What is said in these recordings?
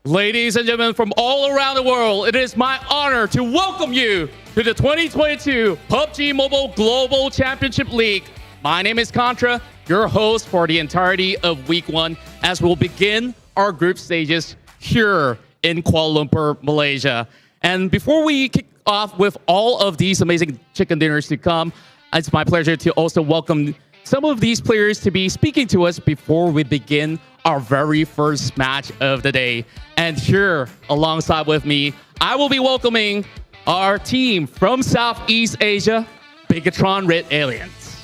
Ladies and gentlemen from all around the world, it is my honor to welcome you to the 2022 PUBG Mobile Global Championship League. My name is Contra, your host for the entirety of Week 1, as we'll begin our group stages here in Kuala Lumpur, Malaysia. And before we kick off with all of these amazing chicken dinners to come, it's my pleasure to also welcome some of these players to be speaking to us before we begin our very first match of the day. And here, alongside with me, I will be welcoming our team from Southeast Asia, Bigatron Red Aliens.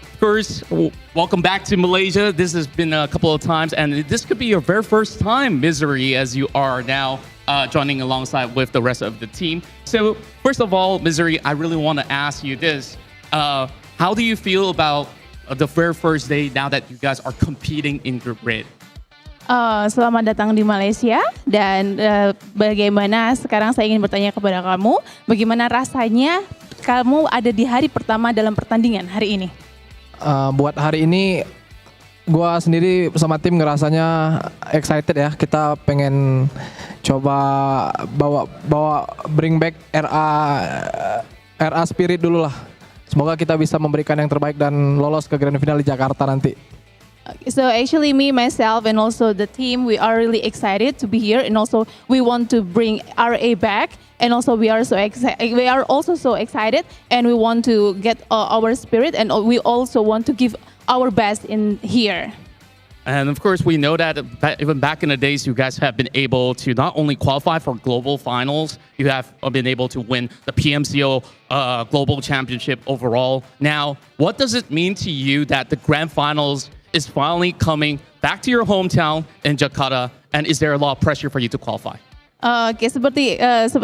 Of course, welcome back to Malaysia. This has been a couple of times, and this could be your very first time, Misery, as you are now joining alongside with the rest of the team. So, first of all, Misery, I really want to ask you this. How do you feel about the very first day now that you guys are competing in Group Red? Selamat datang di Malaysia dan bagaimana sekarang saya ingin bertanya kepada kamu, bagaimana rasanya kamu ada di hari pertama dalam pertandingan hari ini? Buat hari ini, gue sendiri sama tim ngerasanya excited ya. Kita pengen coba bring back RA spirit dulu lah. Semoga kita bisa memberikan yang terbaik dan lolos ke grand final di Jakarta nanti. So actually me, myself and also the team, we are really excited to be here, and also we want to bring RA back, and also we are also so excited, and we want to get our spirit, and we also want to give our best in here. And of course, we know that even back in the days, you guys have been able to not only qualify for global finals, you have been able to win the PMCO Global Championship overall. Now, what does it mean to you that the grand finals is finally coming back to your hometown in Jakarta? And is there a lot of pressure for you to qualify? Oke, seperti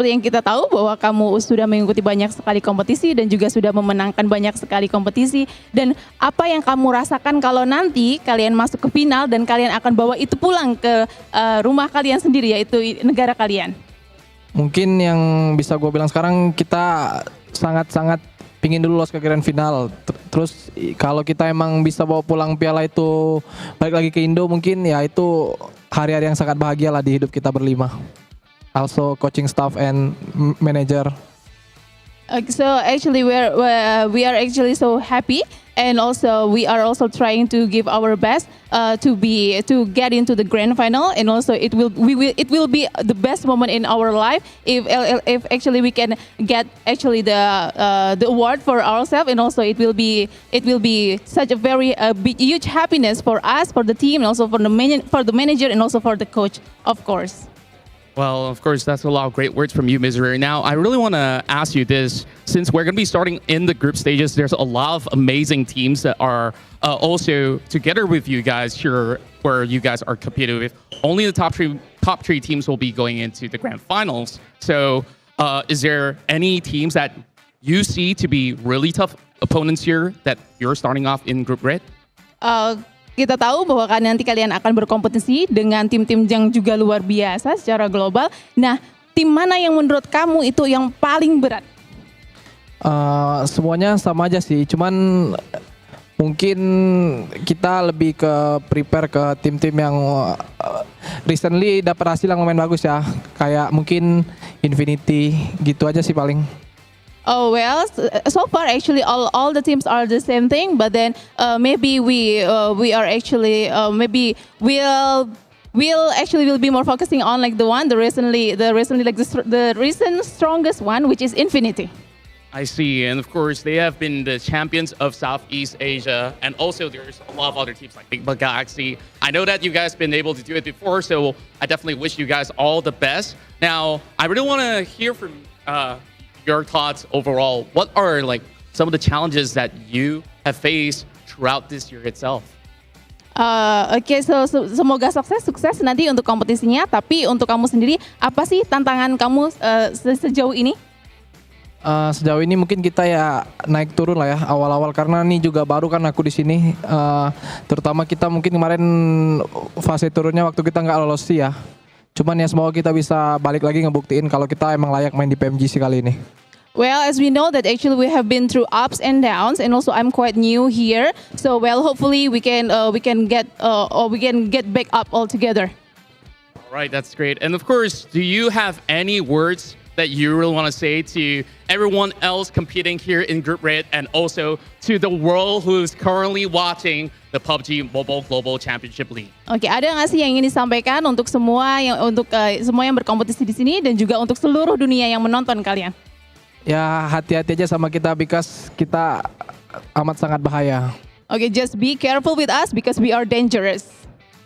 yang kita tahu bahwa kamu sudah mengikuti banyak sekali kompetisi dan juga sudah memenangkan banyak sekali kompetisi. Dan apa yang kamu rasakan kalau nanti kalian masuk ke final dan kalian akan bawa itu pulang ke rumah kalian sendiri, yaitu negara kalian? Mungkin yang bisa gue bilang sekarang, kita sangat-sangat pingin dulu lolos ke grand final. Terus kalau kita emang bisa bawa pulang piala itu balik lagi ke Indo, mungkin ya itu hari-hari yang sangat bahagia lah di hidup kita berlima. Also coaching staff and manager. So actually we are actually so happy, and also we are also trying to give our best to get into the grand final, and also it will be the best moment in our life if actually we can get actually the award for ourselves, and also it will be such a very huge happiness for us, for the team, and also for the manager, and also for the coach, of course. Well, of course, that's a lot of great words from you, Misery. Now, I really want to ask you this. Since we're going to be starting in the group stages, there's a lot of amazing teams that are also together with you guys here, where you guys are competing with. Only the top three teams will be going into the grand finals. So, is there any teams that you see to be really tough opponents here that you're starting off in Group Red? Kita tahu bahwa nanti kalian akan berkompetisi dengan tim-tim yang juga luar biasa secara global. Nah, tim mana yang menurut kamu itu yang paling berat? Semuanya sama aja sih, cuman mungkin kita lebih ke prepare ke tim-tim yang recently dapat hasil yang lumayan bagus ya. Kayak mungkin Infinity, gitu aja sih paling. Oh well, so far actually all the teams are the same thing, but then maybe we are actually we'll be more focusing on like the recent strongest one, which is Infinity. I see, and of course they have been the champions of Southeast Asia, and also there's a lot of other teams like Big Bug Galaxy. I know that you guys have been able to do it before, so I definitely wish you guys all the best. Now, I really want to hear from your thoughts overall. What are like some of the challenges that you have faced throughout this year itself? Oke, so semoga sukses nanti untuk kompetisinya. Tapi untuk kamu sendiri, apa sih tantangan kamu sejauh ini? Sejauh ini mungkin kita ya naik turun lah ya awal-awal, karena ini juga baru kan aku di sini. Terutama kita mungkin kemarin fase turunnya waktu kita nggak lolos sih ya. Cuman ya semoga kita bisa balik lagi ngebuktiin kalau kita emang layak main di PMGC kali ini. Well, as we know that actually we have been through ups and downs, and also I'm quite new here. So, well, hopefully we can get back up all together. Right, that's great. And of course, do you have any words that you really want to say to everyone else competing here in Group Red and also to the world who's currently watching the PUBG Mobile Global Championship League? Oke, ada nggak sih yang ingin disampaikan untuk semua yang berkompetisi di sini dan juga untuk seluruh dunia yang menonton kalian? Ya hati-hati aja sama kita because kita amat sangat bahaya. Okay, just be careful with us because we are dangerous.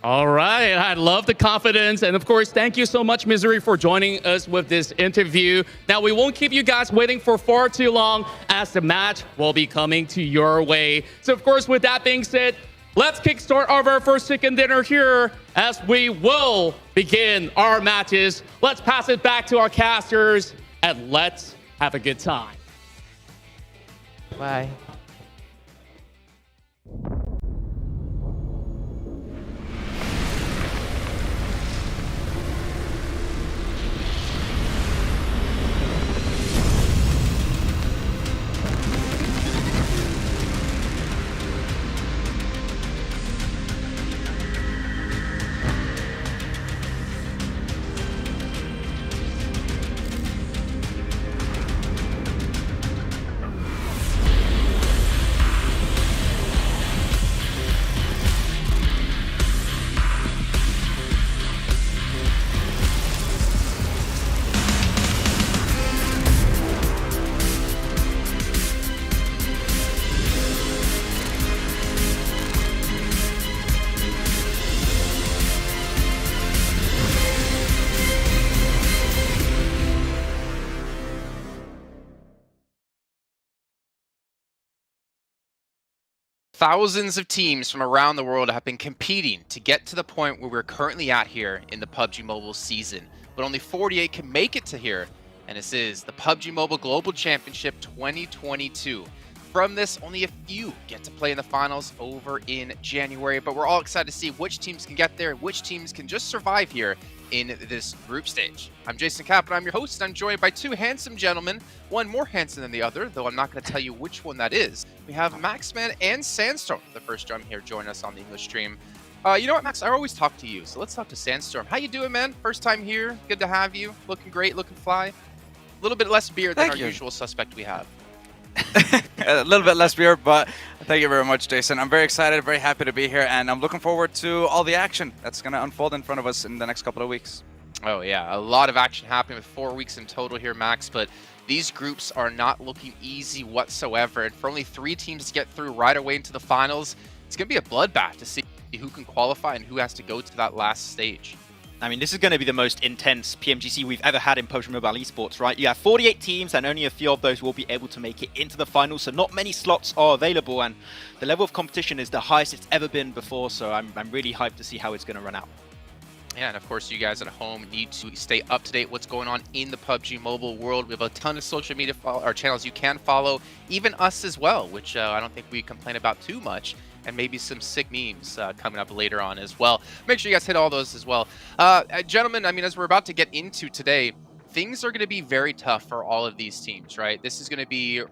All right, I love the confidence. And of course, thank you so much, Misery, for joining us with this interview. Now, we won't keep you guys waiting for far too long as the match will be coming to your way. So, of course, with that being said, let's kickstart our first chicken dinner here as we will begin our matches. Let's pass it back to our casters and let's have a good time. Bye. Thousands of teams from around the world have been competing to get to the point where we're currently at here in the PUBG Mobile season, but only 48 can make it to here, and this is the PUBG Mobile Global Championship 2022. From this, only a few get to play in the finals over in January, but we're all excited to see which teams can get there, which teams can just survive here in this group stage. I'm Jason Kapp, and I'm your host, and I'm joined by two handsome gentlemen, one more handsome than the other, though I'm not going to tell you which one that is. We have Maxman and Sandstorm, the first time here, join us on the English stream. You know what, Max? I always talk to you, so let's talk to Sandstorm. How you doing, man? First time here. Good to have you. Looking great, looking fly. A little bit less beer than our usual suspect we have. A little bit less beer, but thank you very much, Jason. I'm very excited, very happy to be here, and I'm looking forward to all the action that's going to unfold in front of us in the next couple of weeks. Oh yeah, a lot of action happening with 4 weeks in total here, Max, but these groups are not looking easy whatsoever, and for only 3 teams to get through right away into the finals, it's going to be a bloodbath to see who can qualify and who has to go to that last stage. I mean, this is going to be the most intense PMGC we've ever had in PUBG Mobile Esports, right? You have 48 teams and only a few of those will be able to make it into the finals, so not many slots are available, and the level of competition is the highest it's ever been before, so I'm really hyped to see how it's going to run out. Yeah, and of course, you guys at home need to stay up to date what's going on in the PUBG Mobile world. We have a ton of social media channels you can follow, even us as well, which I don't think we complain about too much, and maybe some sick memes coming up later on as well. Make sure you guys hit all those as well. Gentlemen, I mean, as we're about to get into today, things are going to be very tough for all of these teams, right? This is going to be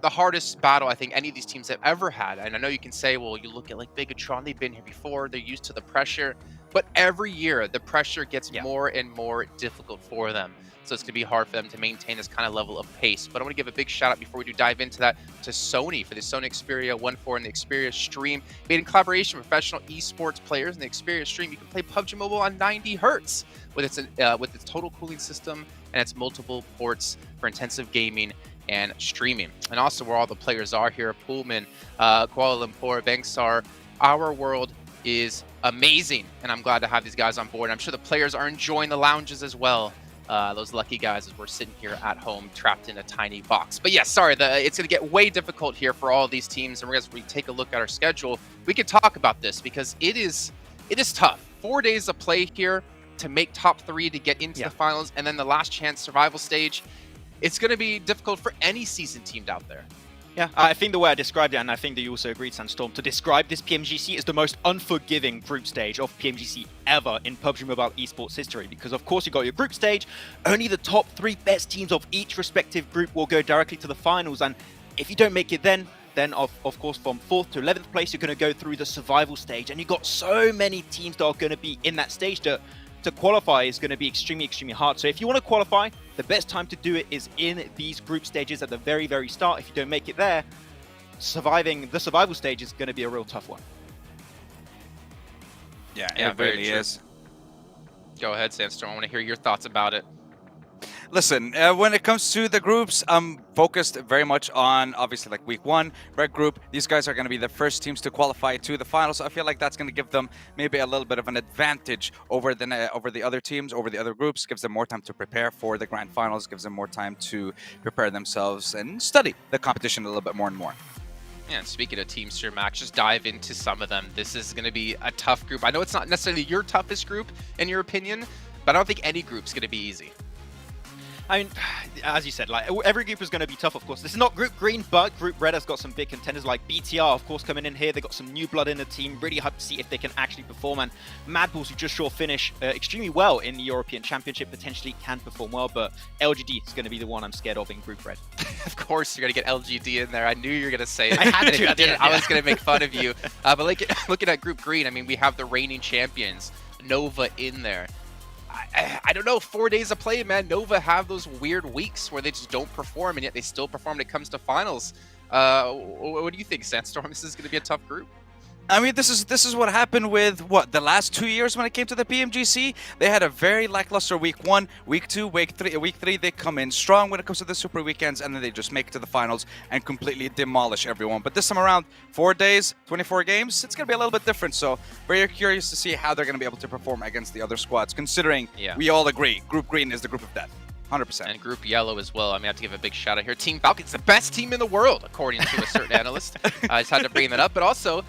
the hardest battle I think any of these teams have ever had. And I know you can say, well, you look at like Bigatron, they've been here before, they're used to the pressure, but every year the pressure gets more and more difficult for them. So it's going to be hard for them to maintain this kind of level of pace. But I want to give a big shout out before we do dive into that to Sony for the Sony Xperia 1.4 and the Xperia Stream. Made in collaboration with professional esports players. And the Xperia Stream, you can play PUBG Mobile on 90 hertz with its total cooling system and its multiple ports for intensive gaming and streaming. And also where all the players are here, Pullman, Kuala Lumpur, Bangsar, our world is amazing. And I'm glad to have these guys on board. I'm sure the players are enjoying the lounges as well. Those lucky guys as we're sitting here at home trapped in a tiny box. But yeah, sorry, it's going to get way difficult here for all of these teams. And as we take a look at our schedule, we can talk about this because it is tough. 4 days of play here to make top 3 to get into the finals, and then the last chance survival stage. It's going to be difficult for any seasoned team out there. Yeah, I think the way I described it, and I think that you also agreed, Sandstorm, to describe this PMGC is the most unforgiving group stage of PMGC ever in PUBG Mobile Esports history. Because of course you got your group stage, only the top 3 best teams of each respective group will go directly to the finals, and if you don't make it then of course from 4th to 11th place you're going to go through the survival stage, and you got so many teams that are going to be in that stage that to qualify is going to be extremely, extremely hard. So if you want to qualify, the best time to do it is in these group stages at the very, very start. If you don't make it there, surviving the survival stage is going to be a real tough one. Yeah, Yeah, it very really true. is. Go ahead, Sandstorm. I want to hear your thoughts about it. Listen, when it comes to the groups, I'm focused very much on, obviously, like week 1, red group. These guys are going to be the first teams to qualify to the finals. So I feel like that's going to give them maybe a little bit of an advantage over the other teams, over the other groups. Gives them more time to prepare for the grand finals. Gives them more time to prepare themselves and study the competition a little bit more and more. Yeah, and speaking of teams here, Max, just dive into some of them. This is going to be a tough group. I know it's not necessarily your toughest group, in your opinion, but I don't think any group's going to be easy. I mean, as you said, like every group is going to be tough, of course. This is not Group Green, but Group Red has got some big contenders like BTR, of course, coming in here. They've got some new blood in the team. Really hyped to see if they can actually perform. And Mad Bulls, who just sure finish extremely well in the European Championship, potentially can perform well. But LGD is going to be the one I'm scared of in Group Red. Of course, you're going to get LGD in there. I knew you were going to say it. I had And if to you at the didn't, end, I yeah. was going to make fun of you. But looking at Group Green, I mean, we have the reigning champions, Nova, in there. I don't know, 4 days of play, man. Nova have those weird weeks where they just don't perform, and yet they still perform when it comes to finals. What do you think, Sandstorm? This is going to be a tough group. I mean, this is what happened with the last 2 years when it came to the PMGC. They had a very lackluster week 1, week 2, week 3 they come in strong when it comes to the super weekends, and then they just make it to the finals and completely demolish everyone. But this time around, 4 days, 24 games, it's gonna be a little bit different. So very curious to see how they're gonna be able to perform against the other squads, considering we all agree Group Green is the group of death. 100%. And Group Yellow as well. I mean, I have to give a big shout out here. Team Falcon's the best team in the world, according to a certain analyst. I just had to bring that up. But also,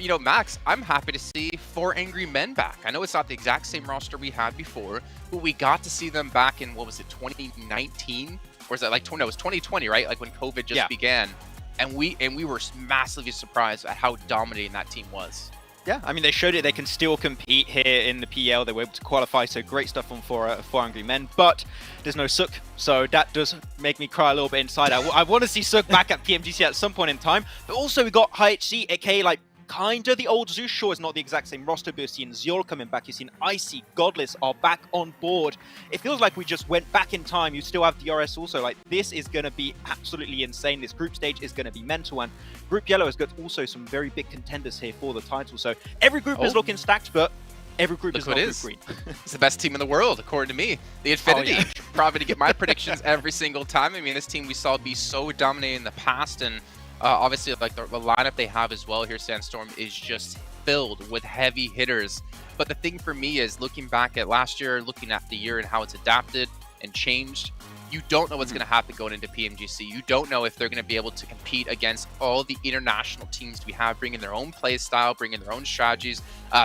you know, Max, I'm happy to see 4 Angry Men back. I know it's not the exact same roster we had before, but we got to see them back in, what was it, 2019? Or is that like, no, it was 2020, right? Like when COVID just began. And we were massively surprised at how dominating that team was. Yeah, I mean, they showed it. They can still compete here in the PL. They were able to qualify, so great stuff on for Angry Men. But there's no Sook, so that does make me cry a little bit inside. I want to see Sook back at PMGC at some point in time. But also, we got HC, aka like kind of the old Zeus. Sure, it's not the exact same roster, but you're seeing Ziol coming back. You're seeing Icy, Godless are back on board. It feels like we just went back in time. You still have DRS also. Like, this is going to be absolutely insane. This group stage is going to be mental. And Group Yellow has got also some very big contenders here for the title. So every group is looking stacked, but every group is not Group Green. It's the best team in the world, according to me. The Infinity. Probably to get my predictions every single time. I mean, this team we saw be so dominating in the past, and obviously, like the lineup they have as well here, Sandstorm, is just filled with heavy hitters. But the thing for me is looking back at last year, looking at the year and how it's adapted and changed, you don't know what's going to happen going into PMGC. You don't know if they're going to be able to compete against all the international teams we have, bringing their own play style, bringing their own strategies,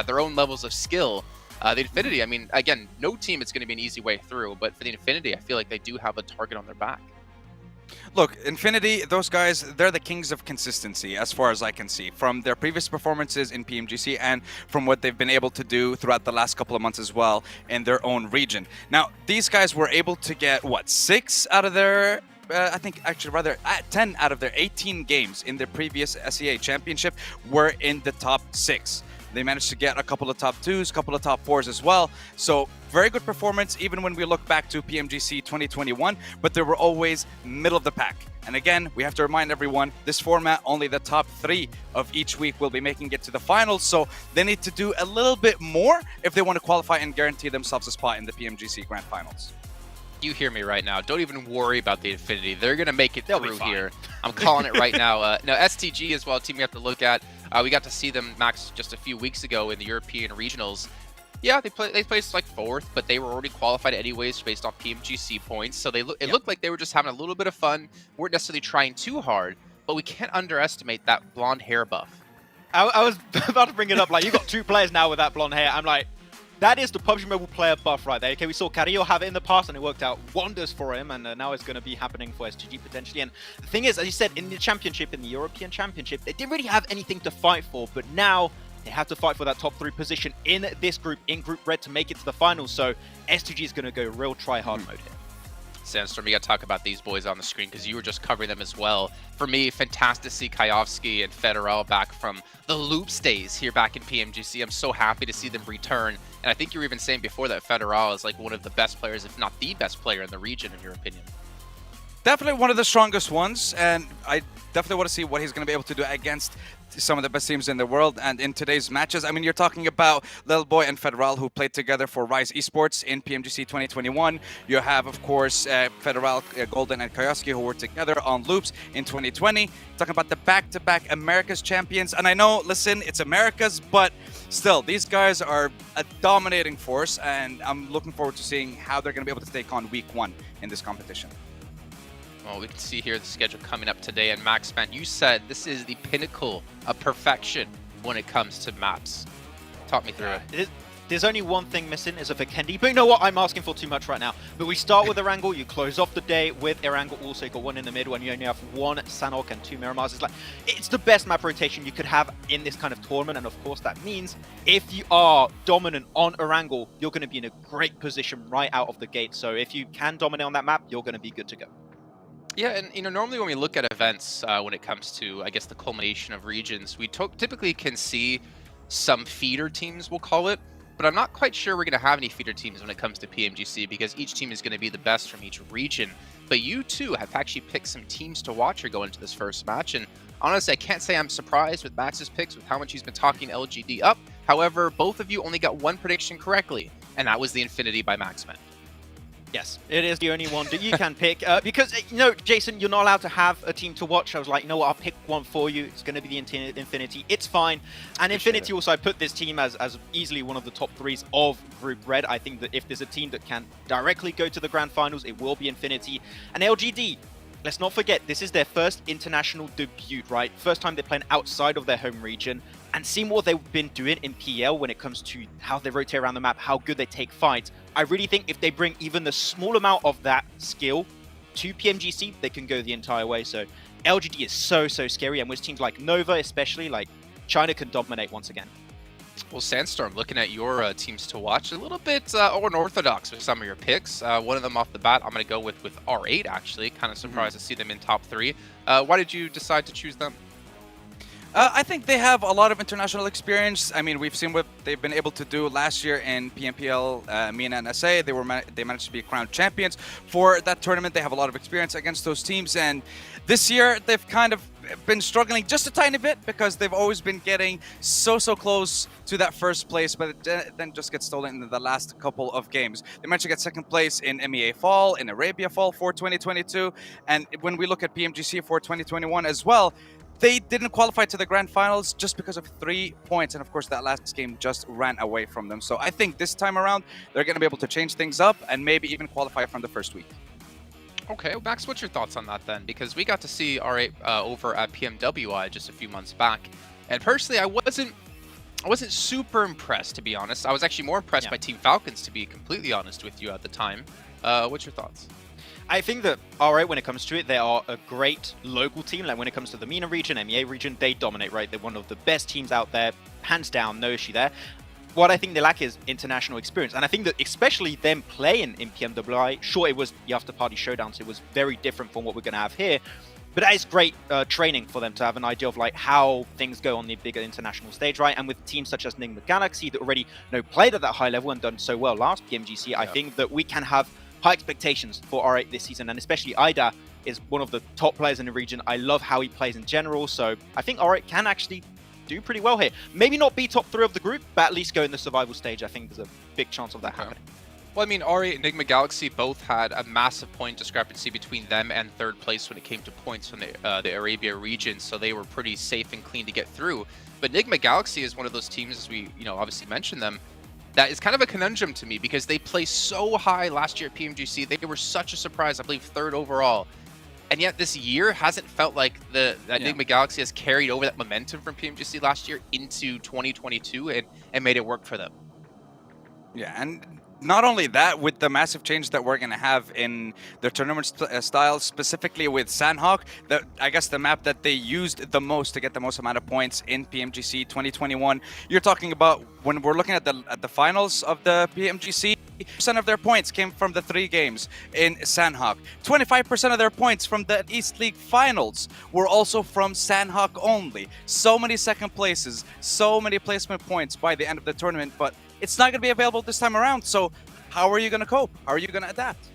their own levels of skill. The Infinity, I mean, again, no team it's going to be an easy way through, but for the Infinity, I feel like they do have a target on their back. Look, Infinity, those guys, they're the kings of consistency as far as I can see from their previous performances in PMGC and from what they've been able to do throughout the last couple of months as well in their own region. Now, these guys were able to get, what, 6 out of their... I think actually rather 10 out of their 18 games in their previous SEA championship were in the top 6. They managed to get a couple of top 2s, a couple of top 4s as well. So very good performance even when we look back to PMGC 2021, but they were always middle of the pack. And again, we have to remind everyone, this format, only the top 3 of each week will be making it to the finals. So they need to do a little bit more if they want to qualify and guarantee themselves a spot in the PMGC Grand Finals. You hear me right now. Don't even worry about the Infinity. They're going to make it through here. I'm calling it right now. Now, STG as well, a team we have to look at. We got to see them, Max, just a few weeks ago in the European Regionals. Yeah, they placed like 4th, but they were already qualified anyways based off PMGC points. So it looked like they were just having a little bit of fun. Weren't necessarily trying too hard, but we can't underestimate that blonde hair buff. I was about to bring it up. Like, you got 2 players now with that blonde hair. I'm like, that is the PUBG Mobile player buff right there. Okay, we saw Carrillo have it in the past and it worked out wonders for him, and now it's going to be happening for STG potentially. And the thing is, as you said, in the championship, in the European Championship, they didn't really have anything to fight for, but now they have to fight for that top 3 position in this group, in Group Red, to make it to the finals. So STG is going to go real try-hard mode here. Sandstorm, you got to talk about these boys on the screen because you were just covering them as well. For me, fantastic to see Kayovsky and Federal back from the Loops days here back in PMGC. I'm so happy to see them return. And I think you were even saying before that Federal is like one of the best players, if not the best player in the region, in your opinion. Definitely one of the strongest ones, and I definitely want to see what he's going to be able to do against some of the best teams in the world. And in today's matches, I mean, you're talking about Lil Boy and Federal, who played together for Rise Esports in PMGC 2021. You have, of course, Federal, Golden, and Kayovsky, who were together on Loops in 2020. Talking about the back-to-back America's champions. And I know, listen, it's America's, but still, these guys are a dominating force, and I'm looking forward to seeing how they're going to be able to take on Week 1 in this competition. Well, we can see here the schedule coming up today, and Maxman, you said this is the pinnacle of perfection when it comes to maps. Talk me through it. There's only one thing missing is a Vikendi, but you know what? I'm asking for too much right now. But we start with Erangel, you close off the day with Erangel, also got one in the middle, and you only have one Sanhok and two Miramars. It's like, it's the best map rotation you could have in this kind of tournament, and of course that means if you are dominant on Erangel, you're going to be in a great position right out of the gate. So if you can dominate on that map, you're going to be good to go. Yeah, and normally when we look at events, when it comes to, I guess, the culmination of regions, we typically can see some feeder teams, we'll call it, but I'm not quite sure we're going to have any feeder teams when it comes to PMGC because each team is going to be the best from each region. But you too have actually picked some teams to watch or go into this first match, and honestly, I can't say I'm surprised with Max's picks with how much he's been talking LGD up. However, both of you only got one prediction correctly, and that was the Infinity by Maxman. Yes, it is the only one that you can pick because, you know, Jason, you're not allowed to have a team to watch. I was like, you know what, I'll pick one for you. It's going to be the Infinity. It's fine. And Infinity also, I put this team as easily one of the top threes of Group Red. I think that if there's a team that can directly go to the Grand Finals, it will be Infinity. And LGD, let's not forget, this is their first international debut, right? First time they're playing outside of their home region. And seeing what they've been doing in PL when it comes to how they rotate around the map, how good they take fights, I really think if they bring even the small amount of that skill to PMGC, they can go the entire way. So LGD is so scary, and with teams like Nova especially, like China can dominate once again. Well, Sandstorm, looking at your teams to watch, a little bit unorthodox with some of your picks. One of them off the bat, I'm going to go with R8, actually. Kind of surprised to see them in top 3. Why did you decide to choose them? I think they have a lot of international experience. I mean, we've seen what they've been able to do last year in PMPL, MENA and SA. They managed to be crowned champions for that tournament. They have a lot of experience against those teams, and this year they've kind of been struggling just a tiny bit because they've always been getting so close to that first place, but it then just gets stolen in the last couple of games. They managed to get second place in MEA Fall, in Arabia Fall for 2022, and when we look at PMGC for 2021 as well, they didn't qualify to the Grand Finals just because of 3 points, and of course that last game just ran away from them. So I think this time around they're going to be able to change things up and maybe even qualify from the first week. Okay, well, Max, what's your thoughts on that then? Because we got to see R8 over at PMWI just a few months back, and personally I wasn't super impressed, to be honest. I was actually more impressed by Team Falcons, to be completely honest with you at the time. What's your thoughts? I think that R8, when it comes to it, they are a great local team. Like when it comes to the MENA region, MEA region, they dominate, right? They're one of the best teams out there, hands down, no issue there. What I think they lack is international experience. And I think that especially them playing in PMWI, sure, it was the after-party showdown, so it was very different from what we're going to have here. But that is great training for them to have an idea of like how things go on the bigger international stage, right? And with teams such as Enigma Galaxy that already played at that high level and done so well last PMGC, I think that we can have high expectations for R8 this season, and especially Ida is one of the top players in the region. I love how he plays in general, so I think R8 can actually do pretty well here. Maybe not be top 3 of the group, but at least go in the survival stage. I think there's a big chance of that happening. Well, I mean, R8 and Enigma Galaxy both had a massive point discrepancy between them and third place when it came to points from the Arabia region, so they were pretty safe and clean to get through. But Enigma Galaxy is one of those teams, as we obviously mentioned them, that is kind of a conundrum to me because they placed so high last year at PMGC. They were such a surprise, I believe 3rd overall. And yet this year hasn't felt like the Enigma Galaxy has carried over that momentum from PMGC last year into 2022 and made it work for them. Yeah, and not only that, with the massive change that we're going to have in their tournament style, specifically with Sanhok, I guess the map that they used the most to get the most amount of points in PMGC 2021. You're talking about when we're looking at the finals of the PMGC, percent of their points came from the 3 games in Sanhok. 25% of their points from the East League Finals were also from Sanhok only. So many second places, so many placement points by the end of the tournament, but it's not going to be available this time around. So how are you going to cope? How are you going to adapt?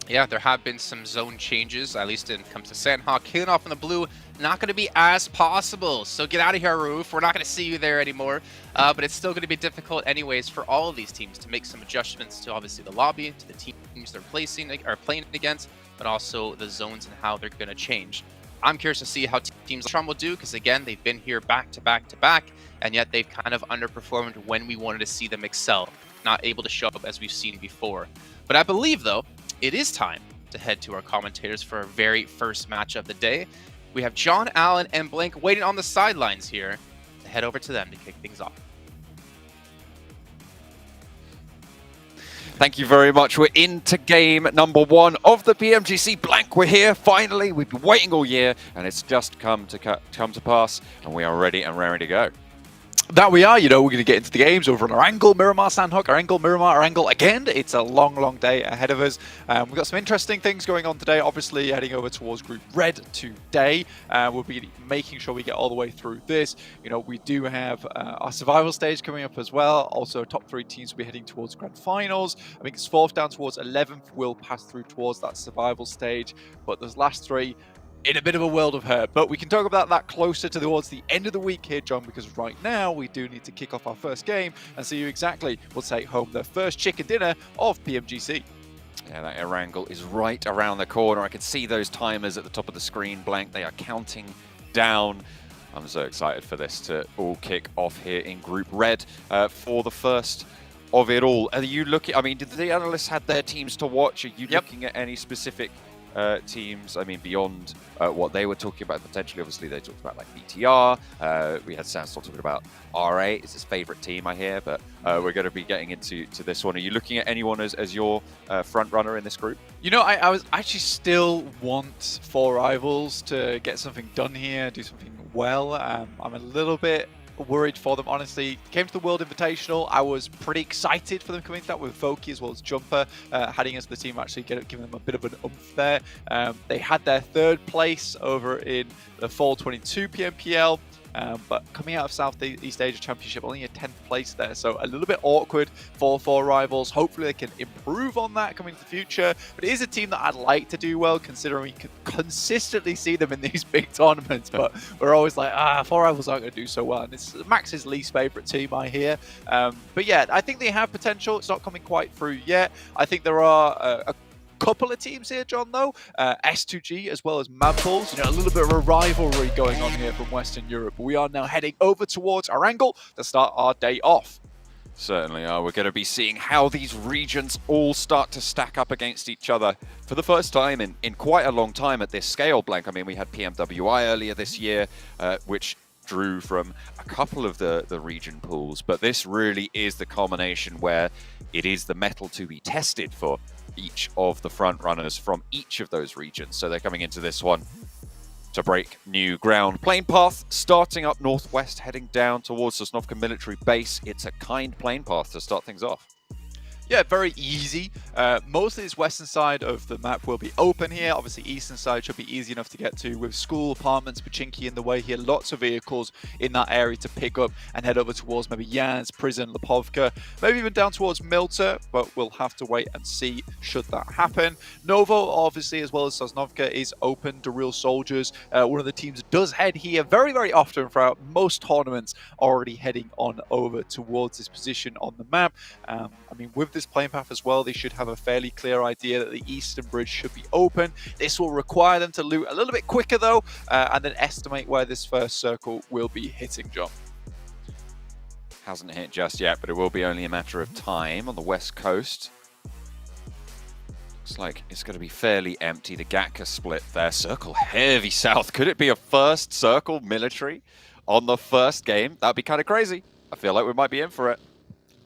Yeah, there have been some zone changes, at least when it comes to Sanhok. Killing off in the blue, not going to be as possible. So get out of here, Roof. We're not going to see you there anymore. But it's still going to be difficult anyways for all of these teams to make some adjustments to obviously the lobby, to the teams they're playing against, but also the zones and how they're going to change. I'm curious to see how teams like Tron will do, because again, they've been here back to back to back, and yet they've kind of underperformed when we wanted to see them excel. Not able to show up as we've seen before. But I believe, though, it is time to head to our commentators for our very first match of the day. We have John Allen and Blank waiting on the sidelines here to head over to them to kick things off. Thank you very much. We're into game number 1 of the PMGC. Blank, we're here finally. We've been waiting all year, and it's just come to pass, and we are ready and raring to go. That we are, we're going to get into the games over on Erangel, Miramar, Sanhok, Erangel, Miramar, Erangel again. It's a long, long day ahead of us. We've got some interesting things going on today. Obviously, heading over towards Group Red today. We'll be making sure we get all the way through this. We do have our survival stage coming up as well. Also, top 3 teams will be heading towards Grand Finals. I think it's 4th down towards 11th will pass through towards that survival stage. But those last 3, in a bit of a world of hurt, but we can talk about that closer towards the end of the week here, John, because right now we do need to kick off our first game and see who exactly will take home their first chicken dinner of PMGC. Yeah, that Erangel is right around the corner. I can see those timers at the top of the screen, Blank. They are counting down. I'm so excited for this to all kick off here in Group Red for the first of it all. Are you looking, did the analysts have their teams to watch? Are you looking at any specific teams, beyond what they were talking about potentially? Obviously, they talked about like BTR. We had Sandstorm talking about RA. It's his favorite team, I hear, but we're going to be getting into this one. Are you looking at anyone as your front runner in this group? I was actually still want 4 rivals to get something done here, do something well. I'm a little bit worried for them, honestly. Came to the World Invitational. I was pretty excited for them coming to that with Voki as well as Jumper heading into the team, actually giving them a bit of an oomph there. They had their 3rd place over in the Fall 22 PMPL. But coming out of Southeast Asia Championship, only a 10th place there, so a little bit awkward for 4 rivals. Hopefully they can improve on that coming to the future, but it is a team that I'd like to do well, considering we can consistently see them in these big tournaments, but we're always like, 4 rivals aren't going to do so well, and it's Max's least favorite team, I hear. But yeah, I think they have potential. It's not coming quite through yet. I think there are a couple of teams here, John, though. S2G as well as Madballs. A little bit of a rivalry going on here from Western Europe. We are now heading over towards Erangel to start our day off. Certainly are. We're going to be seeing how these regions all start to stack up against each other for the first time in quite a long time at this scale, Blank. We had PMWI earlier this year, which drew from a couple of the region pools, but this really is the culmination where it is the metal to be tested for each of the front runners from each of those regions. So they're coming into this one to break new ground. Plane path starting up northwest, heading down towards the Sosnovka military base. It's a kind plane path to start things off. Yeah, very easy. Mostly this western side of the map will be open here. Obviously, eastern side should be easy enough to get to with school, apartments, Pachinki in the way here. Lots of vehicles in that area to pick up and head over towards maybe Yans, Prison, Lipovka, maybe even down towards Milta, but we'll have to wait and see should that happen. Novo, obviously, as well as Sosnovka, is open to real soldiers. One of the teams does head here very, very often throughout most tournaments, already heading on over towards this position on the map. With this plane path as well, they should have a fairly clear idea that the eastern bridge should be open. This will require them to loot a little bit quicker though, and then estimate where this first circle will be hitting, John. Hasn't hit just yet, but it will be only a matter of time on the west coast. Looks like it's going to be fairly empty. The Gatka split there. Circle heavy south. Could it be a first circle military on the first game? That'd be kind of crazy. I feel like we might be in for it.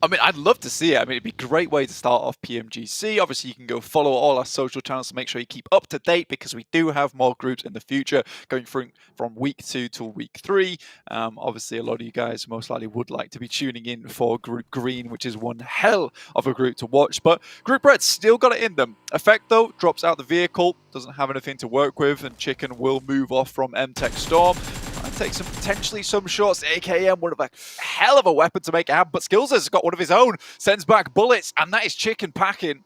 I mean, I'd love to see it. I mean, it'd be a great way to start off PMGC. Obviously, you can go follow all our social channels to make sure you keep up to date because we do have more groups in the future going from week 2 to week 3. Obviously, a lot of you guys most likely would like to be tuning in for Group Green, which is one hell of a group to watch. But Group Red's still got it in them. Effect, though, drops out the vehicle, doesn't have anything to work with, and Chicken will move off from M-Tech Storm. And take potentially some shots. AKM would have a hell of a weapon to make it happen, but Skills has got one of his own. Sends back bullets, and that is Chicken packing.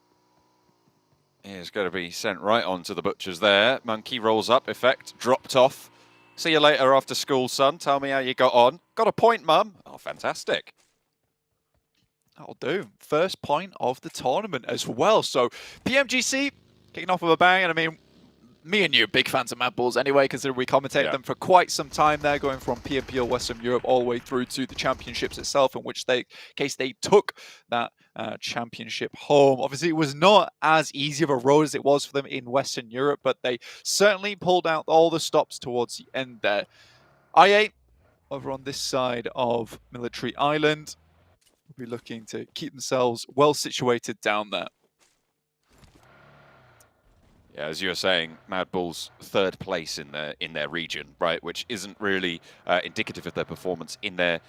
He's going to be sent right on to the butchers there. Monkey rolls up, Effect, dropped off. See you later after school, son. Tell me how you got on. Got a point, mum. Oh, fantastic. That'll do. First point of the tournament as well. So PMGC kicking off with a bang, and I mean, me and you are big fans of Mad Bulls anyway, considering we commentated them for quite some time there, going from PMPL Western Europe all the way through to the championships itself, in which they took that championship home. Obviously, it was not as easy of a road as it was for them in Western Europe, but they certainly pulled out all the stops towards the end there. IA, over on this side of Military Island, will be looking to keep themselves well situated down there. Yeah, as you were saying, Mad Bulls 3rd place in their region, right, which isn't really indicative of their performance in their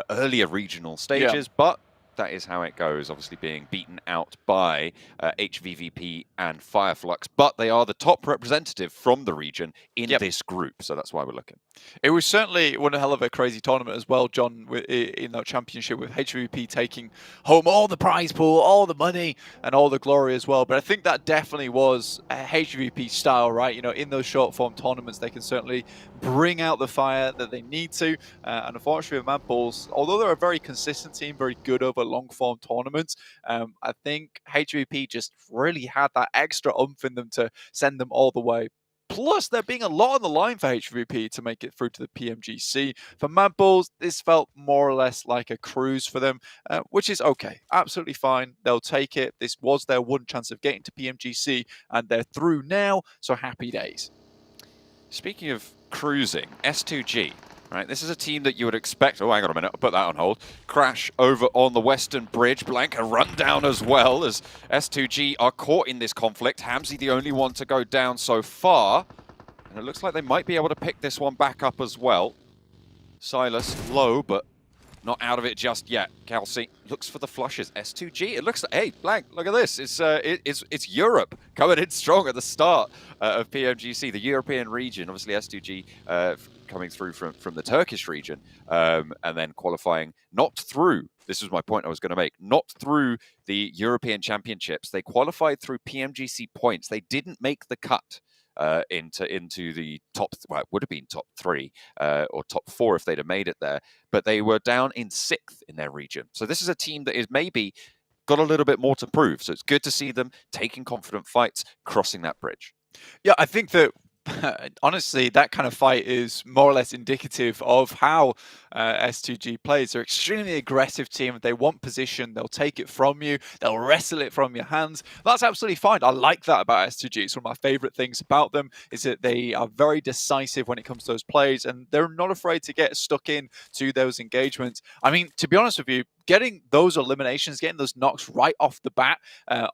earlier regional stages, but that is how it goes, obviously being beaten out by HVVP and Fireflux, but they are the top representative from the region in this group, so that's why we're looking. It was certainly one hell of a crazy tournament as well, John, in that championship, with HVP taking home all the prize pool, all the money, and all the glory as well. But I think that definitely was a HVP style, right? You know, in those short form tournaments, they can certainly bring out the fire that they need to. And unfortunately, with Mad Bulls, although they're a very consistent team, very good over long form tournaments, I think HVP just really had that extra oomph in them to send them all the way. Plus, there being a lot on the line for HVP to make it through to the PMGC. For Mad Bulls, this felt more or less like a cruise for them, which is okay. Absolutely fine. They'll take it. This was their one chance of getting to PMGC, and they're through now, so happy days. Speaking of cruising, S2G, right? This is a team that you would expect. Oh, hang on a minute. I'll put that on hold. Crash over on the Western Bridge. Blanca run down as well as S2G are caught in this conflict. Hamzy the only one to go down so far. And it looks like they might be able to pick this one back up as well. Silas low, but not out of it just yet. Kelsey looks for the flushes. S2G, it looks like, hey, Blank, look at this. It's Europe coming in strong at the start of PMGC, the European region. Obviously, S2G coming through from the Turkish region, and then qualifying not through, this was my point I was going to make, not through the European Championships. They qualified through PMGC points. They didn't make the cut into the top, well, it would have been top 3 or top 4 if they'd have made it there, but they were down in 6th in their region. So this is a team that is maybe got a little bit more to prove. So it's good to see them taking confident fights, crossing that bridge. Yeah, I think that honestly, that kind of fight is more or less indicative of how S2G plays. They're an extremely aggressive team. If they want position, they'll take it from you. They'll wrestle it from your hands. That's absolutely fine. I like that about S2G. It's one of my favorite things about them is that they are very decisive when it comes to those plays, and they're not afraid to get stuck in to those engagements. I mean, to be honest with you, getting those eliminations, getting those knocks right off the bat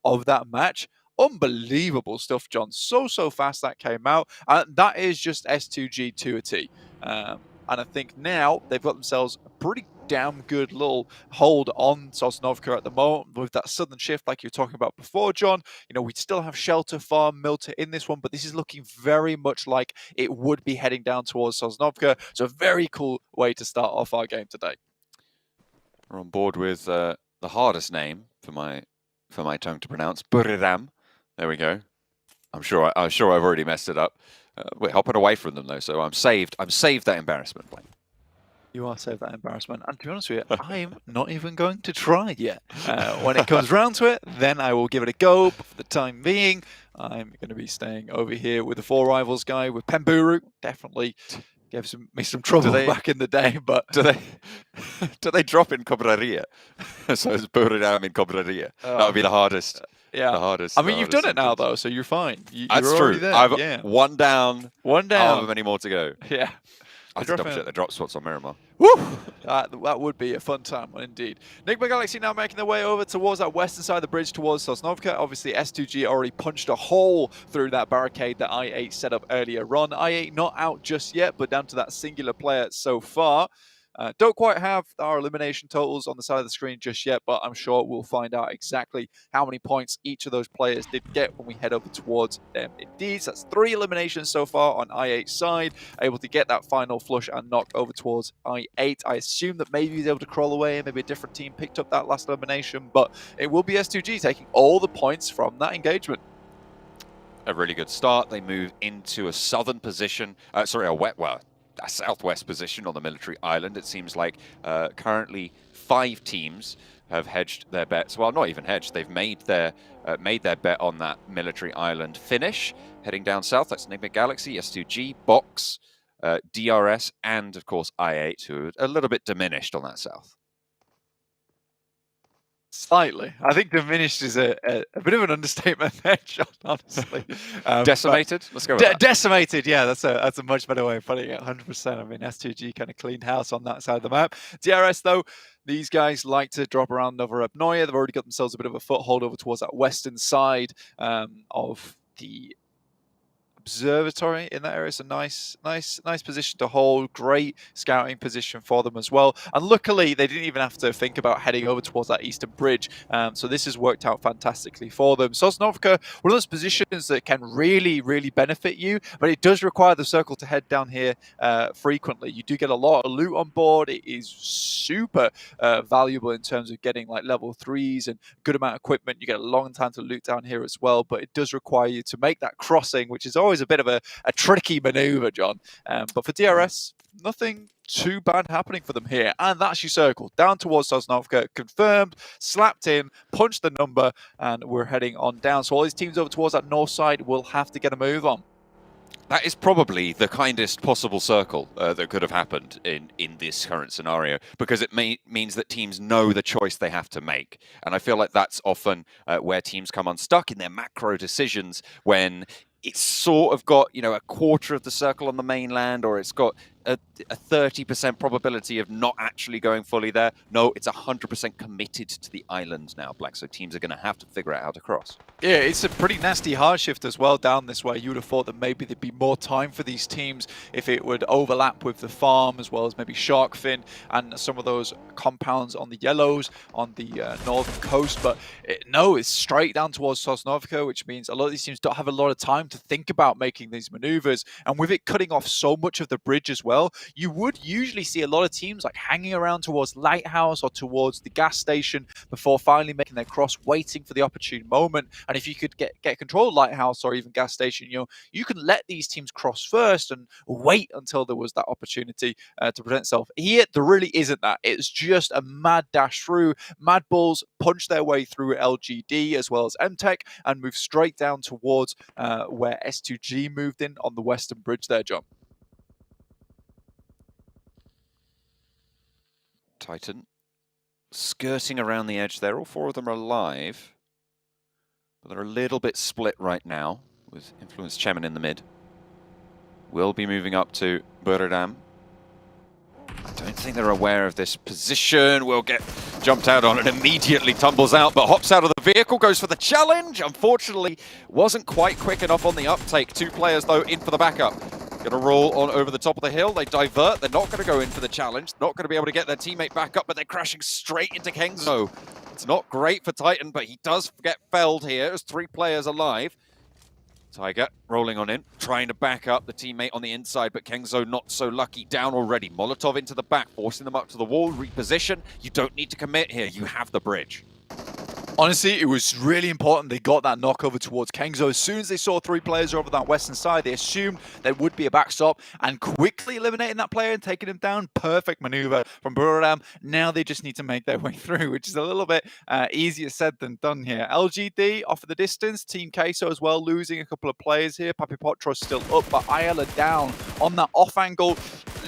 of that match, unbelievable stuff, John. So fast that came out. That is just S2G to a T. And I think now they've got themselves a pretty damn good little hold on Sosnovka at the moment with that sudden shift like you were talking about before, John. You know, we still have Shelter Farm, Milter in this one, but this is looking very much like it would be heading down towards Sosnovka. So a very cool way to start off our game today. We're on board with the hardest name for my tongue to pronounce, Buriram. There we go. I'm sure I've already messed it up. We're hopping away from them though, so I'm saved that embarrassment, Blake. You are saved that embarrassment. And to be honest with you, I'm not even going to try yet. When it comes round to it, then I will give it a go. But for the time being, I'm going to be staying over here with the 4 Rivals guy, with Pemburu. Definitely gave me some trouble back in the day. But do they drop in Cobraria? So it's Buriram in Cobraria. That would be the hardest. Yeah, the hardest. I mean, you've done it now though, so you're fine. That's you're true. there. I've one down. One down. However many more to go. Yeah. I have to double check the drop spots on Miramar. Woo! That would be a fun time, indeed. Enigma Galaxy now making their way over towards that western side of the bridge towards Sosnovka. Obviously, S2G already punched a hole through that barricade that I8 set up earlier on. I8 not out just yet, but down to that singular player so far. Don't quite have our elimination totals on the side of the screen just yet, but I'm sure we'll find out exactly how many points each of those players did get when we head over towards them. Indeed, so that's 3 eliminations so far on I8's side, able to get that final flush and knock over towards I8. I assume that maybe he's able to crawl away and maybe a different team picked up that last elimination, but it will be S2G taking all the points from that engagement. A really good start. They move into a southern position, a southwest position on the military island. It seems like currently 5 teams have hedged their bets. Well, not even hedged. They've made their bet on that military island finish. Heading down south, that's Enigma Galaxy, S2G, Box, DRS, and of course I8, who are a little bit diminished on that south. Slightly. I think diminished is a bit of an understatement there, John, honestly. Decimated? Let's go with that. Decimated, yeah, that's a much better way of putting it, 100%. I mean, S2G kind of cleaned house on that side of the map. DRS, though, these guys like to drop around over Abnoya. They've already got themselves a bit of a foothold over towards that western side of the observatory in that area. It's a nice position to hold. Great scouting position for them as well. And luckily, they didn't even have to think about heading over towards that eastern bridge. So this has worked out fantastically for them. Sosnovka, one of those positions that can really, really benefit you, but it does require the circle to head down here frequently. You do get a lot of loot on board. It is super valuable in terms of getting like level 3s and good amount of equipment. You get a long time to loot down here as well, but it does require you to make that crossing, which is always a bit of a tricky maneuver, John. But for DRS, nothing too bad happening for them here. And that's your circle. Down towards Sosnovka, confirmed, slapped in, punched the number, and we're heading on down. So all these teams over towards that north side will have to get a move on. That is probably the kindest possible circle that could have happened in this current scenario, because it means that teams know the choice they have to make. And I feel like that's often where teams come unstuck in their macro decisions, when it's sort of got, a quarter of the circle on the mainland, or it's got a 30% probability of not actually going fully there. No, it's 100% committed to the island now, Black. So teams are going to have to figure out how to cross. Yeah, it's a pretty nasty hard shift as well down this way. You would have thought that maybe there'd be more time for these teams if it would overlap with the farm, as well as maybe shark fin and some of those compounds on the yellows on the northern coast. But no, it's straight down towards Sosnovka, which means a lot of these teams don't have a lot of time to think about making these maneuvers. And with it cutting off so much of the bridge as well, you would usually see a lot of teams like hanging around towards Lighthouse or towards the gas station before finally making their cross, waiting for the opportune moment. And if you could get control of Lighthouse or even gas station, you can let these teams cross first and wait until there was that opportunity to present itself. Here, there really isn't that. It's just a mad dash through. Mad Bulls punch their way through LGD as well as MTech and move straight down towards where S2G moved in on the western bridge there, John. Titan skirting around the edge there. All 4 of them are alive, but they're a little bit split right now, with Influence Chemin in the mid. Will be moving up to Buradam. I don't think they're aware of this position. Will get jumped out on and immediately tumbles out, but hops out of the vehicle, goes for the challenge. Unfortunately, wasn't quite quick enough on the uptake. 2 players, though, in for the backup. Going to roll on over the top of the hill. They divert. They're not going to go in for the challenge. Not going to be able to get their teammate back up, but they're crashing straight into Kengzo. It's not great for Titan, but he does get felled here. There's 3 players alive. Tiger rolling on in, trying to back up the teammate on the inside, but Kengzo not so lucky, down already. Molotov into the back, forcing them up to the wall, reposition. You don't need to commit here. You have the bridge. Honestly, it was really important they got that knock over towards Kengzo. As soon as they saw 3 players over that western side, they assumed there would be a backstop, and quickly eliminating that player and taking him down. Perfect maneuver from Buradam. Now they just need to make their way through, which is a little bit easier said than done here. LGD off of the distance. Team Queso as well, losing a couple of players here. Papi Potro still up, but Ayala down on that off angle.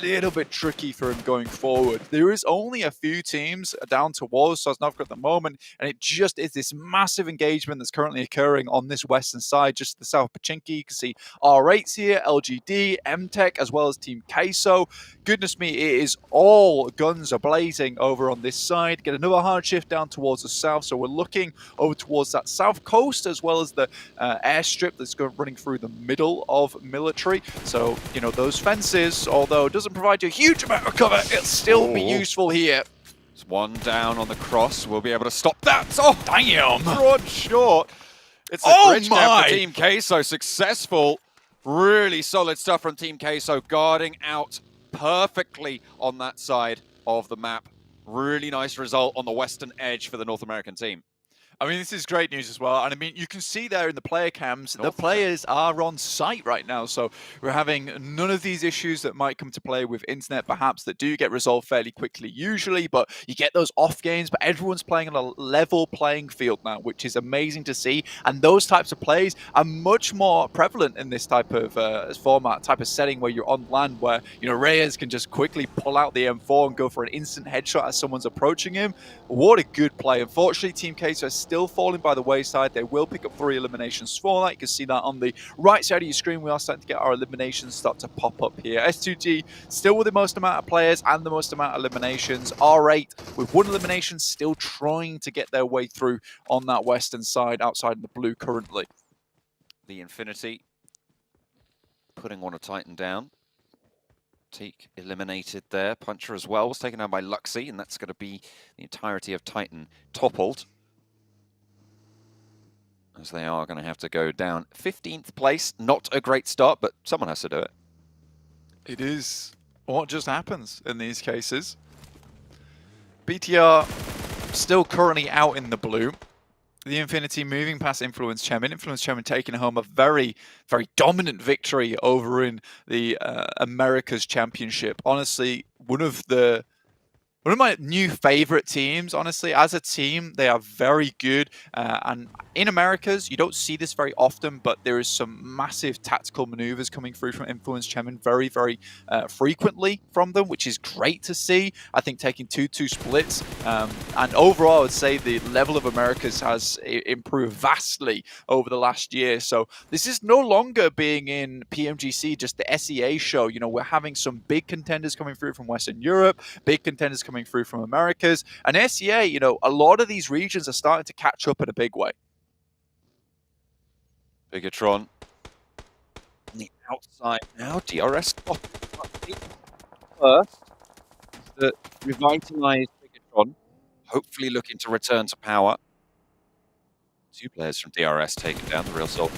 little bit tricky for him going forward. There is only a few teams down towards Sanhok at the moment, and it just is this massive engagement that's currently occurring on this western side, just to the south of Pachinki. You can see R8's here, LGD, MTech, as well as Team Queso. Goodness me, it is all guns are blazing over on this side. Get another hard shift down towards the south, so we're looking over towards that south coast, as well as the airstrip that's running through the middle of military. So, you know, those fences, although it doesn't provide you a huge amount of cover, it'll still be useful here. It's one down on the cross. We'll be able to stop that. Oh, Damn! broad short. It's a bridge camp for Team Queso. Successful. Really solid stuff from Team Queso, guarding out perfectly on that side of the map. Really nice result on the western edge for the North American team. I mean, this is great news as well. And I mean, you can see there in the player cams, the players are on site right now. So we're having none of these issues that might come to play with internet, perhaps, that do get resolved fairly quickly usually. But you get those off games, but everyone's playing on a level playing field now, which is amazing to see. And those types of plays are much more prevalent in this type of format, type of setting where you're on land, where, you know, Reyes can just quickly pull out the M4 and go for an instant headshot as someone's approaching him. What a good play. Unfortunately, Team Queso is still falling by the wayside. They will pick up 3 eliminations for that. You can see that on the right side of your screen. We are starting to get our eliminations start to pop up here. S2G still with the most amount of players and the most amount of eliminations. R8 with 1 elimination, still trying to get their way through on that western side, outside in the blue currently. The Infinity putting one of Titan down. Teak eliminated there. Puncher as well was taken down by Luxy, and that's going to be the entirety of Titan toppled, as they are going to have to go down 15th place. Not a great start, but someone has to do it. It is what just happens in these cases. BTR still currently out in the blue. The Infinity moving past Influence Chemin. Influence Chemin taking home a very, very dominant victory over in the Americas Championship. Honestly, one of my new favorite teams, honestly. As a team, they are very good. And in Americas, you don't see this very often, but there is some massive tactical maneuvers coming through from Influence Chemin very, very frequently from them, which is great to see. I think taking 2-2 splits. And overall, I would say the level of Americas has improved vastly over the last year. So this is no longer being in PMGC, just the SEA show. You know, we're having some big contenders coming through from Western Europe, big contenders coming through from Americas, and SEA, you know, a lot of these regions are starting to catch up in a big way. Bigatron on the outside now. DRS first to revitalize Bigatron, hopefully looking to return to power. 2 players from DRS taken down, the real salt.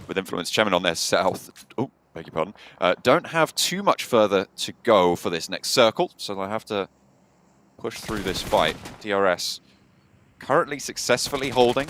With Influence Chemin on their south. Oh, beg your pardon. Don't have too much further to go for this next circle, so they'll have to push through this fight. DRS currently successfully holding.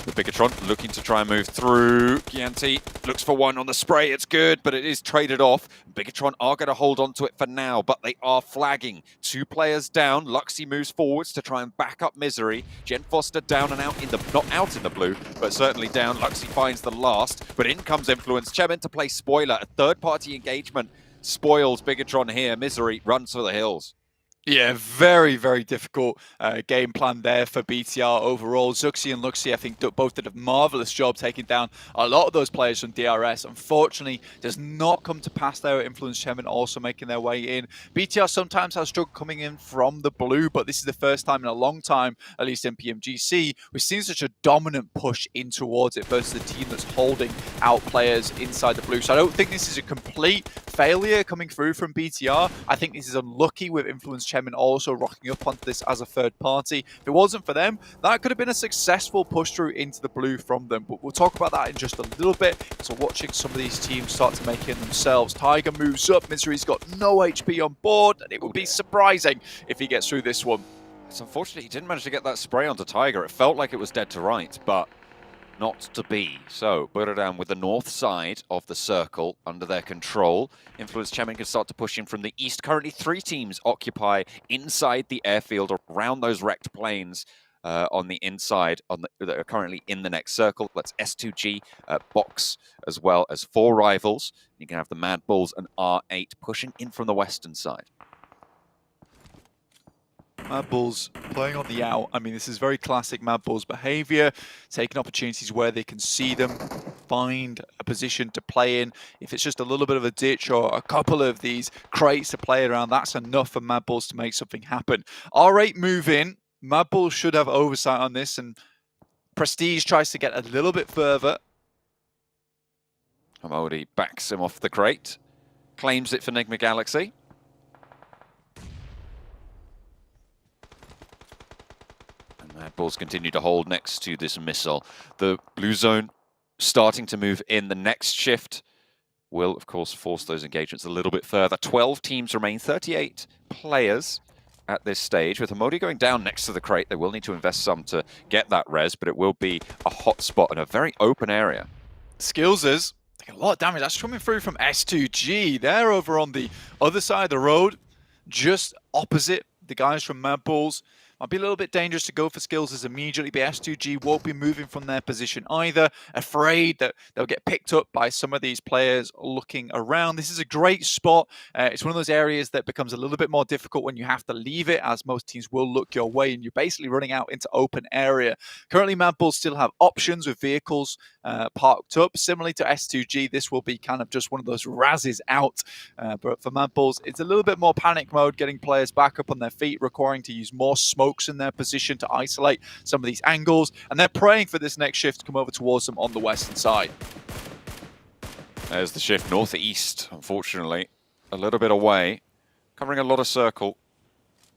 The Bigatron looking to try and move through. Gianti looks for one on the spray. It's good, but it is traded off. Bigatron are going to hold on to it for now, but they are flagging. 2 players down. Luxy moves forwards to try and back up Misery. Jen Foster down and out in the, not out in the blue, but certainly down. Luxy finds the last, but in comes Influence Chemin to play spoiler. A third-party engagement spoils Bigatron here. Misery runs for the hills. Yeah, very, very difficult game plan there for BTR overall. Zuxi and Luxy, I think, both did a marvelous job taking down a lot of those players from DRS. Unfortunately, does not come to pass there. Influence Chemin also making their way in. BTR sometimes has struggled coming in from the blue, but this is the first time in a long time, at least in PMGC, we've seen such a dominant push in towards it versus the team that's holding out players inside the blue. So I don't think this is a complete failure coming through from BTR. I think this is unlucky with Influence Chemin also rocking up onto this as a third party. If it wasn't for them, that could have been a successful push through into the blue from them. But we'll talk about that in just a little bit. So watching some of these teams start to make it themselves. Tiger moves up. Misery's got no HP on board, and it would be surprising if he gets through this one. It's unfortunate he didn't manage to get that spray onto Tiger. It felt like it was dead to right, but not to be. So, Buriram with the north side of the circle under their control. Influence Chemin can start to push in from the east. Currently 3 teams occupy inside the airfield around those wrecked planes. on the inside that are currently in the next circle. That's S2G, Box, as well as 4 rivals. You can have the Mad Bulls and R8 pushing in from the western side. Mad Bulls playing on the out. I mean, this is very classic Mad Bulls behavior, taking opportunities where they can see them, find a position to play in. If it's just a little bit of a ditch or a couple of these crates to play around, that's enough for Mad Bulls to make something happen. R8 move in. Mad Bulls should have oversight on this, and Prestige tries to get a little bit further. Hamodi backs him off the crate, claims it for Enigma Galaxy. Mad Bulls continue to hold next to this missile. The blue zone starting to move in. The next shift will, of course, force those engagements a little bit further. 12 teams remain, 38 players at this stage. With Hamodi going down next to the crate, they will need to invest some to get that res, but it will be a hot spot in a very open area. Skillsers taking a lot of damage. That's coming through from S2G. They're over on the other side of the road, just opposite the guys from Mad Bulls. Might be a little bit dangerous to go for Skillsers immediately, but S2G won't be moving from their position either, afraid that they'll get picked up by some of these players looking around. This is a great spot. It's one of those areas that becomes a little bit more difficult when you have to leave it, as most teams will look your way, and you're basically running out into open area. Currently, Mad Bulls still have options with vehicles parked up. Similarly to S2G, this will be kind of just one of those razzes out. But for Mad Bulls, it's a little bit more panic mode, getting players back up on their feet, requiring to use more smokes in their position to isolate some of these angles, and they're praying for this next shift to come over towards them on the western side. There's the shift northeast, unfortunately. A little bit away, covering a lot of circle.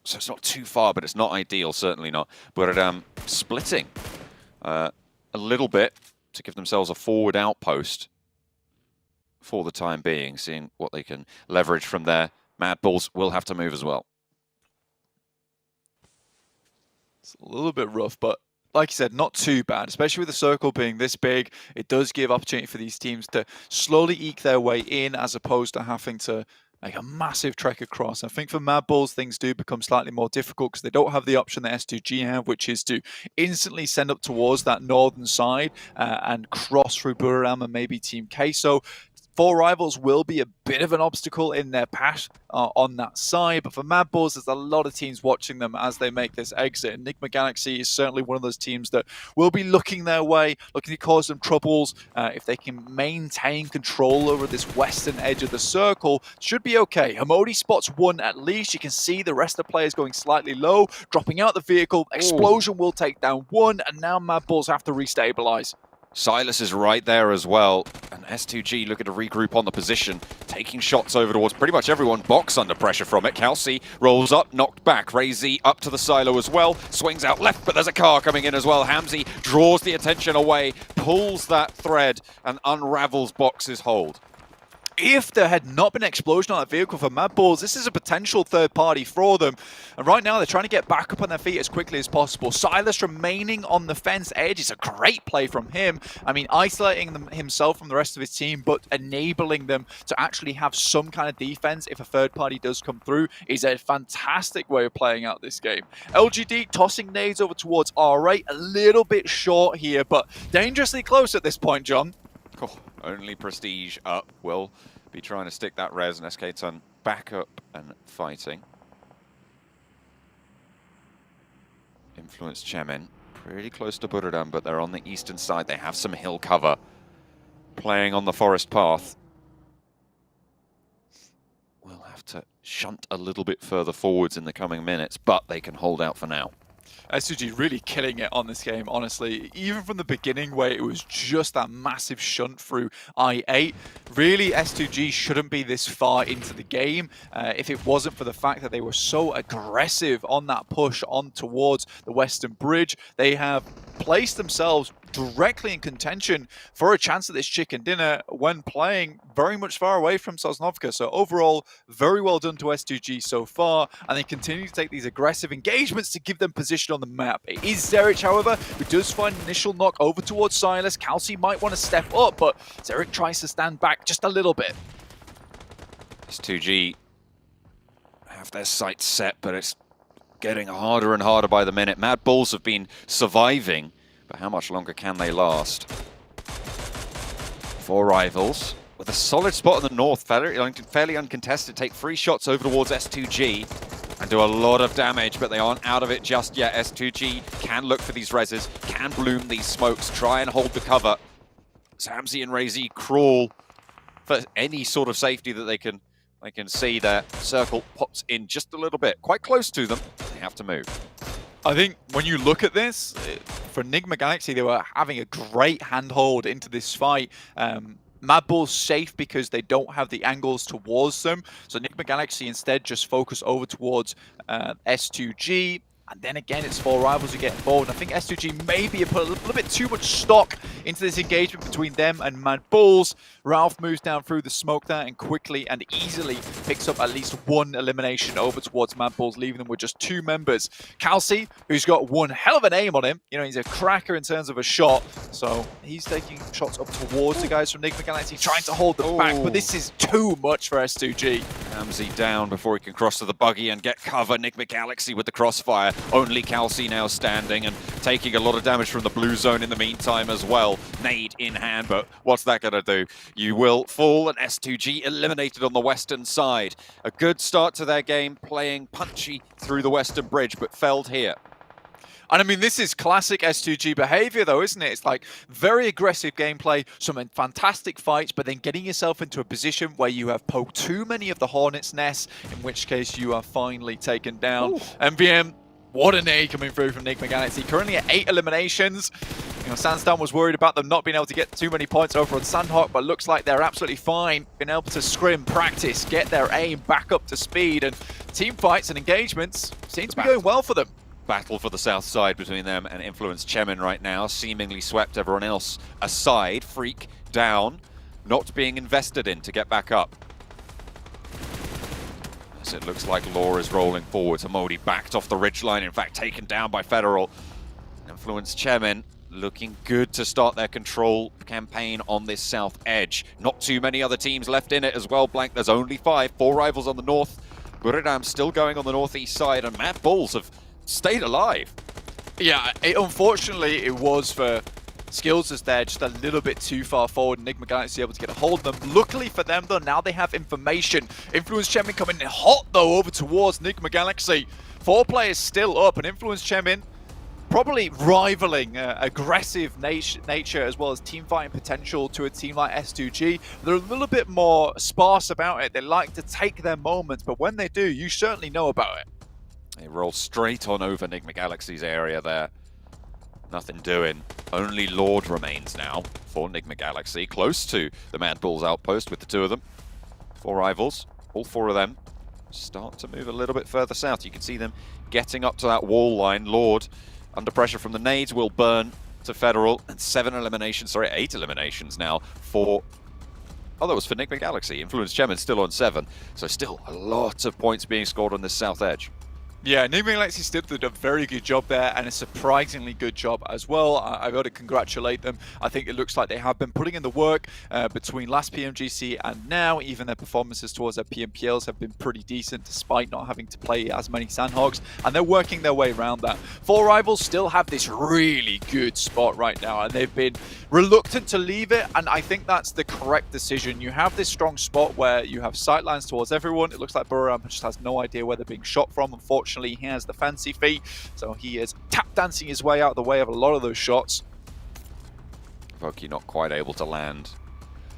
So it's not too far, but it's not ideal, certainly not. But splitting a little bit to give themselves a forward outpost for the time being, seeing what they can leverage from there. Mad Bulls will have to move as well. It's a little bit rough, but like you said, not too bad, especially with the circle being this big. It does give opportunity for these teams to slowly eke their way in, as opposed to having to make a massive trek across. I think for Mad Bulls, things do become slightly more difficult because they don't have the option that S2G have, which is to instantly send up towards that northern side and cross through Buriram and maybe Team Queso. 4 rivals will be a bit of an obstacle in their path on that side, but for Mad Bulls, there's a lot of teams watching them as they make this exit. Enigma Galaxy is certainly one of those teams that will be looking their way, looking to cause them troubles. If they can maintain control over this western edge of the circle, should be okay. Hamodi spots 1 at least. You can see the rest of the players going slightly low, dropping out the vehicle. Explosion will take down 1, and now Mad Bulls have to restabilize. Silas is right there as well, and S2G looking to regroup on the position, taking shots over towards pretty much everyone. Box under pressure from it. Kelsey rolls up, knocked back. Razy up to the silo as well, swings out left, but there's a car coming in as well. Hamzy draws the attention away, pulls that thread, and unravels Box's hold. If there had not been an explosion on that vehicle for Mad Bulls, this is a potential third party for them. And right now, they're trying to get back up on their feet as quickly as possible. Silas remaining on the fence edge is a great play from him. I mean, isolating himself from the rest of his team, but enabling them to actually have some kind of defense if a third party does come through is a fantastic way of playing out this game. LGD tossing nades over towards R8, a little bit short here, but dangerously close at this point, John. Oh, only Prestige up. Will be trying to stick that res, and SK-Ton back up and fighting. Influence Chemin. Pretty close to Buriram, but they're on the eastern side. They have some hill cover. Playing on the forest path. We'll have to shunt a little bit further forwards in the coming minutes, but they can hold out for now. S2G really killing it on this game, honestly. Even from the beginning where it was just that massive shunt through I-8, really S2G shouldn't be this far into the game if it wasn't for the fact that they were so aggressive on that push on towards the Western Bridge. They have placed themselves directly in contention for a chance at this chicken dinner when playing very much far away from Sosnovka. So overall, very well done to S2G so far, and they continue to take these aggressive engagements to give them position on the map. It is Zerich, however, who does find an initial knock over towards Silas. Kelsey might want to step up, but Zerich tries to stand back just a little bit. S2G have their sights set, but it's getting harder and harder by the minute. Mad Bulls have been surviving, but how much longer can they last? 4 rivals with a solid spot in the north, fairly uncontested, take 3 shots over towards S2G and do a lot of damage, but they aren't out of it just yet. S2G can look for these reses, can bloom these smokes, try and hold the cover. Samzy and Razy crawl for any sort of safety that they can see. Their circle pops in just a little bit, quite close to them. They have to move. I think when you look at this, for Enigma Galaxy, they were having a great handhold into this fight. Mad Bull's safe because they don't have the angles towards them. So Enigma Galaxy instead just focus over towards S2G. And then again, it's 4 rivals who get involved. I think S2G maybe put a little bit too much stock into this engagement between them and Mad Bulls. Ralph moves down through the smoke there and quickly and easily picks up at least 1 elimination over towards Mad Bulls, leaving them with just 2 members. Kelsey, who's got one hell of an aim on him. You know, he's a cracker in terms of a shot. So he's taking shots up towards the guys from Enigma Galaxy, trying to hold them back. But this is too much for S2G. Samzy down before he can cross to the buggy and get cover. Enigma Galaxy with the crossfire. Only Kelsey now standing and taking a lot of damage from the blue zone in the meantime as well. Nade in hand, but what's that going to do? You will fall, and S2G eliminated on the western side. A good start to their game, playing punchy through the western bridge, but felled here. And I mean, this is classic S2G behavior though, isn't it? It's like very aggressive gameplay, some fantastic fights, but then getting yourself into a position where you have poked too many of the Hornets' nests, in which case you are finally taken down. MVM, what an A coming through from Enigma Galaxy. Currently at 8 eliminations. You know, Sandstorm was worried about them not being able to get too many points over on Sanhok, but looks like they're absolutely fine. Being able to scrim, practice, get their aim back up to speed, and team fights and engagements seem to be going well for them. Battle for the south side between them and Influence Chemin right now. Seemingly swept everyone else aside. Freak down, not being invested in to get back up. As it looks like Law is rolling forward. Modi backed off the ridgeline, in fact taken down by Federal. Influence Chemin looking good to start their control campaign on this south edge. Not too many other teams left in it as well, Blank. There's only 5, 4 rivals on the north. Guridam still going on the northeast side, and Mad Bulls have stayed alive. Yeah, unfortunately it was for Skills as they're just a little bit too far forward. Enigma Galaxy able to get a hold of them. Luckily for them though, now they have information. Influence Chemin coming in hot though over towards Enigma Galaxy. 4 players still up, and Influence Chemin probably rivaling aggressive nature as well as team fighting potential to a team like S2G. They're a little bit more sparse about it. They like to take their moments, but when they do, you certainly know about it. They roll straight on over Enigma Galaxy's area there. Nothing doing. Only Lord remains now for Enigma Galaxy, close to the Mad Bulls outpost with the 2 of them. 4 rivals, all 4 of them start to move a little bit further south. You can see them getting up to that wall line. Lord, under pressure from the nades, will burn to Federal, and 8 eliminations now for... Oh, that was for Enigma Galaxy. Influence Chemin still on 7, so still a lot of points being scored on this south edge. Yeah, Enigma Galaxy still did a very good job there, and a surprisingly good job as well. I've got to congratulate them. I think it looks like they have been putting in the work between last PMGC and now. Even their performances towards their PMPLs have been pretty decent despite not having to play as many Sanhoks, and they're working their way around that. 4 rivals still have this really good spot right now, and they've been reluctant to leave it, and I think that's the correct decision. You have this strong spot where you have sightlines towards everyone. It looks like Buram just has no idea where they're being shot from. Unfortunately, he has the fancy feet, so he is tap dancing his way out of the way of a lot of those shots. Voki not quite able to land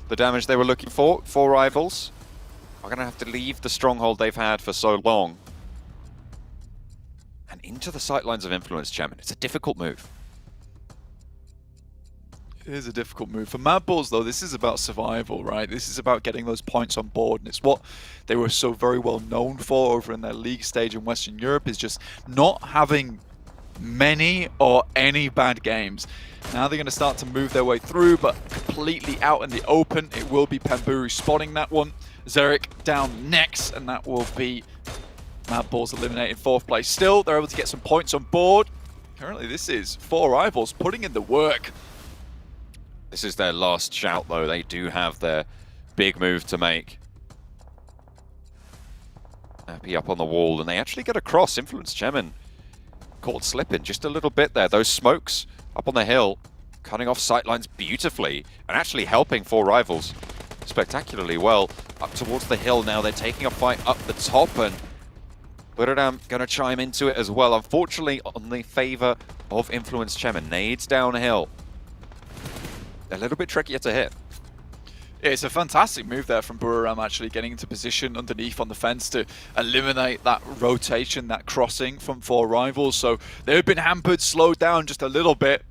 the damage they were looking for. 4 rivals are going to have to leave the stronghold they've had for so long and into the sightlines of Influence Chemin. It's a difficult move. It is a difficult move. For Mad Bulls, though, this is about survival, right? This is about getting those points on board, and it's what they were so very well known for over in their league stage in Western Europe, is just not having many or any bad games. Now they're going to start to move their way through, but completely out in the open. It will be Pamburu spotting that one. Zerek down next, and that will be Mad Bulls eliminated 4th place. Still, they're able to get some points on board. Currently, this is 4 rivals putting in the work. This is their last shout, though. They do have their big move to make. Happy up on the wall, and they actually get across. Influence Chemin caught slipping just a little bit there. Those smokes up on the hill, cutting off sightlines beautifully, and actually helping Four Rivals spectacularly well. Up towards the hill now, they're taking a fight up the top, and Buradam going to chime into it as well. Unfortunately, on the favor of Influence Chemin. Nades downhill. A little bit trickier to hit. Yeah, it's a fantastic move there from Buradam, actually getting into position underneath on the fence to eliminate that rotation, that crossing from Four Rivals. So they've been hampered, slowed down just a little bit.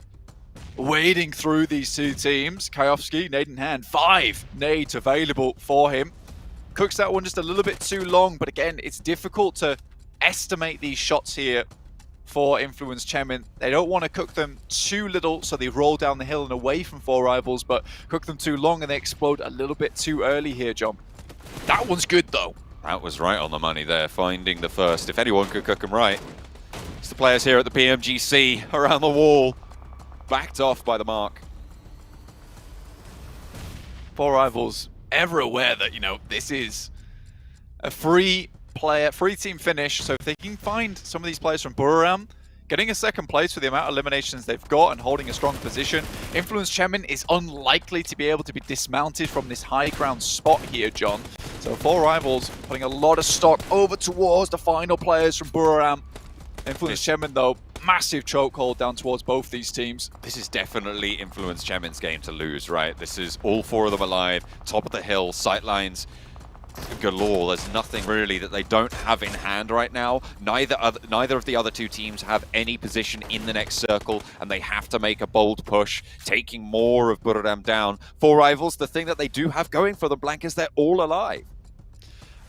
Wading through these two teams. Kayovski, nade in hand. 5 nades available for him. Cooks that one just a little bit too long, but again, it's difficult to estimate these shots here for Influence Chemin. They don't want to cook them too little, so they roll down the hill and away from Four Rivals, but cook them too long and they explode a little bit too early here, John. That one's good, though. That was right on the money there, finding the first. If anyone could cook them right, it's the players here at the PMGC around the wall. Backed off by the mark. Four Rivals ever aware that, you know, this is a free team finish, so if they can find some of these players from Buradam, getting a second place for the amount of eliminations they've got and holding a strong position, Influence Chemin is unlikely to be able to be dismounted from this high ground spot here, John. So Four Rivals putting a lot of stock over towards the final players from Buradam. Influence Chemin, though, massive chokehold down towards both these teams. This is definitely Influence Chemin's game to lose, right? This is all 4 of them alive, top of the hill, sightlines galore. There's nothing really that they don't have in hand right now. Neither of the other 2 teams have any position in the next circle, and they have to make a bold push, taking more of Buradam down. Four Rivals, the thing that they do have going for them, Blank, is they're all alive.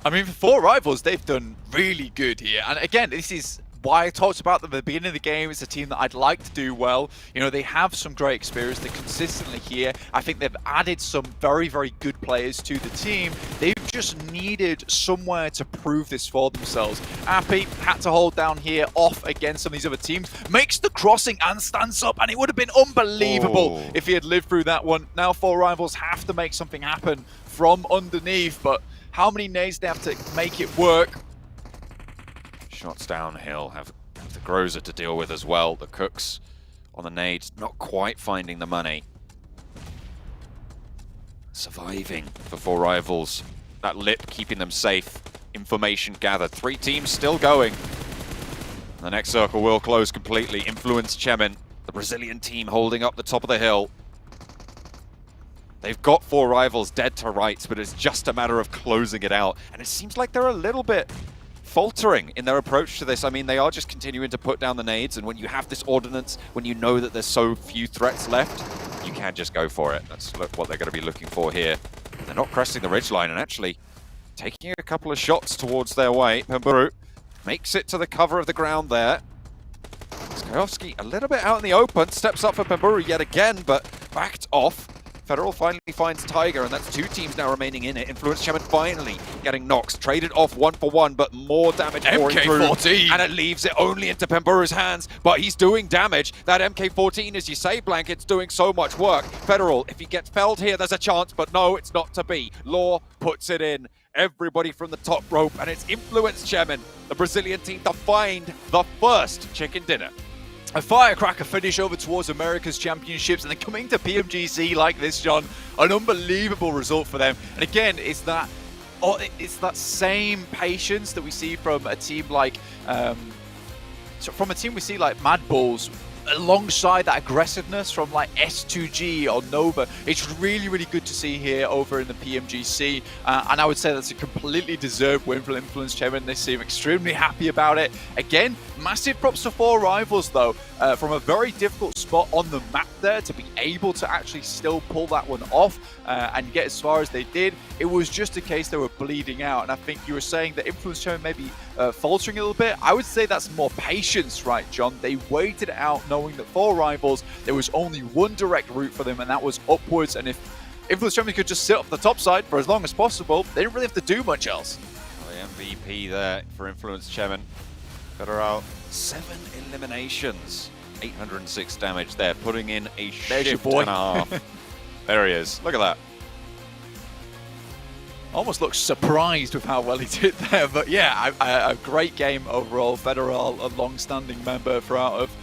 I mean, for Four Rivals, they've done really good here. And again, this is why I talked about them at the beginning of the game. It's a team that I'd like to do well. You know, they have some great experience. They're consistently here. I think they've added some very, very good players to the team. They've just needed somewhere to prove this for themselves. Appy had to hold down here off against some of these other teams. Makes the crossing and stands up, and it would have been unbelievable if he had lived through that one. Now Four Rivals have to make something happen from underneath, but how many nades they have to make it work? Shots downhill, have the Groza to deal with as well. The Cooks on the nades, not quite finding the money. Surviving for Four Rivals. That lip keeping them safe. Information gathered. 3 teams still going. The next circle will close completely. Influence Chemin, the Brazilian team holding up the top of the hill. They've got Four Rivals dead to rights, but it's just a matter of closing it out. And it seems like they're a little bit faltering in their approach to this. I mean, they are just continuing to put down the nades, and when you have this ordnance, when you know that there's so few threats left, you can just go for it. That's what they're going to be looking for here. They're not cresting the ridgeline and actually taking a couple of shots towards their way. Pemburu makes it to the cover of the ground there. Skayovski a little bit out in the open, steps up for Pemburu yet again, but backed off. Federal finally finds Tiger, and that's 2 teams now remaining in it. Influence Chemin finally getting knocks, traded off 1 for 1, but more damage pouring through, and it leaves it only into Pemburu's hands, but he's doing damage. That MK14, as you say, Blank, it's doing so much work. Federal, if he gets felled here, there's a chance, but no, it's not to be. Law puts it in. Everybody from the top rope, and it's Influence Chemin, the Brazilian team, to find the first chicken dinner. A firecracker finish over towards America's Championships, and then coming to PMGC like this, John, an unbelievable result for them. And again, it's that same patience that we see from a team like Mad Bulls, alongside that aggressiveness from like S2G or Nova. It's really, really good to see here over in the PMGC, and I would say that's a completely deserved win for Influence Chemin. They seem extremely happy about it. Again, massive props to Four Rivals though, from a very difficult spot on the map there to be able to actually still pull that one off and get as far as they did. It was just a case they were bleeding out, and I think you were saying that Influence Chemin may be faltering a little bit. I would say that's more patience, right, John? They waited it out knowing that Four Rivals, there was only one direct route for them, and that was upwards. And if Influence Chemin could just sit up the top side for as long as possible, they didn't really have to do much else. Well, the MVP there for Influence Chemin. Federal, 7 eliminations, 806 damage there, putting in a shift and a half. There he is. Look at that. almost looked surprised with how well he did there. But yeah, a great game overall. Federal, a long-standing member throughout of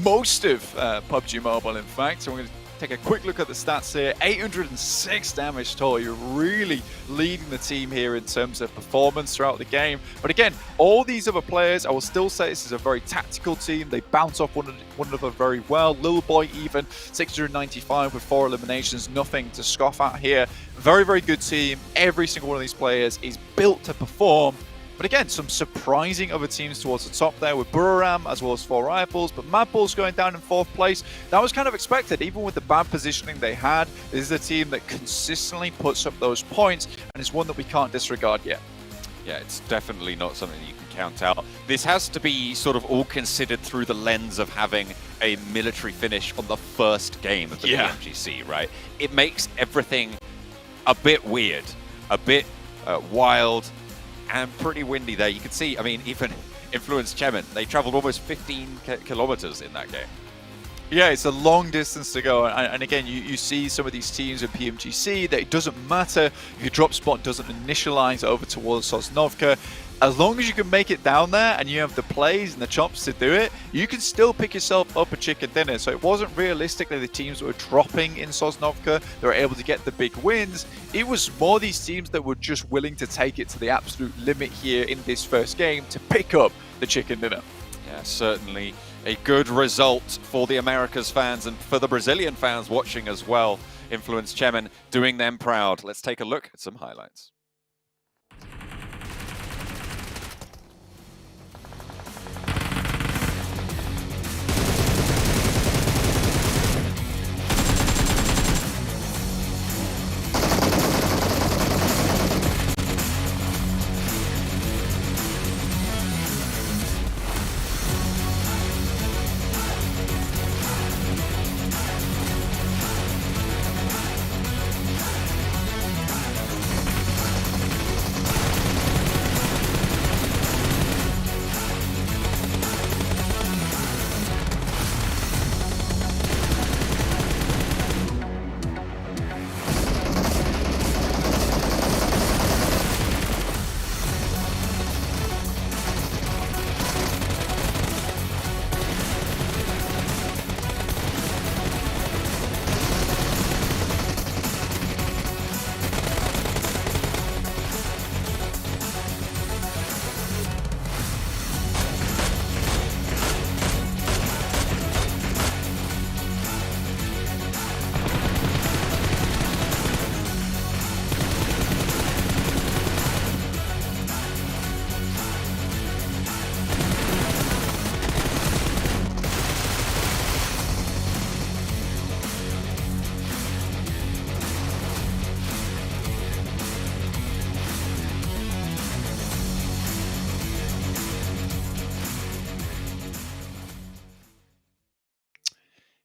most of PUBG Mobile, in fact. So we're going to take a quick look at the stats here. 806 damage total. You're really leading the team here in terms of performance throughout the game. But again, all these other players, I will still say this is a very tactical team. They bounce off one another very well. Lil Boy even 695 with 4 eliminations. Nothing to scoff at here. Very, very good team. Every single one of these players is built to perform. But again, some surprising other teams towards the top there with Buriram as well as 4 Rifles, but Mad Bull's going down in 4th place. That was kind of expected, even with the bad positioning they had. This is a team that consistently puts up those points, and it's one that we can't disregard yet. Yeah, it's definitely not something that you can count out. This has to be sort of all considered through the lens of having a military finish on the first game of the PMGC, right? It makes everything a bit weird, a bit wild, and pretty windy there. You can see, I mean, even Influence Chemin, they traveled almost 15 kilometers in that game. Yeah, it's a long distance to go, and again, you see some of these teams in PMGC that it doesn't matter if your drop spot doesn't initialize over towards Sosnovka. As long as you can make it down there and you have the plays and the chops to do it, you can still pick yourself up a chicken dinner. So it wasn't realistically the teams that were dropping in Sosnovka that were able to get the big wins. It was more these teams that were just willing to take it to the absolute limit here in this first game to pick up the chicken dinner. Yeah, certainly a good result for the Americas fans and for the Brazilian fans watching as well. Influence Chemin doing them proud. Let's take a look at some highlights.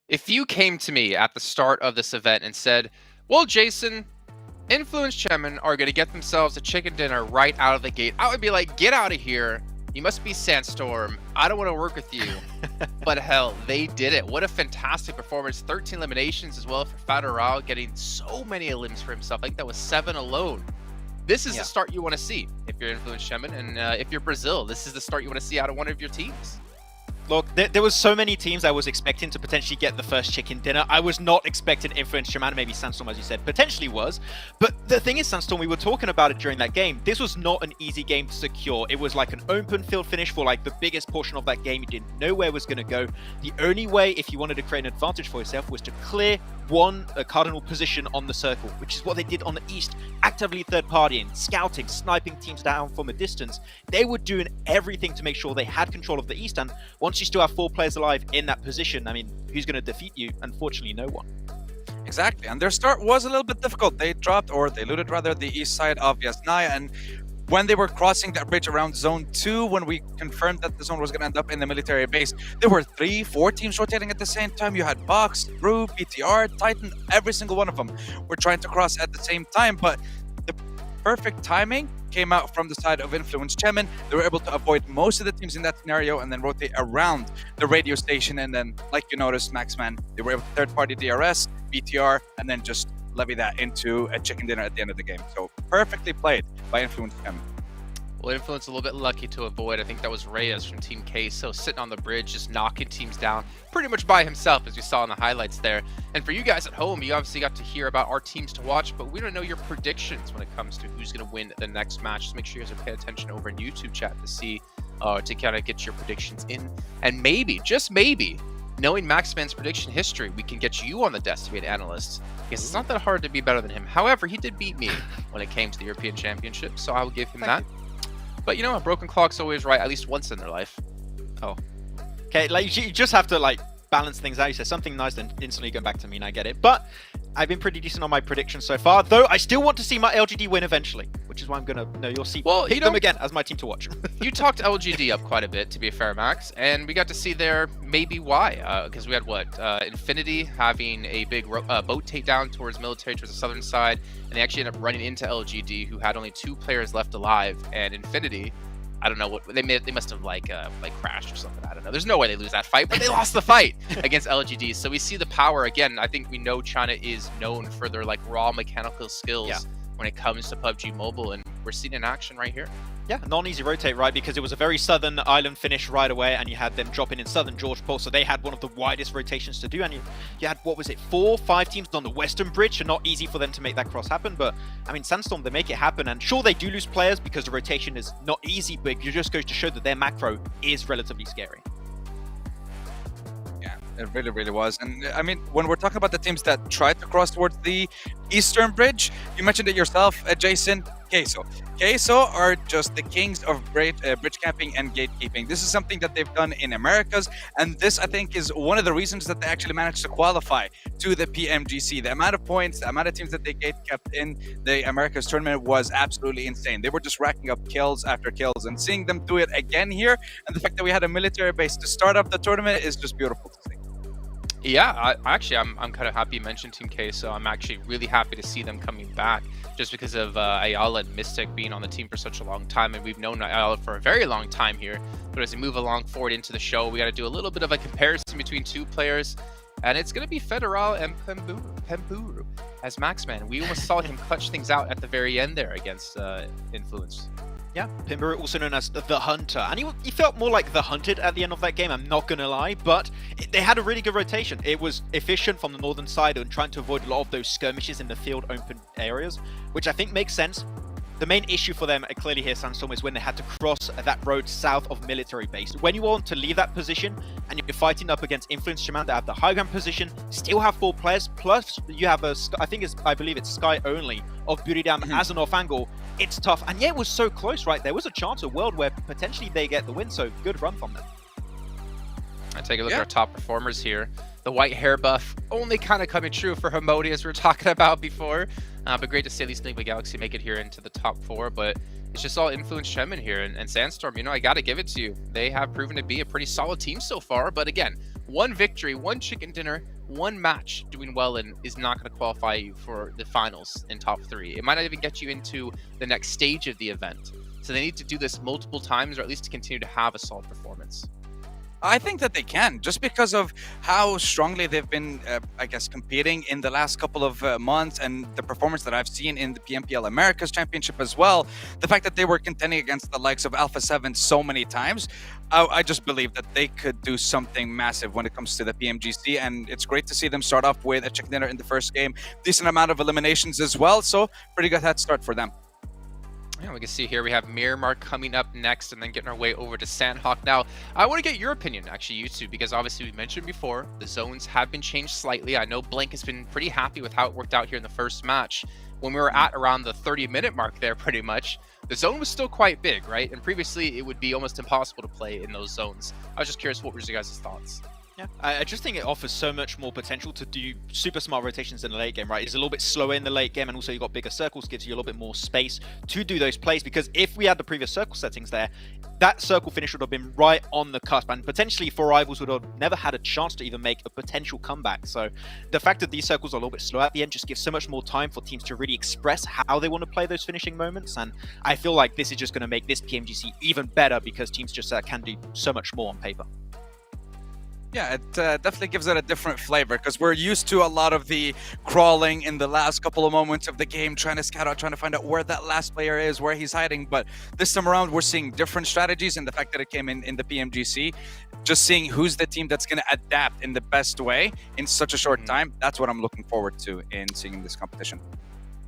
If you came to me at the start of this event and said, well, Jason, Influence Chemin are going to get themselves a chicken dinner right out of the gate, I would be like, get out of here. You must be Sandstorm. I don't want to work with you. But hell, they did it. What a fantastic performance. 13 eliminations as well for Federal, getting so many elims for himself. I think that was 7 alone. This is the start you want to see if you're Influence Chemin, and if you're Brazil, this is the start you want to see out of one of your teams. Look, there was so many teams I was expecting to potentially get the first chicken dinner. I was not expecting Influence Chemin, maybe Sandstorm, as you said, potentially was. But the thing is, Sandstorm, we were talking about it during that game. This was not an easy game to secure. It was like an open field finish for like the biggest portion of that game. You didn't know where it was going to go. The only way, if you wanted to create an advantage for yourself, was to clear one cardinal position on the circle, which is what they did on the east, actively third-partying, scouting, sniping teams down from a distance. They were doing everything to make sure they had control of the east, and once you still have 4 players alive in that position, I mean, who's going to defeat you? Unfortunately, no one. Exactly, and their start was a little bit difficult. They dropped, or they looted rather, the east side of Yasnaya, and when they were crossing that bridge around Zone 2, when we confirmed that the zone was going to end up in the military base, there were 3-4 teams rotating at the same time. You had Box, Brew, BTR, Titan, every single one of them were trying to cross at the same time, but the perfect timing came out from the side of Influence Chemin. They were able to avoid most of the teams in that scenario and then rotate around the radio station, and then, like you noticed, Maxman, they were able to third-party DRS, BTR, and then just levy that into a chicken dinner at the end of the game. So perfectly played by Influence M. Well, Influence a little bit lucky to avoid. I think that was Reyes from Team Queso sitting on the bridge, just knocking teams down pretty much by himself, as we saw in the highlights there. And for you guys at home, you obviously got to hear about our teams to watch, but we don't know your predictions when it comes to who's going to win the next match. Just make sure you guys are paying attention over in YouTube chat to see, to kind of get your predictions in. And maybe, just maybe, knowing Maxman's prediction history, we can get you on the desk to be an analyst, because it's not that hard to be better than him. However, he did beat me when it came to the European Championship, so I will give him that. But you know, a broken clock's always right at least once in their life. Oh. Okay, like you just have to like balance things out. You say something nice, then instantly go back to me, and I get it. But I've been pretty decent on my predictions so far, though I still want to see my LGD win eventually, which is why I'm gonna you'll see pick them again as my team to watch. You talked LGD up quite a bit, to be fair, Max, and we got to see there maybe why, because we had Infinity having a big boat takedown towards military, towards the southern side, and they actually ended up running into LGD, who had only 2 players left alive, and Infinity, I don't know what they must have like crashed or something. I don't know. There's no way they lose that fight, but they lost the fight against LGD. So we see the power again. I think we know China is known for their like raw mechanical skills when it comes to PUBG Mobile, and we're seeing in action right here. Yeah, non-easy rotate, right? Because it was a very southern island finish right away, and you had them dropping in southern Georgeport, so they had one of the widest rotations to do, and you had, what was it, 4, 5 teams on the western bridge, so not easy for them to make that cross happen, but, I mean, Sandstorm, they make it happen, and sure, they do lose players because the rotation is not easy, but it just goes to show that their macro is relatively scary. Yeah, it really, really was. And I mean, when we're talking about the teams that tried to cross towards the eastern bridge, you mentioned it yourself, Jason, Queso. Queso are just the kings of bridge camping and gatekeeping. This is something that they've done in Americas, and this, I think, is one of the reasons that they actually managed to qualify to the PMGC. The amount of points, the amount of teams that they gate kept in the Americas tournament was absolutely insane. They were just racking up kills after kills, and seeing them do it again here, and the fact that we had a military base to start up the tournament is just beautiful to see. Yeah, I'm kind of happy you mentioned Team K, so I'm actually really happy to see them coming back, just because of Ayala and Mystic being on the team for such a long time, and we've known Ayala for a very long time here. But as we move along forward into the show, we got to do a little bit of a comparison between 2 players, and it's going to be Federal and Pemburu as Maxman. We almost saw him clutch things out at the very end there against Influence. Yeah, Pemburu, also known as the Hunter, and he felt more like the Hunted at the end of that game, I'm not gonna lie, but they had a really good rotation. It was efficient from the northern side and trying to avoid a lot of those skirmishes in the field open areas, which I think makes sense. The main issue for them clearly here, Sandstorm, is when they had to cross that road south of military base. When you want to leave that position and you're fighting up against Influence Chemin that have the high ground position, still have 4 players, plus you have I believe it's Sky only of Buridam as an off angle. It's tough, and yeah, it was so close, right? There was a chance, a world where potentially they get the win, so good run from them. I take a look at our top performers here. The white hair buff only kind of coming true for Hamodi, as we were talking about before. But great to see at least Enigma Galaxy make it here into the top 4. But it's just all Influence Chemin here. And Sandstorm, you know, I got to give it to you. They have proven to be a pretty solid team so far. But again, 1 victory, 1 chicken dinner, 1 match doing well in is not going to qualify you for the finals in top 3. It might not even get you into the next stage of the event. So they need to do this multiple times, or at least to continue to have a solid performance. I think that they can, just because of how strongly they've been, I guess, competing in the last couple of months, and the performance that I've seen in the PMPL Americas Championship as well. The fact that they were contending against the likes of Alpha 7 so many times, I just believe that they could do something massive when it comes to the PMGC, and it's great to see them start off with a chicken dinner in the first game. Decent amount of eliminations as well, so pretty good head start for them. Yeah, we can see here we have Miramar coming up next, and then getting our way over to Sanhok. Now, I want to get your opinion, actually, you two, because obviously we mentioned before, the zones have been changed slightly. I know Blank has been pretty happy with how it worked out here in the first match. When we were at around the 30-minute mark there, pretty much, the zone was still quite big, right? And previously, it would be almost impossible to play in those zones. I was just curious, what were your guys' thoughts? Yeah, I just think it offers so much more potential to do super smart rotations in the late game, right? It's a little bit slower in the late game, and also you've got bigger circles, gives you a little bit more space to do those plays, because if we had the previous circle settings there, that circle finish would have been right on the cusp, and potentially 4 rivals would have never had a chance to even make a potential comeback. So the fact that these circles are a little bit slow at the end just gives so much more time for teams to really express how they want to play those finishing moments, and I feel like this is just going to make this PMGC even better, because teams just can do so much more on paper. Yeah, it definitely gives it a different flavor because we're used to a lot of the crawling in the last couple of moments of the game, trying to scout out, trying to find out where that last player is, where he's hiding. But this time around, we're seeing different strategies, and the fact that it came in the PMGC, just seeing who's the team that's going to adapt in the best way in such a short time, that's what I'm looking forward to in seeing this competition.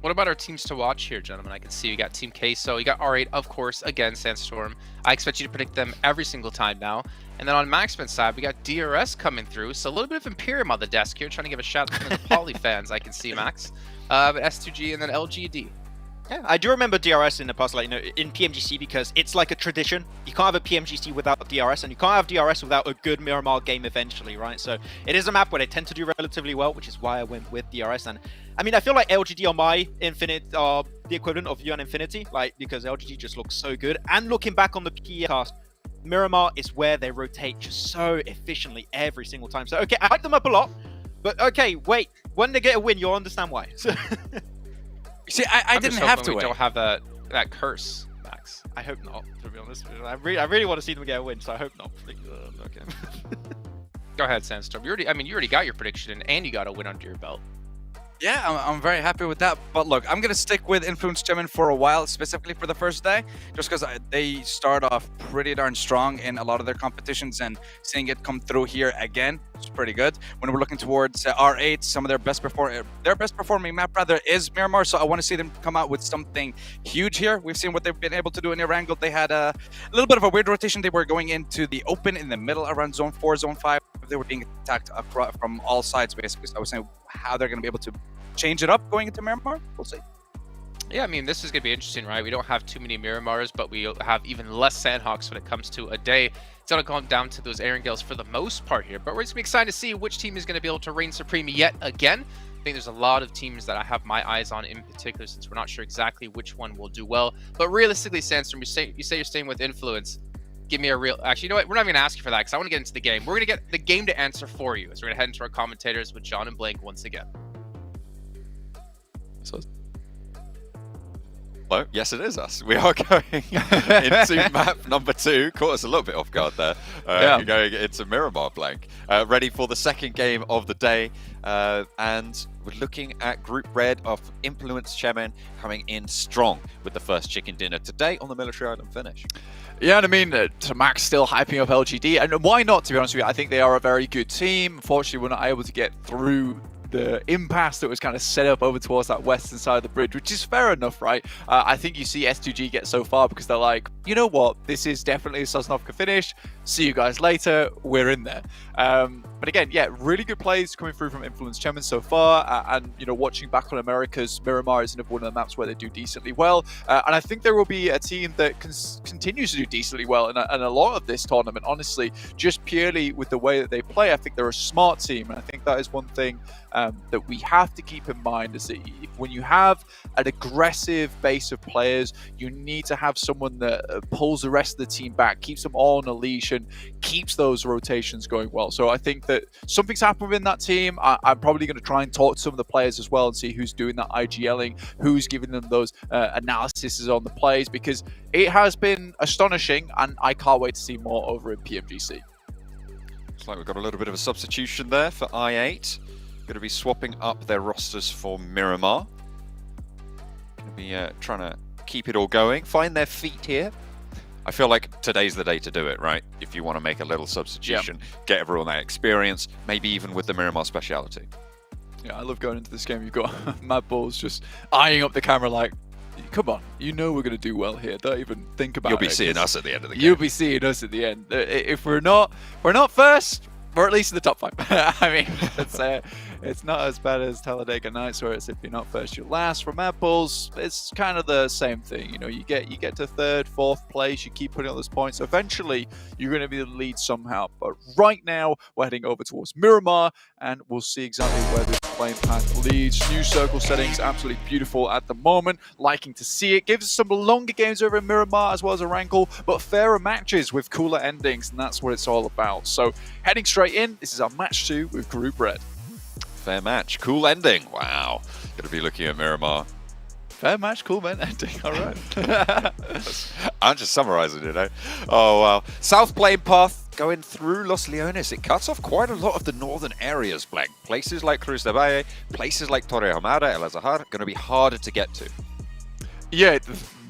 What about our teams to watch here, gentlemen? I can see you got Team Queso, you got R8, of course, again, Sandstorm. I expect you to predict them every single time now. And then on Maxman's side, we got DRS coming through. So a little bit of Imperium on the desk here, trying to give a shout out to the Poly fans, I can see, Max. But S2G and then LGD. Yeah, I do remember DRS in the past, like, in PMGC, because it's like a tradition. You can't have a PMGC without DRS, and you can't have DRS without a good Miramar game eventually, right? So it is a map where they tend to do relatively well, which is why I went with DRS. And I mean, I feel like LGD on my Infinite are the equivalent of Yuan Infinity, like, because LGD just looks so good. And looking back on the PE cast, Miramar is where they rotate just so efficiently every single time. So, okay, I like them up a lot, but okay, wait, when they get a win, you'll understand why. See, I didn't have to we wait. don't have that curse, Max. I hope not, to be honest. I really want to see them get a win, so I hope not. Okay. Go ahead, Sandstorm. You already got your prediction, and you got a win under your belt. Yeah, I'm very happy with that. But look, I'm going to stick with Influence Chemin for a while, specifically for the first day, just because they start off pretty darn strong in a lot of their competitions, and seeing it come through here again is pretty good. When we're looking towards R8, some of their best performing map rather is Miramar, so I want to see them come out with something huge here. We've seen what they've been able to do in Erangel. They had a little bit of a weird rotation. They were going into the open in the middle around Zone 4, Zone 5. They were being attacked from all sides, basically. So I was saying how they're going to be able to change it up going into Miramar. We'll see. Yeah, I mean, this is going to be interesting, right? We don't have too many Miramars, but we have even less Sanhoks when it comes to a day. It's going to come down to those Erangels for the most part here, but we're just going to be excited to see which team is going to be able to reign supreme yet again. I think there's a lot of teams that I have my eyes on in particular, since we're not sure exactly which one will do well. But realistically, Sandstorm, you say you're staying with Influence. Give me a real... Actually, you know what? We're not even going to ask you for that, because I want to get into the game. We're going to get the game to answer for you, as we're going to head into our commentators with John and Blank once again. Hello? Yes, it is us. We are going into map number 2. Caught us a little bit off guard there. We're going into Miramar, Blank. Ready for the second game of the day. And we're looking at Group Red of Influence Chemin coming in strong with the first chicken dinner today on the Military Island finish. Yeah, and I mean, Max still hyping up LGD, and why not, to be honest with you? I think they are a very good team. Unfortunately, we're not able to get through the impasse that was kind of set up over towards that western side of the bridge, which is fair enough, right? I think you see S2G get so far because they're like, you know what, this is definitely a Sosnovka finish. See you guys later. We're in there. But again, yeah, really good plays coming through from Influence Chemin so far. And, you know, watching back on America's, Miramar is another one of the maps where they do decently well. And I think there will be a team that continues to do decently well in a lot of this tournament, honestly, just purely with the way that they play. I think they're a smart team. And I think that is one thing that we have to keep in mind, is that when you have an aggressive base of players, you need to have someone that pulls the rest of the team back, keeps them all on a leash, and keeps those rotations going well. So I think that something's happened within that team. I'm probably going to try and talk to some of the players as well and see who's doing that IGLing, who's giving them those analyses on the plays, because it has been astonishing, and I can't wait to see more over in PMGC. Looks like we've got a little bit of a substitution there for I8. Going to be swapping up their rosters for Miramar. Going to be trying to keep it all going, find their feet here. I feel like today's the day to do it, right? If you want to make a little substitution, get everyone that experience, maybe even with the Miramar speciality. Yeah, I love going into this game. You've got Mad Balls just eyeing up the camera like, come on, you know we're going to do well here. Don't even think about it. You'll be seeing us at the end of the game. You'll be seeing us at the end. If we're not first, we're at least in the top 5. I mean, it's not as bad as Talladega Nights, where it's if you're not first, you're last. For Mad Bulls, it's kind of the same thing. You know, you get to 3rd, 4th place, you keep putting all those points. Eventually, you're going to be the lead somehow. But right now, we're heading over towards Miramar, and we'll see exactly where this playing path leads. New circle settings, absolutely beautiful at the moment. Liking to see it. Gives us some longer games over in Miramar as well as Erangel, but fairer matches with cooler endings, and that's what it's all about. So, heading straight in, this is our match 2 with Group Red. Fair match. Cool ending. Wow. Going to be looking at Miramar. Fair match, cool man ending. All right. I'm just summarizing it, eh? Oh, wow. South Plane Path going through Los Leones. It cuts off quite a lot of the northern areas, Blank. Places like Cruz de Valle, places like Torre Hamada, El Azahar, going to be harder to get to. Yeah,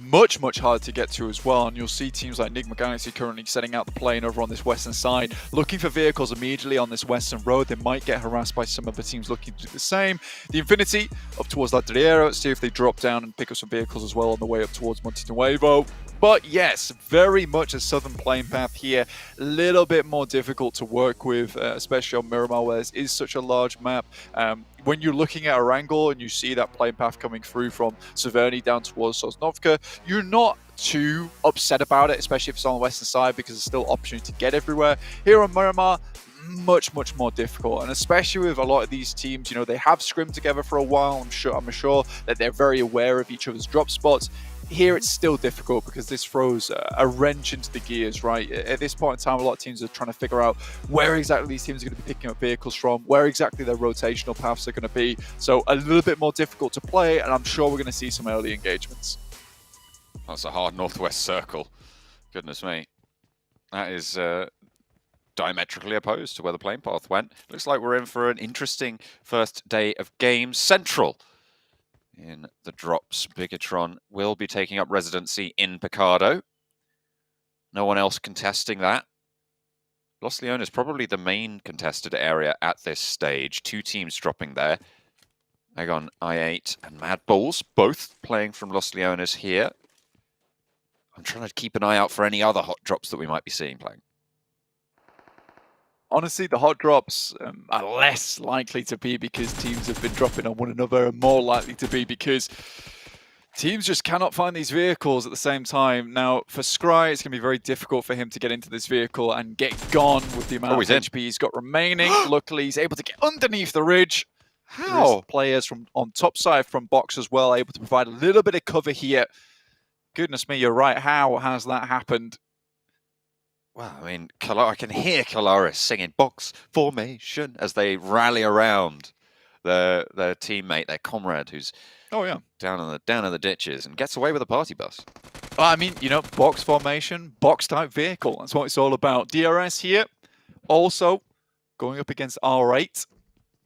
much harder to get to as well, and you'll see teams like Enigma Galaxy currently setting out the plane over on this western side, looking for vehicles immediately on this western road. They might get harassed by some of the teams looking to do the same. The Infinity up towards La Triera, see if they drop down and pick up some vehicles as well on the way up towards Monte Nuevo. But yes, very much a southern plane path here, a little bit more difficult to work with, especially on Miramar, where this is such a large map. When you're looking at Erangel and you see that plane path coming through from Severny down towards Sosnovka, you're not too upset about it, especially if it's on the western side, because there's still opportunity to get everywhere. Here on Miramar, much more difficult, and especially with a lot of these teams, you know, they have scrimmed together for a while. I'm sure that they're very aware of each other's drop spots. Here it's still difficult because this throws a wrench into the gears, right? At this point in time, a lot of teams are trying to figure out where exactly these teams are going to be picking up vehicles from, where exactly their rotational paths are going to be. So a little bit more difficult to play, and I'm sure we're going to see some early engagements. That's a hard northwest circle. Goodness me. That is diametrically opposed to where the plane path went. Looks like we're in for an interesting first day of games. Central in the drops. Bigatron will be taking up residency in Picado. No one else contesting that. Los Leones probably the main contested area at this stage. Two teams dropping there. Agon I8 and Mad Bulls, both playing from Los Leones here. I'm trying to keep an eye out for any other hot drops that we might be seeing playing. Honestly, the hot drops are less likely to be because teams have been dropping on one another, and more likely to be because teams just cannot find these vehicles at the same time. Now, for Scry, it's going to be very difficult for him to get into this vehicle and get gone with the amount of HP he's got remaining. Luckily, he's able to get underneath the ridge. How? There's players from on top side from box as well, able to provide a little bit of cover here. Goodness me, you're right. How has that happened? Well, I mean, I can hear Calaris singing box formation as they rally around their teammate, their comrade, who's down in the ditches and gets away with a party bus. Well, I mean, you know, box formation, box type vehicle. That's what it's all about. DRS here, also going up against R8.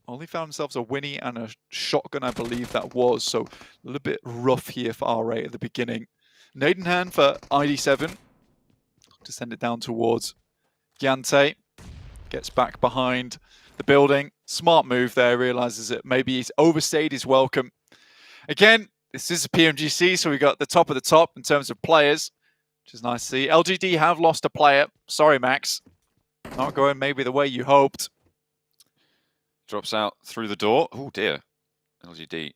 Only found themselves a Winnie and a shotgun, I believe that was. So a little bit rough here for R8 at the beginning. Nadenhan for ID7. To send it down towards Giante. Gets back behind the building. Smart move there. Realizes that maybe he's overstayed his welcome. Again, this is a PMGC, so we got the top of the top in terms of players, which is nice to see. LGD have lost a player. Sorry, Max. Not going maybe the way you hoped. Drops out through the door. Oh, dear. LGD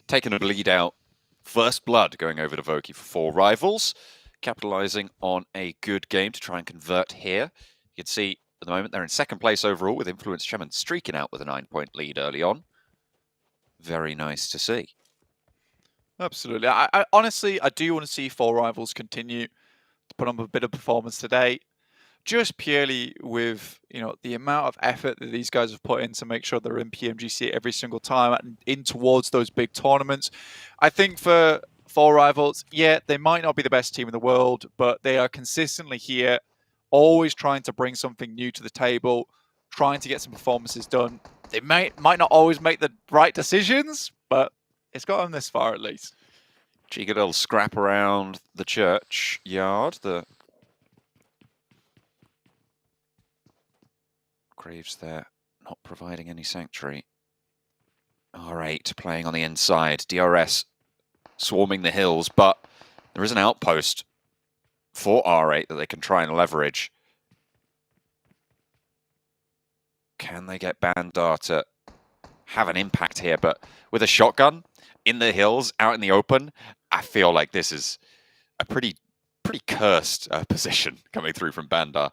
taking a bleed out. First blood going over to Voki for 4 rivals. Capitalizing on a good game to try and convert here. You can see at the moment they're in second place overall with Influence Chemin streaking out with a 9-point lead early on. Very nice to see. Absolutely. I honestly, I do want to see 4 rivals continue to put on a bit of performance today. Just purely with, you know, the amount of effort that these guys have put in to make sure they're in PMGC every single time and in towards those big tournaments. I think for 4 rivals, yeah, they might not be the best team in the world, but they are consistently here, always trying to bring something new to the table, trying to get some performances done. They might not always make the right decisions, but it's got them this far at least. Cheeky little scrap around the church yard. The Graves there not providing any sanctuary. R8 playing on the inside. DRS swarming the hills, but there is an outpost for R8 that they can try and leverage. Can they get Bandar to have an impact here? But with a shotgun in the hills, out in the open, I feel like this is a pretty cursed position coming through from Bandar.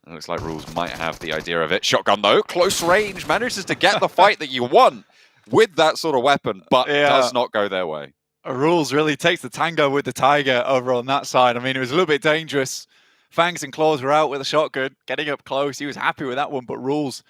It looks like Rules might have the idea of it. Shotgun though, close range, manages to get the fight that you want with that sort of weapon, but does not go their way. Rules really takes the tango with the tiger over on that side. I mean, it was a little bit dangerous. Fangs and Claws were out with a shotgun, getting up close. He was happy with that one, but Rules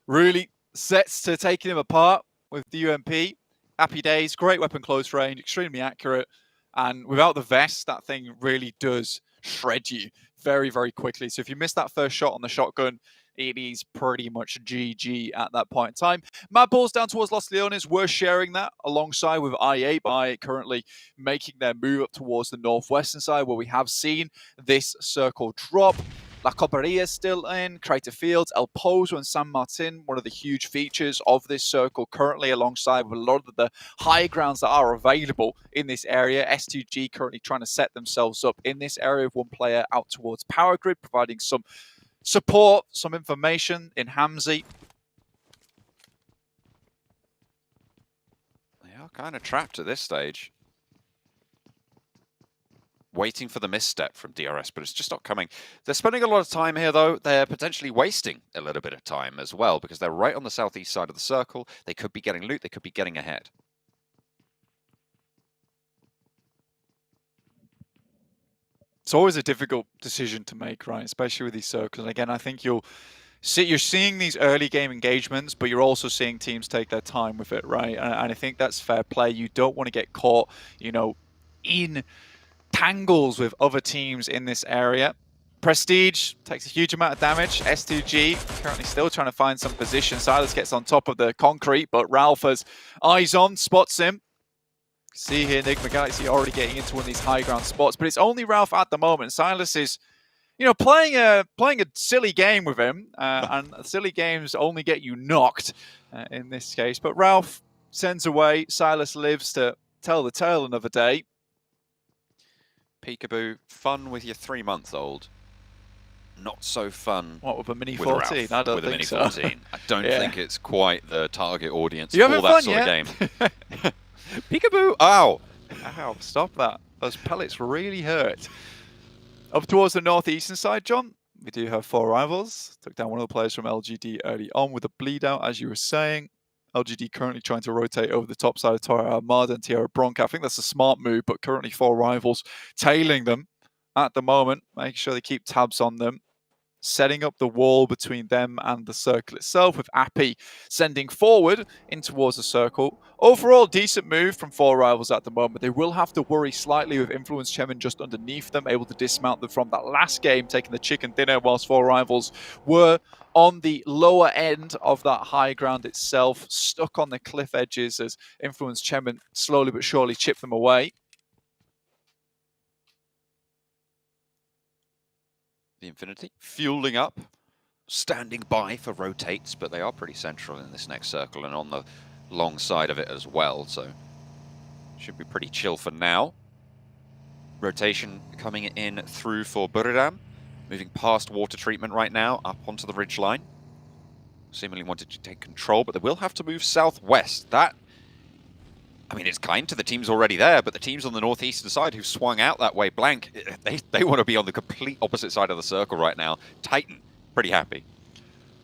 really sets to taking him apart with the UMP. happy days. Great weapon close range, extremely accurate. And without the vest, that thing really does shred you very, very quickly. So if you miss that first shot on the shotgun, it is pretty much GG at that point in time. Mad Balls down towards Los Leones were sharing that alongside with IA by currently making their move up towards the northwestern side where we have seen this circle drop. La Coperia is still in, Crater Fields, El Pozo and San Martin, one of the huge features of this circle currently alongside with a lot of the high grounds that are available in this area. S2G currently trying to set themselves up in this area with one player out towards Power Grid, providing some support, some information in Hamzy. They are kind of trapped at this stage. Waiting for the misstep from DRS, but it's just not coming. They're spending a lot of time here, though. They're potentially wasting a little bit of time as well, because they're right on the southeast side of the circle. They could be getting loot. They could be getting ahead. It's always a difficult decision to make, right? Especially with these circles. And again, I think you're seeing these early game engagements, but you're also seeing teams take their time with it, right? And I think that's fair play. You don't want to get caught, you know, in tangles with other teams in this area. Prestige takes a huge amount of damage. S2G currently still trying to find some position. Silas gets on top of the concrete, but Ralph has eyes on, spots him. See here, Enigma Galaxy already getting into one of these high ground spots, but it's only Ralph at the moment. Silas is, you know, playing a silly game with him, and silly games only get you knocked in this case. But Ralph sends away. Silas lives to tell the tale another day. Peekaboo, fun with your 3-month-old. Not so fun. What, with a Mini with 14? Ralph, I don't with think a Mini so. 14. I don't think it's quite the target audience You for having that fun sort yet? of game. Peekaboo! Ow! Ow, stop that. Those pellets really hurt. Up towards the northeastern side, John, we do have 4 rivals. Took down one of the players from LGD early on with a bleed out, as you were saying. LGD currently trying to rotate over the top side of Torre Armada and Tierra Bronca. I think that's a smart move, but currently 4 rivals tailing them at the moment, making sure they keep tabs on them. Setting up the wall between them and the circle itself, with Appy sending forward in towards the circle. Overall, decent move from 4 rivals at the moment. They will have to worry slightly with Influence Chemin just underneath them, able to dismount them from that last game, taking the chicken dinner, whilst 4 rivals were on the lower end of that high ground itself, stuck on the cliff edges as Influence Chemin slowly but surely chipped them away. The Infinity fueling up, standing by for rotates, but they are pretty central in this next circle and on the long side of it as well, so should be pretty chill for now. Rotation coming in through for Buriram, moving past water treatment right now, up onto the ridge line. Seemingly wanted to take control, but they will have to move southwest. That, I mean, it's kind to the teams already there, but the teams on the northeastern side who've swung out that way blank, they want to be on the complete opposite side of the circle right now. Titan, pretty happy.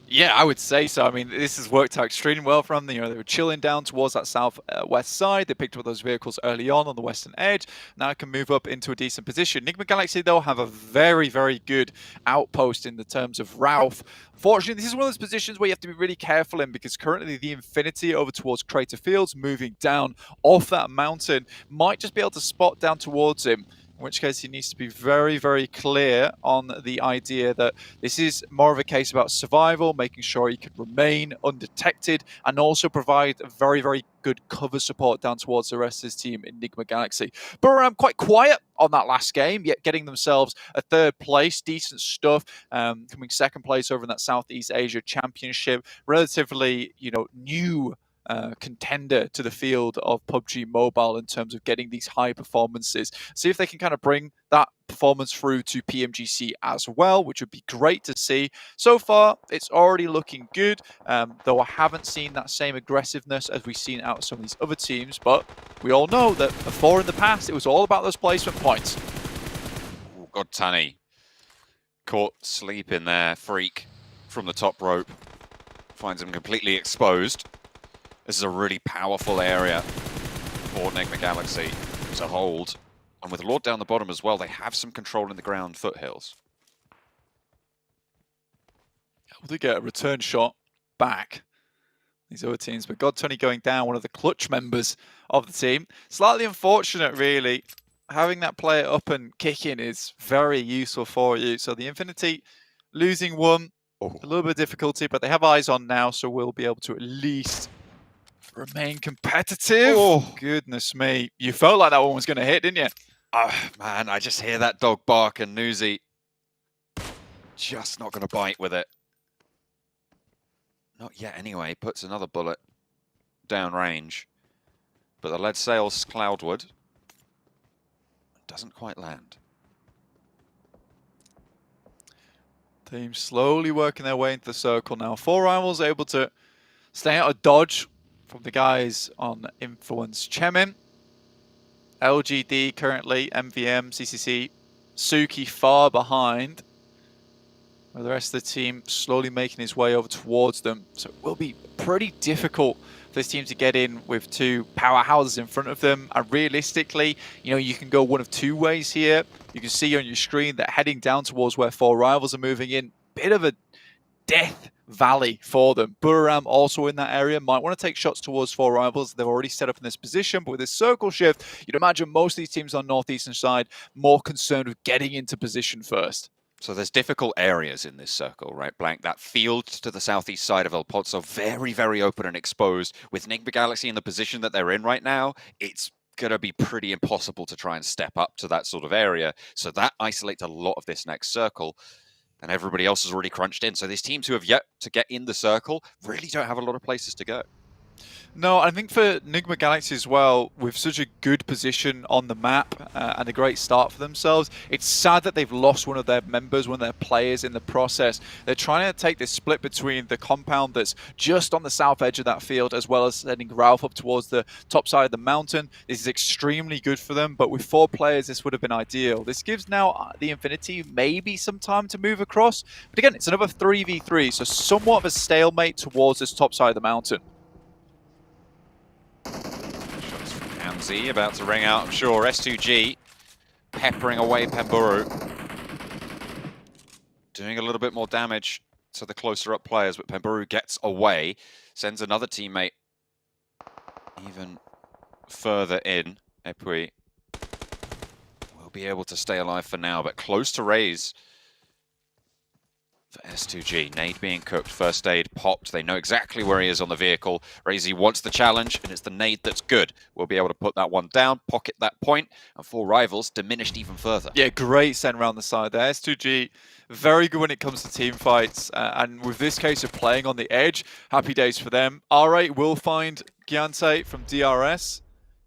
Yeah, I would say so. I mean, this has worked out extremely well for them. You know, they were chilling down towards that southwest side. They picked up those vehicles early on the western edge. Now it can move up into a decent position. Enigma Galaxy, though, have a very, very good outpost in the terms of Ralph. Fortunately, this is one of those positions where you have to be really careful in, because currently the Infinity over towards Crater Fields, moving down off that mountain, might just be able to spot down towards him. In which case he needs to be very, very clear on the idea that this is more of a case about survival, making sure he can remain undetected, and also provide very, very good cover support down towards the rest of his team, Enigma Galaxy. But quite quiet on that last game, yet getting themselves a 3rd place. Decent stuff. Coming 2nd place over in that Southeast Asia Championship. Relatively, you know, new contender to the field of PUBG Mobile in terms of getting these high performances. See if they can kind of bring that performance through to PMGC as well, which would be great to see. So far, it's already looking good, though I haven't seen that same aggressiveness as we've seen out of some of these other teams, but we all know that before in the past, it was all about those placement points. Oh, God, Tani. Caught sleeping there, Freak from the top rope. Finds him completely exposed. This is a really powerful area for Enigma Galaxy to hold. And with Lord down the bottom as well, they have some control in the ground foothills. Able to get a return shot back these other teams. But God Tony going down, one of the clutch members of the team. Slightly unfortunate, really. Having that player up and kicking is very useful for you. So the Infinity losing one, a little bit of difficulty, but they have eyes on now, so we'll be able to at least remain competitive. Oh, goodness me. You felt like that one was going to hit, didn't you? Oh, man, I just hear that dog bark and Newsy just not going to bite with it. Not yet anyway. Puts another bullet down range. But the lead sails Cloudwood. Doesn't quite land. Team slowly working their way into the circle now. 4 rivals able to stay out of dodge from the guys on Influence. Chemin, LGD currently, MVM, CCC, Suki far behind. With the rest of the team slowly making his way over towards them. So it will be pretty difficult for this team to get in with 2 powerhouses in front of them. And realistically, you know, you can go one of 2 ways here. You can see on your screen that heading down towards where 4 rivals are moving in, bit of a death valley for them. Buriram also in that area, might want to take shots towards 4 rivals. They're already set up in this position, but with this circle shift, you'd imagine most of these teams on northeastern side more concerned with getting into position first. So there's difficult areas in this circle, right, Blank? That field to the southeast side of El Pozo, very, very open and exposed. With Enigma Galaxy in the position that they're in right now, it's going to be pretty impossible to try and step up to that sort of area. So that isolates a lot of this next circle. And everybody else is already crunched in. So these teams who have yet to get in the circle really don't have a lot of places to go. No, I think for Enigma Galaxy as well, with such a good position on the map and a great start for themselves, it's sad that they've lost one of their members, one of their players in the process. They're trying to take this split between the compound that's just on the south edge of that field, as well as sending Ralph up towards the top side of the mountain. This is extremely good for them, but with 4 players, this would have been ideal. This gives now the Infinity maybe some time to move across. But again, it's another 3v3, so somewhat of a stalemate towards this top side of the mountain. Shots from Hamzy about to ring out, I'm sure. S2G peppering away Pemburu. Doing a little bit more damage to the closer up players, but Pemburu gets away, sends another teammate even further in. Epui will be able to stay alive for now, but close to raise for S2G. Nade being cooked, first aid popped. They know exactly where he is on the vehicle. Razy wants the challenge, and it's the nade that's good. We'll be able to put that one down, pocket that point, and 4 rivals diminished even further. Yeah, great send around the side there. S2G, very good when it comes to team fights, and with this case of playing on the edge, happy days for them. R8 will find Gyante from DRS,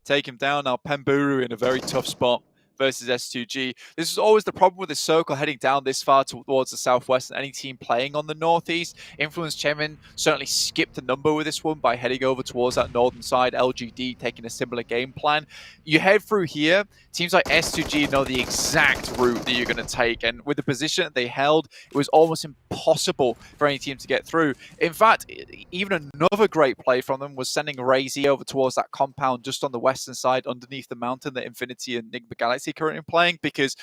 take him down. Now Pemburu in a very tough spot versus S2G. This is always the problem with this circle heading down this far towards the southwest, and any team playing on the northeast. Influence Chemin certainly skipped the number with this one by heading over towards that northern side. LGD taking a similar game plan. You head through here, teams like S2G know the exact route that you're going to take, and with the position that they held, it was almost impossible for any team to get through. In fact, even another great play from them was sending Razy over towards that compound just on the western side underneath the mountain that Infinity and Enigma Galaxy currently playing, because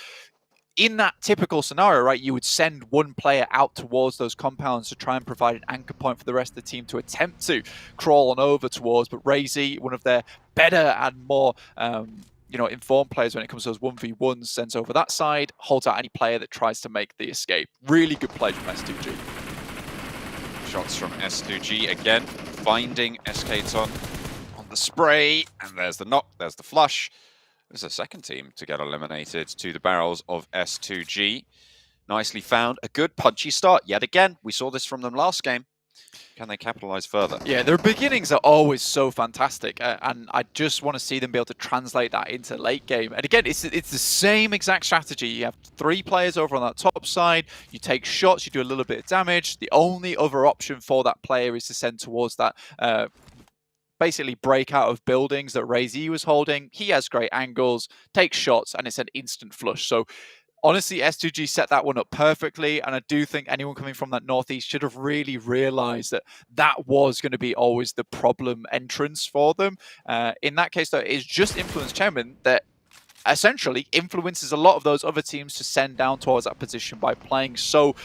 in that typical scenario, right, you would send one player out towards those compounds to try and provide an anchor point for the rest of the team to attempt to crawl on over towards. But Razy, one of their better and more informed players when it comes to those 1v1s, sends over that side, holds out any player that tries to make the escape. Really good play from S2G. Shots from S2G again, finding SK-Ton on the spray, and there's the knock, there's the flush. There's a second team to get eliminated to the barrels of S2G. Nicely found. A good punchy start yet again. We saw this from them last game. Can they capitalize further? Yeah, their beginnings are always so fantastic, and I just want to see them be able to translate that into late game. And again, it's the same exact strategy. You have 3 players over on that top side. You take shots, you do a little bit of damage. The only other option for that player is to send towards that basically break out of buildings that Razy was holding. He has great angles, takes shots, and it's an instant flush. So honestly, S2G set that one up perfectly, and I do think anyone coming from that northeast should have really realized that that was going to be always the problem entrance for them. In that case, though, it's just Influence Chemin that essentially influences a lot of those other teams to send down towards that position by playing so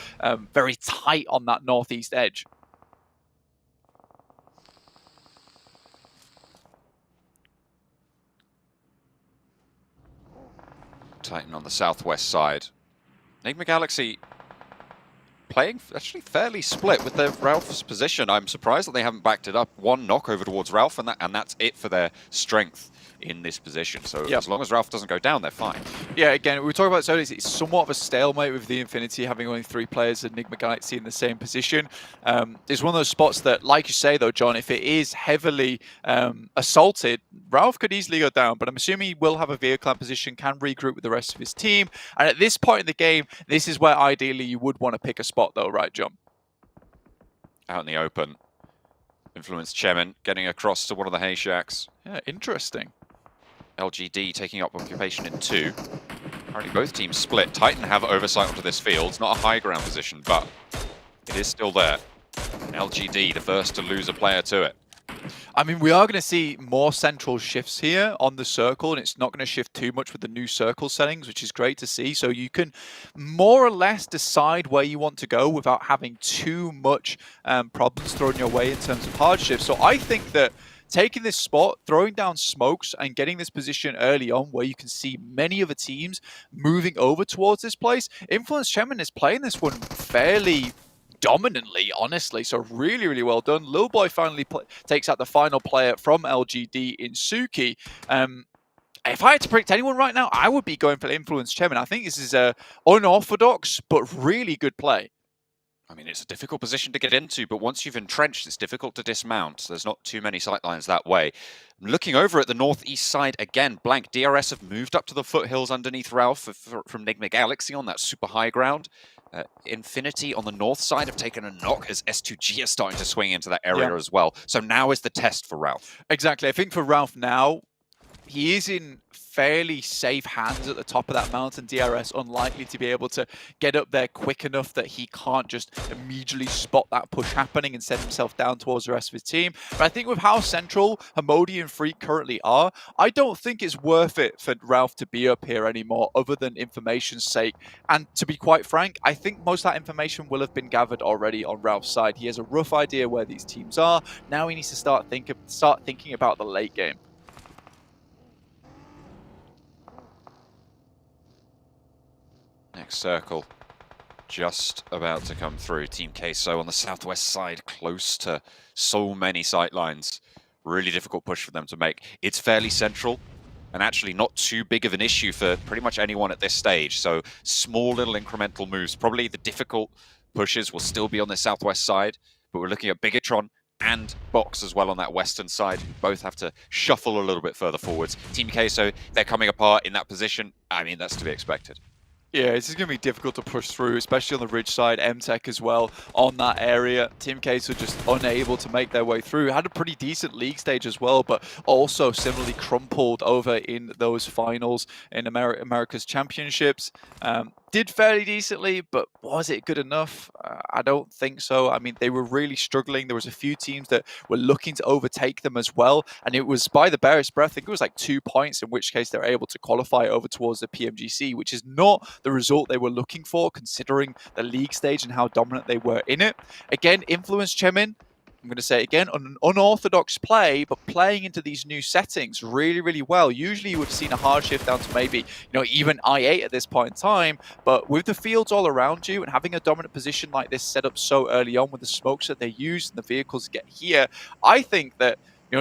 very tight on that northeast edge. Titan on the southwest side. Enigma Galaxy playing actually fairly split with their Ralph's position. I'm surprised that they haven't backed it up. One knock over towards Ralph, and that's it for their strength in this position. So as long as Ralph doesn't go down, they're fine. Yeah, again, we were talking about Sony. It's somewhat of a stalemate with the Infinity having only 3 players in Enigma Galaxy in the same position. It's one of those spots that, like you say though, John, if it is heavily assaulted, Ralph could easily go down, but I'm assuming he will have a vehicle position, can regroup with the rest of his team. And at this point in the game, this is where ideally you would want to pick a spot though, right, John? Out in the open. Influence Chemin getting across to one of the hay shacks. Yeah, interesting. LGD taking up occupation in 2. Apparently both teams split. Titan have oversight onto this field. It's not a high ground position, but it is still there. LGD, the first to lose a player to it. I mean, we are going to see more central shifts here on the circle, and it's not going to shift too much with the new circle settings, which is great to see. So you can more or less decide where you want to go without having too much problems thrown your way in terms of hardship. So I think that taking this spot, throwing down smokes, and getting this position early on where you can see many of the teams moving over towards this place, Influence Chemin is playing this one fairly dominantly, honestly. So really, really well done. Lil Boy finally takes out the final player from LGD in Suki. If I had to predict anyone right now, I would be going for Influence Chemin. I think this is a unorthodox but really good play. I mean, it's a difficult position to get into, but once you've entrenched, it's difficult to dismount. There's not too many sightlines that way. Looking over at the northeast side again, Blank DRS have moved up to the foothills underneath Ralph from Enigma Galaxy on that super high ground. Infinity on the north side have taken a knock as S2G are starting to swing into that area as well. So now is the test for Ralph. Exactly. I think for Ralph now, he is in fairly safe hands at the top of that mountain. DRS unlikely to be able to get up there quick enough that he can't just immediately spot that push happening and send himself down towards the rest of his team. But I think with how central Hamodi and Freak currently are, I don't think it's worth it for Ralph to be up here anymore other than information's sake. And to be quite frank, I think most of that information will have been gathered already on Ralph's side. He has a rough idea where these teams are. Now he needs to start thinking about the late game. Next circle, just about to come through. Team Queso on the southwest side, close to so many sightlines. Really difficult push for them to make. It's fairly central, and actually not too big of an issue for pretty much anyone at this stage. So small little incremental moves. Probably the difficult pushes will still be on the southwest side, but we're looking at Bigatron and Box as well on that western side, who both have to shuffle a little bit further forwards. Team Queso, they're coming apart in that position. I mean, that's to be expected. Yeah, this is going to be difficult to push through, especially on the ridge side. MTech as well on that area. Team Case were just unable to make their way through. Had a pretty decent league stage as well, but also similarly crumpled over in those finals in America's Championships. Did fairly decently, but was it good enough? I don't think so. I mean, they were really struggling. There was a few teams that were looking to overtake them as well, and it was by the barest breath. I think it was like 2 points, in which case they were able to qualify over towards the PMGC, which is not the result they were looking for, considering the league stage and how dominant they were in it. Again, Influence Chemin, I'm going to say it again, an unorthodox play, but playing into these new settings really, really well. Usually you would have seen a hard shift down to maybe, even I8 at this point in time, but with the fields all around you and having a dominant position like this set up so early on with the smokes that they use and the vehicles get here, I think that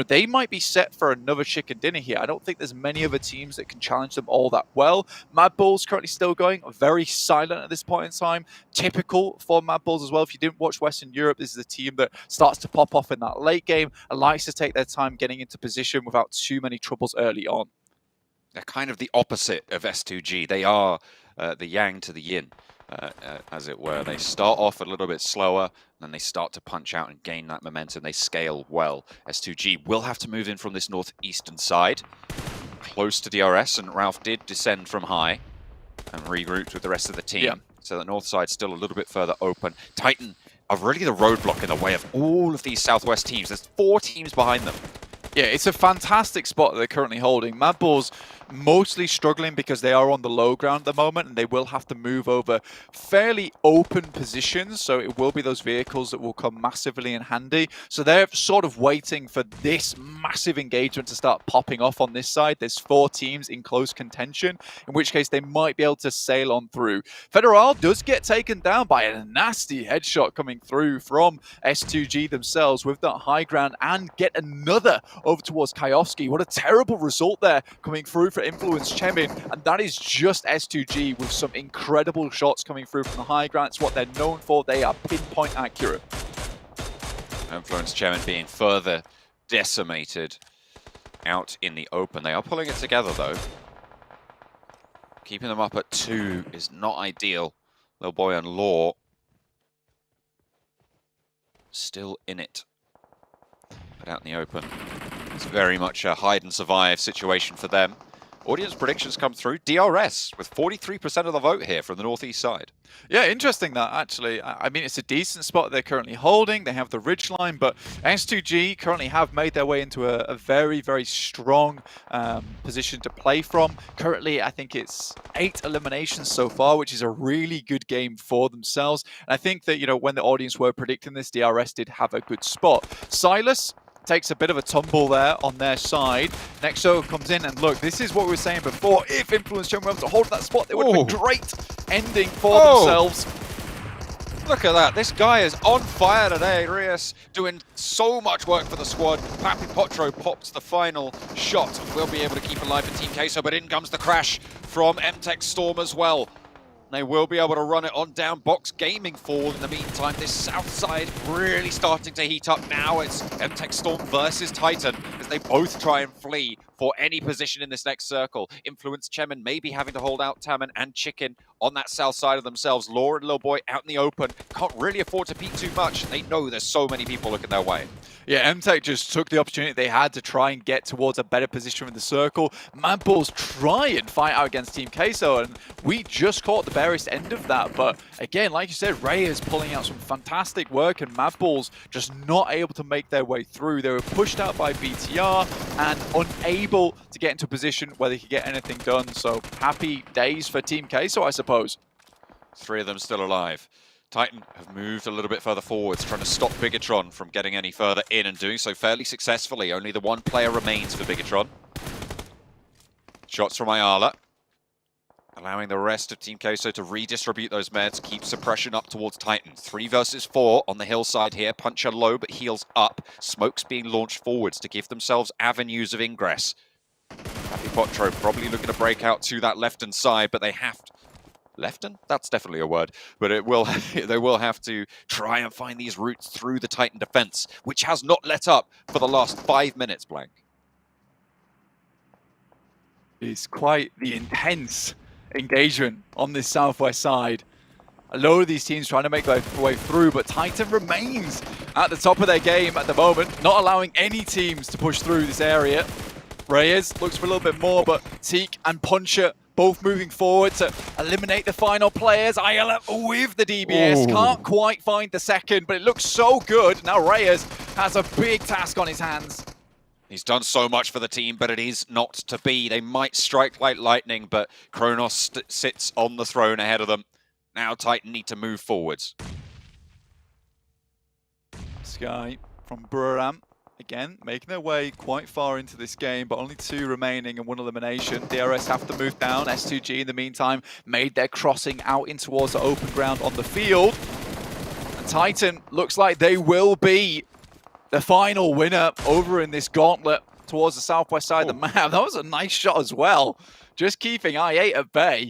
they might be set for another chicken dinner here. I don't think there's many other teams that can challenge them all that well. Mad Bulls currently still going, very silent at this point in time. Typical for Mad Bulls as well. If you didn't watch Western Europe, this is a team that starts to pop off in that late game and likes to take their time getting into position without too many troubles early on. They're kind of the opposite of S2G. They are the yang to the yin, as it were. They start off a little bit slower, then they start to punch out and gain that momentum. They scale well. S2G will have to move in from this northeastern side, close to DRS, and Ralph did descend from high and regrouped with the rest of the team. Yeah. So the north side's still a little bit further open. Titan are really the roadblock in the way of all of these southwest teams. There's 4 teams behind them. Yeah, it's a fantastic spot that they're currently holding. Mad Bulls mostly struggling because they are on the low ground at the moment and they will have to move over fairly open positions. So it will be those vehicles that will come massively in handy. So they're sort of waiting for this massive engagement to start popping off on this side. There's 4 teams in close contention, in which case they might be able to sail on through. Federal does get taken down by a nasty headshot coming through from S2G themselves with that high ground and get another over towards Kayovsky. What a terrible result there coming through for Influence Chemin, and that is just S2G with some incredible shots coming through from the high ground. It's what they're known for. They are pinpoint accurate. Influence Chemin being further decimated out in the open. They are pulling it together though. Keeping them up at 2 is not ideal. Lil Boy and Law still in it, but out in the open. It's very much a hide and survive situation for them. Audience predictions come through. DRS with 43% of the vote here from the northeast side. Yeah, interesting that actually. I mean, it's a decent spot they're currently holding. They have the ridge line, but S2G currently have made their way into a very, very strong position to play from. Currently, I think it's 8 eliminations so far, which is a really good game for themselves. And I think that, you know, when the audience were predicting this, DRS did have a good spot. Silas takes a bit of a tumble there on their side. Nexo comes in, and look, this is what we were saying before. If Influence Chemin were able to hold that spot, they would have been great ending for themselves. Look at that. This guy is on fire today. Reyes doing so much work for the squad. Papi Potro pops the final shot. We'll be able to keep alive in Team Queso, but in comes the crash from MTech Storm as well. They will be able to run it on down. Box Gaming fall in the meantime. This south side really starting to heat up now. It's MTech Storm versus Titan as they both try and flee for any position in this next circle. Influence Chemin maybe having to hold out Taman and Chicken on that south side of themselves. Law and Lil Boy out in the open. Can't really afford to peek too much. They know there's so many people looking their way. Yeah, MTech just took the opportunity they had to try and get towards a better position in the circle. Madballs try and fight out against Team Queso, and we just caught the barest end of that. But again, like you said, Reyes pulling out some fantastic work, and Madballs just not able to make their way through. They were pushed out by BTR and unable to get into a position where they could get anything done. So happy days for Team Queso, I suppose. 3 of them still alive. Titan have moved a little bit further forwards, trying to stop Bigatron from getting any further in, and doing so fairly successfully. Only the 1 player remains for Bigatron. Shots from Ayala, allowing the rest of Team Queso to redistribute those meds, keep suppression up towards Titan. 3 versus 4 on the hillside here. Puncher low, but heals up. Smokes being launched forwards to give themselves avenues of ingress. Papi Potro probably looking to break out to that left-hand side, but they have to. Lefton? That's definitely a word, but it will. They will have to try and find these routes through the Titan defense, which has not let up for the last 5 minutes, Blank. It's quite the intense engagement on this southwest side. A load of these teams trying to make their way through, but Titan remains at the top of their game at the moment, not allowing any teams to push through this area. Reyes looks for a little bit more, but Teak and Puncher both moving forward to eliminate the final players. Ayala with the DBS, can't quite find the second, but it looks so good. Now Reyes has a big task on his hands. He's done so much for the team, but it is not to be. They might strike like lightning, but Kronos sits on the throne ahead of them. Now Titan need to move forwards. Sky from Buram. Again, making their way quite far into this game, but only 2 remaining and 1 elimination. DRS have to move down. S2G, in the meantime, made their crossing out in towards the open ground on the field. And Titan looks like they will be the final winner over in this gauntlet towards the southwest side of the map. That was a nice shot as well. Just keeping I8 at bay.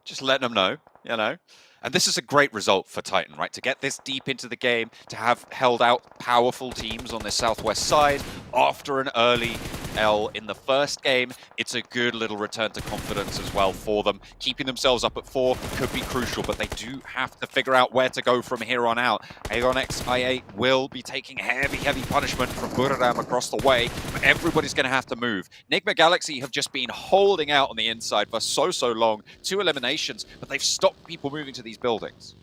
Just letting them know, you know. And this is a great result for Titan, right? To get this deep into the game, to have held out powerful teams on the southwest side after an early L in the first game. It's a good little return to confidence as well for them. Keeping themselves up at 4 could be crucial, but they do have to figure out where to go from here on out. Aeronex IA will be taking heavy punishment from Buradam across the way, but everybody's going to have to move. Nigma Galaxy have just been holding out on the inside for so long. 2 eliminations, but they've stopped people moving to these buildings.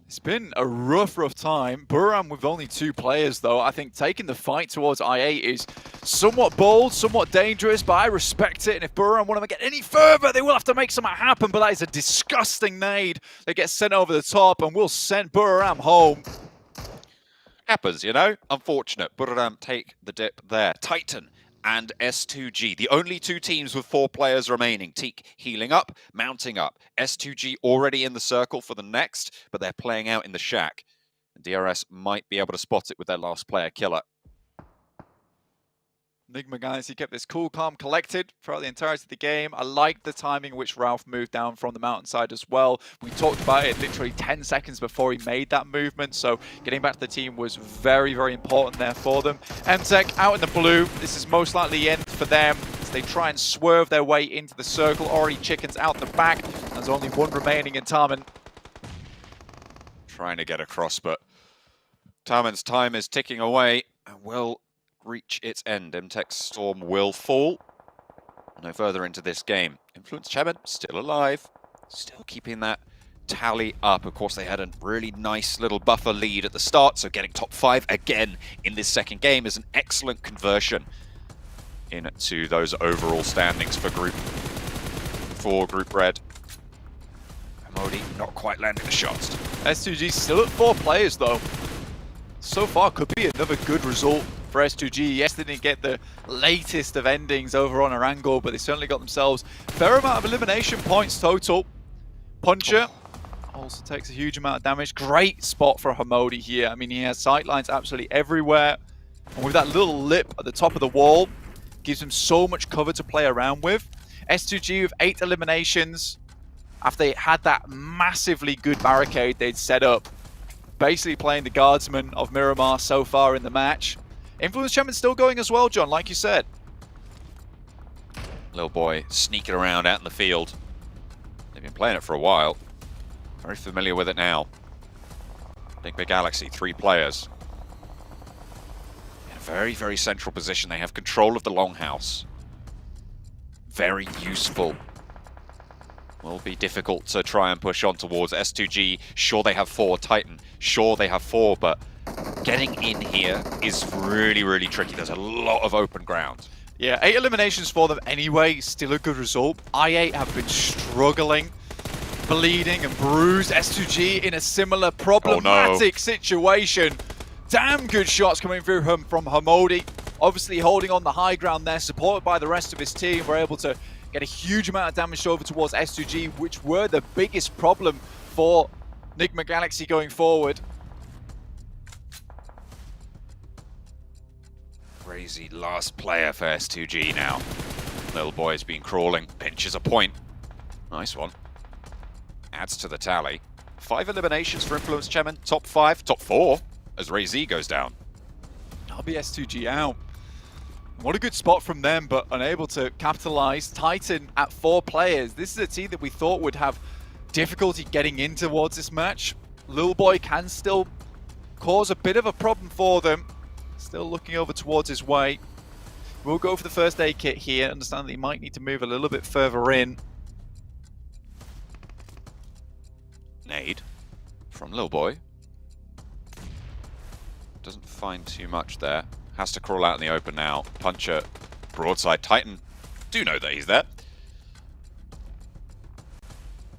It's been a rough time. Buram with only 2 players, though. I think taking the fight towards I8 is somewhat bold, somewhat dangerous, but I respect it. And if Buram want to get any further, they will have to make something happen. But that is a disgusting nade that gets sent over the top and will send Buram home. Happens, you know? Unfortunate. Buram take the dip there. Titan and S2G, the only 2 teams with 4 players remaining. Teak healing up, mounting up. S2G already in the circle for the next, but they're playing out in the shack. And DRS might be able to spot it with their last player killer. Enigma Galaxy kept this cool, calm, collected throughout the entirety of the game. I liked the timing in which Ralph moved down from the mountainside as well. We talked about it literally 10 seconds before he made that movement, so getting back to the team was very, very important there for them. MTech out in the blue. This is most likely the end for them as they try and swerve their way into the circle. Already Chickens out the back. There's only 1 remaining in Tarman. Trying to get across, but Tarman's time is ticking away and will reach its end. MTech's Storm will fall. No further into this game. Influence Chemin still alive, still keeping that tally up. Of course, they had a really nice little buffer lead at the start, so getting top 5 again in this second game is an excellent conversion into those overall standings for Group Red. Modi not quite landing the shots. S2G still at 4 players though. So far could be another good result for S2G. Yes, they didn't get the latest of endings over on Erangel, but they certainly got themselves a fair amount of elimination points total. Puncher also takes a huge amount of damage. Great spot for Hamodi here. I mean, he has sightlines absolutely everywhere. And with that little lip at the top of the wall, gives him so much cover to play around with. S2G with 8 eliminations after they had that massively good barricade they'd set up. Basically playing the guardsman of Miramar so far in the match. Influence Champion's still going as well, John, like you said. Little boy sneaking around out in the field. They've been playing it for a while. Very familiar with it now. Enigma Galaxy, 3 players. In a very, very central position. They have control of the longhouse. Very useful. Will be difficult to try and push on towards S2G. Sure, they have 4. Titan, sure, they have 4, but getting in here is really, really tricky. There's a lot of open ground. Yeah, 8 eliminations for them anyway. Still a good result. I8 have been struggling, bleeding and bruised. S2G in a similar problematic situation. Damn good shots coming through from Hamodi. Obviously holding on the high ground there, supported by the rest of his team. We're able to get a huge amount of damage over towards S2G, which were the biggest problem for Enigma Galaxy going forward. Crazy last player for S2G now. Little boy's been crawling, pinches a point. Nice one. Adds to the tally. 5 eliminations for Influence Chemin. Top 5, top 4 as Ray Z goes down. I'll be S2G out. What a good spot from them, but unable to capitalize. Titan at 4 players. This is a team that we thought would have difficulty getting in towards this match. Little boy can still cause a bit of a problem for them. Still looking over towards his way. We'll go for the first aid kit here. Understand that he might need to move a little bit further in. Nade from Lil Boy. Doesn't find too much there. Has to crawl out in the open now. Puncher, broadside. Titan do know that he's there.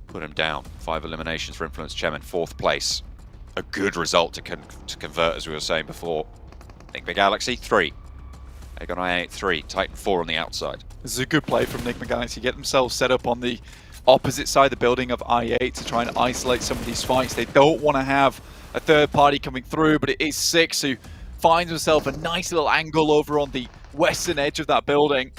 Put him down. 5 eliminations for Influence Chemin. 4th place. A good result to convert, as we were saying before. Enigma Galaxy, 3. Aegon I8, 3. Titan, 4 on the outside. This is a good play from Enigma Galaxy. Get themselves set up on the opposite side of the building of I8 to try and isolate some of these fights. They don't want to have a third party coming through, but it is Six who finds himself a nice little angle over on the western edge of that building.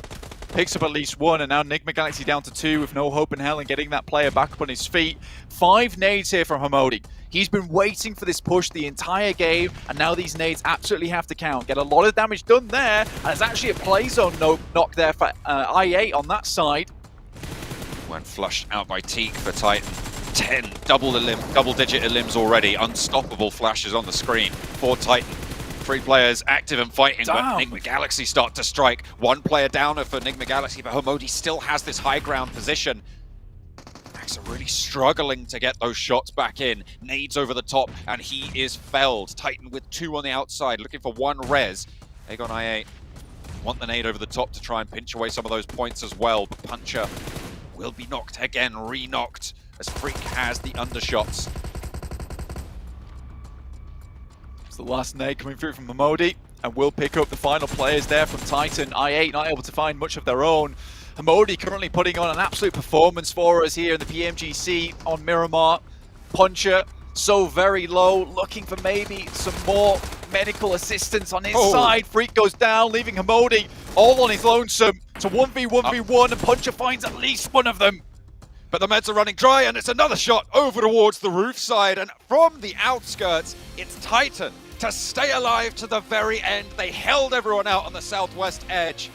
Picks up at least 1, and now Enigma Galaxy down to 2 with no hope in hell and getting that player back up on his feet. 5 nades here from Hamodi. He's been waiting for this push the entire game, and now these nades absolutely have to count. Get a lot of damage done there, and there's actually a play zone knock there for I8 on that side. Went flushed out by Teak for Titan. 10 double-digit elims already. Unstoppable flashes on the screen for Titan. 3 players active and fighting, but Enigma Galaxy start to strike. 1 player downer for Enigma Galaxy, but Hamodi still has this high ground position. Max are really struggling to get those shots back in. Nades over the top, and he is felled. Titan with 2 on the outside, looking for 1 res. Aegon I8 want the nade over the top to try and pinch away some of those points as well. But Puncher will be knocked again, re-knocked, as Freak has the undershots. It's the last nade coming through from Hamodi, and will pick up the final players there from Titan. I8 not able to find much of their own. Hamodi currently putting on an absolute performance for us here in the PMGC on Miramar. Puncher so very low, looking for maybe some more medical assistance on his side. Freak goes down, leaving Hamodi all on his lonesome. It's a 1v1v1, and Puncher finds at least one of them. But the meds are running dry, and it's another shot over towards the roof side. And from the outskirts, it's Titan to stay alive to the very end. They held everyone out on the southwest edge,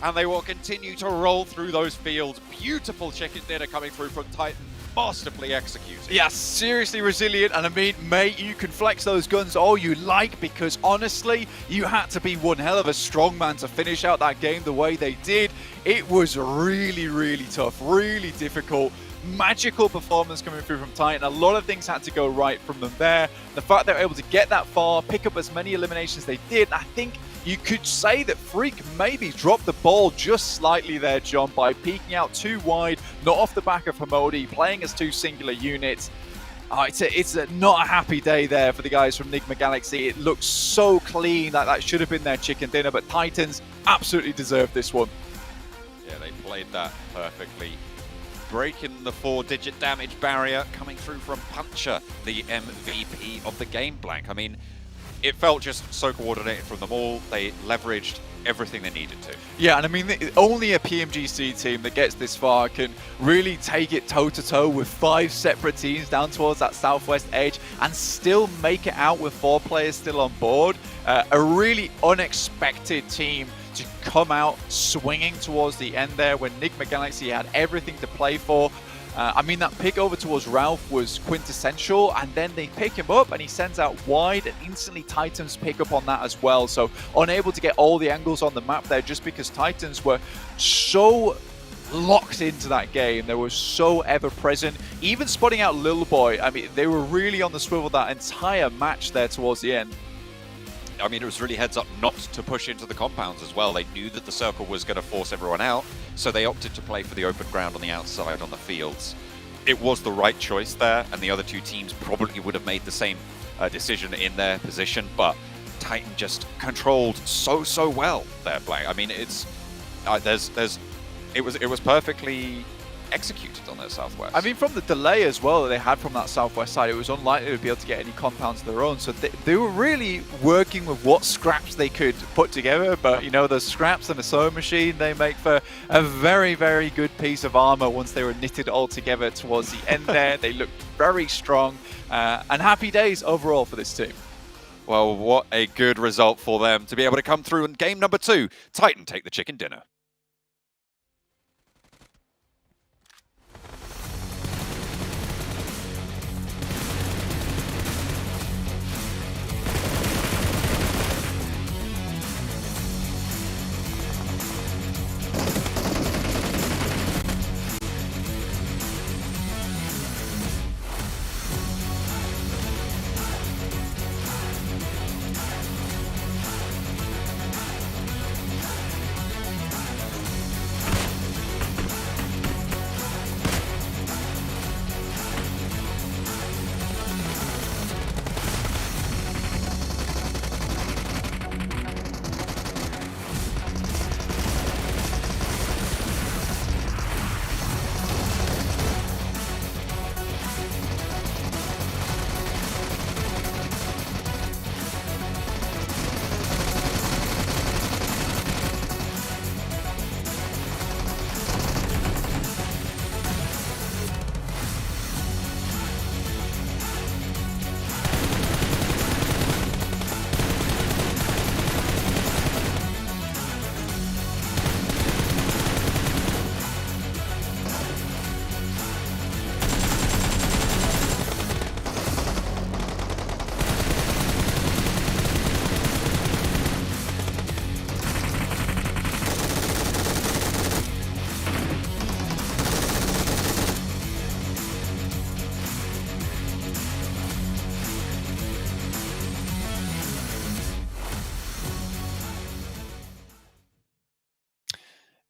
and they will continue to roll through those fields. Beautiful chicken dinner coming through from Titan, masterfully executed. Yeah, seriously resilient, and I mean, mate, you can flex those guns all you like, because honestly, you had to be one hell of a strongman to finish out that game the way they did. It was really, really tough, really difficult. Magical performance coming through from Titan. A lot of things had to go right from them there. The fact they were able to get that far, pick up as many eliminations they did, I think you could say that Freak maybe dropped the ball just slightly there, John, by peeking out too wide, not off the back of Hamodi, playing as 2 singular units. It's not a happy day there for the guys from Enigma Galaxy. It looks so clean, like that should have been their chicken dinner, but Titans absolutely deserved this one. Yeah, they played that perfectly. Breaking the 4-digit damage barrier, coming through from Puncher, the MVP of the game blank. I mean, it felt just so coordinated from them all. They leveraged everything they needed to. Yeah, and I mean, only a PMGC team that gets this far can really take it toe-to-toe with 5 separate teams down towards that southwest edge and still make it out with 4 players still on board. A really unexpected team to come out swinging towards the end there when Enigma Galaxy had everything to play for. I mean, that pick over towards Ralph was quintessential, and then they pick him up and he sends out wide, and instantly Titans pick up on that as well. So unable to get all the angles on the map there just because Titans were so locked into that game. They were so ever present, even spotting out Lil Boy. I mean, they were really on the swivel that entire match there towards the end. I mean, it was really heads up not to push into the compounds as well. They knew that the circle was going to force everyone out, so they opted to play for the open ground on the outside on the fields. It was the right choice there, and the other 2 teams probably would have made the same decision in their position, but Titan just controlled so well there, Blank. I mean, it's it was perfectly executed on their southwest. I mean, from the delay as well that they had from that southwest side, it was unlikely to be able to get any compounds of their own. So they were really working with what scraps they could put together. But, you know, the scraps and the sewing machine, they make for a very, very good piece of armor once they were knitted all together towards the end there. They looked very strong, and happy days overall for this team. Well, what a good result for them to be able to come through in game number 2. Titan take the chicken dinner.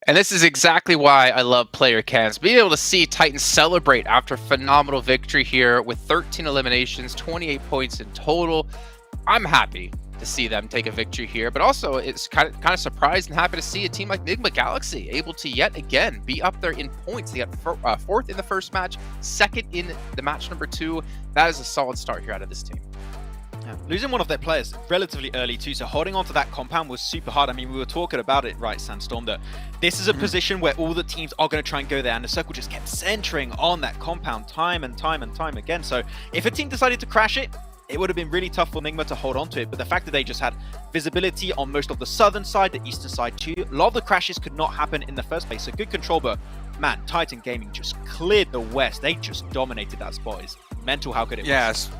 And this is exactly why I love player cams. Being able to see Titan celebrate after a phenomenal victory here with 13 eliminations, 28 points in total. I'm happy to see them take a victory here, but also it's kind of surprised and happy to see a team like Enigma Galaxy able to yet again be up there in points. They got fourth in the first match, second in the match number 2. That is a solid start here out of this team. Yeah. Losing one of their players relatively early too, so holding on to that compound was super hard. I mean, we were talking about it, right, Sandstorm, that this is a position where all the teams are going to try and go there, and the circle just kept centering on that compound time and time and time again. So if a team decided to crash it, it would have been really tough for Enigma to hold on to it, but the fact that they just had visibility on most of the southern side, the eastern side too, a lot of the crashes could not happen in the first place, so good control, but man, Titan Gaming just cleared the west. They just dominated that spot. It's mental how good it was. Yes.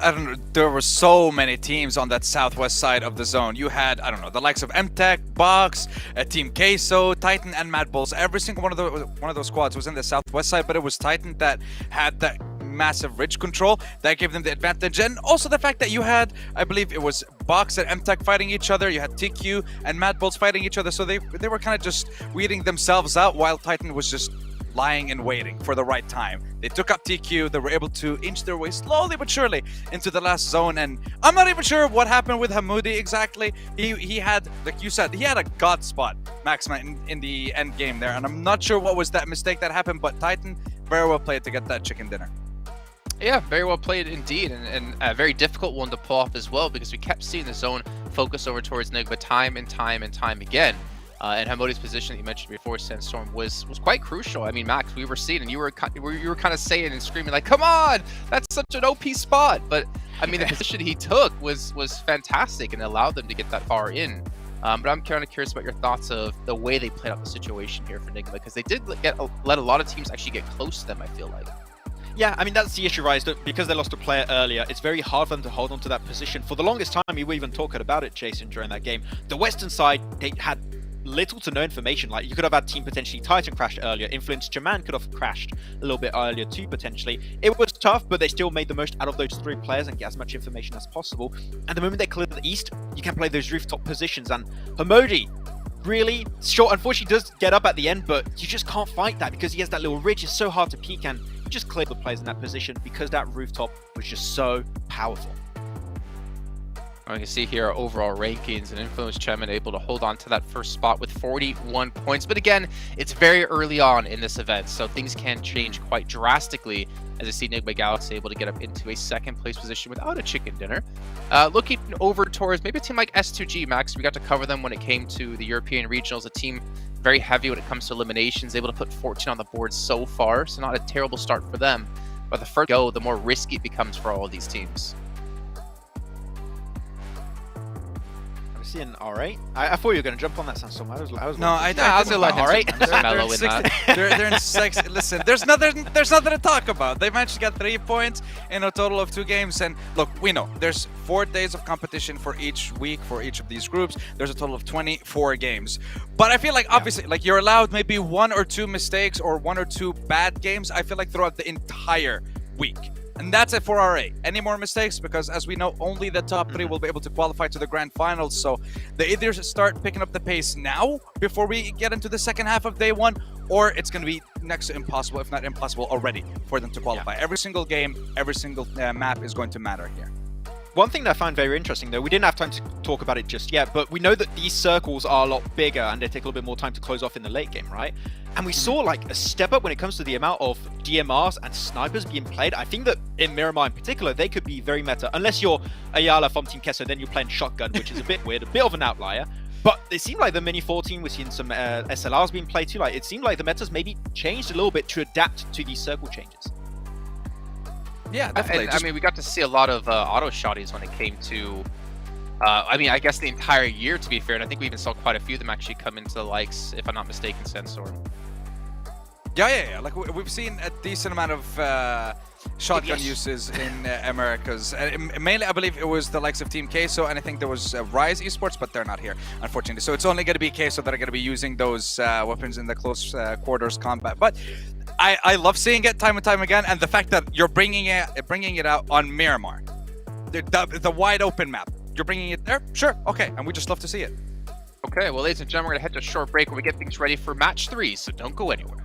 I don't know, there were so many teams on that southwest side of the zone. You had, I don't know, the likes of MTech, Box, Team Queso, Titan, and Mad Bulls. Every single one of those squads was in the southwest side, but it was Titan that had that massive ridge control that gave them the advantage. And also the fact that you had, I believe it was Box and MTech fighting each other, you had TQ and Mad Bulls fighting each other, so they were kind of just weeding themselves out while Titan was just lying and waiting for the right time. They took up TQ, they were able to inch their way slowly but surely into the last zone, and I'm not even sure what happened with Hamoudi exactly. He had, like you said, he had a god spot, Maxima, in the end game there, and I'm not sure what was that mistake that happened, but Titan very well played to get that chicken dinner. Yeah, very well played indeed, and a very difficult one to pull off as well, because we kept seeing the zone focus over towards Enigma time and time and time again. And Hamodi's position that you mentioned before, Sandstorm, was quite crucial. I mean, Max, we were seeing, and you were kind of saying and screaming like, "Come on, that's such an OP spot!" But I mean, the position he took was fantastic and allowed them to get that far in. But I'm kind of curious about your thoughts of the way they played out the situation here for Enigma, because they did let a lot of teams actually get close to them, I feel like. Yeah, I mean, that's the issue, right? Is that because they lost a player earlier, it's very hard for them to hold on to that position. For the longest time, we were even talking about it, Jason, during that game. The western side, they had little to no information. Like, you could have had team potentially Titan crashed earlier, Influence Chemin could have crashed a little bit earlier too, potentially. It was tough, but they still made the most out of those 3 players and get as much information as possible. And the moment they cleared the east, you can play those rooftop positions, and Hamodi really short, unfortunately, does get up at the end, but you just can't fight that because he has that little ridge. It's so hard to peek, and you just cleared the players in that position because that rooftop was just so powerful. You can see here our overall rankings, and Influence Chemin able to hold on to that first spot with 41 points. But again, it's very early on in this event, so things can change quite drastically as I see Enigma Galaxy able to get up into a second place position without a chicken dinner. Looking over towards maybe a team like S2G, Max, we got to cover them when it came to the European Regionals, a team very heavy when it comes to eliminations, able to put 14 on the board so far, so not a terrible start for them. But the further you go, the more risky it becomes for all of these teams. Seeing R8. I thought you were going to jump on that Sandstorm. I was no, I was like R8. Mellow in that. They're in 6. Listen, there's nothing to talk about. They managed to get 3 points in a total of 2 games. And look, we know there's 4 days of competition for each week for each of these groups. There's a total of 24 games. But I feel like obviously, like, you're allowed maybe 1 or 2 mistakes or 1 or 2 bad games. I feel like throughout the entire week. And that's it for RA. Any more mistakes? Because as we know, only the top 3 will be able to qualify to the grand finals. So they either start picking up the pace now before we get into the second half of day 1, or it's going to be next to impossible, if not impossible already, for them to qualify. Every single game, every single map is going to matter here. One thing that I find very interesting, though, we didn't have time to talk about it just yet, but we know that these circles are a lot bigger and they take a little bit more time to close off in the late game, right? And we saw like a step up when it comes to the amount of DMRs and snipers being played. I think that in Miramar in particular, they could be very meta. Unless you're Ayala from Team Kesso, then you're playing shotgun, which is a bit weird, a bit of an outlier. But it seemed like the Mini 14, we're seeing some SLRs being played too. Like, it seemed like the metas maybe changed a little bit to adapt to these circle changes. Yeah, definitely. I mean, we got to see a lot of auto shotties when it came to, I mean, I guess the entire year, to be fair, and I think we even saw quite a few of them actually come into the likes, if I'm not mistaken, Sandstorm. Yeah. Like, we've seen a decent amount of shotgun uses in Americas. Mainly, I believe it was the likes of Team Queso, and I think there was Rise Esports, but they're not here, unfortunately. So it's only going to be Queso that are going to be using those weapons in the close quarters combat. But I love seeing it time and time again, and the fact that you're bringing it out on Miramar, the wide open map. You're bringing it there? Sure, okay, and we just love to see it. Okay, well, ladies and gentlemen, we're going to head to a short break where we get things ready for match 3, so don't go anywhere.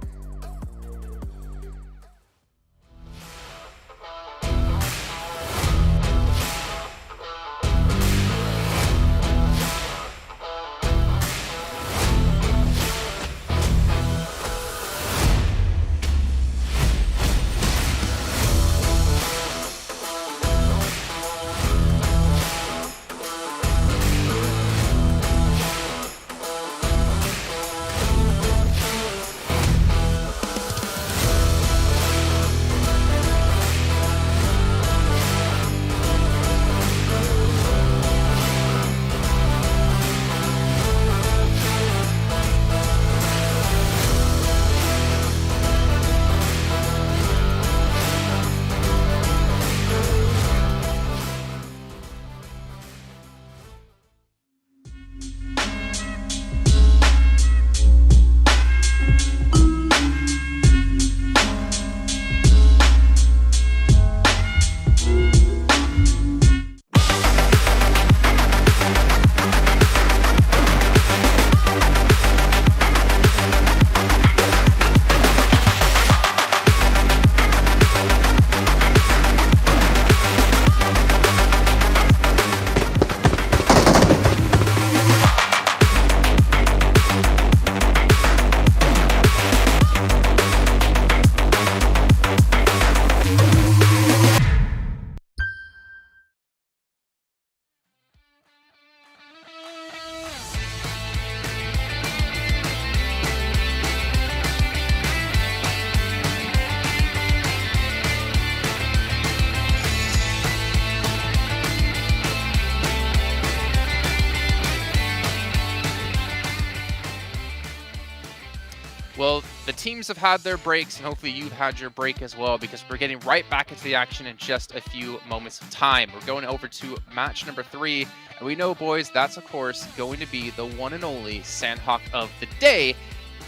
Well, the teams have had their breaks, and hopefully you've had your break as well, because we're getting right back into the action in just a few moments of time. We're going over to match number 3, and we know, boys, that's, of course, going to be the one and only Sanhok of the day,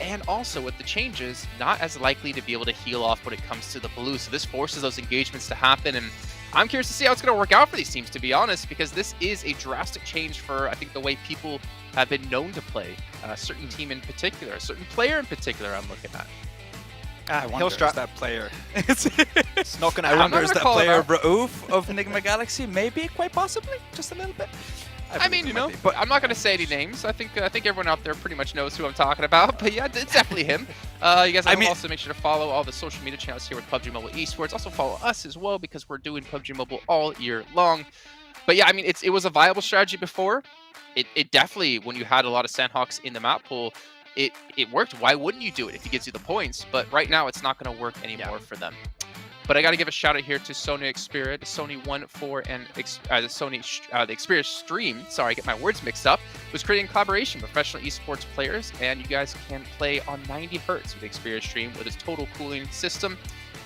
and also with the changes, not as likely to be able to heal off when it comes to the blue. So this forces those engagements to happen, and I'm curious to see how it's going to work out for these teams, to be honest, because this is a drastic change for, I think, the way people have been known to play. A certain team in particular, a certain player in particular I'm looking at. I wonder, is that player? It's not going to I happen. wonder, is that player Raouf of Enigma Galaxy? Maybe, quite possibly, just a little bit. I mean, you know, but I'm not going to say any names. I think everyone out there pretty much knows who I'm talking about. But yeah, it's definitely him. You guys also make sure to follow all the social media channels here with PUBG Mobile Esports. Also follow us as well, because we're doing PUBG Mobile all year long. But yeah, I mean, it was a viable strategy before. It definitely, when you had a lot of Sanhoks in the map pool, it worked. Why wouldn't you do it if he gives you the points? But right now, it's not going to work anymore for them. But I got to give a shout out here to Sony Xperia, Sony 1.4, and the Xperia Stream. Sorry, I get my words mixed up. Was creating collaboration with professional esports players, and you guys can play on 90 Hz with Xperia Stream with its total cooling system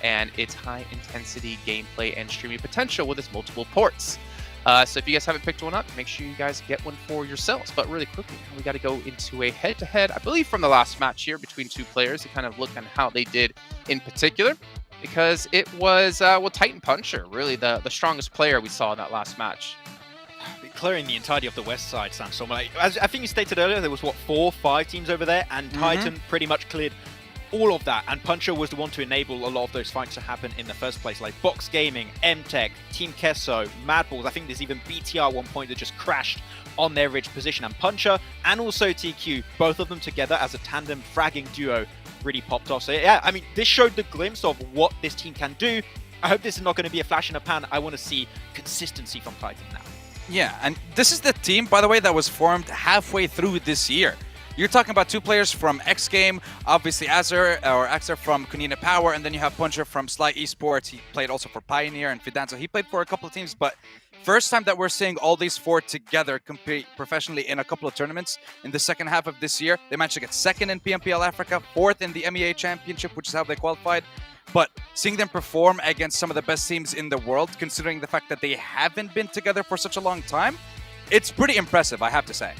and its high intensity gameplay and streaming potential with its multiple ports. So if you guys haven't picked one up, make sure you guys get one for yourselves. But really quickly, we got to go into a head-to-head, I believe from the last match here between two players to kind of look on how they did in particular. Because it was, well, Titan Puncher, really the strongest player we saw in that last match. Clearing the entirety of the west side, Sandstorm. Like, as I think you stated earlier, there was, what, 4 or 5 teams over there, and Titan pretty much cleared all of that, and Puncher was the one to enable a lot of those fights to happen in the first place, like Box Gaming, MTech, Team Kesso, Madballs. I think there's even BTR at one point that just crashed on their ridge position, and Puncher and also TQ, both of them together as a tandem fragging duo, really popped off. So yeah, I mean, this showed the glimpse of what this team can do. I hope this is not going to be a flash in a pan. I want to see consistency from Titan now. Yeah, and this is the team, by the way, that was formed halfway through this year. You're talking about 2 players from X Game, obviously Azur from Kunina Power, and then you have Puncher from Sly Esports. He played also for Pioneer and Fidanza. He played for a couple of teams, but first time that we're seeing all these 4 together compete professionally in a couple of tournaments in the second half of this year. They managed to get 2nd in PMPL Africa, 4th in the MEA Championship, which is how they qualified. But seeing them perform against some of the best teams in the world, considering the fact that they haven't been together for such a long time, it's pretty impressive, I have to say.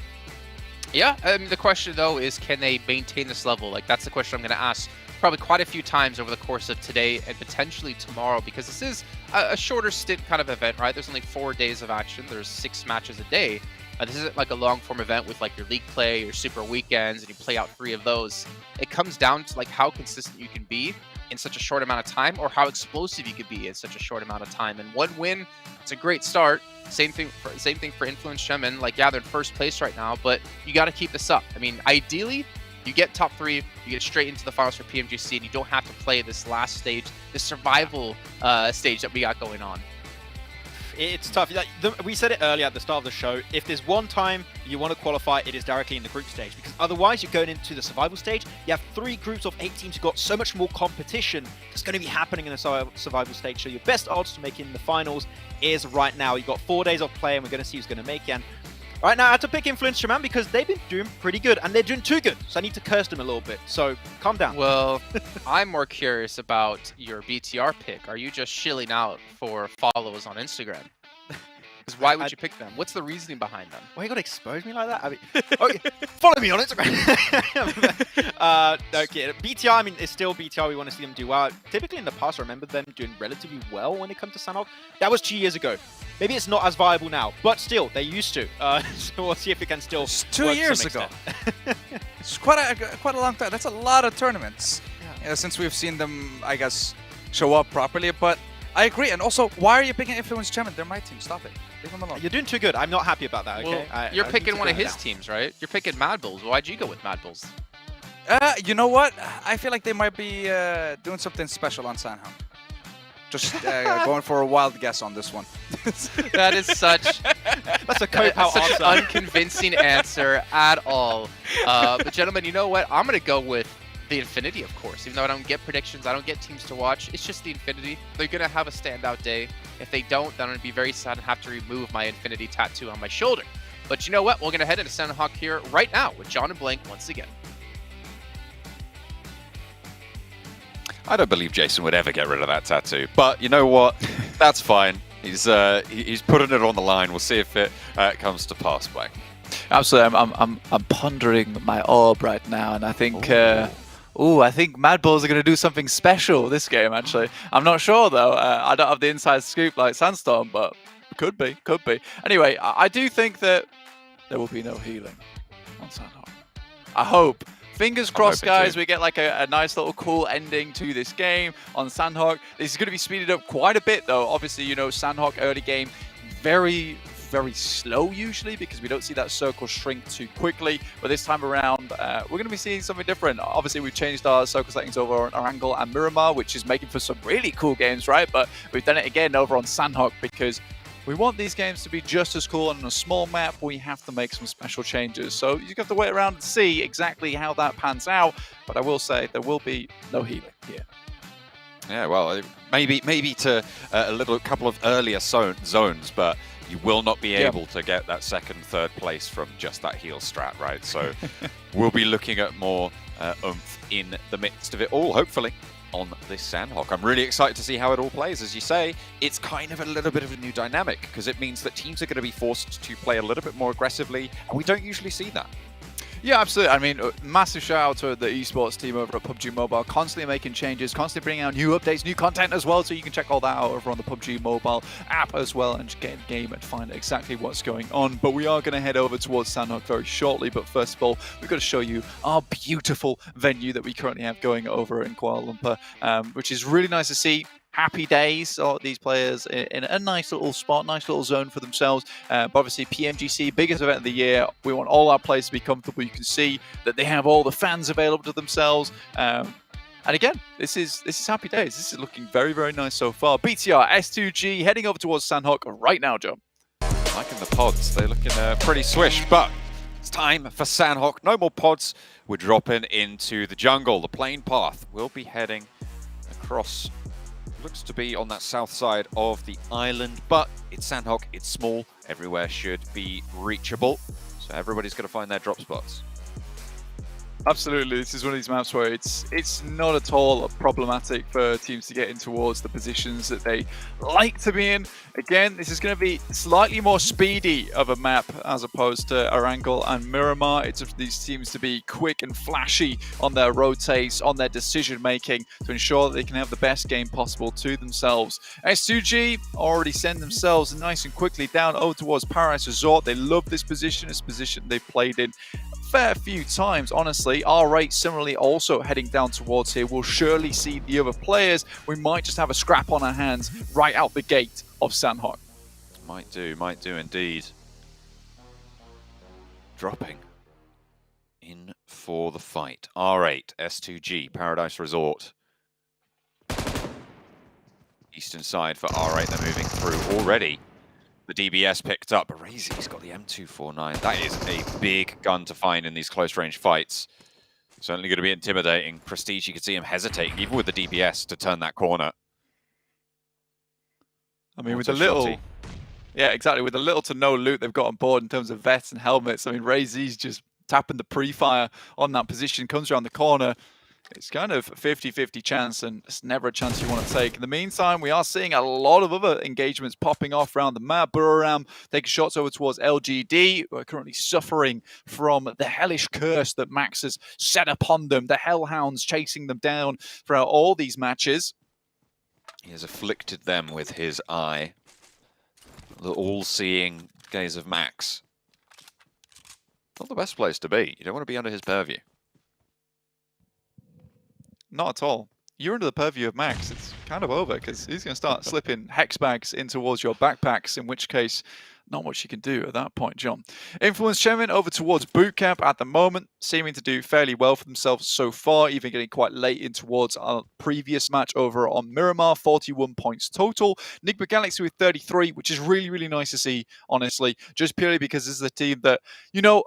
Yeah, the question, though, is can they maintain this level? Like, that's the question I'm going to ask probably quite a few times over the course of today and potentially tomorrow, because this is a shorter stint kind of event, right? There's only 4 days of action. There's 6 matches a day. This isn't like a long form event with like your league play, your super weekends, and you play out 3 of those. It comes down to like how consistent you can be in such a short amount of time, or how explosive you could be in such a short amount of time. And 1 win, it's a great start. Same thing for Influence Chemin. Like, yeah, they're in first place right now, but you got to keep this up. I mean, ideally, you get top 3, you get straight into the finals for PMGC, and you don't have to play this last stage, this survival stage that we got going on. It's tough. Like, we said it earlier at the start of the show. If there's one time you want to qualify, it is directly in the group stage. Because otherwise, you're going into the survival stage. You have 3 groups of 8 teams. You've got so much more competition that's going to be happening in the survival stage. So your best odds to make it in the finals is right now. You've got 4 days of play, and we're going to see who's going to make it. And right now, I had to pick Influence Chemin because they've been doing pretty good, and they're doing too good. So I need to curse them a little bit. So calm down. Well, I'm more curious about your BTR pick. Are you just shilling out for follows on Instagram? Because why would you pick them? What's the reasoning behind them? Why you gotta expose me like that? I mean, okay, follow me on Instagram. Okay, BTR, I mean, it's still BTR. We want to see them do well. Typically in the past, I remember them doing relatively well when it comes to Sanhok. That was 2 years ago. Maybe it's not as viable now, but still, they used to. So we'll see if it can still. It's 2 years ago. It's quite a long time. That's a lot of tournaments. Yeah, since we've seen them, I guess, show up properly. But I agree. And also, why are you picking Influence Chemin? They're my team. Stop it. Leave them alone. You're doing too good. I'm not happy about that. Okay. Well, you're picking one of his teams, right? You're picking Mad Bulls. Why'd you go with Mad Bulls? You know what? I feel like they might be doing something special on Sanhok. Just going for a wild guess on this one. That is such that's a cop-out such answer. an unconvincing answer at all. But gentlemen, you know what? I'm gonna go with the Infinity, of course. Even though I don't get predictions, I don't get teams to watch. It's just the Infinity. They're gonna have a standout day. If they don't, then I'm gonna be very sad and have to remove my Infinity tattoo on my shoulder. But you know what? We're gonna head into Sanhok here right now with John and Blank once again. I don't believe Jason would ever get rid of that tattoo, but you know what? That's fine. He's putting it on the line. We'll see if it comes to pass, Blank. Absolutely. I'm pondering my orb right now, and I think I think Mad Bulls are going to do something special this game. Actually, I'm not sure though. I don't have the inside scoop like Sandstorm, but could be. Anyway, I do think that there will be no healing on Sanhok. I hope. Fingers crossed, guys, we get like a nice little cool ending to this game on Sanhok. This is going to be speeded up quite a bit, though. Obviously, you know, Sanhok early game, very slow usually because we don't see that circle shrink too quickly. But this time around, we're going to be seeing something different. Obviously, we've changed our circle settings over on Erangel and Miramar, which is making for some really cool games, right? But we've done it again over on Sanhok because we want these games to be just as cool, and on a small map, we have to make some special changes. So you have to wait around and see exactly how that pans out. But I will say there will be no healing here. Yeah, well, maybe to a couple of earlier zones, but you will not be able to get that second, third place from just that heal strat, right? So we'll be looking at more oomph in the midst of it all, hopefully, on this Sanhok. I'm really excited to see how it all plays. As you say, it's kind of a little bit of a new dynamic because it means that teams are going to be forced to play a little bit more aggressively, and we don't usually see that. Yeah, absolutely. I mean, massive shout out to the esports team over at PUBG Mobile, constantly making changes, constantly bringing out new updates, new content as well, so you can check all that out over on the PUBG Mobile app as well and just get in the game and find exactly what's going on. But we are going to head over towards Sanhok very shortly, but first of all, we've got to show you our beautiful venue that we currently have going over in Kuala Lumpur, which is really nice to see. Happy days, or these players in a nice little spot, nice little zone for themselves. But obviously, PMGC, biggest event of the year. We want all our players to be comfortable. You can see that they have all the fans available to themselves. And again, this is happy days. This is looking very, very nice so far. BTR, S2G, heading over towards Sanhok right now, John. Liking the pods. They're looking pretty swish, but it's time for Sanhok. No more pods. We're dropping into the jungle. The plain path will be heading across. Looks to be on that south side of the island, but it's Sanhok, it's small, everywhere should be reachable, so everybody's going to find their drop spots. Absolutely, this is one of these maps where it's not at all problematic for teams to get in towards the positions that they like to be in. Again, this is going to be slightly more speedy of a map as opposed to Erangel and Miramar. It's of these teams to be quick and flashy on their rotates, on their decision making to ensure that they can have the best game possible to themselves. S2G already send themselves nice and quickly down over towards Paradise Resort. They love this position. It's a position they've played in fair few times, honestly. R8 similarly also heading down towards here. We'll surely see the other players. We might just have a scrap on our hands right out the gate of Sanhok. Might do indeed. Dropping in for the fight. R8, S2G, Paradise Resort. Eastern side for R8, they're moving through already. The DBS picked up, but Razy's got the M249. That is a big gun to find in these close-range fights. Certainly going to be intimidating. Prestige, you can see him hesitating, even with the DBS, to turn that corner. I mean, with a little... Yeah, exactly. With a little to no loot they've got on board in terms of vets and helmets. I mean, Razy's just tapping the pre-fire on that position, comes around the corner. It's kind of 50-50 chance, and it's never a chance you want to take. In the meantime, we are seeing a lot of other engagements popping off around the map. Buriram taking shots over towards LGD, who are currently suffering from the hellish curse that Max has set upon them. The Hellhounds chasing them down throughout all these matches. He has afflicted them with his eye. The all-seeing gaze of Max. Not the best place to be. You don't want to be under his purview. Not at all. You're under the purview of Max. It's kind of over because he's going to start slipping hex bags in towards your backpacks, in which case, not much you can do at that point, John. Influence Chemin over towards bootcamp at the moment, seeming to do fairly well for themselves so far, even getting quite late in towards our previous match over on Miramar, 41 points total. Enigma Galaxy with 33, which is really, really nice to see, honestly, just purely because this is a team that, you know,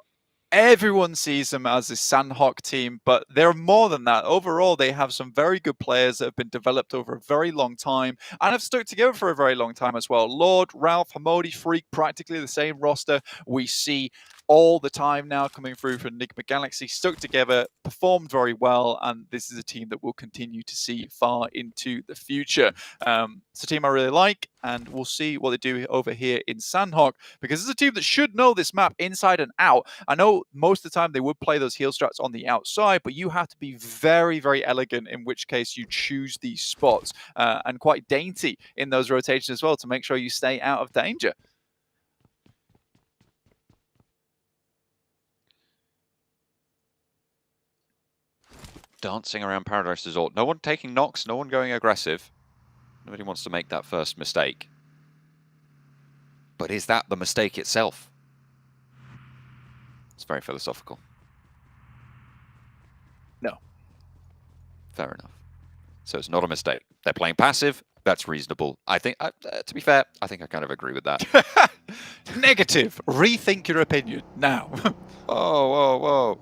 everyone sees them as a Sanhok team, but they're more than that. Overall, they have some very good players that have been developed over a very long time and have stuck together for a very long time as well. Lord, Ralph, Hamodi, Freak, practically the same roster we see all the time now coming through from Enigma Galaxy, stuck together, performed very well, and this is a team that we'll continue to see far into the future. It's a team I really like, and we'll see what they do over here in Sanhok, because it's a team that should know this map inside and out. I know most of the time they would play those heal strats on the outside, but you have to be very, very elegant, in which case you choose these spots, and quite dainty in those rotations as well to make sure you stay out of danger. Dancing around Paradise Resort. No one taking knocks, no one going aggressive. Nobody wants to make that first mistake. But is that the mistake itself? It's very philosophical. No. Fair enough. So it's not a mistake. They're playing passive. That's reasonable. I think, to be fair, I think I kind of agree with that. Negative. Rethink your opinion now. Whoa, whoa, whoa.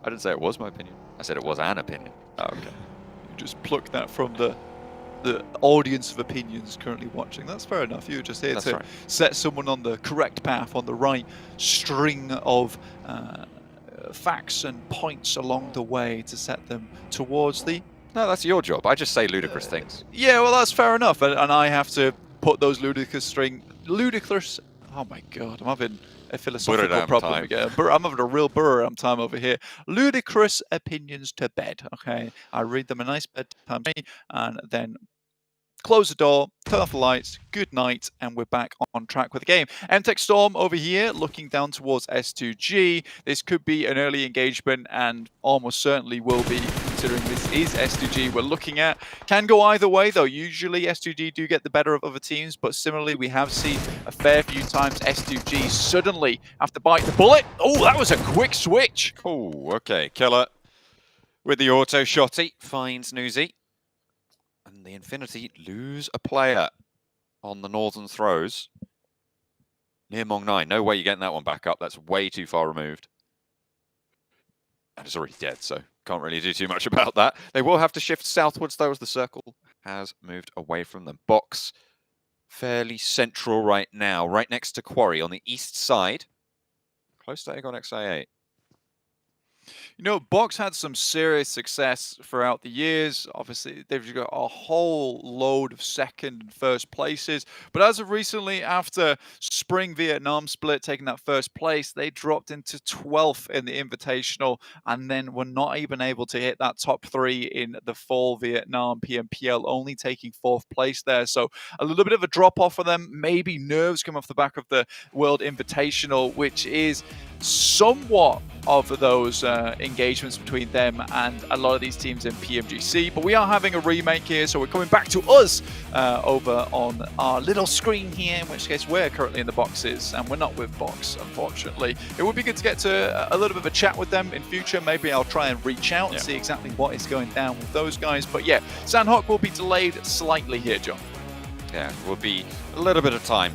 I didn't say it was my opinion. I said it was an opinion. Oh, okay. You just plucked that from the audience of opinions currently watching. That's fair enough. You're just here to set someone on the correct path, on the right string of facts and points along the way to set them towards the... No, that's your job. I just say ludicrous things. Yeah, well, that's fair enough. And I have to put those ludicrous... Oh my God, I'm having a philosophical problem again. I'm having a real Buriram time over here. Ludicrous opinions to bed, okay? I read them a nice bedtime and then close the door, turn off the lights, good night, and we're back on track with the game. MTech Storm over here, looking down towards S2G. This could be an early engagement and almost certainly will be, considering this is S2G we're looking at. Can go either way, though. Usually S2G do get the better of other teams, but similarly, we have seen a fair few times S2G suddenly have to bite the bullet. Oh, that was a quick switch. Oh, okay. Killer with the auto shotty finds Newsy. And the Infinity lose a player on the Northern Throws. Near Mong 9. No way you're getting that one back up. That's way too far removed. And it's already dead, so can't really do too much about that. They will have to shift southwards, though, as the circle has moved away from them. Box fairly central right now, right next to Quarry on the east side. Close to Aegon XI8. You know, Box had some serious success throughout the years. Obviously, they've got a whole load of second and first places. But as of recently, after Spring Vietnam split, taking that first place, they dropped into 12th in the Invitational and then were not even able to hit that top 3 in the Fall Vietnam PMPL, only taking 4th place there. So a little bit of a drop off for them. Maybe nerves come off the back of the World Invitational, which is somewhat of those engagements between them and a lot of these teams in PMGC. But we are having a remake here, so we're coming back to us over on our little screen here, in which case we're currently in the boxes and we're not with Box, unfortunately. It would be good to get to a little bit of a chat with them in future. Maybe I'll try and reach out and see exactly what is going down with those guys. But yeah, Sanhok will be delayed slightly here, John. Yeah, will be a little bit of time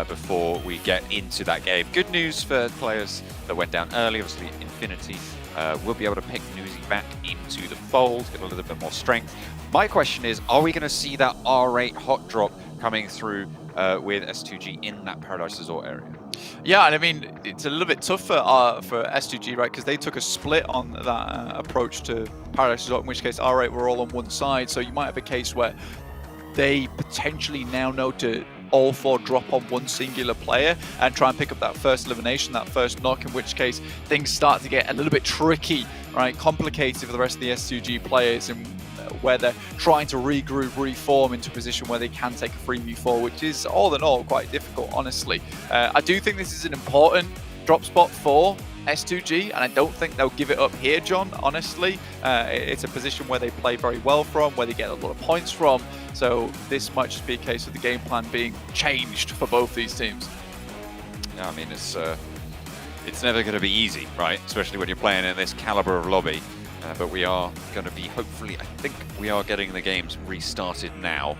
before we get into that game. Good news for players that went down early. Obviously, Infinity will be able to pick Newsy back into the fold, get a little bit more strength. My question is, are we going to see that R8 hot drop coming through with S2G in that Paradise Resort area? Yeah, and I mean, it's a little bit tough for S2G, right? Because they took a split on that approach to Paradise Resort, in which case R8 were all on one side. So you might have a case where they potentially now know to all 4 drop on one singular player and try and pick up that first elimination, that first knock, in which case things start to get a little bit tricky, right? Complicated for the rest of the S2G players, and where they're trying to regroup, reform into a position where they can take a 3v4, which is all in all quite difficult, honestly. I do think this is an important drop spot for S2G, and I don't think they'll give it up here, John, honestly. It's a position where they play very well from, where they get a lot of points from, so this might just be a case of the game plan being changed for both these teams. Yeah, I mean, it's never going to be easy, right? Especially when you're playing in this caliber of lobby. But we are going to be, hopefully, I think we are getting the games restarted now,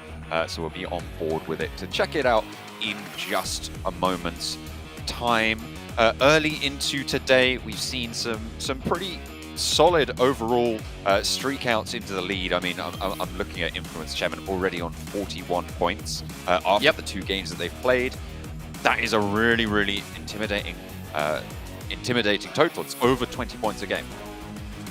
so we'll be on board with it to check it out in just a moment's time. Early into today, we've seen some pretty solid overall streak outs into the lead. I mean, I'm looking at Influence Chemin already on 41 points after the 2 games that they've played. That is a really, really intimidating total. It's over 20 points a game.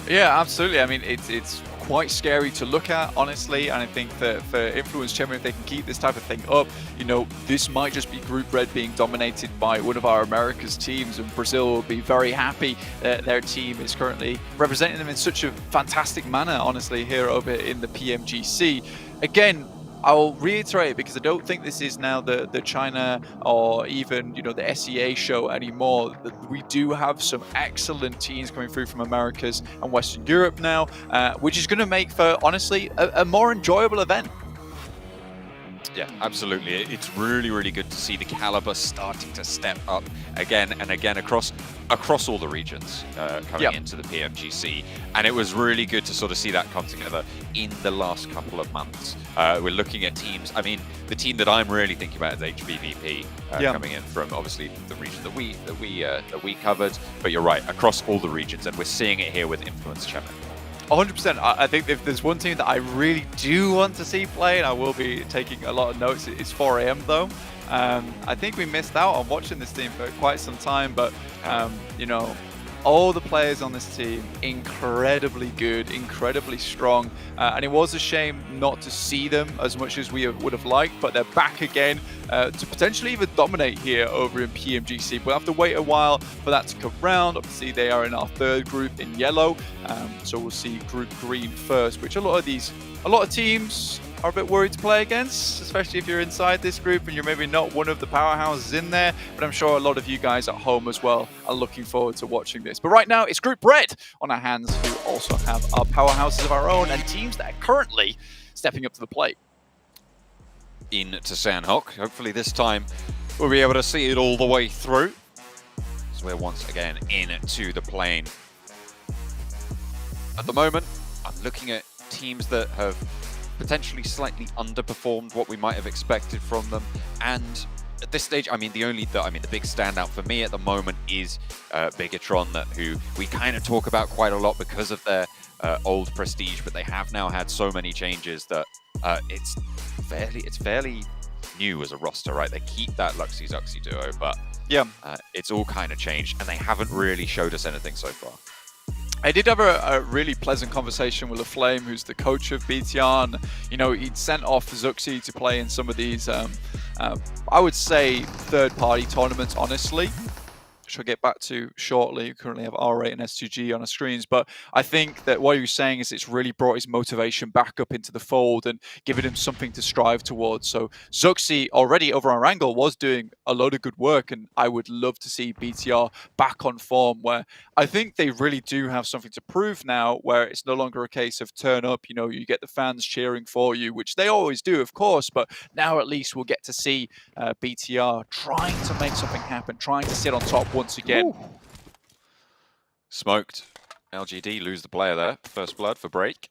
Yeah, absolutely. I mean, it's quite scary to look at, honestly, and I think that for Influence Chemin, if they can keep this type of thing up, you know, this might just be Group Red being dominated by one of our America's teams, and Brazil will be very happy that their team is currently representing them in such a fantastic manner, honestly, here over in the PMGC. Again, I'll reiterate, because I don't think this is now the China or even, you know, the SEA show anymore. We do have some excellent teams coming through from Americas and Western Europe now, which is going to make for, honestly, a more enjoyable event. Yeah, absolutely. It's really, really good to see the caliber starting to step up again and again across all the regions coming into the PMGC. And it was really good to sort of see that come together in the last couple of months. We're looking at teams. I mean, the team that I'm really thinking about is HBVP coming in from obviously the region that we covered. But you're right, across all the regions, and we're seeing it here with Influence Chemin. 100%. I think if there's one team that I really do want to see play, and I will be taking a lot of notes, it's 4AM though. I think we missed out on watching this team for quite some time, but you know, all the players on this team, incredibly good, incredibly strong, and it was a shame not to see them as much as we would have liked, but they're back again to potentially even dominate here over in PMGC. We'll have to wait a while for that to come round. Obviously, they are in our 3rd group in yellow, so we'll see Group Green first, which a lot of teams are a bit worried to play against, especially if you're inside this group and you're maybe not one of the powerhouses in there. But I'm sure a lot of you guys at home as well are looking forward to watching this. But right now, it's Group Red on our hands, who also have our powerhouses of our own and teams that are currently stepping up to the plate. Into Sanhok. Hopefully this time we'll be able to see it all the way through. So we're once again into the plane. At the moment, I'm looking at teams that have potentially slightly underperformed what we might have expected from them, and at this stage, I mean, the big standout for me at the moment is Bigatron, who we kind of talk about quite a lot because of their old prestige, but they have now had so many changes that it's fairly new as a roster, right? They keep that Luxy Zuxy duo, but it's all kind of changed, and they haven't really showed us anything so far. I did have a really pleasant conversation with LaFlame, who's the coach of BTR, and he'd sent off Zuxi to play in some of these, I would say, third-party tournaments, honestly, which I'll get back to shortly. We currently have R8 and S2G on our screens, but I think that what he was saying is it's really brought his motivation back up into the fold and given him something to strive towards. So Zuxi already over on Erangel was doing a load of good work, and I would love to see BTR back on form, where I think they really do have something to prove now, where it's no longer a case of turn up, you get the fans cheering for you, which they always do, of course, but now at least we'll get to see BTR trying to make something happen, trying to sit on top once again. Ooh. Smoked. LGD lose the player there. First blood for break.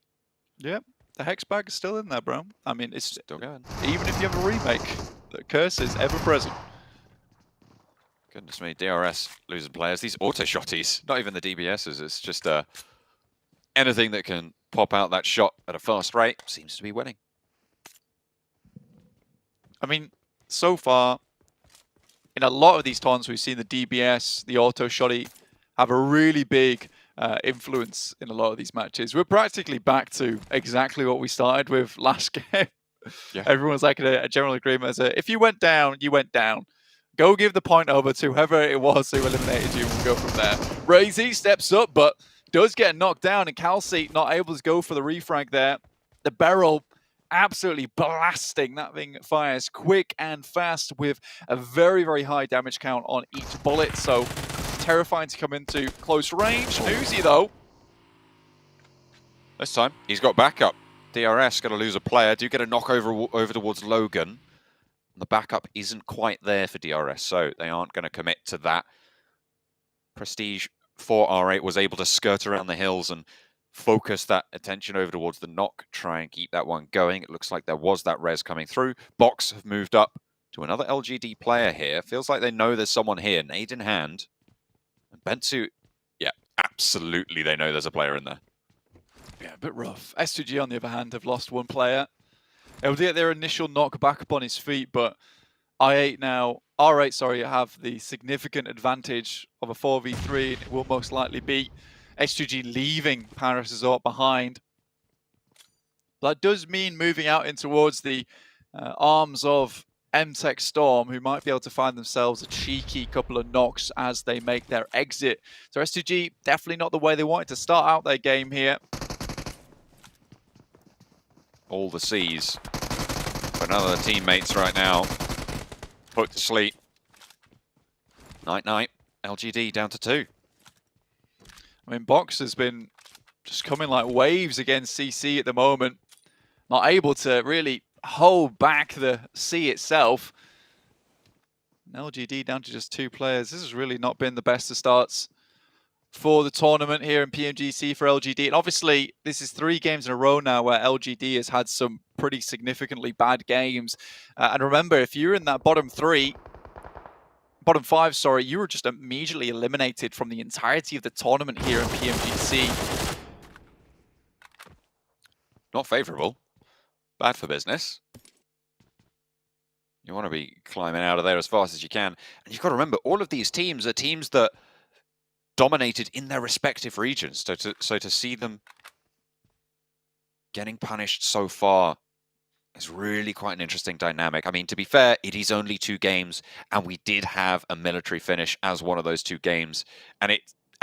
Yep, the Hex bag is still in there, bro. I mean, it's Still going. even if you have a remake, the curse is ever present. Goodness me, DRS losing players. These auto shotties, not even the DBSs. It's just anything that can pop out that shot at a fast rate seems to be winning. I mean, so far, in a lot of these tournaments, we've seen the DBS, the auto shotty, have a really big influence in a lot of these matches. We're practically back to exactly what we started with last game. Yeah. Everyone's like in a general agreement as if you went down, you went down. Go give the point over to whoever it was who eliminated you, and we'll go from there. Razy steps up, but does get knocked down, and Calci not able to go for the refrag there. The barrel absolutely blasting. That thing fires quick and fast with a very, very high damage count on each bullet, so terrifying to come into close range. Uzi, though. This time, he's got backup. DRS going to lose a player. Do get a knock over towards Logan. The backup isn't quite there for DRS, so they aren't going to commit to that. Prestige for R8 was able to skirt around the hills and focus that attention over towards the knock, try and keep that one going. It looks like there was that res coming through. Box have moved up to another LGD player here. Feels like they know there's someone here, nade in hand. And Bentu, yeah, absolutely they know there's a player in there. Yeah, a bit rough. S2G, on the other hand, have lost one player. Able to get their initial knock back up on his feet, but R8, sorry, have the significant advantage of a 4v3, and it will most likely be S2G leaving Paris Resort behind. That does mean moving out in towards the arms of MTech Storm, who might be able to find themselves a cheeky couple of knocks as they make their exit. So S2G, definitely not the way they wanted to start out their game here. All the C's. But none of the teammates right now put to sleep. Night-night. LGD down to 2. I mean, Box has been just coming like waves against CC at the moment. Not able to really hold back the C itself. And LGD down to just 2 players. This has really not been the best of starts for the tournament here in PMGC for LGD. And obviously, this is 3 games in a row now where LGD has had some pretty significantly bad games. And remember, if you're in that bottom 5, sorry, you were just immediately eliminated from the entirety of the tournament here in PMGC. Not favorable. Bad for business. You want to be climbing out of there as fast as you can. And you've got to remember, all of these teams are teams that dominated in their respective regions. So to see them getting punished so far is really quite an interesting dynamic. I mean, to be fair, it is only 2 games, and we did have a military finish as one of those 2 games, and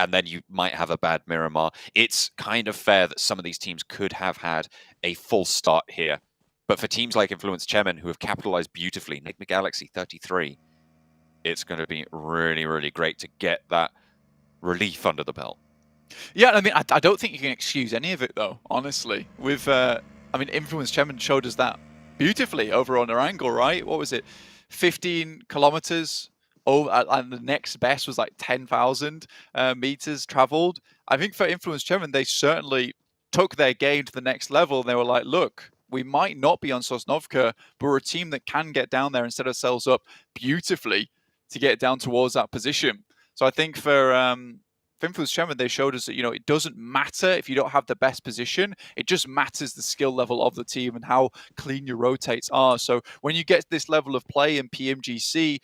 then you might have a bad Miramar. It's kind of fair that some of these teams could have had a full start here. But for teams like Influence Chemin, who have capitalized beautifully, Nick McGalaxy 33, it's going to be really, really great to get that relief under the belt. Yeah, I mean, I don't think you can excuse any of it, though, honestly. With, I mean, Influence Chemin showed us that beautifully over on Erangel, right? What was it? 15 kilometers over, and the next best was like 10,000 meters traveled. I think for Influence Chemin, they certainly took their game to the next level. And they were like, look, we might not be on Sosnovka, but we're a team that can get down there and set ourselves up beautifully to get down towards that position. So I think for Finfoo's Chemin, they showed us that, you know, it doesn't matter if you don't have the best position. It just matters the skill level of the team and how clean your rotates are. So when you get this level of play in PMGC,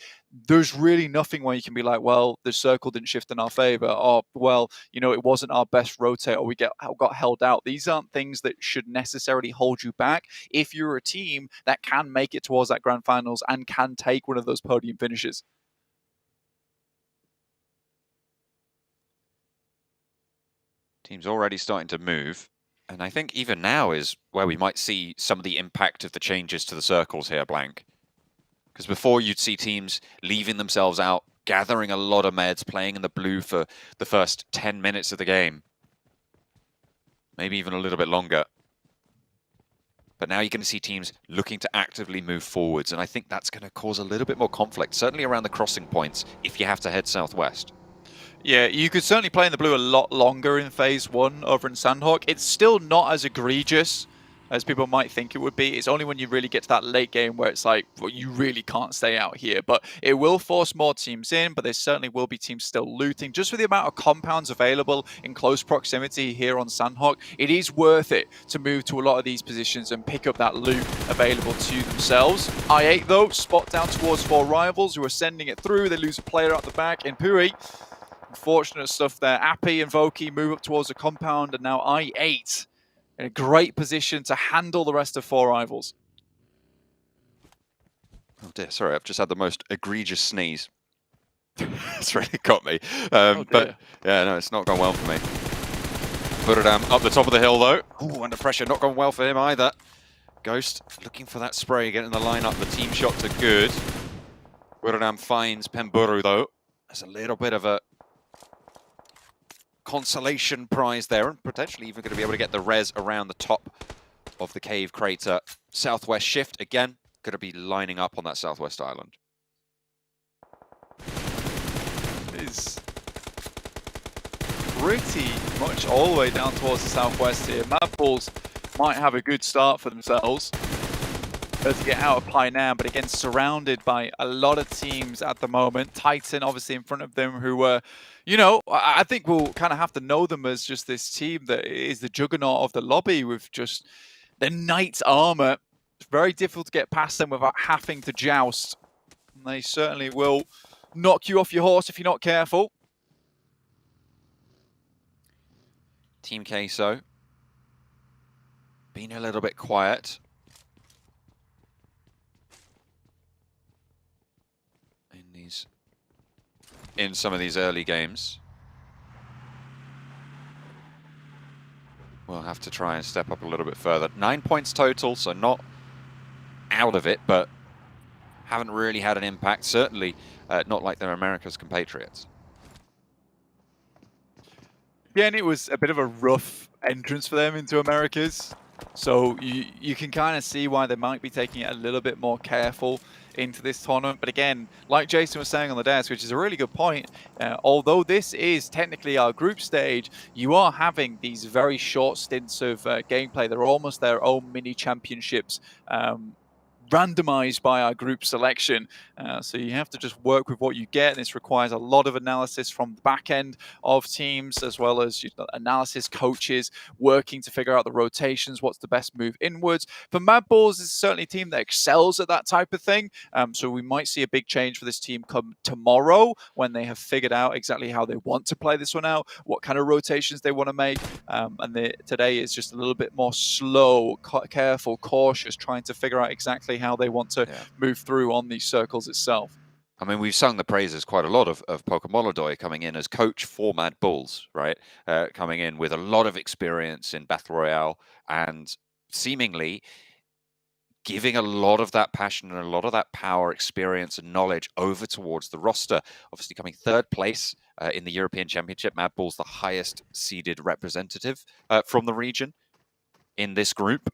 there's really nothing where you can be like, well, the circle didn't shift in our favor, or, well, you know, it wasn't our best rotate, or we got held out. These aren't things that should necessarily hold you back if you're a team that can make it towards that grand finals and can take one of those podium finishes. Team's already starting to move. And I think even now is where we might see some of the impact of the changes to the circles here, Blank. Because before you'd see teams leaving themselves out, gathering a lot of meds, playing in the blue for the first 10 minutes of the game. Maybe even a little bit longer. But now you're going to see teams looking to actively move forwards. And I think that's going to cause a little bit more conflict, certainly around the crossing points, if you have to head southwest. Yeah, you could certainly play in the blue a lot longer in Phase 1 over in Sanhok. It's still not as egregious as people might think it would be. It's only when you really get to that late game where it's like, well, you really can't stay out here. But it will force more teams in, but there certainly will be teams still looting. Just for the amount of compounds available in close proximity here on Sanhok, it is worth it to move to a lot of these positions and pick up that loot available to themselves. I8, though, spot down towards 4 rivals who are sending it through. They lose a player out the back, and Puri, unfortunate stuff there. Appy and Voki move up towards the compound, and now I8 in a great position to handle the rest of 4 rivals. Oh dear, sorry, I've just had the most egregious sneeze. It's really got me. But yeah, no, it's not gone well for me. Buradam up the top of the hill though. Ooh, under pressure, not gone well for him either. Ghost looking for that spray, getting the line up. The team shots are good. Buradam finds Pemburu though. There's a little bit of a consolation prize there, and potentially even going to be able to get the res around the top of the cave crater. Southwest shift again, going to be lining up on that southwest island. It is pretty much all the way down towards the southwest here. Mad Bulls might have a good start for themselves to get out of Painam, but again surrounded by a lot of teams at the moment. Titan obviously in front of them, who were, you know, I think we'll kind of have to know them as just this team that is the juggernaut of the lobby with just the knight's armor. It's very difficult to get past them without having to joust. And they certainly will knock you off your horse if you're not careful. Team Queso being a little bit quiet. In some of these early games. We'll have to try and step up a little bit further. 9 points total, so not out of it, but haven't really had an impact. Certainly not like their America's compatriots. Yeah, and it was a bit of a rough entrance for them into Americas. So you can kind of see why they might be taking it a little bit more careful into this tournament. But again, like Jason was saying on the desk, which is a really good point, although this is technically our group stage, you are having these very short stints of gameplay. They're almost their own mini championships, randomized by our group selection. So you have to just work with what you get. And this requires a lot of analysis from the back end of teams, as well as, you know, analysis coaches working to figure out the rotations, what's the best move inwards. For Mad Bulls, is certainly a team that excels at that type of thing. So we might see a big change for this team come tomorrow when they have figured out exactly how they want to play this one out, what kind of rotations they want to make. And today is just a little bit more slow, careful, cautious, trying to figure out exactly how they want to move through on these circles itself. I mean, we've sung the praises quite a lot of Pokemolodoy coming in as coach for Mad Bulls, right? Coming in with a lot of experience in Battle Royale and seemingly giving a lot of that passion and a lot of that power, experience and knowledge over towards the roster. Obviously coming 3rd place in the European Championship. Mad Bulls the highest seeded representative from the region in this group.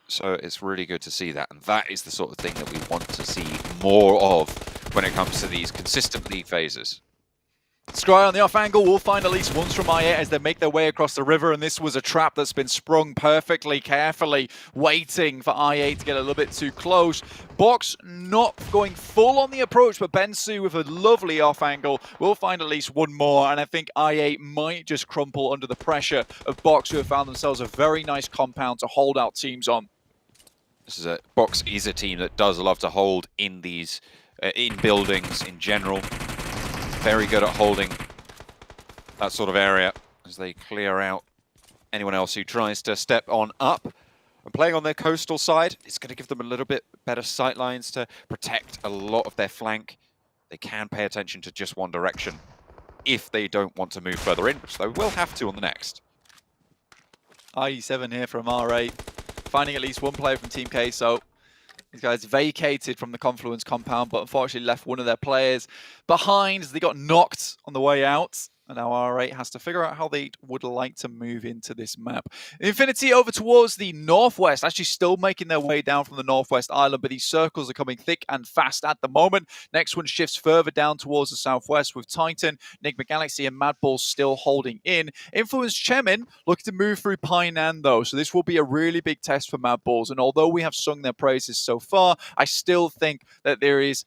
So it's really good to see that. And that is the sort of thing that we want to see more of when it comes to these consistent league phases. Scry on the off angle will find at least once from IA as they make their way across the river, and this was a trap that's been sprung perfectly, carefully, waiting for IA to get a little bit too close. Box not going full on the approach, but Bensu with a lovely off angle will find at least one more, and I think IA might just crumple under the pressure of Box, who have found themselves a very nice compound to hold out teams on. This is Box is a team that does love to hold in these in buildings in general. Very good at holding that sort of area as they clear out anyone else who tries to step on up. And playing on their coastal side, it's going to give them a little bit better sight lines to protect a lot of their flank. They can pay attention to just one direction if they don't want to move further in, which they will have to on the next. IE7 here from R8, finding at least one player from Team K, so these guys vacated from the Confluence compound, but unfortunately left one of their players behind as they got knocked on the way out. And now R8 has to figure out how they would like to move into this map. Infinity over towards the northwest, actually still making their way down from the northwest island, but these circles are coming thick and fast at the moment. Next one shifts further down towards the southwest with Titan, Enigma Galaxy, and Madball still holding in. Influence Chemin looking to move through Painan though, so this will be a really big test for Madballs. And although we have sung their praises so far, I still think that there is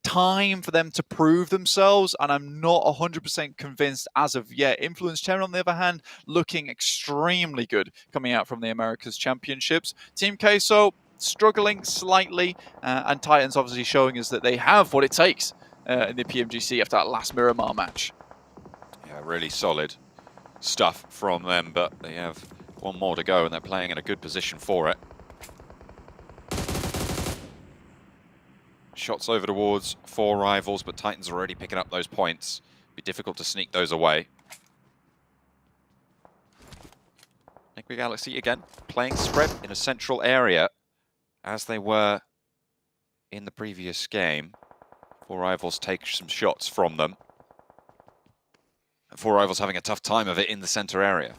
time for them to prove themselves, and I'm not 100% convinced as of yet. Influence Chemin, on the other hand, looking extremely good coming out from the Americas Championships. Team Queso struggling slightly, and Titans obviously showing us that they have what it takes in the PMGC after that last Miramar match. Yeah, really solid stuff from them, but they have one more to go and they're playing in a good position for it. Shots over towards 4 rivals, but Titans are already picking up those points. Be difficult to sneak those away. Enigma Galaxy again playing spread in a central area as they were in the previous game. 4 rivals take some shots from them. And 4 rivals having a tough time of it in the center area.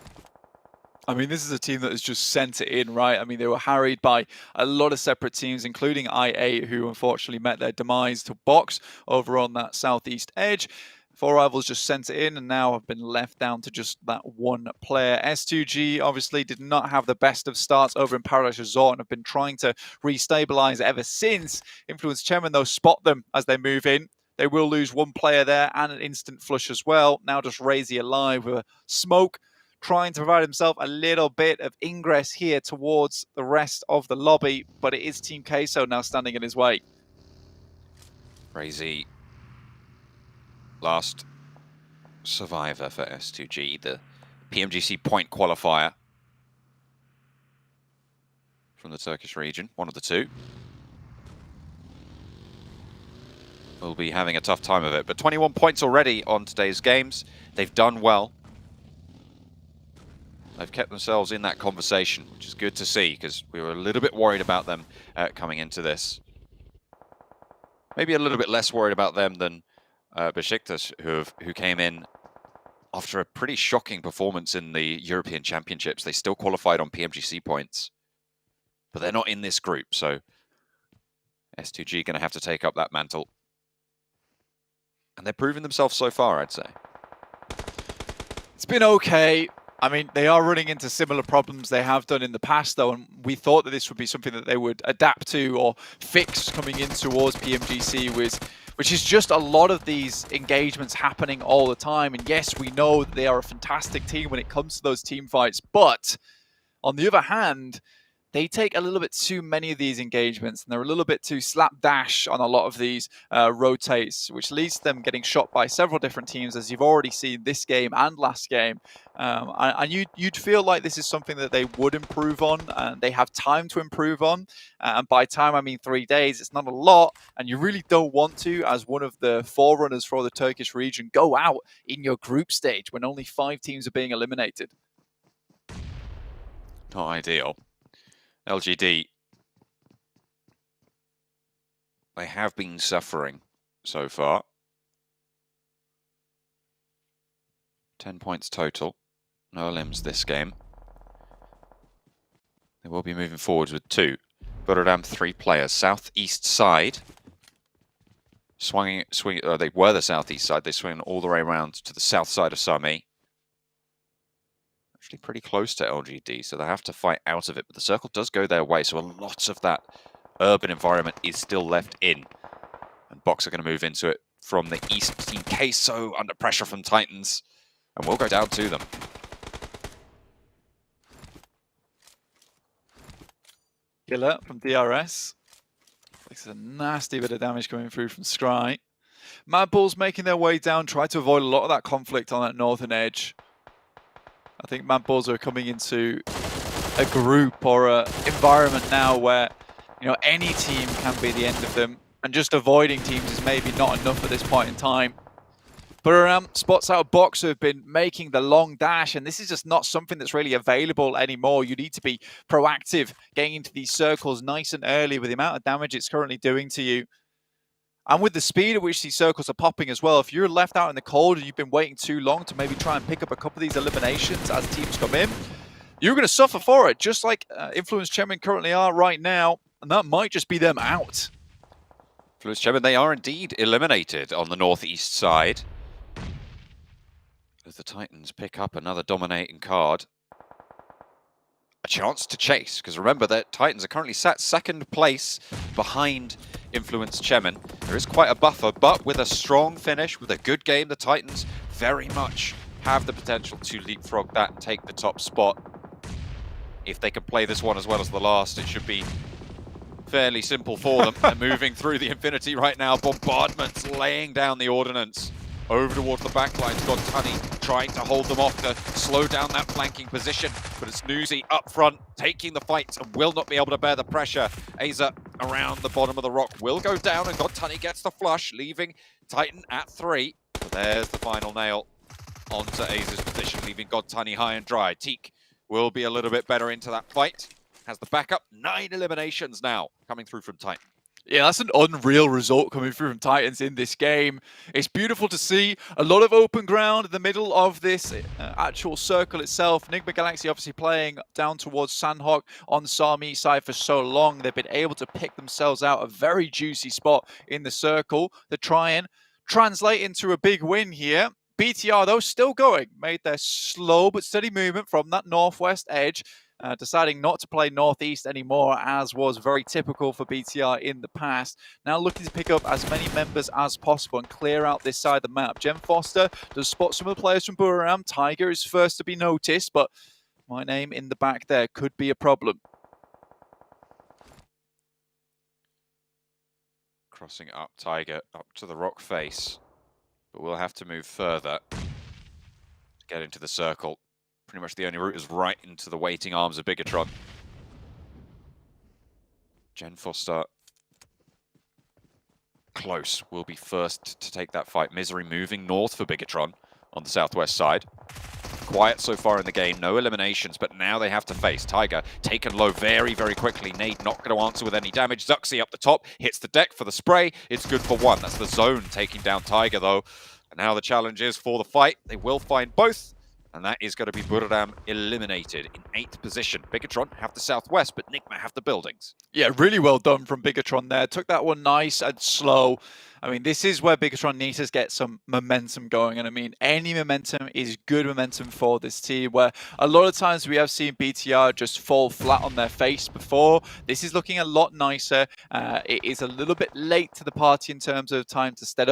I mean, this is a team that has just sent it in, right? I mean, they were harried by a lot of separate teams, including IA, who unfortunately met their demise to Box over on that southeast edge. 4 rivals just sent it in and now have been left down to just that one player. S2G obviously did not have the best of starts over in Paradise Resort and have been trying to restabilize ever since. Influence Chemin, though, spot them as they move in. They will lose one player there and an instant flush as well. Now just Razy alive with a smoke, trying to provide himself a little bit of ingress here towards the rest of the lobby, but it is Team Queso now standing in his way. Crazy last survivor for S2G, the PMGC point qualifier from the Turkish region, one of the two. Will be having a tough time of it, but 21 points already on today's games. They've done well. They've kept themselves in that conversation, which is good to see, because we were a little bit worried about them coming into this. Maybe a little bit less worried about them than Besiktas, who came in after a pretty shocking performance in the European Championships. They still qualified on PMGC points, but they're not in this group, so S2G going to have to take up that mantle. And they're proving themselves so far, I'd say. It's been okay. I mean, they are running into similar problems they have done in the past, though, and we thought that this would be something that they would adapt to or fix coming in towards PMGC, which is just a lot of these engagements happening all the time. And yes, we know that they are a fantastic team when it comes to those team fights, but on the other hand, they take a little bit too many of these engagements, and they're a little bit too slapdash on a lot of these rotates, which leads to them getting shot by several different teams, as you've already seen this game and last game. And you'd feel like this is something that they would improve on, and they have time to improve on. And by time, I mean 3 days. It's not a lot, and you really don't want to, as one of the forerunners for the Turkish region, go out in your group stage when only 5 teams are being eliminated. Not ideal. LGD, they have been suffering so far. 10 points total. No elims this game. They will be moving forwards with 2. Rotterdam 3 players. Southeast side. They were the southeast side. They swing all the way around to the south side of Sami. Actually pretty close to LGD, so they have to fight out of it. But the circle does go their way, so a lot of that urban environment is still left in. And Box are going to move into it from the east. Team Queso under pressure from Titans. And we'll go down to them. Killer from DRS. This is a nasty bit of damage coming through from Scry. Mad Bulls making their way down, try to avoid a lot of that conflict on that northern edge. I think Mad Bulls are coming into a group or an environment now where, you know, any team can be the end of them, and just avoiding teams is maybe not enough at this point in time. But spots out of Box have been making the long dash, and this is just not something that's really available anymore. You need to be proactive, getting into these circles nice and early with the amount of damage it's currently doing to you. And with the speed at which these circles are popping as well, if you're left out in the cold and you've been waiting too long to maybe try and pick up a couple of these eliminations as teams come in, you're going to suffer for it, just like Influence Chemin currently are right now, and that might just be them out. Influence Chemin, they are indeed eliminated on the northeast side. As the Titans pick up another dominating card. A chance to chase, because remember that Titans are currently sat second place behind Influence Chemin. There is quite a buffer, but with a strong finish, with a good game, the Titans very much have the potential to leapfrog that and take the top spot. If they can play this one as well as the last, it should be fairly simple for them. They're moving through the Infinity right now. Bombardments laying down the ordnance. Over towards the back line, got Tunny trying to hold them off to slow down that flanking position. But it's Newsy up front, taking the fight and will not be able to bear the pressure. Aza around the bottom of the rock will go down, and God Tunny gets the flush, leaving Titan at 3. But there's the final nail onto Aza's position, leaving God Tunny high and dry. Teak will be a little bit better into that fight. Has the backup. 9 eliminations now coming through from Titan. Yeah, that's an unreal result coming through from Titans in this game. It's beautiful to see. A lot of open ground in the middle of this actual circle itself. Enigma Galaxy obviously playing down towards Sanhok on Sami side for so long. They've been able to pick themselves out a very juicy spot in the circle to try and translate into a big win here. BTR, though, still going. Made their slow but steady movement from that northwest edge. Deciding not to play Northeast anymore, as was very typical for BTR in the past. Now looking to pick up as many members as possible and clear out this side of the map. Jem Foster does spot some of the players from Buriram. Tiger is first to be noticed, but my name in the back there could be a problem. Crossing up Tiger, up to the rock face. But we'll have to move further to get into the circle. Pretty much the only route is right into the waiting arms of Bigatron. Jen Foster close, will be first to take that fight. Misery moving north for Bigatron on the southwest side. Quiet so far in the game, no eliminations, but now they have to face Tiger. Taken low very, very quickly. Nade not going to answer with any damage. Zuxi up the top, hits the deck for the spray. It's good for 1. That's the zone taking down Tiger though. And now the challenge is for the fight. They will find both. And that is going to be Buriram eliminated in 8th position. Bigatron have the southwest, but Nigma have the buildings. Yeah, really well done from Bigatron there. Took that one nice and slow. I mean, this is where Bigatron needs to get some momentum going. And I mean, any momentum is good momentum for this team, where a lot of times we have seen BTR just fall flat on their face before. This is looking a lot nicer. It is a little bit late to the party in terms of time to step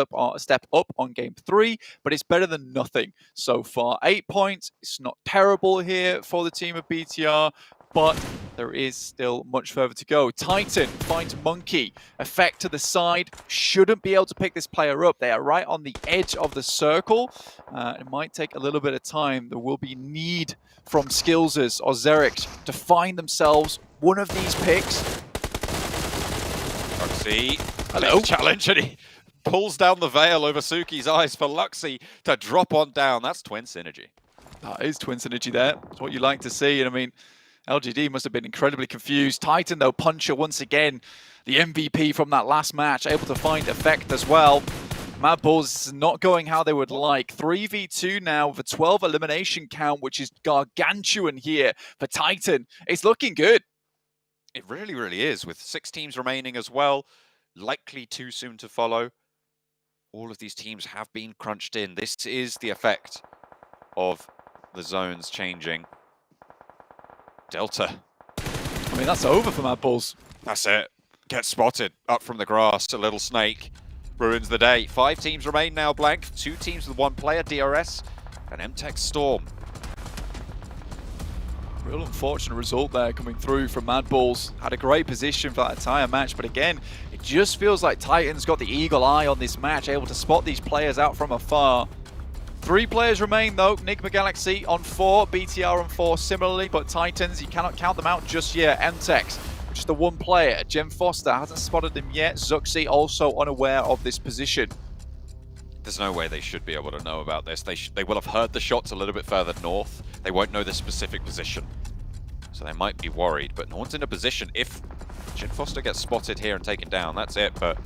up on game 3, but it's better than nothing so far. 8 points. It's not terrible here for the team of BTR, but there is still much further to go. Titan finds Monkey. Effect to the side. Shouldn't be able to pick this player up. They are right on the edge of the circle. It might take a little bit of time. There will be need from Skillsers or Zerix to find themselves one of these picks. Luxy, hello. Challenge, and he pulls down the veil over Suki's eyes for Luxy to drop on down. That's twin synergy. That is twin synergy there. It's what you like to see. And I mean, LGD must have been incredibly confused. Titan, though, Puncher once again, the MVP from that last match, able to find effect as well. Mad Bulls is not going how they would like. 3v2 now with a 12 elimination count, which is gargantuan here for Titan. It's looking good. It really, really is, with 6 teams remaining as well. Likely too soon to follow. all of these teams have been crunched in. This is the effect of the zones changing. Delta. I mean, that's over for Mad Bulls. That's it. Gets spotted up from the grass. A little snake ruins the day. 5 teams remain now blank. 2 teams with 1 player, DRS and MTech Storm. Real unfortunate result there coming through from Mad Bulls. Had a great position for that entire match, but again, it just feels like Titan's got the eagle eye on this match, able to spot these players out from afar. 3 players remain though. Enigma Galaxy on 4, BTR on 4 similarly, but Titans, you cannot count them out just yet. MTech, just the 1 player. Jem Foster hasn't spotted him yet. Zuxi also unaware of this position. There's no way they should be able to know about this. They will have heard the shots a little bit further north. They won't know the specific position. So they might be worried, but no one's in a position. If Jem Foster gets spotted here and taken down, that's it, but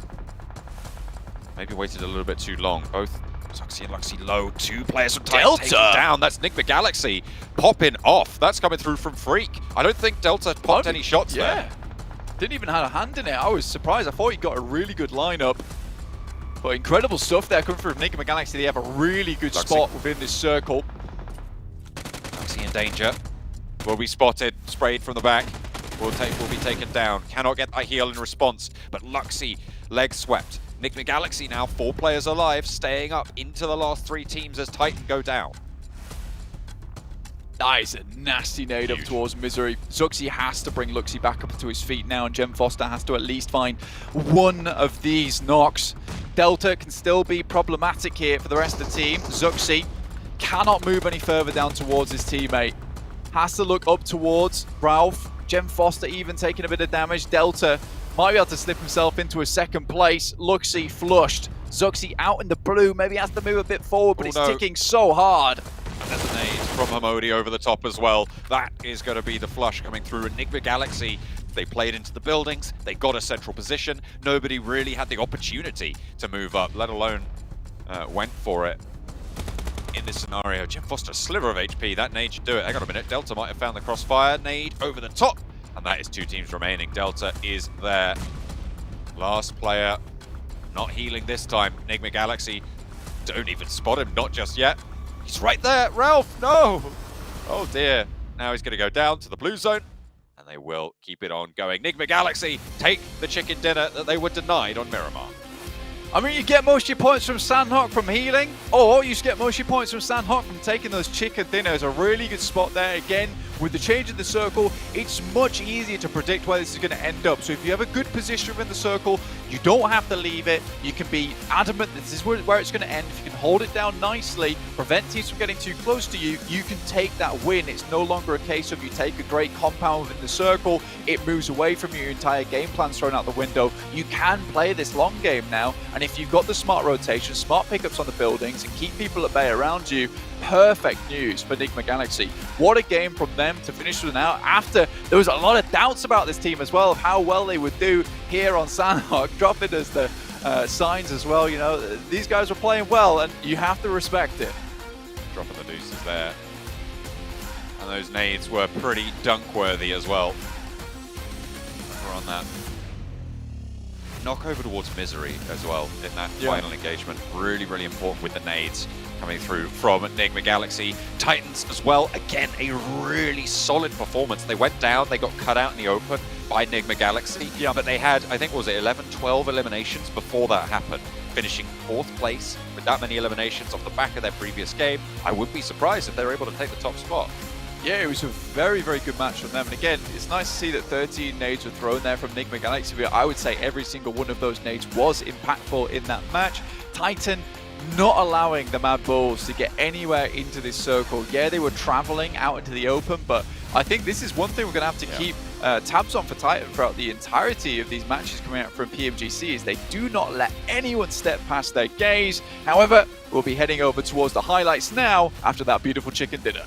maybe waited a little bit too long. Both Zuxi and Luxy low. 2 players from Titan taken down. That's Enigma Galaxy popping off. That's coming through from Freak. I don't think Delta popped any shots there. Didn't even have a hand in it. I was surprised. I thought he got a really good lineup. But incredible stuff there coming from Enigma Galaxy. They have a really good spot within this circle. Luxy in danger. Will be spotted, sprayed from the back. Will be taken down. Cannot get a heal in response. But Luxy, leg swept. Enigma Galaxy now 4 players alive, staying up into the last 3 teams as Titan go down. That is a nasty nade up towards Misery. Zuxi has to bring Luxy back up to his feet now, and Jem Foster has to at least find 1 of these knocks. Delta can still be problematic here for the rest of the team. Zuxi cannot move any further down towards his teammate. Has to look up towards Ralph. Jem Foster even taking a bit of damage. Delta might be able to slip himself into a 2nd place. Luxy flushed. Zuxi out in the blue. Maybe has to move a bit forward, but it's ticking so hard. And there's a nade from Hamodi over the top as well. That is going to be the flush coming through. Enigma Galaxy, they played into the buildings. They got a central position. Nobody really had the opportunity to move up, let alone went for it. In this scenario, Jem Foster, a sliver of HP. That nade should do it. Hang on a minute. Delta might have found the crossfire. Nade over the top. And that is 2 teams remaining. Delta is there. Last player. Not healing this time. Enigma Galaxy don't even spot him. Not just yet. He's right there. Ralph, no. Oh dear. Now he's going to go down to the blue zone. And they will keep it on going. Enigma Galaxy take the chicken dinner that they were denied on Miramar. I mean, you get most of your points from Sanhok from healing, or you just get most of your points from Sanhok from taking those chicken dinners. A really good spot there. Again, with the change in the circle, it's much easier to predict where this is going to end up. So if you have a good position within the circle, you don't have to leave it. You can be adamant that this is where it's going to end. If you can hold it down nicely, prevent teams from getting too close to you, you can take that win. It's no longer a case of you take a great compound within the circle, it moves away from you, your entire game plan's thrown out the window. You can play this long game now, and if you've got the smart rotation, smart pickups on the buildings, and keep people at bay around you, perfect news for Enigma Galaxy. What a game from them to finish with now, after there was a lot of doubts about this team as well, of how well they would do here on Sanhok, dropping us the signs as well. You know, these guys were playing well, and you have to respect it. Dropping the deuces there. And those nades were pretty dunk-worthy as well. We're on that. Knock over towards Misery as well in that final engagement. Really, really important with the nades coming through from Enigma Galaxy. Titans as well, again, a really solid performance. They went down, they got cut out in the open by Enigma Galaxy, but they had, I think, was it 11, 12 eliminations before that happened, finishing 4th place with that many eliminations off the back of their previous game. I wouldn't be surprised if they were able to take the top spot. Yeah, it was a very, very good match from them. And again, it's nice to see that 13 nades were thrown there from Enigma Galaxy. I would say every single one of those nades was impactful in that match. Titan not allowing the Mad Bulls to get anywhere into this circle. Yeah, they were traveling out into the open, but I think this is one thing we're going to have to keep tabs on for Titan throughout the entirety of these matches coming out from PMGC, is they do not let anyone step past their gaze. However, we'll be heading over towards the highlights now after that beautiful chicken dinner.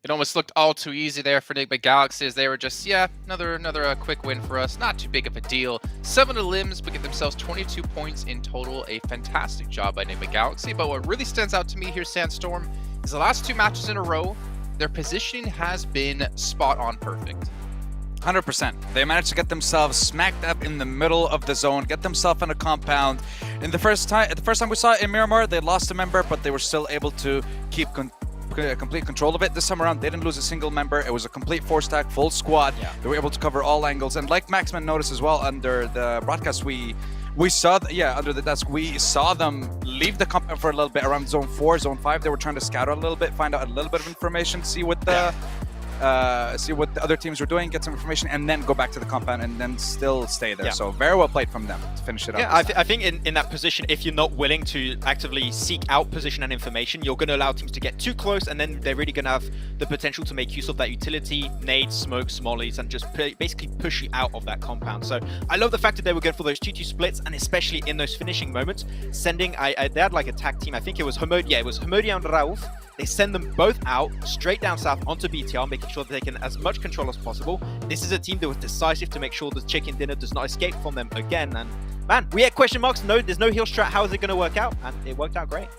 It almost looked all too easy there for Enigma Galaxy as they were just, yeah, another quick win for us. Not too big of a deal. 7 limbs, but get themselves 22 points in total. A fantastic job by Enigma Galaxy. But what really stands out to me here, Sandstorm, is the last 2 matches in a row, their positioning has been spot on perfect. 100%. They managed to get themselves smacked up in the middle of the zone, get themselves in a compound. In the first time we saw it in Miramar, they lost a member, but they were still able to keep complete control of it. This time around, they didn't lose a single member. It was a complete 4-stack, full squad. Yeah. They were able to cover all angles. And like Maxman noticed as well under the broadcast, we saw, under the desk, we saw them leave the compound for a little bit around zone 4, zone 5. They were trying to scout out a little bit, find out a little bit of information, see what the other teams were doing, get some information, and then go back to the compound and then still stay there. Yeah. So very well played from them to finish it up. Yeah, I think in that position, if you're not willing to actively seek out position and information, you're going to allow teams to get too close, and then they're really going to have the potential to make use of that utility, nades, smokes, mollies, and just basically push you out of that compound. So I love the fact that they were going for those 2-2 splits, and especially in those finishing moments, sending, they had like a tag team, I think it was Homodia and Rauf. They send them both out, straight down south onto BTR, making sure that they can as much control as possible. This is a team that was decisive to make sure the chicken dinner does not escape from them again. And man, we had question marks. No, there's no heal strat. How is it going to work out? And it worked out great.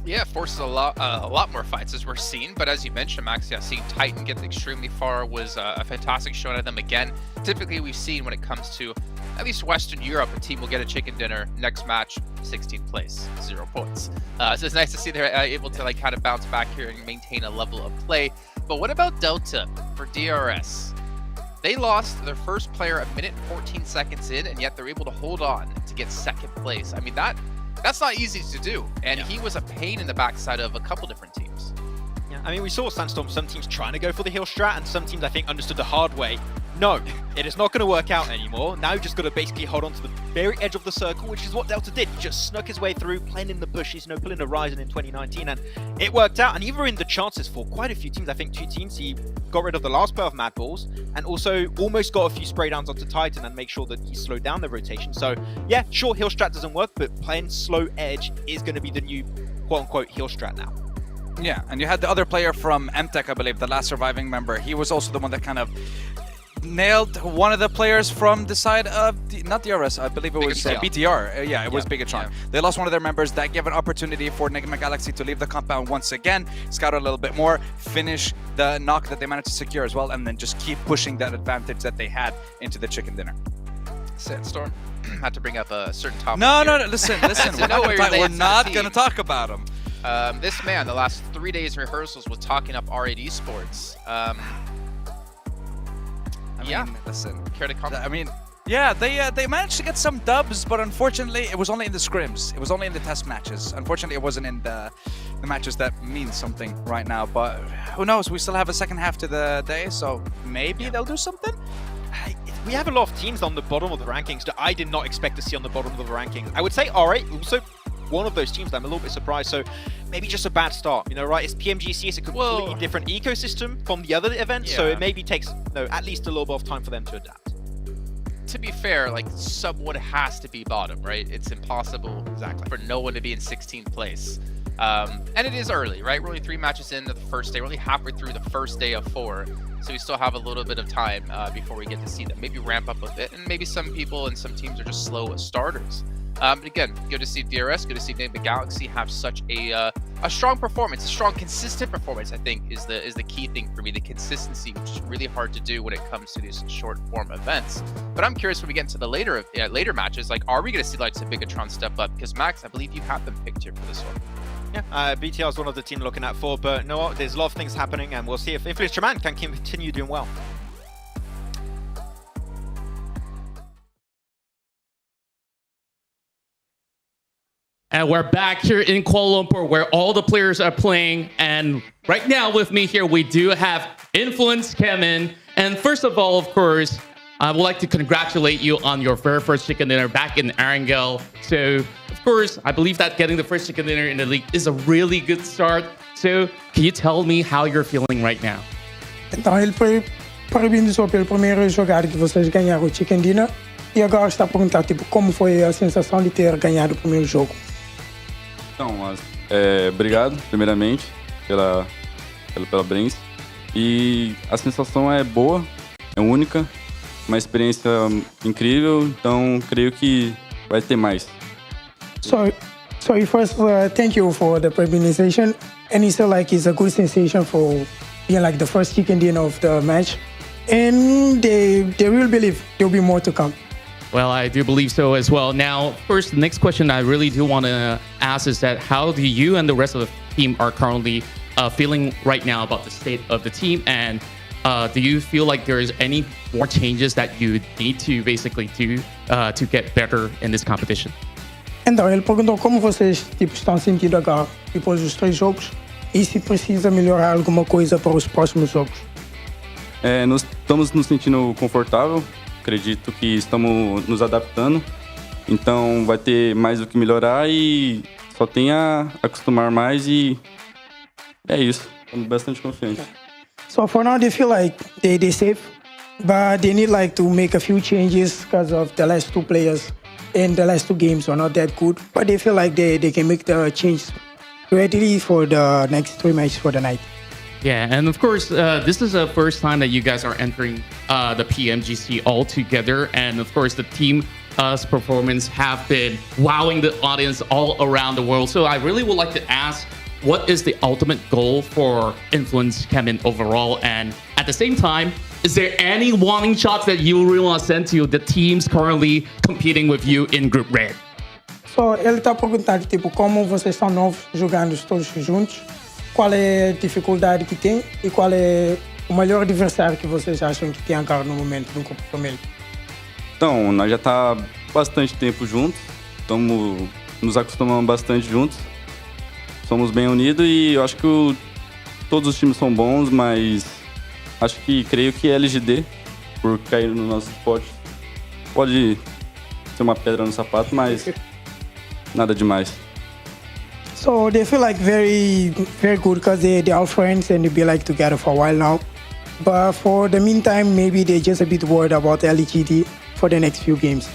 Yeah, it forces a lot more fights as we're seeing. But as you mentioned, Max, yeah, seeing Titan get extremely far was a fantastic showing of them again. Typically, we've seen when it comes to at least Western Europe, a team will get a chicken dinner, next match, 16th place, 0 points. So it's nice to see they're able to like kind of bounce back here and maintain a level of play. But what about Delta for DRS? They lost their first player a minute and 14 seconds in, and yet they're able to hold on to get 2nd place. I mean, that's not easy to do, and he was a pain in the backside of a couple different teams. Yeah, I mean, we saw Sandstorm, some teams trying to go for the heal strat, and some teams, I think, understood the hard way. No, it is not going to work out anymore. Now you just got to basically hold on to the very edge of the circle, which is what Delta did. He just snuck his way through, playing in the bushes, pulling a Ryzen in 2019, and it worked out. And even in the chances for quite a few teams, I think 2 teams, he got rid of the last pair of Mad Balls, and also almost got a few spray downs onto Titan and make sure that he slowed down the rotation. So yeah, sure, heal strat doesn't work, but playing slow edge is going to be the new quote-unquote heal strat now. Yeah, and you had the other player from MTech, I believe, the last surviving member. He was also the one that kind of nailed one of the players from the side of not DRS, I believe it was BTR. Yeah, it was Bigatron. Yeah. They lost one of their members. That gave an opportunity for Enigma Galaxy to leave the compound once again, scout a little bit more, finish the knock that they managed to secure as well, and then just keep pushing that advantage that they had into the chicken dinner. Sandstorm had to bring up a certain topic. No, listen. We're not going to talk about him. This man, the last 3 days rehearsals, was talking up R8 Esports. Yeah, listen. Care to comment? I mean, yeah, they managed to get some dubs, but unfortunately, it was only in the scrims. It was only in the test matches. Unfortunately, it wasn't in the matches that mean something right now. But who knows? We still have a second half to the day, so maybe they'll do something. We have a lot of teams on the bottom of the rankings that I did not expect to see on the bottom of the rankings. I would say R8 also one of those teams that I'm a little bit surprised. So maybe just a bad start, right? It's PMGC, it's a completely different ecosystem from the other events, so it maybe takes at least a little bit of time for them to adapt. To be fair, like Subwood has to be bottom, right? It's impossible for no one to be in 16th place. And it is early, right? We're only 3 matches into the first day. We're only halfway through the first day of 4. So we still have a little bit of time before we get to see them maybe ramp up a bit. And maybe some people and some teams are just slow as starters. But again, good to see DRS, good to see Enigma Galaxy have such a strong performance, a strong, consistent performance. I think is the key thing for me, the consistency, which is really hard to do when it comes to these short form events. But I'm curious when we get into the later matches, like, are we going to see like some Bigatron step up? Because Max, I believe you have them picked here for this one. Yeah, BTR is one of the team looking at for, but no, there's a lot of things happening, and we'll see if Chemin can continue doing well. And we're back here in Kuala Lumpur where all the players are playing. And right now with me here, we do have Influence Chemin. And first of all, of course, I would like to congratulate you on your very first chicken dinner back in Erangel. So, of course, I believe that getting the first chicken dinner in the league is a really good start. So, can you tell me how you're feeling right now? Então, ele foi parabéns pelo primeiro jogada que vocês ganharam o chicken dinner. E agora está a perguntar, tipo, como foi a sensação de ter ganhado o primeiro jogo? Então, obrigado, primeiramente, pela Brains. E a sensação é boa, é única, uma experiência incrível, então creio que vai ter mais. So first, thank you for the presentation. And it's like it's a good sensation for being like the first chicken dinner of the match. And they will believe there'll be more to come. Well, I do believe so as well. Now, first, the next question I really do want to ask is that how do you and the rest of the team are currently feeling right now about the state of the team? And do you feel like there's any more changes that you need to basically do to get better in this competition? Então, ele perguntou como vocês estão sentindo agora, depois dos 3 jogos, e se precisa melhorar alguma coisa para os próximos jogos. Nós estamos nos sentindo confortável, acredito que estamos nos adaptando, então vai ter mais o que melhorar e só tem a acostumar mais e é isso, estamos bastante confiantes. So for now, they feel like they're safe, but they need like to make a few changes because of the last 2 players and the last 2 games are not that good. But they feel like they can make the change ready for the next 3 matches for the night. Yeah, and of course, this is the first time that you guys are entering the PMGC all together. And of course, the team's performance have been wowing the audience all around the world. So I really would like to ask, what is the ultimate goal for Influence Chemin overall? And at the same time, is there any warning shots that you really want to send to the teams currently competing with you in Group Red? So ele está perguntando tipo como vocês são novos jogando todos juntos, qual é a dificuldade que tem e qual é o melhor adversário que vocês acham que tem agora no momento no Copa Família. Então, nós já tá bastante tempo juntos, estamos nos acostumando bastante juntos, somos bem unidos e eu acho que todos os times são bons, mas creio que LGD, por cair no nosso esporte, pode ser uma pedra no sapato, mas nada demais. So they feel like very good because they are friends and they be like together for a while now. But for the meantime, maybe they're just a bit worried about LGD for the next few games.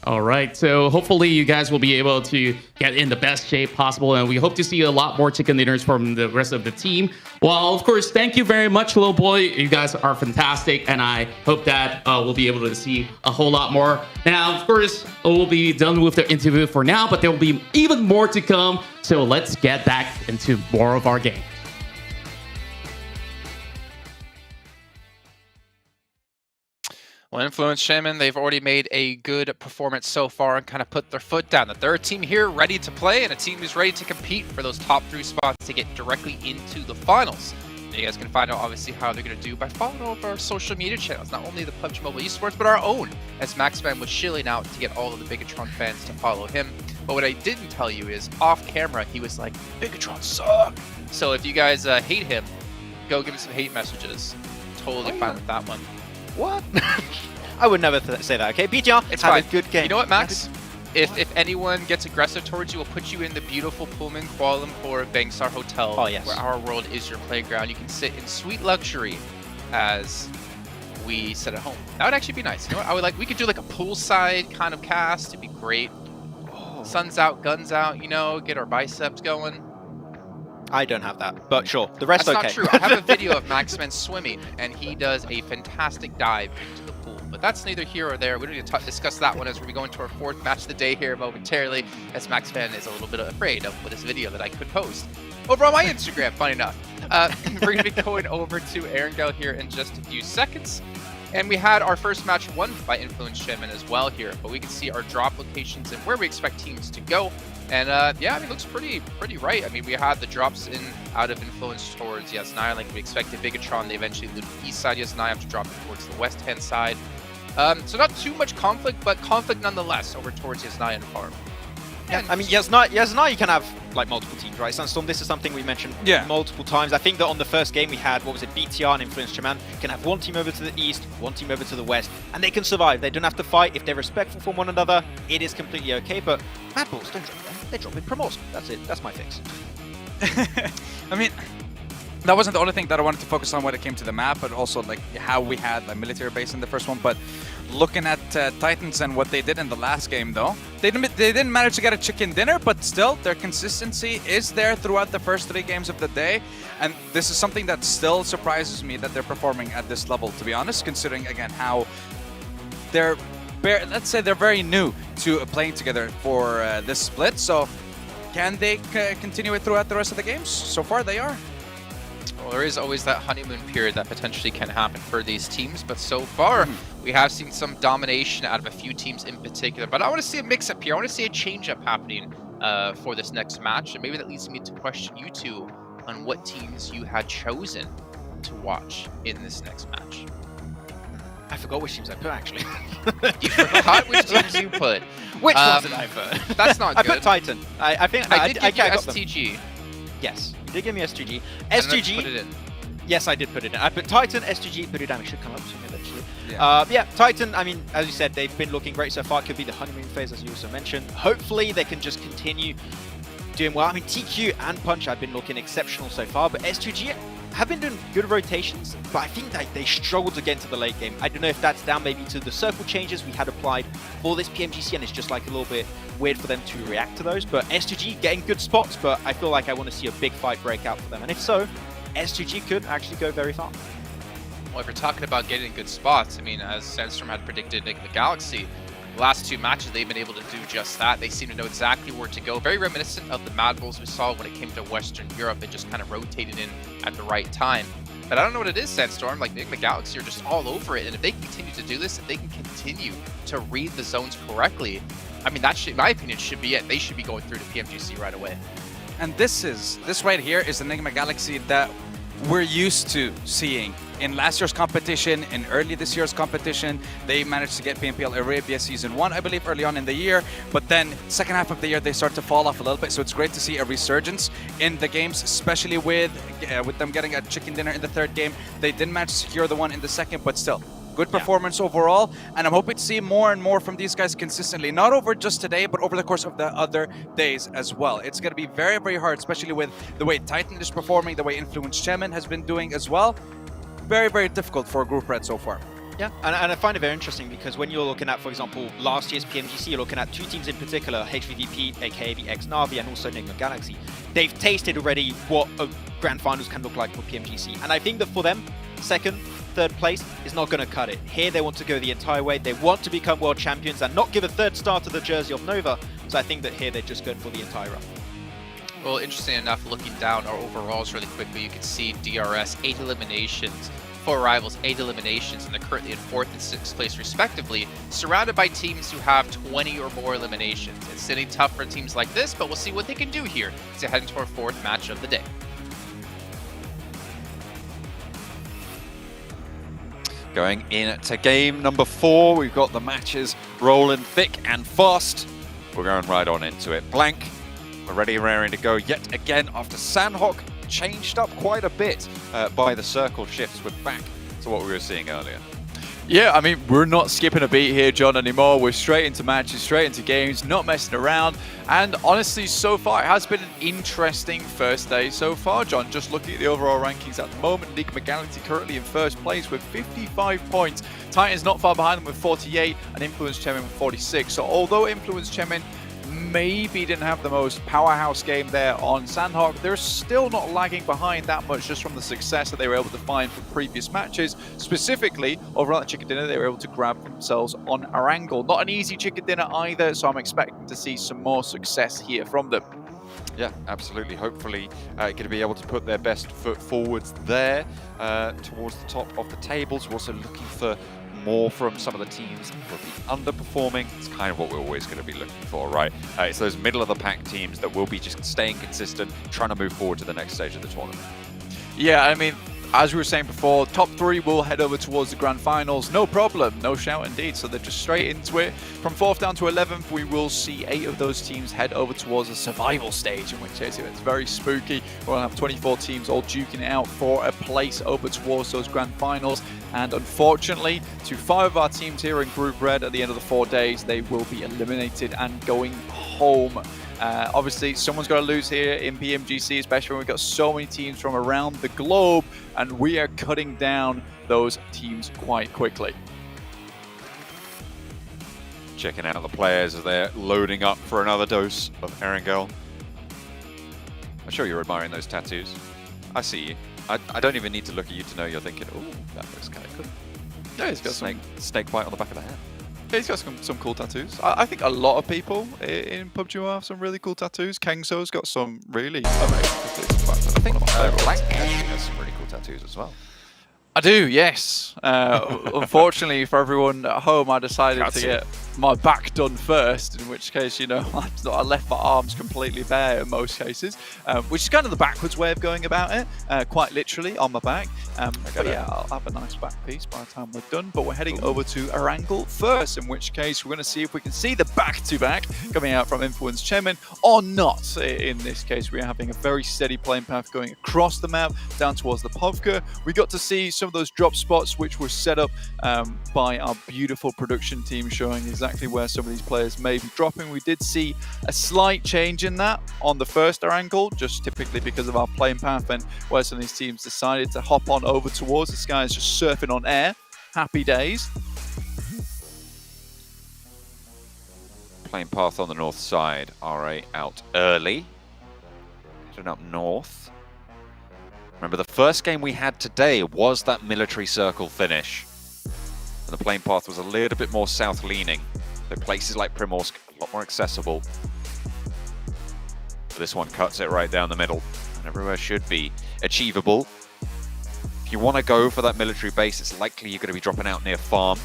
All right, so hopefully you guys will be able to get in the best shape possible, and we hope to see a lot more chicken dinners from the rest of the team. Well, of course, thank you very much, little boy. You guys are fantastic, and I hope that we'll be able to see a whole lot more. Now, of course, we'll be done with the interview for now, but there will be even more to come, so let's get back into more of our game. Well, Influence Chemin, they've already made a good performance so far and kind of put their foot down. That they're a team here ready to play and a team who's ready to compete for those top 3 spots to get directly into the finals. And you guys can find out obviously how they're going to do by following all of our social media channels, not only the PUBG Mobile Esports, but our own, as Maxman was shilling out to get all of the Bigatron fans to follow him. But what I didn't tell you is, off camera, he was like, Bigatron suck! So if you guys hate him, go give him some hate messages. Totally fine with that one. What? I would never say that, okay? BGR, it's have fine. a good game. You know what, Max? If anyone gets aggressive towards you, we'll put you in the beautiful Pullman Kuala Lumpur Bangsar Hotel, where our world is your playground. You can sit in sweet luxury as we sit at home. That would actually be nice. You know what? I would like. We could do like a poolside kind of cast. It'd be great. Sun's out, guns out. You know, get our biceps going. I don't have that, but sure. The rest That's okay. That's not true. I have a video of Maxman swimming, and he does a fantastic dive into the pool. But that's neither here or there. We don't need to discuss that one as we go into our 4th match of the day here momentarily, as Maxman is a little bit afraid of this video that I could post over on my Instagram, funny enough. We're going to be going over to Erangel here in just a few seconds. And we had our first match won by Influence Chemin as well here, but we can see our drop locations and where we expect teams to go. And yeah, I mean, it looks pretty right. I mean, we had the drops in out of Influence towards Yasnaya, like we expected. Bigatron, they eventually looted the east side. Yasnaya have to drop it towards the west-hand side. So not too much conflict, but conflict nonetheless over towards Yasnaya and Farm. Yeah, I mean, Yasnaya, you can have like multiple teams, right? Sandstorm, this is something we mentioned multiple times. I think that on the first game we had, what was it, BTR and Influence Chemin can have one team over to the east, one team over to the west, and they can survive. They don't have to fight. If they're respectful from one another, it is completely okay. But Mad Bulls don't drop them. They drop in Promos. That's it. That's my fix. I mean, that wasn't the only thing that I wanted to focus on when it came to the map, but also like how we had a military base in the first one. But Looking at Titans and what they did in the last game, though, they didn't manage to get a chicken dinner, but still, their consistency is there throughout the first 3 games of the day. And this is something that still surprises me that they're performing at this level, to be honest, considering, again, how let's say they're very new to playing together for this split. So can they continue it throughout the rest of the games? So far, they are. Well, there is always that honeymoon period that potentially can happen for these teams, but so far we have seen some domination out of a few teams in particular. But I want to see a mix-up here. I want to see a change-up happening for this next match, and maybe that leads me to question you two on what teams you had chosen to watch in this next match. I forgot which teams I put, actually. You forgot which teams you put. Which ones did I put? That's not I good. put Titan. I think I did give you got them. STG. Yes, you did give me STG. And let's STG. put it in. Yes, I did put it in. I put Titan, STG, Burudami should come up soon eventually. Yeah. Titan, I mean, as you said, they've been looking great so far. It could be the honeymoon phase, as you also mentioned. Hopefully, they can just continue doing well. I mean, TQ and Punch have been looking exceptional so far, but STG have been doing good rotations, but I think that they struggled to get into the late game. I don't know if that's down maybe to the circle changes we had applied for this PMGC, and it's just like a little bit weird for them to react to those. But STG getting good spots, but I feel like I want to see a big fight break out for them. And if so, STG could actually go very far. Well, if we're talking about getting in good spots, I mean, as Sandstorm had predicted in the Galaxy, the last 2 matches they've been able to do just that. They seem to know exactly where to go. Very reminiscent of the Mad Bulls we saw when it came to Western Europe. They just kind of rotated in at the right time. But I don't know what it is, Sandstorm. Like, Enigma Galaxy are just all over it. And if they continue to do this, if they can continue to read the zones correctly, I mean, that should, in my opinion, should be it. They should be going through to PMGC right away. And this right here is Enigma Galaxy that we're used to seeing in last year's competition, in early this year's competition. They managed to get PMPL Arabia Season 1, I believe, early on in the year. But then second half of the year, they start to fall off a little bit. So it's great to see a resurgence in the games, especially with them getting a chicken dinner in the 3rd game. They didn't manage to secure the one in the 2nd, but still. Good performance overall, and I'm hoping to see more and more from these guys consistently, not over just today, but over the course of the other days as well. It's going to be very, very hard, especially with the way Titan is performing, the way Influence Chemin has been doing as well. Very, very difficult for Group Red so far. Yeah, and I find it very interesting because when you're looking at, for example, last year's PMGC, you're looking at 2 teams in particular, HVVP, aka the ex-Na'Vi, and also Enigma Galaxy. They've tasted already what a Grand Finals can look like for PMGC, and I think that for them, 2nd, 3rd place is not going to cut it. Here they want to go the entire way. They want to become world champions and not give a 3rd star to the jersey of Nova. So I think that here they're just going for the entire run. Well, interesting enough, looking down our overalls really quickly, you can see DRS, 8 eliminations, 4 rivals, 8 eliminations, and they're currently in 4th and 6th place respectively, surrounded by teams who have 20 or more eliminations. It's sitting tough for teams like this, but we'll see what they can do here as they head into our 4th match of the day. Going into game number 4, we've got the matches rolling thick and fast. We're going right on into it. Blank, we're ready and raring to go yet again after Sanhok changed up quite a bit by the circle shifts. We're back to what we were seeing earlier. Yeah, I mean, we're not skipping a beat here, John, anymore. We're straight into matches, straight into games, not messing around. And honestly, so far, it has been an interesting first day so far, John. Just looking at the overall rankings at the moment, Enigma Galaxy currently in 1st place with 55 points. Titans not far behind them with 48, and Influence Chemin with 46. So although Influence Chemin maybe didn't have the most powerhouse game there on Sanhok, they're still not lagging behind that much just from the success that they were able to find from previous matches. Specifically, over at the chicken dinner, they were able to grab themselves on Erangel. Not an easy chicken dinner either, so I'm expecting to see some more success here from them. Yeah, absolutely. Hopefully going to be able to put their best foot forwards there towards the top of the tables. We're also looking for more from some of the teams that will be underperforming. It's kind of what we're always going to be looking for, right? It's those middle of the pack teams that will be just staying consistent, trying to move forward to the next stage of the tournament. Yeah, I mean, as we were saying before, top 3 will head over towards the Grand Finals. No problem, no shout indeed. So they're just straight into it. From 4th down to 11th, we will see 8 of those teams head over towards the survival stage, in which case it's very spooky. We'll have 24 teams all duking it out for a place over towards those Grand Finals. And unfortunately, to 5 of our teams here in Group Red at the end of the 4 days, they will be eliminated and going home. Obviously, someone's got to lose here in PMGC, especially when we've got so many teams from around the globe, and we are cutting down those teams quite quickly. Checking out the players as they're loading up for another dose of Erangel. I'm sure you're admiring those tattoos. I see you. I don't even need to look at you to know you're thinking, oh, that looks kind of cool. Yeah, he's got snake bite on the back of the hand. Yeah, he's got some cool tattoos. I think a lot of people in PUBG Mobile have some really cool tattoos. Kengso's got some really amazing tattoos. I think Black actually has some really cool tattoos as well. I do, yes. Unfortunately for everyone at home, I decided to get my back done first, in which case, you know, I left my arms completely bare in most cases, which is kind of the backwards way of going about it, quite literally on my back. But yeah, I'll have a nice back piece by the time we're done. But we're heading over to Erangel first, in which case we're going to see if we can see the back-to-back coming out from Influence Chemin or not. In this case, we're having a very steady playing path going across the map down towards the Povka. We got to see some of those drop spots which were set up by our beautiful production team, showing exactly where some of these players may be dropping. We did see a slight change in that on the first Erangel, just typically because of our playing path and where some of these teams decided to hop on over towards. This guy is just surfing on air. Happy days. Playing path on the north side. RA out early. Heading up north. Remember, the first game we had today was that military circle finish. And the playing path was a little bit more south-leaning. So places like Primorsk, a lot more accessible. But this one cuts it right down the middle. And everywhere should be achievable. If you want to go for that military base, it's likely you're going to be dropping out near farm.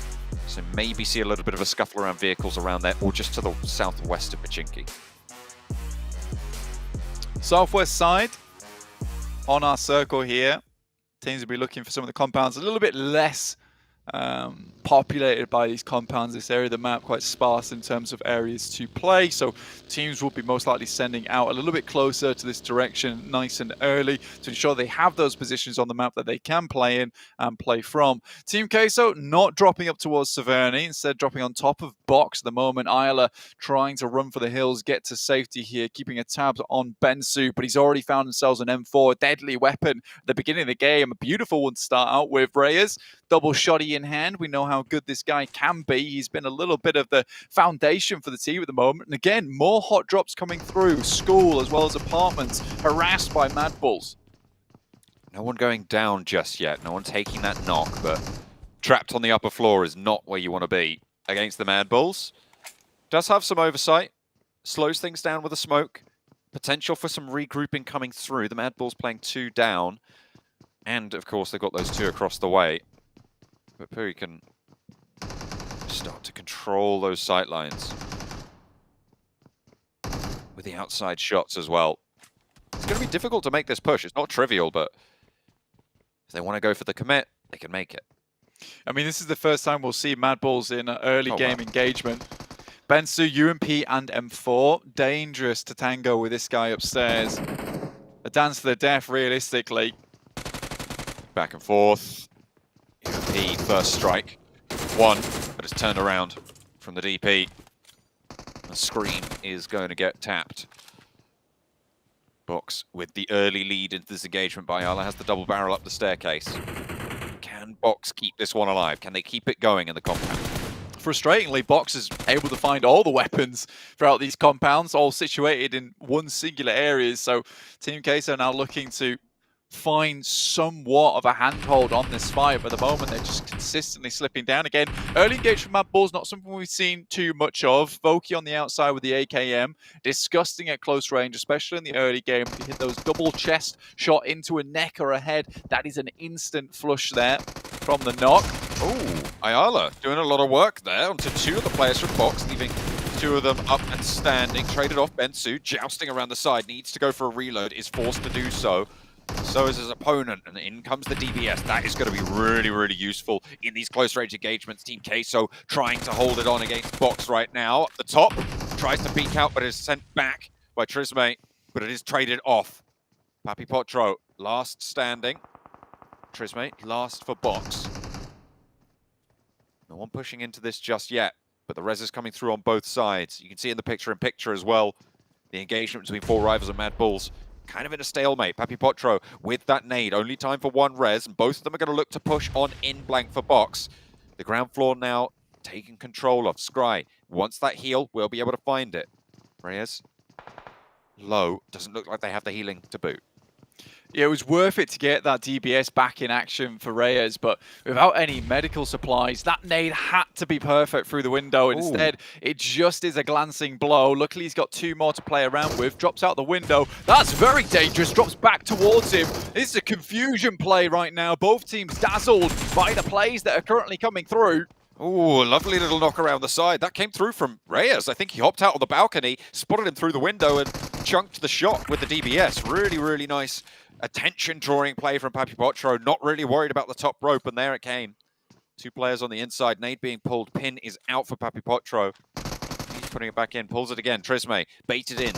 So maybe see a little bit of a scuffle around vehicles around there, or just to the southwest of Pachinki. Southwest side. On our circle here, teams will be looking for some of the compounds a little bit less populated by these compounds. This area of the map quite sparse in terms of areas to play, so teams will be most likely sending out a little bit closer to this direction nice and early to ensure they have those positions on the map that they can play in and play from. Team Queso not dropping up towards Severny, instead dropping on top of Box at the moment. Isla trying to run for the hills, get to safety here, keeping a tab on Bensu, but he's already found himself an M4, deadly weapon at the beginning of the game, a beautiful one to start out with. Reyes, double shotty in hand. We know how good this guy can be. He's been a little bit of the foundation for the team at the moment. And again, more hot drops coming through. School as well as apartments harassed by Mad Bulls. No one going down just yet. No one taking that knock, but trapped on the upper floor is not where you want to be against the Mad Bulls. Does have some oversight. Slows things down with a smoke. Potential for some regrouping coming through. The Mad Bulls playing 2 down. And, of course, they've got those 2 across the way. But Pui can start to control those sight lines with the outside shots as well. It's going to be difficult to make this push. It's not trivial, but if they want to go for the commit, they can make it. I mean, this is the first time we'll see Mad Bulls in an early game engagement. Bensu, UMP, and M4. Dangerous to tango with this guy upstairs. A dance to the death, realistically. Back and forth. UMP, first strike. 1, but it's turned around from the DP. The screen is going to get tapped. Box with the early lead into this engagement by Isla has the double barrel up the staircase. Can Box keep this one alive? Can they keep it going in the compound? Frustratingly, Box is able to find all the weapons throughout these compounds, all situated in one singular area. So Team Queso are now looking to find somewhat of a handhold on this fight, but at the moment they're just consistently slipping down again. Early engagement from Mad Bulls, not something we've seen too much of. Voki on the outside with the AKM, disgusting at close range, especially in the early game. If you hit those double chest shot into a neck or a head, that is an instant flush there from the knock. Oh, Ayala doing a lot of work there onto 2 of the players from Box, leaving 2 of them up and standing. Traded off Bensu, jousting around the side, needs to go for a reload, is forced to do so. So is his opponent, and in comes the DBS. That is going to be really, really useful in these close-range engagements. Team Queso trying to hold it on against Box right now. At the top, tries to peek out, but is sent back by Trisme, but it is traded off. Papi Potro, last standing. Trisme, last for Box. No one pushing into this just yet, but the res is coming through on both sides. You can see in the picture-in-picture as well, the engagement between 4 Rivals and Mad Bulls. Kind of in a stalemate. Papi Potro with that nade. Only time for 1 res, and both of them are going to look to push on in blank for Box. The ground floor now taking control of. Scry wants that heal, will be able to find it. Reyes, low, doesn't look like they have the healing to boot. Yeah, it was worth it to get that DBS back in action for Reyes, but without any medical supplies, that nade had to be perfect through the window. Instead, it just is a glancing blow. Luckily, he's got 2 more to play around with. Drops out the window. That's very dangerous. Drops back towards him. This is a confusion play right now. Both teams dazzled by the plays that are currently coming through. Oh, lovely little knock around the side. That came through from Reyes. I think he hopped out on the balcony, spotted him through the window, and chunked the shot with the DBS. Really, really nice attention-drawing play from PUBGMOBILE. Not really worried about the top rope, and there it came. 2 players on the inside. Nade being pulled. Pin is out for PUBGMOBILE. He's putting it back in. Pulls it again. Trisme baited in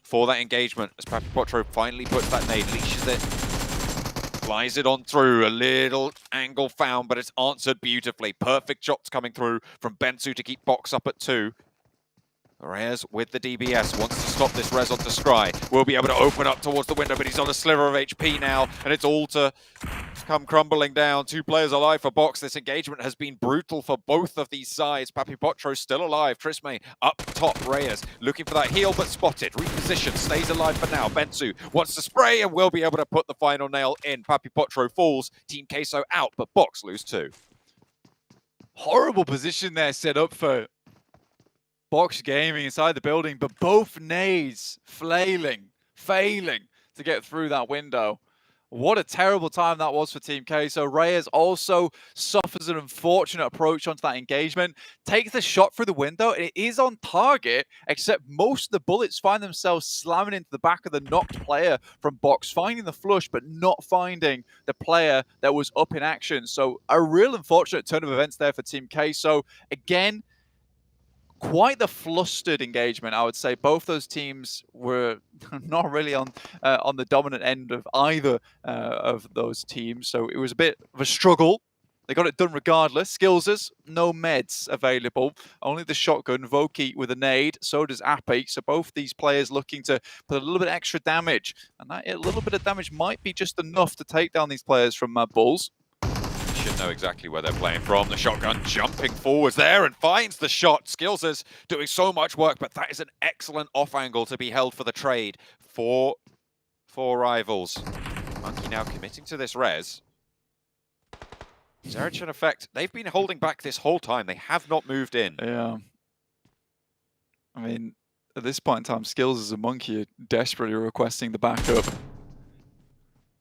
for that engagement as PUBGMOBILE finally puts that nade, leashes it. Flies it on through, a little angle found, but it's answered beautifully. Perfect shots coming through from Bensu to keep box up at 2. Reyes with the DBS wants to stop this res onto Scry. Will be able to open up towards the window, but he's on a sliver of HP now, and it's all to come crumbling down. 2 players alive for box. This engagement has been brutal for both of these sides. PUBGMOBILE still alive. Trisme up top. Reyes looking for that heal, but spotted. Reposition, stays alive for now. Bensu wants to spray and will be able to put the final nail in. PUBGMOBILE falls. Team Queso out, but box lose 2. Horrible position there set up for Box Gaming inside the building, but both nades failing to get through that window. What a terrible time that was for Team K. So Reyes also suffers an unfortunate approach onto that engagement, takes the shot through the window, and it is on target, except most of the bullets find themselves slamming into the back of the knocked player from Box, finding the flush, but not finding the player that was up in action. So a real unfortunate turn of events there for Team K. So again, quite the flustered engagement, I would say. Both those teams were not really on the dominant end of either of those teams, so it was a bit of a struggle. They got it done regardless. Skillsers, no meds available, only the shotgun. Voki with a nade, so does Appy. So both these players looking to put a little bit extra damage, and that a little bit of damage might be just enough to take down these players from Mad Bulls. Should know exactly where they're playing from. The shotgun jumping forwards there and finds the shot. Skillsers doing so much work, but that is an excellent off angle to be held for the trade for rivals. Monkey now committing to this res. Zerich in effect, they've been holding back this whole time. They have not moved in. Yeah. I mean, at this point in time, Skillsers and Monkey are desperately requesting the backup.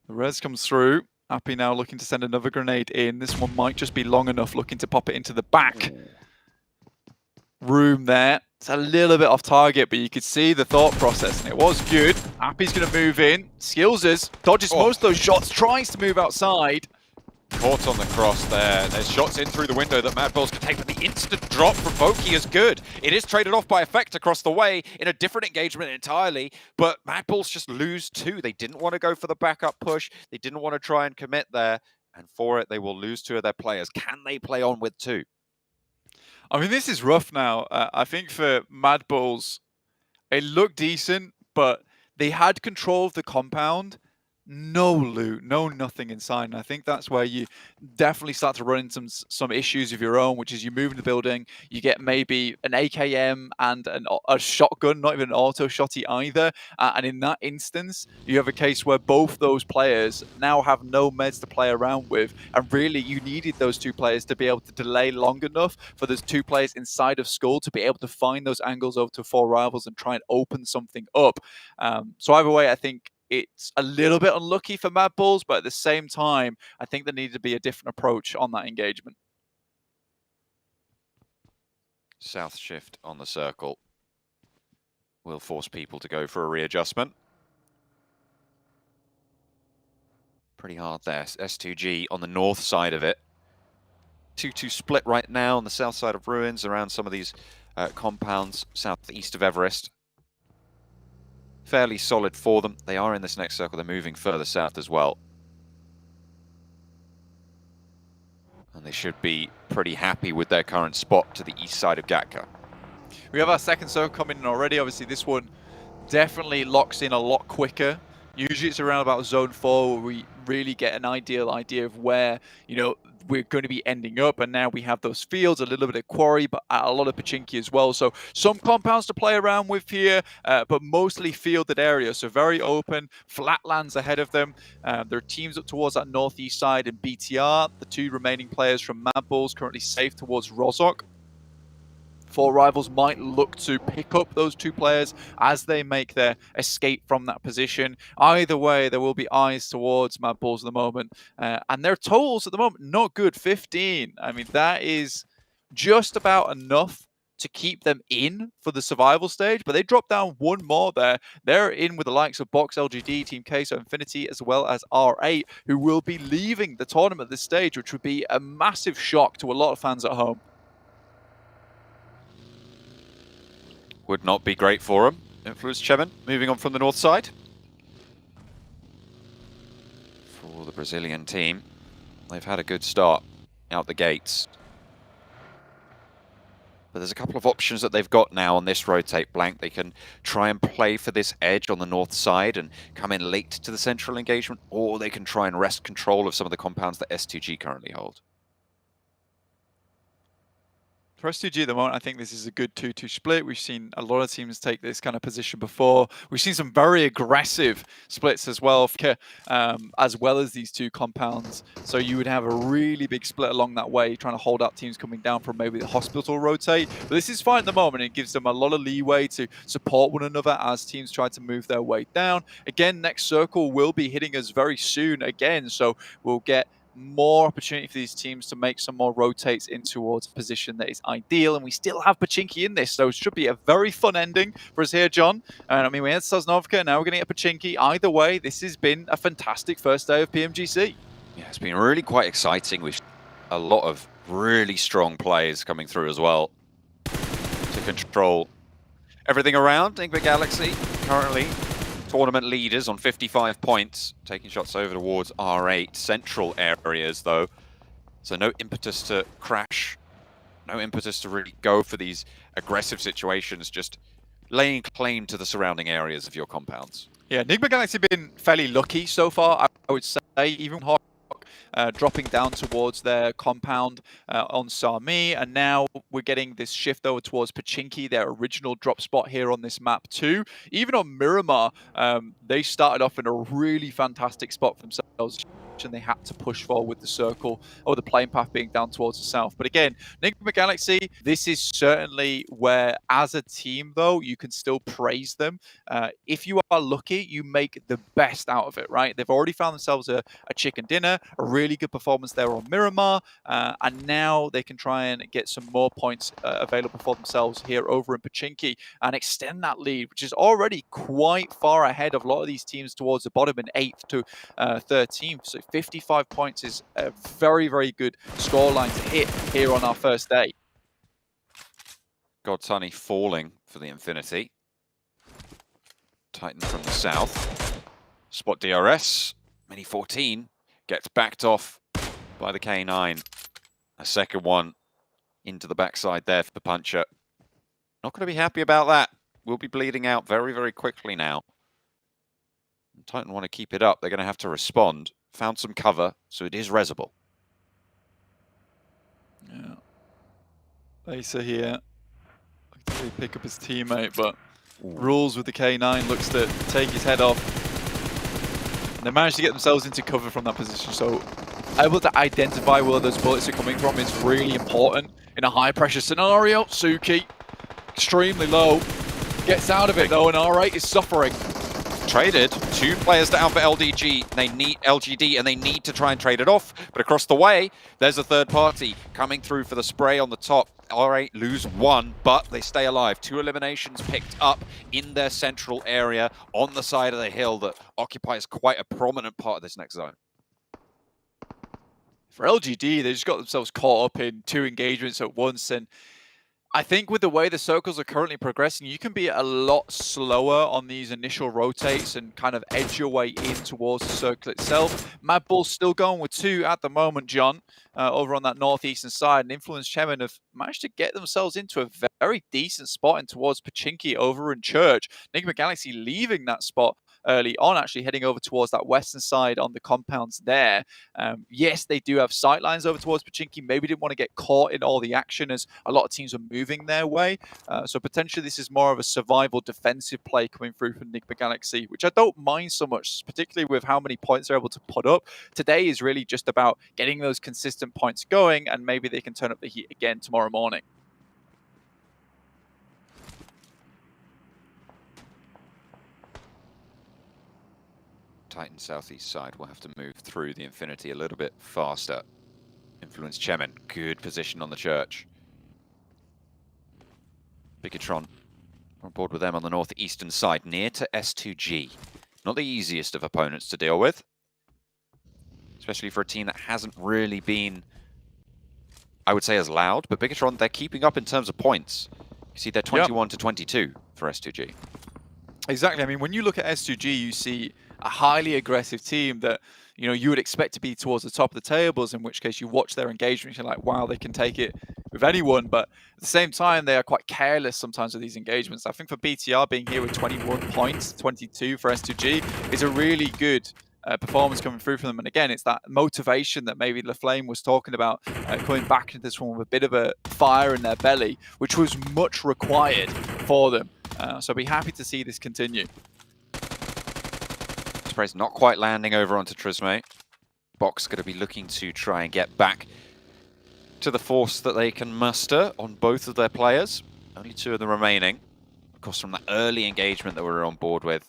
The res comes through. Appy now looking to send another grenade in. This one might just be long enough, looking to pop it into the back room there. It's a little bit off target, but you could see the thought process, and it was good. Appy's going to move in. Skillsers dodges most of those shots, tries to move outside. Caught on the cross there. There's shots in through the window that Mad Bulls can take, but the instant drop from Voki is good. It is traded off by effect across the way in a different engagement entirely, but Mad Bulls just lose 2. They didn't want to go for the backup push. They didn't want to try and commit there, and for it, they will lose 2 of their players. Can they play on with 2? I mean, this is rough now. I think for Mad Bulls, it looked decent, but they had control of the compound. No loot, no nothing inside, and I think that's where you definitely start to run into some issues of your own, which is you move in the building, you get maybe an AKM and a shotgun, not even an auto shotty either, and in that instance, you have a case where both those players now have no meds to play around with, and really you needed those 2 players to be able to delay long enough for those 2 players inside of Skull to be able to find those angles over to 4 rivals and try and open something up. So either way, I think it's a little bit unlucky for Mad Bulls, but at the same time, I think there needed to be a different approach on that engagement. South shift on the circle will force people to go for a readjustment. Pretty hard there. S2G on the north side of it. 2-2 split right now on the south side of Ruins around some of these compounds southeast of Everest. Fairly solid for them. They are in this next circle. They're moving further south as well. And they should be pretty happy with their current spot to the east side of Gatka. We have our second circle coming in already. Obviously, this one definitely locks in a lot quicker. Usually it's around about zone 4 where we really get an ideal idea of where, you know, we're going to be ending up. And now we have those fields, a little bit of quarry, but a lot of Pachinki as well. So some compounds to play around with here, but mostly fielded areas. So very open, flatlands ahead of them. There are teams up towards that northeast side in BTR. The two remaining players from Mad Bulls currently safe towards Rozhok. 4 Rivals might look to pick up those 2 players as they make their escape from that position. Either way, there will be eyes towards Mad Bulls at the moment. And their totals at the moment, not good, 15. I mean, that is just about enough to keep them in for the survival stage, but they drop down 1 more there. They're in with the likes of Box LGD, Team Queso Infinity, as well as R8, who will be leaving the tournament at this stage, which would be a massive shock to a lot of fans at home. Would not be great for him. Influence Chemin, moving on from the north side. For the Brazilian team, they've had a good start out the gates. But there's a couple of options that they've got now on this rotate blank. They can try and play for this edge on the north side and come in late to the central engagement, or they can try and wrest control of some of the compounds that S2G currently hold. For S2G at the moment, I think this is a good 2-2 split. We've seen a lot of teams take this kind of position before. We've seen some very aggressive splits as well as these 2 compounds. So you would have a really big split along that way, trying to hold out teams coming down from maybe the hospital rotate. But this is fine at the moment. It gives them a lot of leeway to support one another as teams try to move their way down. Again, next circle will be hitting us very soon again. So we'll get more opportunity for these teams to make some more rotates in towards a position that is ideal, and we still have Pachinki in this, so it should be a very fun ending for us here, John. And I mean, we had Sosnovka, now we're going to get Pachinki. Either way, this has been a fantastic first day of PMGC. Yeah, it's been really quite exciting with a lot of really strong players coming through as well to control everything around. Enigma Galaxy currently tournament leaders on 55 points, taking shots over towards R8 central areas though. So no impetus to crash, no impetus to really go for these aggressive situations, just laying claim to the surrounding areas of your compounds. Yeah, Enigma Galaxy have been fairly lucky so far, I would say, even Hawk dropping down towards their compound on Sami, and now we're getting this shift over towards Pachinki, their original drop spot here on this map too. Even on Miramar, they started off in a really fantastic spot for themselves, and they had to push forward with the circle or the plane path being down towards the south. But again, Enigma Galaxy, this is certainly where, as a team though, you can still praise them. If you are lucky, you make the best out of it, right? They've already found themselves a chicken dinner, a really good performance there on Miramar, and now they can try and get some more points available for themselves here over in Pachinki and extend that lead, which is already quite far ahead of a lot of these teams towards the bottom in 8th to 13th. So 55 points is a very, very good scoreline to hit here on our first day. Godsunny falling for the Infinity. Titan from the south. Spot DRS. Mini 14 gets backed off by the K9. A second one into the backside there for the puncher. Not going to be happy about that. We'll be bleeding out very, very quickly now. Titan want to keep it up. They're going to have to respond. Found some cover, so it is resable. Yeah. Asa here. They pick up his teammate, but Rules with the K9 looks to take his head off. And they managed to get themselves into cover from that position, so able to identify where those bullets are coming from is really important in a high pressure scenario. Suki, extremely low, gets out of it though, and R8 is suffering. Traded, 2 players down for LDG. They need LGD and they need to try and trade it off. But across the way, there's a third party coming through for the spray on the top. R8 lose 1, but they stay alive. 2 eliminations picked up in their central area on the side of the hill that occupies quite a prominent part of this next zone. For LGD, they just got themselves caught up in 2 engagements at once, and I think with the way the circles are currently progressing, you can be a lot slower on these initial rotates and kind of edge your way in towards the circle itself. Mad Bull's still going with 2 at the moment, John, over on that northeastern side. And Influence Chemin have managed to get themselves into a very decent spot in towards Pachinki over in Church. Enigma Galaxy leaving that spot early on, actually heading over towards that western side on the compounds there. Yes, they do have sight lines over towards Pochinki. Maybe didn't want to get caught in all the action as a lot of teams are moving their way. So potentially this is more of a survival defensive play coming through from Enigma Galaxy, which I don't mind so much, particularly with how many points they're able to put up. Today is really just about getting those consistent points going, and maybe they can turn up the heat again tomorrow morning. Titan southeast side will have to move through the Infinity a little bit faster. Influence Chemin, good position on the church. Bigotron on board with them on the northeastern side, near to S2G. Not the easiest of opponents to deal with, especially for a team that hasn't really been, I would say, as loud. But Bigotron, they're keeping up in terms of points. You see they're 21 to 22 for S2G. Exactly. I mean, when you look at S2G, you see a highly aggressive team that, you know, you would expect to be towards the top of the tables, in which case you watch their engagement, you're like, wow, they can take it with anyone. But at the same time, they are quite careless sometimes with these engagements. I think for BTR being here with 21 points, 22 for S2G, is a really good performance coming through from them. And again, it's that motivation that maybe LaFlame was talking about, coming back into this one with a bit of a fire in their belly, which was much required for them. So I'll be happy to see this continue. Spray's not quite landing over onto Trisme. Box going to be looking to try and get back to the force that they can muster on both of their players. Only two of them remaining. Of course, from that early engagement that we were on board with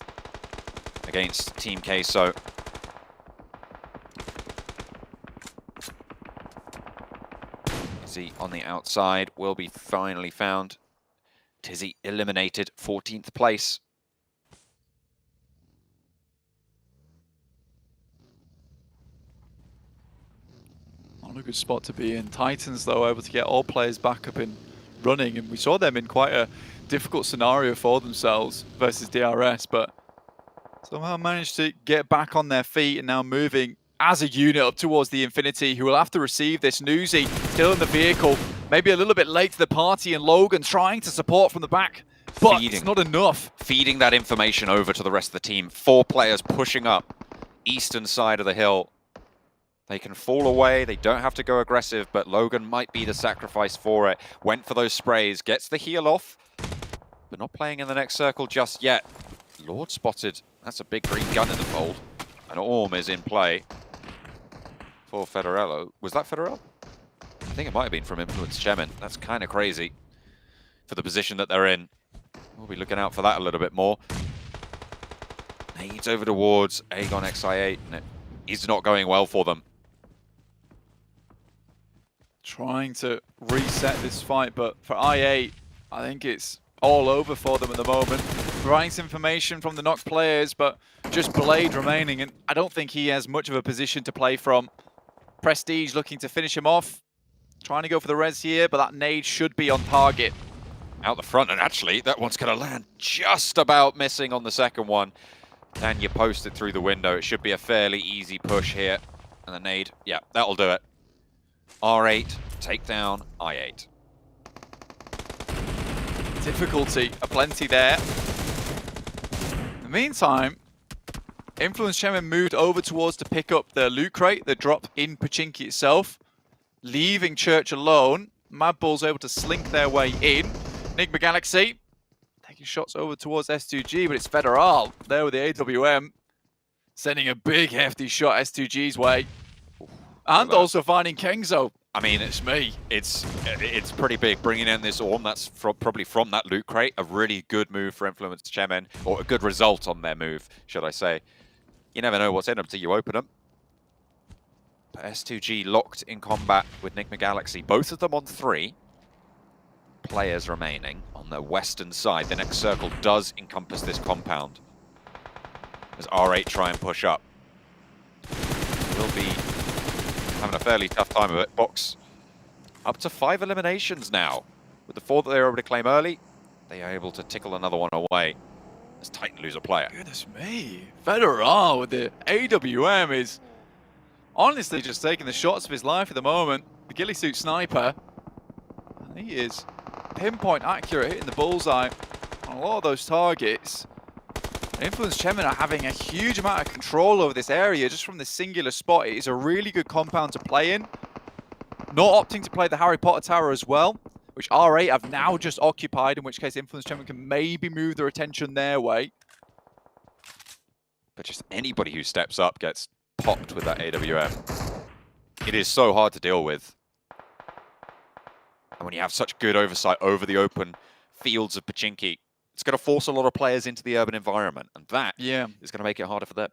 against Team Queso. Tizzy on the outside will be finally found. Tizzy eliminated, 14th place. Not a good spot to be in. Titans, though, able to get all players back up and running, and we saw them in quite a difficult scenario for themselves versus DRS, but somehow managed to get back on their feet and now moving as a unit up towards the Infinity, who will have to receive this. Newsy still in the vehicle, maybe a little bit late to the party, and Logan trying to support from the back, but it's not enough. Feeding that information over to the rest of the team. 4 players pushing up eastern side of the hill. They can fall away, they don't have to go aggressive, but Logan might be the sacrifice for it. Went for those sprays, gets the heal off, but not playing in the next circle just yet. Lord spotted, that's a big green gun in the fold. An Orm is in play for Federello. Was that Federello? I think it might have been from Influence Chemin. That's kind of crazy for the position that they're in. We'll be looking out for that a little bit more. Nades over towards Aegon XI8, and it is not going well for them. Trying to reset this fight, but for I8, I think it's all over for them at the moment. Providing some information from the knocked players, but just Blade remaining, and I don't think he has much of a position to play from. Prestige looking to finish him off. Trying to go for the res here, but that nade should be on target. Out the front, and actually, that one's going to land just about missing on the second one. And you post it through the window. It should be a fairly easy push here. And the nade, yeah, that'll do it. R8, take down I8. Difficulty aplenty there. In the meantime, Influence Chemin moved over towards to pick up the loot crate that dropped in Pochinki itself, leaving Church alone. Mad Bull's able to slink their way in. Enigma Galaxy taking shots over towards S2G, but it's Federal there with the AWM, sending a big hefty shot S2G's way. And also finding Kengzo. I mean, it's me. It's pretty big, bringing in this Orm. That's probably from that loot crate. A really good move for Influence Chemin, or a good result on their move, should I say. You never know what's in them until you open them. But S2G locked in combat with Enigma Galaxy. Both of them on 3 players remaining on the western side. The next circle does encompass this compound as R8 try and push up. Will be having a fairly tough time of it. Box up to 5 eliminations now. With the 4 that they were able to claim early, they are able to tickle another one away as Titan lose a player. Goodness me. Federal with the AWM is honestly just taking the shots of his life at the moment. The ghillie suit sniper. He is pinpoint accurate, hitting the bullseye on a lot of those targets. Influence Chemin are having a huge amount of control over this area just from this singular spot. It is a really good compound to play in. Not opting to play the Harry Potter Tower as well, which R8 have now just occupied, in which case Influence Chemin can maybe move their attention their way. But just anybody who steps up gets popped with that AWM. It is so hard to deal with. And when you have such good oversight over the open fields of Pochinki, it's going to force a lot of players into the urban environment, and that is going to make it harder for them.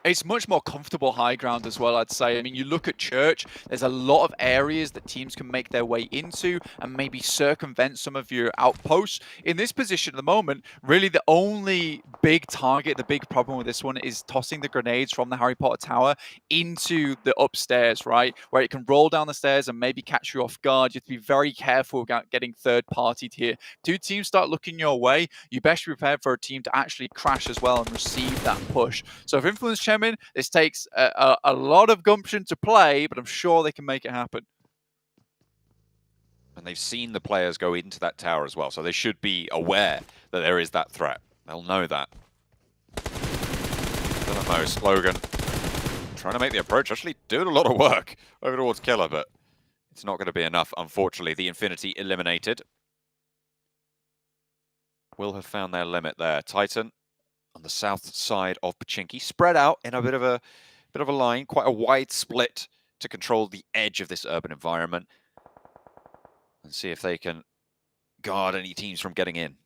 It's much more comfortable high ground as well, I'd say. I mean, you look at Church, there's a lot of areas that teams can make their way into and maybe circumvent some of your outposts. In this position at the moment, really the only big target, the big problem with this one is tossing the grenades from the Harry Potter Tower into the upstairs, right? Where it can roll down the stairs and maybe catch you off guard. You have to be very careful about getting third-partied here. Two teams start looking your way, you best be prepared for a team to actually crash as well and receive that push. So if Influence Chemin, this takes a lot of gumption to play, but I'm sure they can make it happen. And they've seen the players go into that tower as well, so they should be aware that there is that threat. They'll know that. Dynamo, Slogan, trying to make the approach, actually doing a lot of work over towards Killer, but it's not going to be enough, unfortunately. The Infinity eliminated. Will have found their limit there. Titan on the south side of Pochinki, spread out in a bit of a line, quite a wide split to control the edge of this urban environment, and see if they can guard any teams from getting in.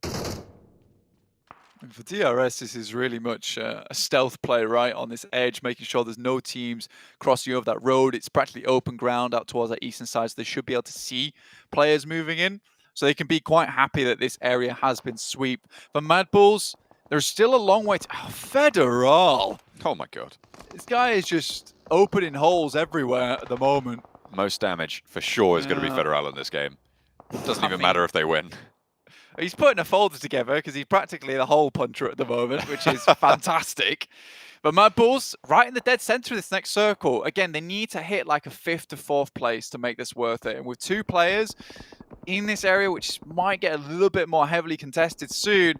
And for DRS, this is really much a stealth play, right, on this edge, making sure there's no teams crossing over that road. It's practically open ground out towards that eastern side, so they should be able to see players moving in. So they can be quite happy that this area has been swept. For Mad Bulls, there's still a long way to... Oh, Federal! Oh my god. This guy is just opening holes everywhere at the moment. Most damage, for sure, is going to be Federal in this game. Doesn't even matter if they win. He's putting a folder together because he's practically the hole puncher at the moment, which is fantastic. But Mad Bulls, right in the dead center of this next circle. Again, they need to hit like a 5th to 4th place to make this worth it. And with 2 players in this area, which might get a little bit more heavily contested soon,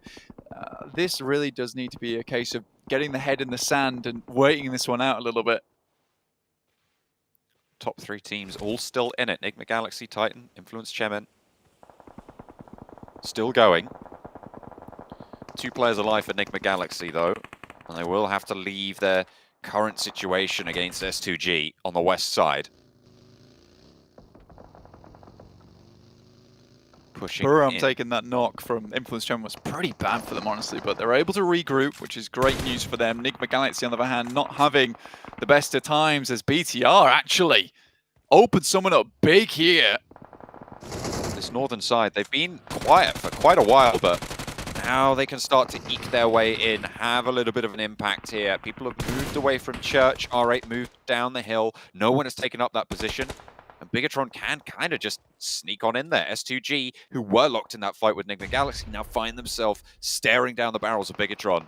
this really does need to be a case of getting the head in the sand and waiting this one out a little bit. Top 3 teams all still in it. Enigma Galaxy, Titan, Influence Chemin. Still going. 2 players alive for Enigma Galaxy, though. And they will have to leave their current situation against S2G on the west side. Pushing Buram in. taking that knock from Influence Chemin was pretty bad for them, honestly, but they're able to regroup, which is great news for them. Enigma Galaxy, on the other hand, not having the best of times as BTR actually opened someone up big here. This northern side, they've been quiet for quite a while, but now they can start to eke their way in, have a little bit of an impact here. People have moved away from Church. R8 moved down the hill. No one has taken up that position. And Bigatron can kind of just sneak on in there. S2G, who were locked in that fight with Enigma Galaxy, now find themselves staring down the barrels of Bigatron.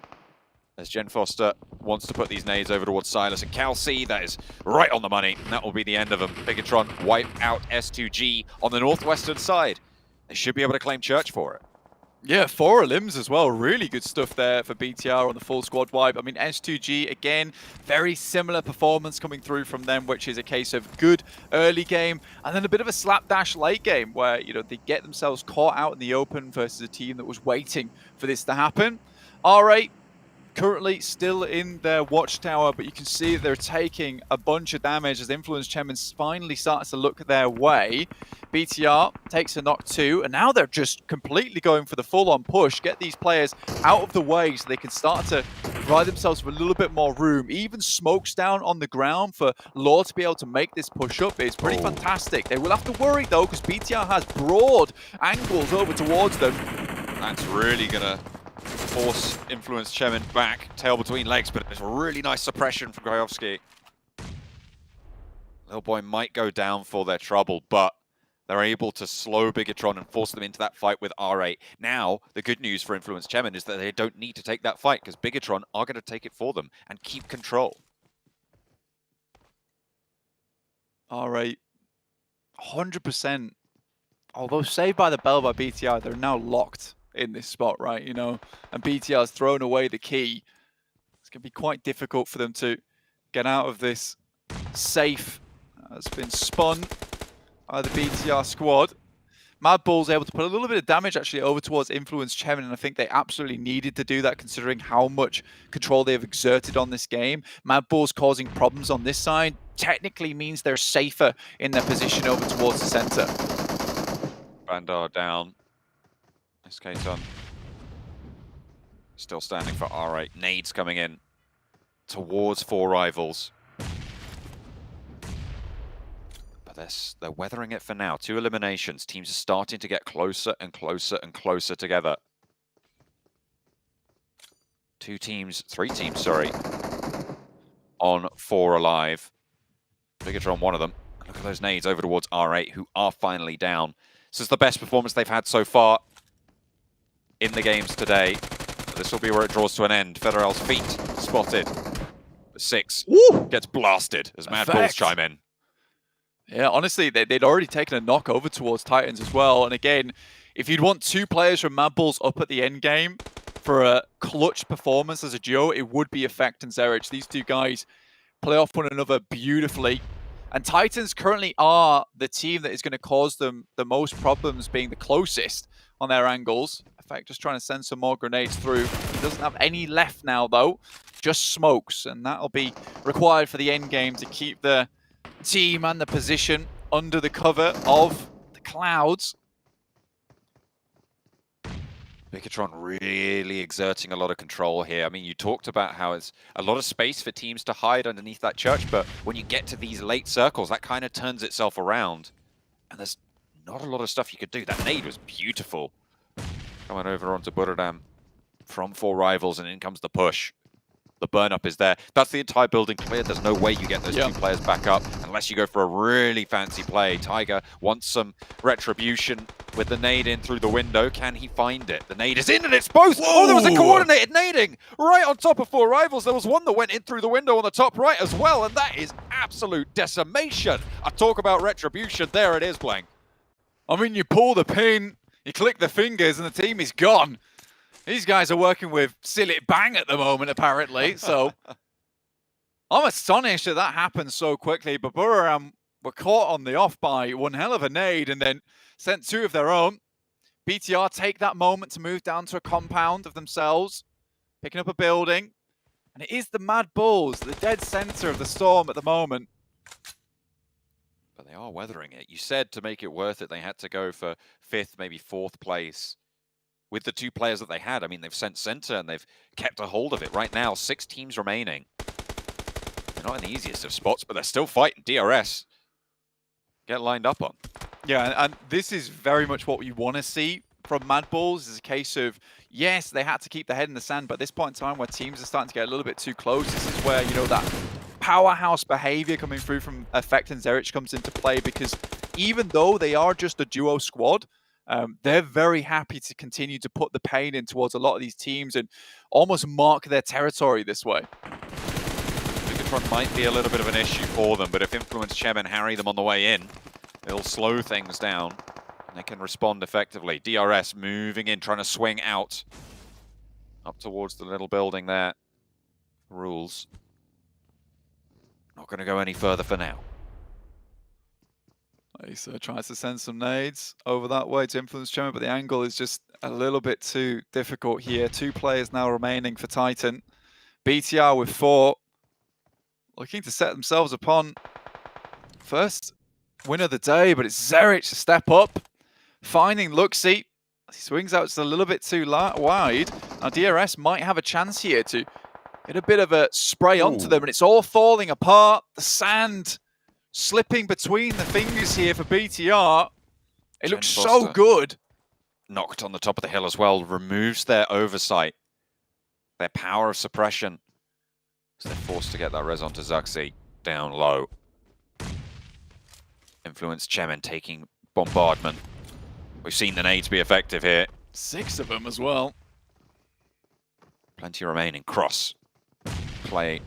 As Jen Foster wants to put these nades over towards Silas and Cal C, that is right on the money. And that will be the end of them. Bigatron wipe out S2G on the northwestern side. They should be able to claim Church for it. Yeah, 4 limbs as well. Really good stuff there for BTR on the full squad wipe. I mean, S2G, again, very similar performance coming through from them, which is a case of good early game and then a bit of a slapdash late game where, you know, they get themselves caught out in the open versus a team that was waiting for this to happen. R8 currently still in their watchtower, but you can see they're taking a bunch of damage as Influence Chemin finally starts to look their way. BTR takes a knock 2, and now they're just completely going for the full-on push, get these players out of the way so they can start to provide themselves with a little bit more room. Even smokes down on the ground for Law to be able to make this push up is pretty fantastic. They will have to worry, though, because BTR has broad angles over towards them. That's really going to force Influence Chemin back, tail between legs, but it's a really nice suppression from Grajowski. Little Boy might go down for their trouble, but they're able to slow Bigatron and force them into that fight with R8. Now, the good news for Influence Chemin is that they don't need to take that fight because Bigatron are going to take it for them and keep control. R8, 100%. Although saved by the bell by BTR, they're now locked in this spot, right? You know, and BTR's thrown away the key. It's going to be quite difficult for them to get out of this safe. Has been spun by the BTR squad. Mad Bull's able to put a little bit of damage actually over towards Influence Chemin, and I think they absolutely needed to do that considering how much control they've exerted on this game. Mad Bull's causing problems on this side technically means they're safer in their position over towards the center. Bandar down. SK-Ton still standing for R8. Nades coming in towards 4 rivals. They're weathering it for now. 2 eliminations. Teams are starting to get closer and closer and closer together. 3 teams, sorry, on 4 alive. Bigatron, one of them. Look at those nades over towards R8, who are finally down. This is the best performance they've had so far in the games today. This will be where it draws to an end. Federal's feet spotted. 6 gets blasted as Mad Bulls chime in. Yeah, honestly, they'd already taken a knock over towards Titans as well. And again, if you'd want 2 players from Mad Bulls up at the end game for a clutch performance as a duo, it would be Effect and Zerich. These 2 guys play off one another beautifully. And Titans currently are the team that is going to cause them the most problems, being the closest on their angles. Effect just trying to send some more grenades through. He doesn't have any left now, though. Just smokes. And that'll be required for the end game to keep the team and the position under the cover of the clouds. Bigatron really exerting a lot of control here. I mean, you talked about how it's a lot of space for teams to hide underneath that church, but when you get to these late circles, that kind of turns itself around. And there's not a lot of stuff you could do. That nade was beautiful. Coming over onto Buradam from 4 rivals, and in comes the push. The burn-up is there. That's the entire building cleared. There's no way you get those 2 players back up unless you go for a really fancy play. Tiger wants some retribution with the nade in through the window. Can he find it? The nade is in and it's both! Whoa. Oh, there was a coordinated nading right on top of 4 rivals. There was one that went in through the window on the top right as well, and that is absolute decimation. I talk about retribution. There it is, Blank. I mean, you pull the pin, you click the fingers, and the team is gone. These guys are working with Silly Bang at the moment, apparently, so I'm astonished that that happened so quickly, but Buram were caught on the off by one hell of a nade and then sent 2 of their own. BTR take that moment to move down to a compound of themselves, picking up a building, and it is the Mad Bulls, the dead center of the storm at the moment. But they are weathering it. You said to make it worth it, they had to go for 5th, maybe 4th place. With the 2 players that they had, I mean, they've sent center and they've kept a hold of it. Right now, 6 teams remaining. They're not in the easiest of spots, but they're still fighting. DRS get lined up on. Yeah, and this is very much what we want to see from Mad Bulls. Is a case of, yes, they had to keep their head in the sand, but at this point in time where teams are starting to get a little bit too close, this is where, you know, that powerhouse behavior coming through from Effect and Zerich comes into play, because even though they are just a duo squad, they're very happy to continue to put the pain in towards a lot of these teams and almost mark their territory this way. Bigatron might be a little bit of an issue for them, but if Influence Chemin harry them on the way in, it'll slow things down and they can respond effectively. DRS moving in, trying to swing out up towards the little building there. Rules. Not going to go any further for now. Acer tries to send some nades over that way to Influence Chemin, but the angle is just a little bit too difficult here. 2 players now remaining for Titan. BTR with 4. Looking to set themselves upon first win of the day, but it's Zerich to step up. Finding Luxie. He swings out just a little bit too wide. Now DRS might have a chance here to get a bit of a spray onto them, and it's all falling apart. The sand slipping between the fingers here for BTR. It looks so good. Knocked on the top of the hill as well. Removes their oversight. Their power of suppression. So they're forced to get that res onto Zuxi down low. Influence Chemin taking bombardment. We've seen the nades be effective here. 6 of them as well. Plenty remaining. Cross. Play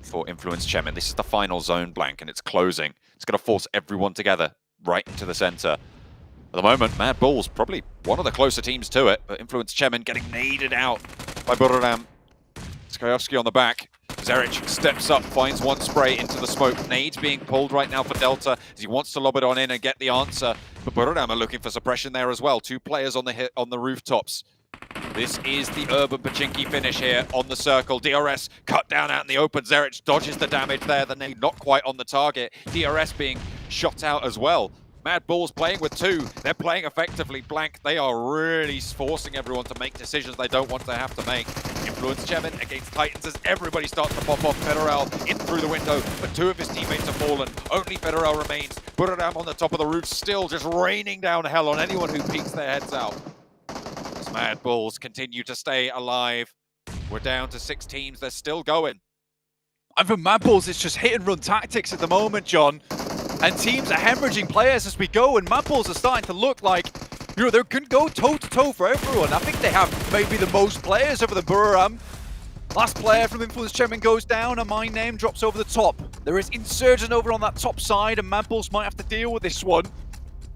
for Influence Chemin. This is the final zone, Blank, and it's closing. It's going to force everyone together right into the center. At the moment, Mad Bull's probably one of the closer teams to it, but Influence Chemin getting naded out by Buradam. Skayovsky on the back. Zerich steps up, finds one spray into the smoke. Nades being pulled right now for Delta as he wants to lob it on in and get the answer. But Buradam are looking for suppression there as well. 2 players on the rooftops. This is the Urban Pachinki finish here on the circle. DRS cut down out in the open. Zerich dodges the damage there. The nade not quite on the target. DRS being shot out as well. Mad Bull's playing with 2. They're playing effectively. Blank, they are really forcing everyone to make decisions they don't want to have to make. Influence Chemin against Titans as everybody starts to pop off. Federal in through the window, but 2 of his teammates have fallen. Only Federal remains. Buradam on the top of the roof, still just raining down hell on anyone who peeks their heads out. As Mad Bulls continue to stay alive. We're down to 6 teams. They're still going. And for Mad Bulls, it's just hit and run tactics at the moment, John. And teams are hemorrhaging players as we go, and Mad Bulls are starting to look like, you know, they can go toe-to-toe for everyone. I think they have maybe the most players over the Buram. Last player from Influence Chemin goes down, and my name drops over the top. There is Insurgent over on that top side, and Mad Bulls might have to deal with this one.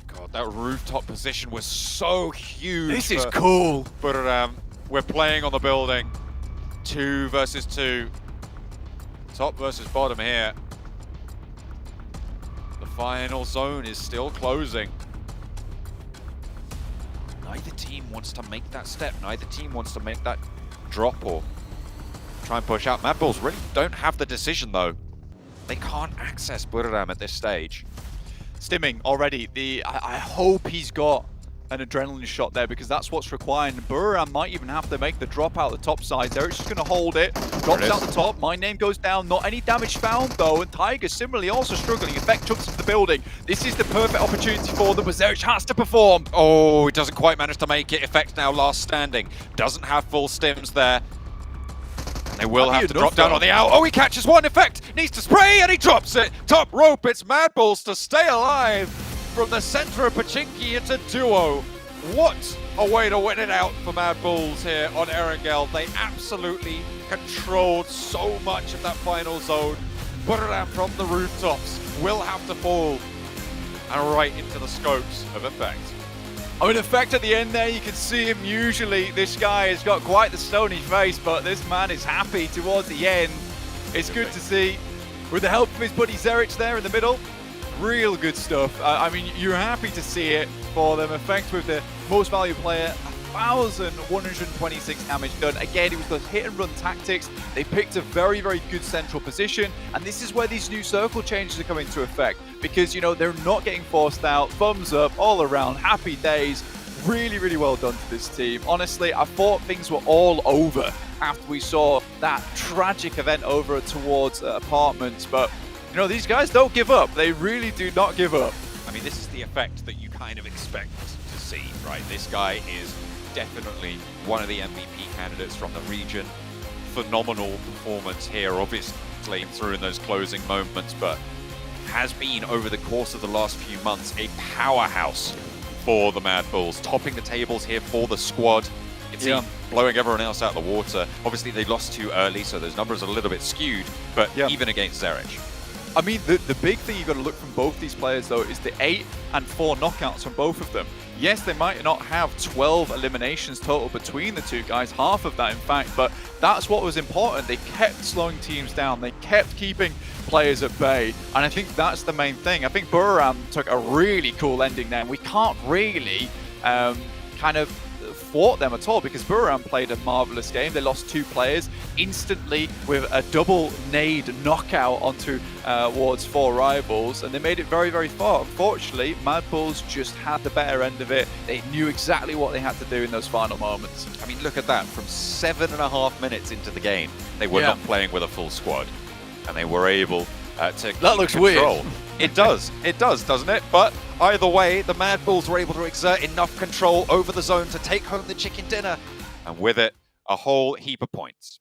God, that rooftop position was so huge. This is cool. But we're playing on the building. 2 versus 2. Top versus bottom here. The final zone is still closing. Neither team wants to make that step. Neither team wants to make that drop or try and push out. Mad Bulls really don't have the decision though. They can't access Buradam at this stage. Stimming already. I hope he's got an adrenaline shot there because that's what's required. Buram might even have to make the drop out the top side. Derek's just going to hold it. Drops out the top. My name goes down. Not any damage found though. And Tiger similarly also struggling. Effect jumps into the building. This is the perfect opportunity for them, but Zerich has to perform. Oh, he doesn't quite manage to make it. Effect now last standing. Doesn't have full stims there. They will have to drop down on the out. Oh, he catches one. Effect needs to spray and he drops it. Top rope. It's Mad Bulls to stay alive. From the center of Pachinki, it's a duo. What a way to win it out for Mad Bulls here on Erangel. They absolutely controlled so much of that final zone. Buradam from the rooftops will have to fall. And right into the scopes of Effect. I mean, Effect at the end there, you can see him usually. This guy has got quite the stony face, but this man is happy towards the end. It's good to see. With the help of his buddy Zerich there in the middle. Real good stuff. I mean, you're happy to see it for them. Effect with the most valuable player, 1,126 damage done. Again, it was those hit and run tactics. They picked a very, very good central position. And this is where these new circle changes are coming into effect. Because, you know, they're not getting forced out. Thumbs up all around. Happy days. Really, really well done to this team. Honestly, I thought things were all over after we saw that tragic event over towards apartments. But you know, these guys don't give up. They really do not give up. I mean, this is the Effect that you kind of expect to see, right? This guy is definitely one of the MVP candidates from the region. Phenomenal performance here, obviously through in those closing moments, but has been over the course of the last few months a powerhouse for the Mad Bulls, topping the tables here for the squad. It's blowing everyone else out of the water. Obviously, they lost too early, so those numbers are a little bit skewed, but even against Zerich. I mean, the big thing you've got to look from both these players, though, is the 8 and 4 knockouts from both of them. Yes, they might not have 12 eliminations total between the two guys, half of that, in fact, but that's what was important. They kept slowing teams down. They kept keeping players at bay, and I think that's the main thing. I think Buram took a really cool ending there, and we can't really kind of fought them at all because Buram played a marvelous game. They lost 2 players instantly with a double nade knockout onto Ward's 4 rivals, and they made it very, very far. Unfortunately, Mad Bulls just had the better end of it. They knew exactly what they had to do in those final moments. I mean, look at that. From 7.5 minutes into the game, they were not playing with a full squad, and they were able to that looks control. Weird. It does, doesn't it? But either way, the Mad Bulls were able to exert enough control over the zone to take home the chicken dinner, and with it, a whole heap of points.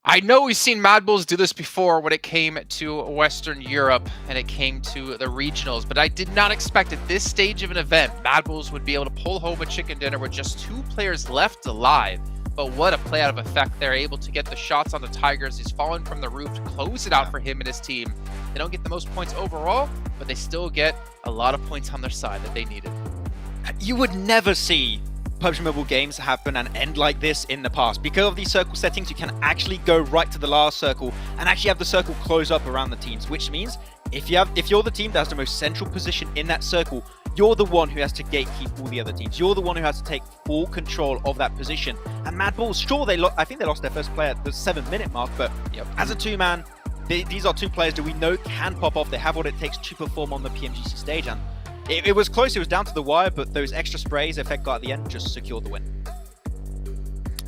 I know we've seen Mad Bulls do this before when it came to Western Europe and it came to the regionals, but I did not expect at this stage of an event, Mad Bulls would be able to pull home a chicken dinner with just 2 players left alive. But what a play out of effect. They're able to get the shots on the Tigers. He's fallen from the roof to close it out for him and his team. They don't get the most points overall, but they still get a lot of points on their side that they needed. You would never see PUBG Mobile games happen and end like this in the past. Because of these circle settings, you can actually go right to the last circle and actually have the circle close up around the teams, which means if you're the team that has the most central position in that circle, you're the one who has to gatekeep all the other teams. You're the one who has to take full control of that position. And Mad Bulls, sure, I think they lost their first player at the 7-minute mark, but as a 2-man, these are 2 players that we know can pop off. They have what it takes to perform on the PMGC stage, and it was close. It was down to the wire, but those extra sprays Effect got at the end just secured the win.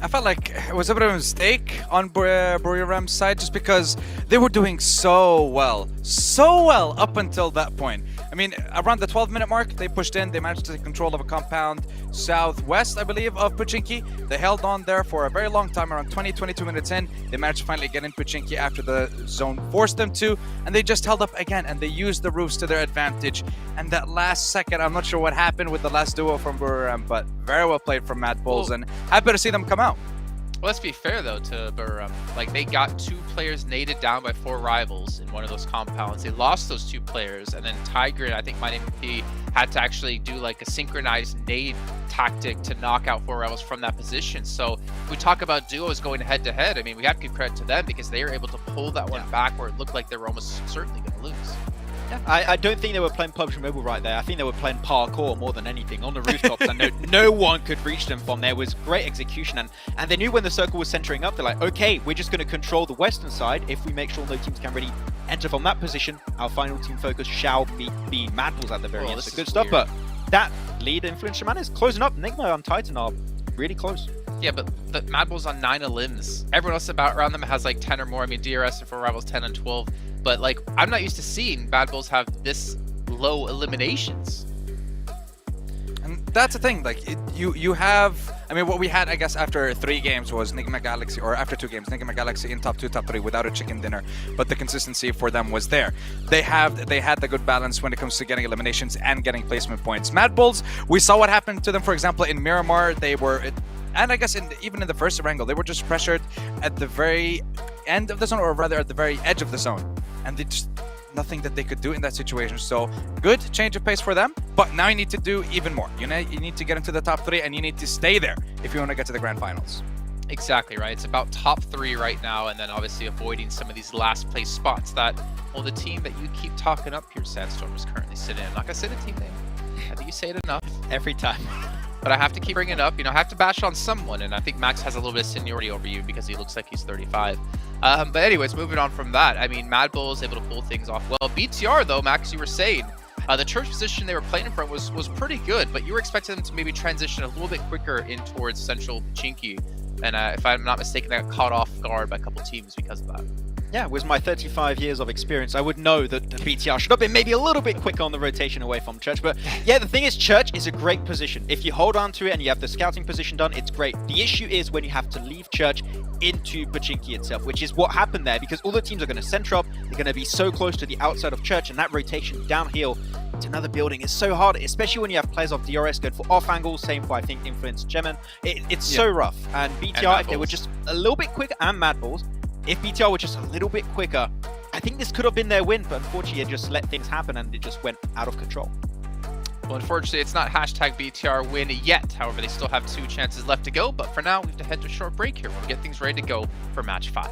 I felt like it was a bit of a mistake on Buriram's side just because they were doing so well up until that point. I mean, around the 12-minute mark, they pushed in. They managed to take control of a compound southwest, I believe, of Pochinki. They held on there for a very long time, around 22 minutes in. They managed to finally get in Pochinki after the zone forced them to, and they just held up again, and they used the roofs to their advantage. And that last second, I'm not sure what happened with the last duo from Buriram, but very well played from Mad Bulls, and happy to see them come out. Well, let's be fair though to Buriram. Like, they got 2 players naded down by 4 rivals in one of those compounds. They lost those 2 players, and then Tiger and I think my MVP had to actually do like a synchronized nade tactic to knock out 4 rivals from that position. So if we talk about duos going head to head, I mean, we have to give credit to them because they were able to pull that one back where it looked like they were almost certainly going to lose. Yeah, I don't think they were playing PUBG Mobile right there. I think they were playing parkour more than anything on the rooftops, and no one could reach them from there. It was great execution, and they knew when the circle was centering up, they're like, okay, we're just going to control the western side. If we make sure no teams can really enter from that position, our final team focus shall be Mad Bulls at the very end. So good stuff, but that lead influence Chemin is closing up. Nigma on Titan are really close. Yeah, but the Mad Bulls on 9 elims. Everyone else around them has like 10 or more. I mean, DRS and 4 rivals 10 and 12. But like, I'm not used to seeing Mad Bulls have this low eliminations. And that's the thing, like, you have, I mean, what we had, I guess, after 3 games was Nigma Galaxy, or after 2 games, Nigma Galaxy in top 2, top 3 without a chicken dinner, but the consistency for them was there. They had the good balance when it comes to getting eliminations and getting placement points. Mad Bulls, we saw what happened to them, for example, in Miramar. They were, and I guess even in the first Erangel, they were just pressured at the very end of the zone, or rather at the very edge of the zone. And they just, nothing that they could do in that situation. So good change of pace for them, but now you need to do even more. You need to get into the top 3, and you need to stay there if you want to get to the grand finals. Exactly right. It's about top 3 right now, and then obviously avoiding some of these last place spots that, well, the team that you keep talking up here, Sandstorm, is currently sitting in. I'm not gonna say the team name. I think you say it enough Every time. but I have to keep bringing it up. You know, I have to bash on someone, and I think Max has a little bit of seniority over you because he looks like he's 35. But anyways, moving on from that, I mean, Mad Bull is able to pull things off well. BTR, though, Max, you were saying, the church position they were playing in front was pretty good, but you were expecting them to maybe transition a little bit quicker in towards central Pochinki. And if I'm not mistaken, they got caught off guard by a couple teams because of that. Yeah, with my 35 years of experience, I would know that the BTR should have been maybe a little bit quicker on the rotation away from Church. But yeah, the thing is, Church is a great position. If you hold on to it and you have the scouting position done, it's great. The issue is when you have to leave Church into Pochinki itself, which is what happened there, because all the teams are going to center up. They're going to be so close to the outside of Church, and that rotation downhill to another building is so hard, especially when you have players of DRS going for off angles, same for, I think, Influence Chemin. It's so rough. And BTR, if they were just a little bit quicker, and Mad Bulls, if BTR were just a little bit quicker, I think this could have been their win, but unfortunately it just let things happen and it just went out of control. Well, unfortunately, it's not hashtag BTR win yet. However, they still have 2 chances left to go, but for now, we have to head to a short break here. We'll get things ready to go for match 5.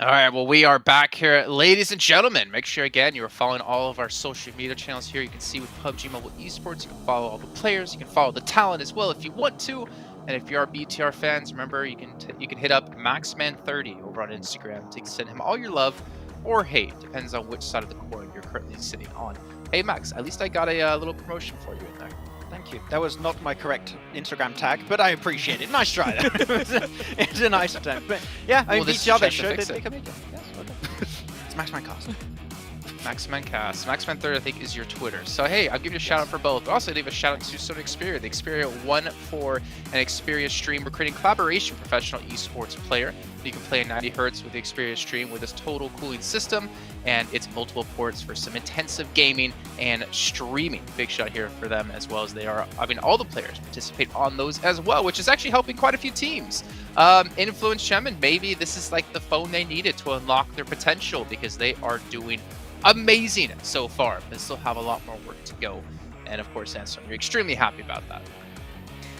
All right, well, we are back here, ladies and gentlemen. Make sure, again, you are following all of our social media channels here. You can see with PUBG Mobile Esports, you can follow all the players, you can follow the talent as well if you want to. And if you are BTR fans, remember, you can hit up Maxman30 over on Instagram to send him all your love or hate. Depends on which side of the coin you're currently sitting on. Hey, Max, at least I got a little promotion for you in there. Thank you. That was not my correct Instagram tag, but I appreciate it. Nice try, though. It's a nice attempt. But yeah, I mean, BTR, they showed it. They can make it. Yes, okay. It's Maxmancast. Maxmancast. Maxman30, I think, is your Twitter. So, hey, I'll give you a shout out for both. But also, leave a shout out to Sony Xperia. The Xperia 1 an Xperia Stream. We're creating collaboration professional esports player. You can play in 90 Hz with the Xperia Stream with this total cooling system, and it's multiple ports for some intensive gaming and streaming. Big shout here for them, as well as they are. I mean, all the players participate on those as well, which is actually helping quite a few teams. Influence Chemin, maybe this is like the phone they needed to unlock their potential, because they are doing amazing so far, but still have a lot more work to go. And of course, Sandstorm, you're extremely happy about that.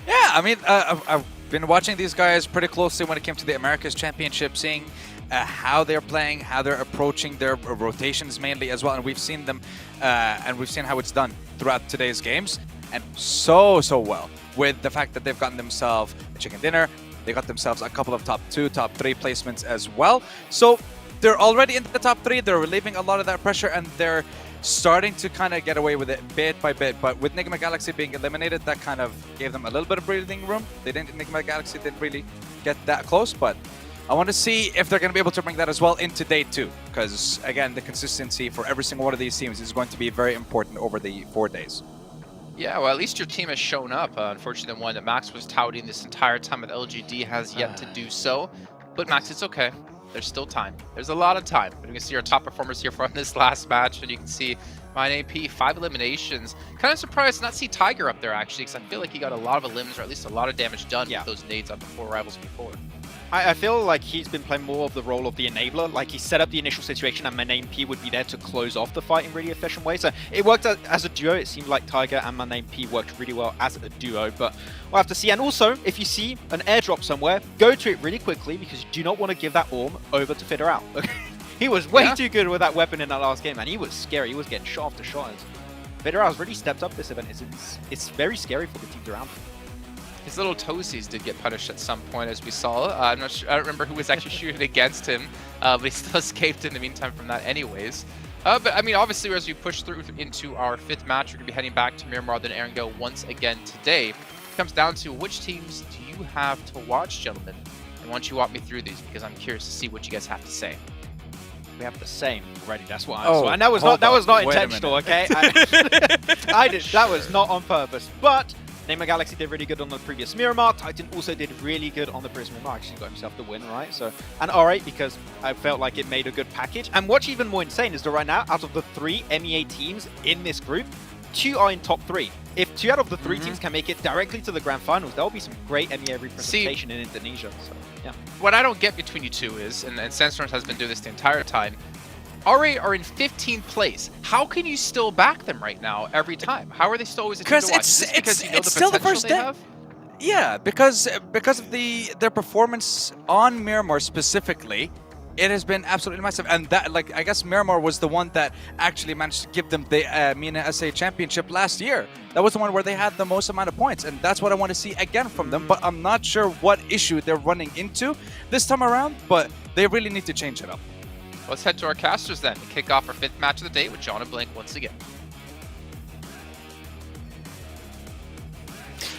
Yeah, I mean, I've been watching these guys pretty closely when it came to the Americas Championship, seeing how they're playing, how they're approaching their rotations mainly as well. And we've seen them, and we've seen how it's done throughout today's games. And so well with the fact that they've gotten themselves a chicken dinner. They got themselves a couple of top 2, top 3 placements as well. So they're already in the top 3. They're relieving a lot of that pressure, and they're starting to kind of get away with it bit by bit. But with Nigma Galaxy being eliminated, that kind of gave them a little bit of breathing room. Nigma Galaxy didn't really get that close, but I want to see if they're going to be able to bring that as well into day 2, because again, the consistency for every single one of these teams is going to be very important over the 4 days. Yeah, well, at least your team has shown up. Unfortunately, the one that Max was touting this entire time with LGD has yet to do so. But Max, it's okay. There's still time. There's a lot of time. But you can see our top performers here from this last match, and you can see my AP, 5 eliminations. Kind of surprised to not see Tiger up there, actually, because I feel like he got a lot of elims, or at least a lot of damage done with those nades on the 4 rivals before. I feel like he's been playing more of the role of the enabler. Like, he set up the initial situation and Maname P would be there to close off the fight in really efficient way. So it worked as a duo. It seemed like Tiger and Maname P worked really well as a duo, but we'll have to see. And also, if you see an airdrop somewhere, go to it really quickly, because you do not want to give that Orm over to Fitter out. He was way too good with that weapon in that last game, and he was scary. He was getting shot after shot. Fitter has really stepped up this event. It's very scary for the teams around him. His little toesies did get punished at some point, as we saw. I'm not sure, I don't remember who was actually shooting against him, but he still escaped in the meantime from that anyways. But I mean, obviously, as we push through into our 5th match, we're going to be heading back to Miramar, then Erangel once again today. It comes down to which teams do you have to watch, gentlemen? And why don't you walk me through these, because I'm curious to see what you guys have to say. We have the same already. That's what I saw, and that was not intentional. Okay, that was not on purpose, but. Nigma Galaxy did really good on the previous Miramar. Titan also did really good on the previous Miramar. Actually got himself the win, right? So, and R8, because I felt like it made a good package. And what's even more insane is that right now, out of the 3 MEA teams in this group, 2 are in top 3. If 2 out of the 3 teams can make it directly to the grand finals, there'll be some great MEA representation in Indonesia. So, yeah. What I don't get between you two is, and Sandstorm has been doing this the entire time, RA are in 15th place. How can you still back them right now every time? How are they still always a team to watch? It's still the first day. Yeah, because of their performance on Miramar specifically, it has been absolutely massive. And that, like, I guess Miramar was the one that actually managed to give them the MENA SA Championship last year. That was the one where they had the most amount of points, and that's what I want to see again from them. But I'm not sure what issue they're running into this time around, but they really need to change it up. Let's head to our casters then to kick off our 5th match of the day with John and Blink once again.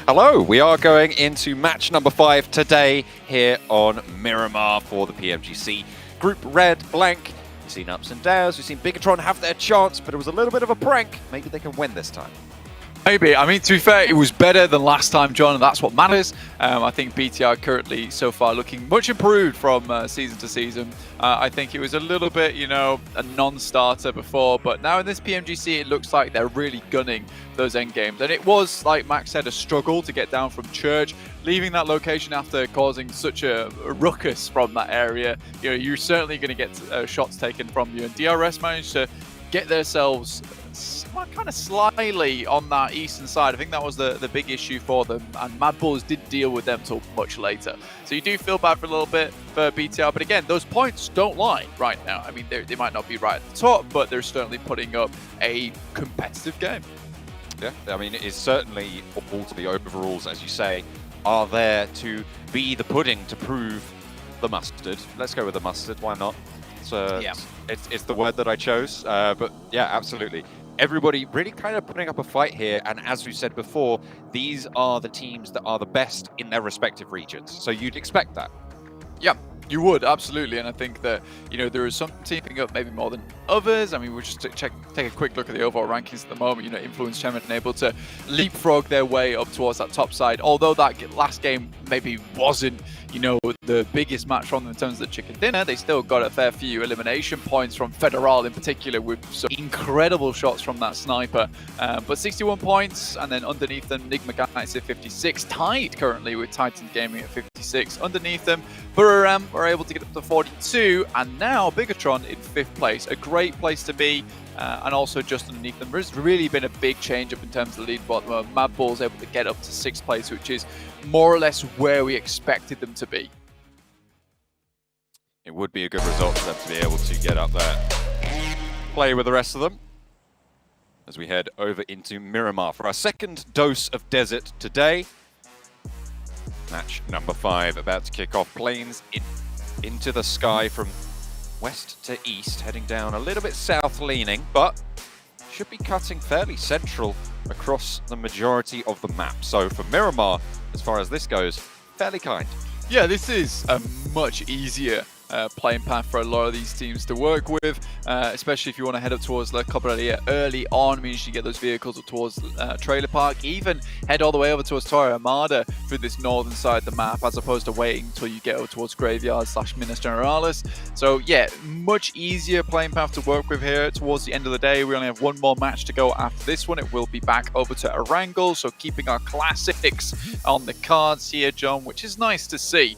Hello, we are going into match number 5 today here on Miramar for the PMGC Group Red Blank. We've seen ups and downs, we've seen Bigatron have their chance, but it was a little bit of a prank. Maybe they can win this time. Maybe. I mean, to be fair, it was better than last time, John, and that's what matters. I think BTR currently so far looking much improved from season to season. I think it was a little bit, you know, a non-starter before, but now in this PMGC, it looks like they're really gunning those end games. And it was, like Max said, a struggle to get down from Church, leaving that location after causing such a ruckus from that area. You know, you're certainly going to get shots taken from you. And DRS managed to get themselves kind of slyly on that eastern side. I think that was the big issue for them, and Mad Bulls didn't deal with them till much later. So you do feel bad for a little bit for BTR, but again, those points don't lie right now. I mean, they might not be right at the top, but they're certainly putting up a competitive game. Yeah, I mean, it's certainly all to the overalls, as you say, are there to be the pudding to prove the mustard. Let's go with the mustard, why not? It's the word that I chose, but yeah, absolutely. Everybody really kind of putting up a fight here, and as we said before, these are the teams that are the best in their respective regions, so you'd expect that. Yeah, you would, absolutely, and I think that, you know, there is some teaming up maybe more than others. I mean, we'll just take a quick look at the overall rankings at the moment. You know, Influence Chemin able to leapfrog their way up towards that top side, although that last game maybe wasn't, you know, the biggest match from them in terms of the chicken dinner. They still got a fair few elimination points from Federal in particular, with some incredible shots from that sniper. But 61 points, and then underneath them, Nigma Guys at 56, tied currently with Titan Gaming at 56. Underneath them, Buriram were able to get up to 42, and now Bigatron in 5th place. A great place to be. And also just underneath them, there's really been a big change up in terms of the leaderboard. Mad Bull's able to get up to 6th place, which is more or less where we expected them to be. It would be a good result for them to be able to get up there, play with the rest of them, as we head over into Miramar for our second dose of desert today. Match number 5 about to kick off. Planes into the sky from west to east, heading down a little bit south leaning, but should be cutting fairly central across the majority of the map. So for Miramar, as far as this goes, fairly kind. Yeah, this is a much easier playing path for a lot of these teams to work with, especially if you want to head up towards La Cabrera early on. Means you get those vehicles up towards Trailer Park, even head all the way over towards Torre Armada through this northern side of the map, as opposed to waiting until you get over towards Graveyard / Minas Generalis. So yeah, much easier playing path to work with here. Towards the end of the day, we only have one more match to go after this one. It will be back over to Erangel, so keeping our classics on the cards here, John, which is nice to see.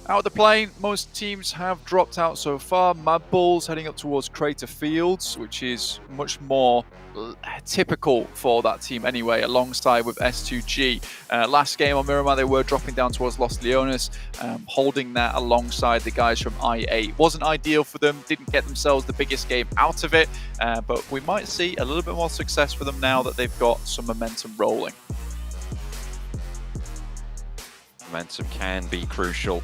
Out of the plane, most teams have dropped out so far. Mad Bulls heading up towards Crater Fields, which is much more typical for that team anyway, alongside with S2G. Last game on Miramar, they were dropping down towards Los Leones, holding that alongside the guys from I8. Wasn't ideal for them, didn't get themselves the biggest game out of it, but we might see a little bit more success for them now that they've got some momentum rolling. Momentum can be crucial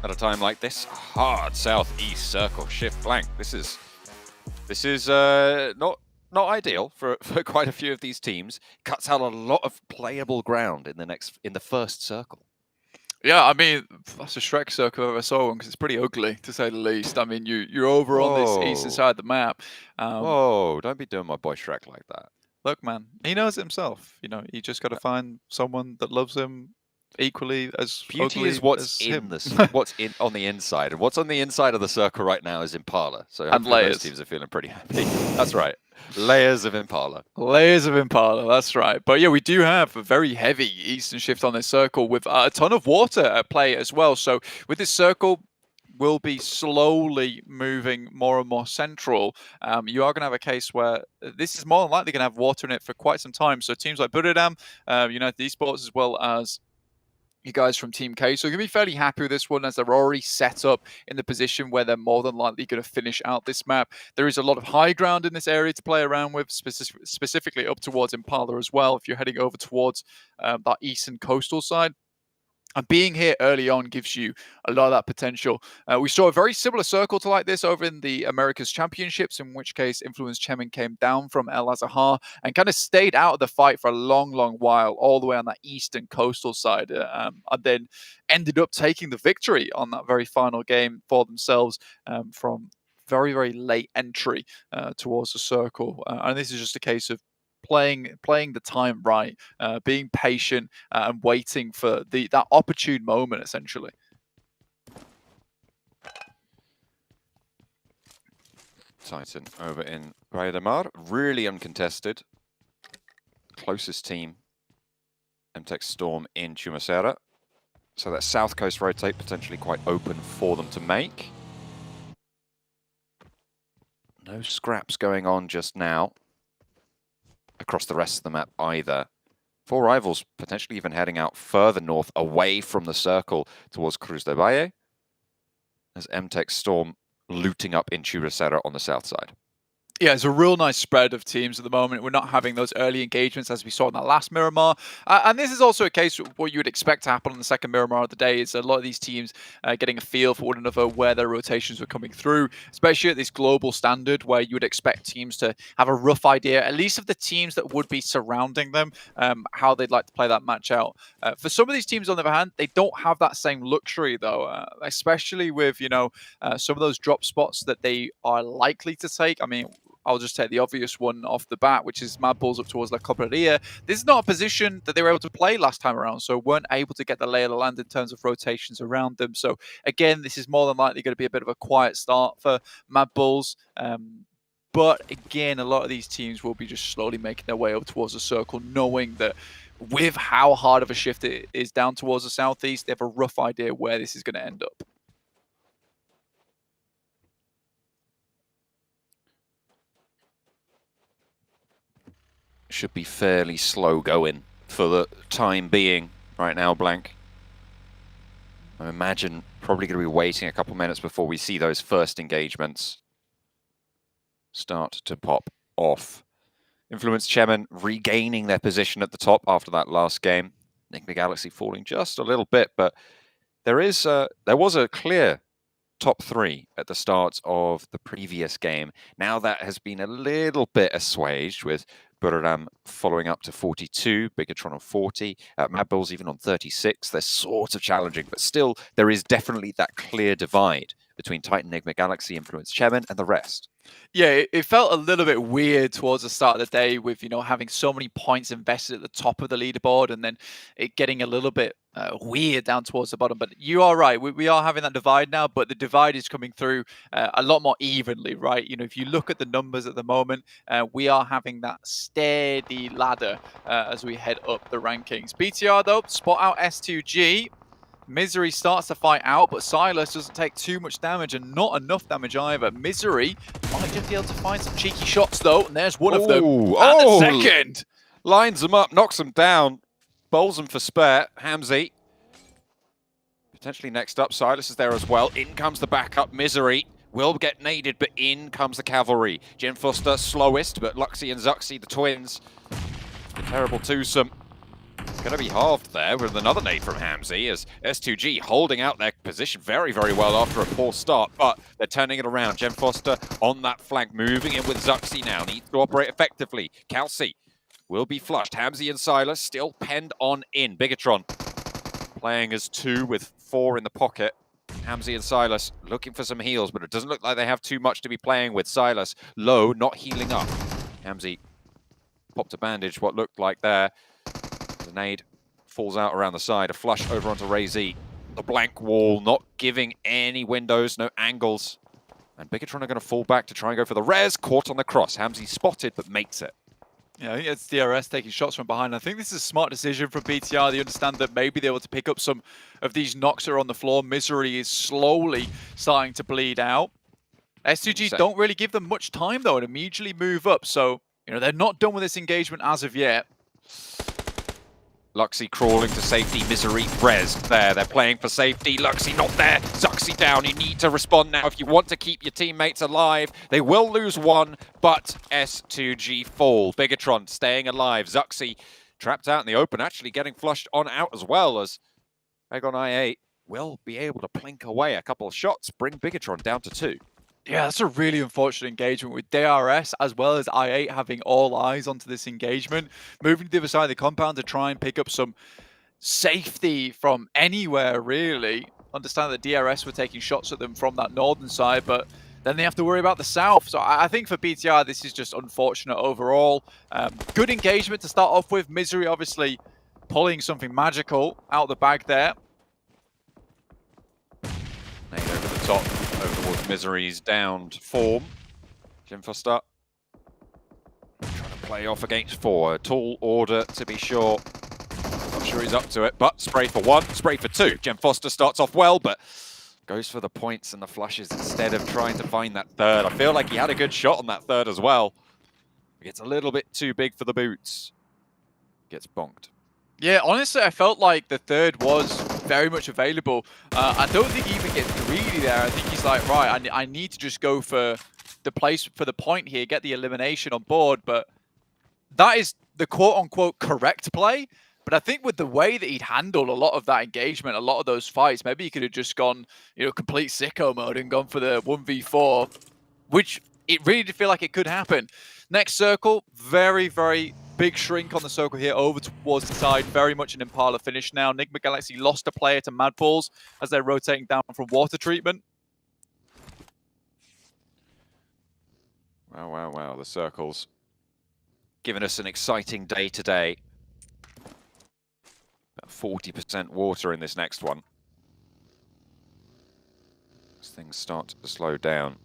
at a time like this. A hard southeast circle shift flank. This is not ideal for quite a few of these teams. Cuts out a lot of playable ground in the first circle. Yeah, I mean, that's a Shrek circle if I saw one, because it's pretty ugly, to say the least. I mean, you're over on this eastern side of the map. Whoa, don't be doing my boy Shrek like that. Look, man, he knows it himself. You know, you just got to find someone that loves him equally as beauty is what's in on the inside, and what's on the inside of the circle right now is Impala. So and layers. Those teams are feeling pretty happy. That's right, layers of Impala. Layers of Impala. That's right. But yeah, we do have a very heavy eastern shift on this circle with a ton of water at play as well. So with this circle, will be slowly moving more and more central. You are going to have a case where this is more than likely going to have water in it for quite some time. So teams like Buriram, United Esports, as well as you guys from Team K. So you're going to be fairly happy with this one, as they're already set up in the position where they're more than likely going to finish out this map. There is a lot of high ground in this area to play around with, specifically up towards Impala as well, if you're heading over towards that eastern coastal side. And being here early on gives you a lot of that potential. We saw a very similar circle to like this over in the Americas Championships, in which case Influence Chemin came down from El Azahar and kind of stayed out of the fight for a long, long while, all the way on that eastern coastal side, and then ended up taking the victory on that very final game for themselves from very, very late entry towards the circle. And this is just a case of playing the time right, being patient, and waiting for that opportune moment, essentially. Titan over in Valle de Mar, really uncontested. Closest team, MTech Storm in Chumacera. So that south coast rotate potentially quite open for them to make. No scraps going on just now. across the rest of the map either. 4 Rivals potentially even heading out further north, away from the circle towards Cruz de Valle, as MTech Storm looting up in Churrasera on the south side. Yeah, it's a real nice spread of teams at the moment. We're not having those early engagements as we saw in that last Miramar. And this is also a case of what you would expect to happen on the second Miramar of the day. Is a lot of these teams getting a feel for one another, where their rotations were coming through, especially at this global standard where you would expect teams to have a rough idea, at least of the teams that would be surrounding them, how they'd like to play that match out. For some of these teams, on the other hand, they don't have that same luxury, though, especially with, some of those drop spots that they are likely to take. I mean, I'll just take the obvious one off the bat, which is Mad Bulls up towards La Cobraria. This is not a position that they were able to play last time around, so weren't able to get the lay of the land in terms of rotations around them. So again, this is more than likely going to be a bit of a quiet start for Mad Bulls. But again, a lot of these teams will be just slowly making their way up towards the circle, knowing that with how hard of a shift it is down towards the southeast, they have a rough idea where this is going to end up. Should be fairly slow going for the time being right now, Blank. I imagine probably going to be waiting a couple minutes before we see those first engagements start to pop off. Influence Chemin regaining their position at the top after that last game. Enigma Galaxy falling just a little bit, but there was a clear top 3 at the start of the previous game. Now that has been a little bit assuaged, with Buriram following up to 42, Bigatron on 40, Mad Bulls even on 36. They're sort of challenging, but still there is definitely that clear divide between Titan, Enigma Galaxy, Influence Chemin, and the rest. Yeah, it felt a little bit weird towards the start of the day with, having so many points invested at the top of the leaderboard and then it getting a little bit weird down towards the bottom. But you are right. We are having that divide now, but the divide is coming through a lot more evenly, right? If you look at the numbers at the moment, we are having that steady ladder as we head up the rankings. BTR, though, spot out S2G. Misery starts to fight out, but Silas doesn't take too much damage, and not enough damage either. Misery might just be able to find some cheeky shots, though, and there's one of them. And the second! Lines them up, knocks them down, bowls them for spare. Hamzy. Potentially next up, Silas is there as well. In comes the backup. Misery will get naded, but in comes the cavalry. Jen Foster slowest, but Luxy and Zuxy, the twins, a terrible twosome. Going to be halved there with another nade from Hamzy, as S2G holding out their position very, very well after a poor start, but they're turning it around. Jen Foster on that flank, moving in with Zuxy now, needs to operate effectively. Kelsey will be flushed. Hamzy and Silas still penned on in. Bigatron playing as 2 with 4 in the pocket. Hamzy and Silas looking for some heals, but it doesn't look like they have too much to be playing with. Silas low, not healing up. Hamzy popped a bandage, what looked like there. Grenade falls out around the side. A flush over onto Ray-Z. The blank wall, not giving any windows, no angles. And Bigatron are going to fall back to try and go for the res. Caught on the cross. Hamzy spotted, but makes it. Yeah, I think it's DRS taking shots from behind. I think this is a smart decision from BTR. They understand that maybe they're able to pick up some of these knocks that are on the floor. Misery is slowly starting to bleed out. S2G don't really give them much time, though, and immediately move up. So, they're not done with this engagement as of yet. Luxy crawling to safety, Misery res there. They're playing for safety. Luxy not there. Zuxy down. You need to respond now if you want to keep your teammates alive. They will lose one, but S2G fall. Bigatron staying alive. Zuxy trapped out in the open, actually getting flushed on out as well, as Egon I8 will be able to plink away a couple of shots, bring Bigatron down to 2. Yeah, that's a really unfortunate engagement with DRS as well as I8 having all eyes onto this engagement. Moving to the other side of the compound to try and pick up some safety from anywhere, really. Understand that DRS were taking shots at them from that northern side, but then they have to worry about the south. So I think for BTR, this is just unfortunate overall. Good engagement to start off with. Misery obviously pulling something magical out of the bag there. Nade over the top. Over towards Misery's downed form. Jim Foster trying to play off against 4. A tall order to be sure. Not sure he's up to it, but spray for 1, spray for 2. Jim Foster starts off well, but goes for the points and the flushes instead of trying to find that third. I feel like he had a good shot on that third as well. Gets a little bit too big for the boots. Gets bonked. Yeah, honestly, I felt like the third was very much available. I don't think he even gets greedy there. I think he's like, right, I need to just go for the place, for the point here, get the elimination on board. But that is the quote-unquote correct play. But I think with the way that he'd handled a lot of that engagement, a lot of those fights, maybe he could have just gone, you know, complete sicko mode and gone for the 1v4, which it really did feel like it could happen. Next circle, very, very big shrink on the circle here over towards the side. Very much an Impala finish now. Enigma Galaxy lost a player to Mad Balls as they're rotating down from water treatment. Wow, wow, wow. The circles giving us an exciting day today. About 40% water in this next one. As things start to slow down.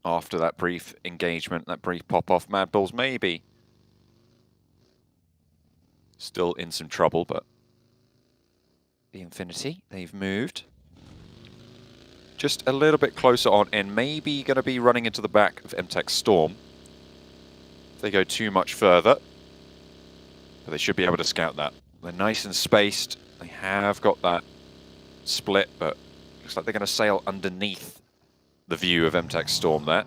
After that brief engagement, that brief pop-off, Mad Balls maybe still in some trouble, but the Infinity, they've moved just a little bit closer on and maybe going to be running into the back of MTech Storm. If they go too much further, but they should be able to scout that. They're nice and spaced. They have got that split, but looks like they're going to sail underneath the view of MTech Storm there.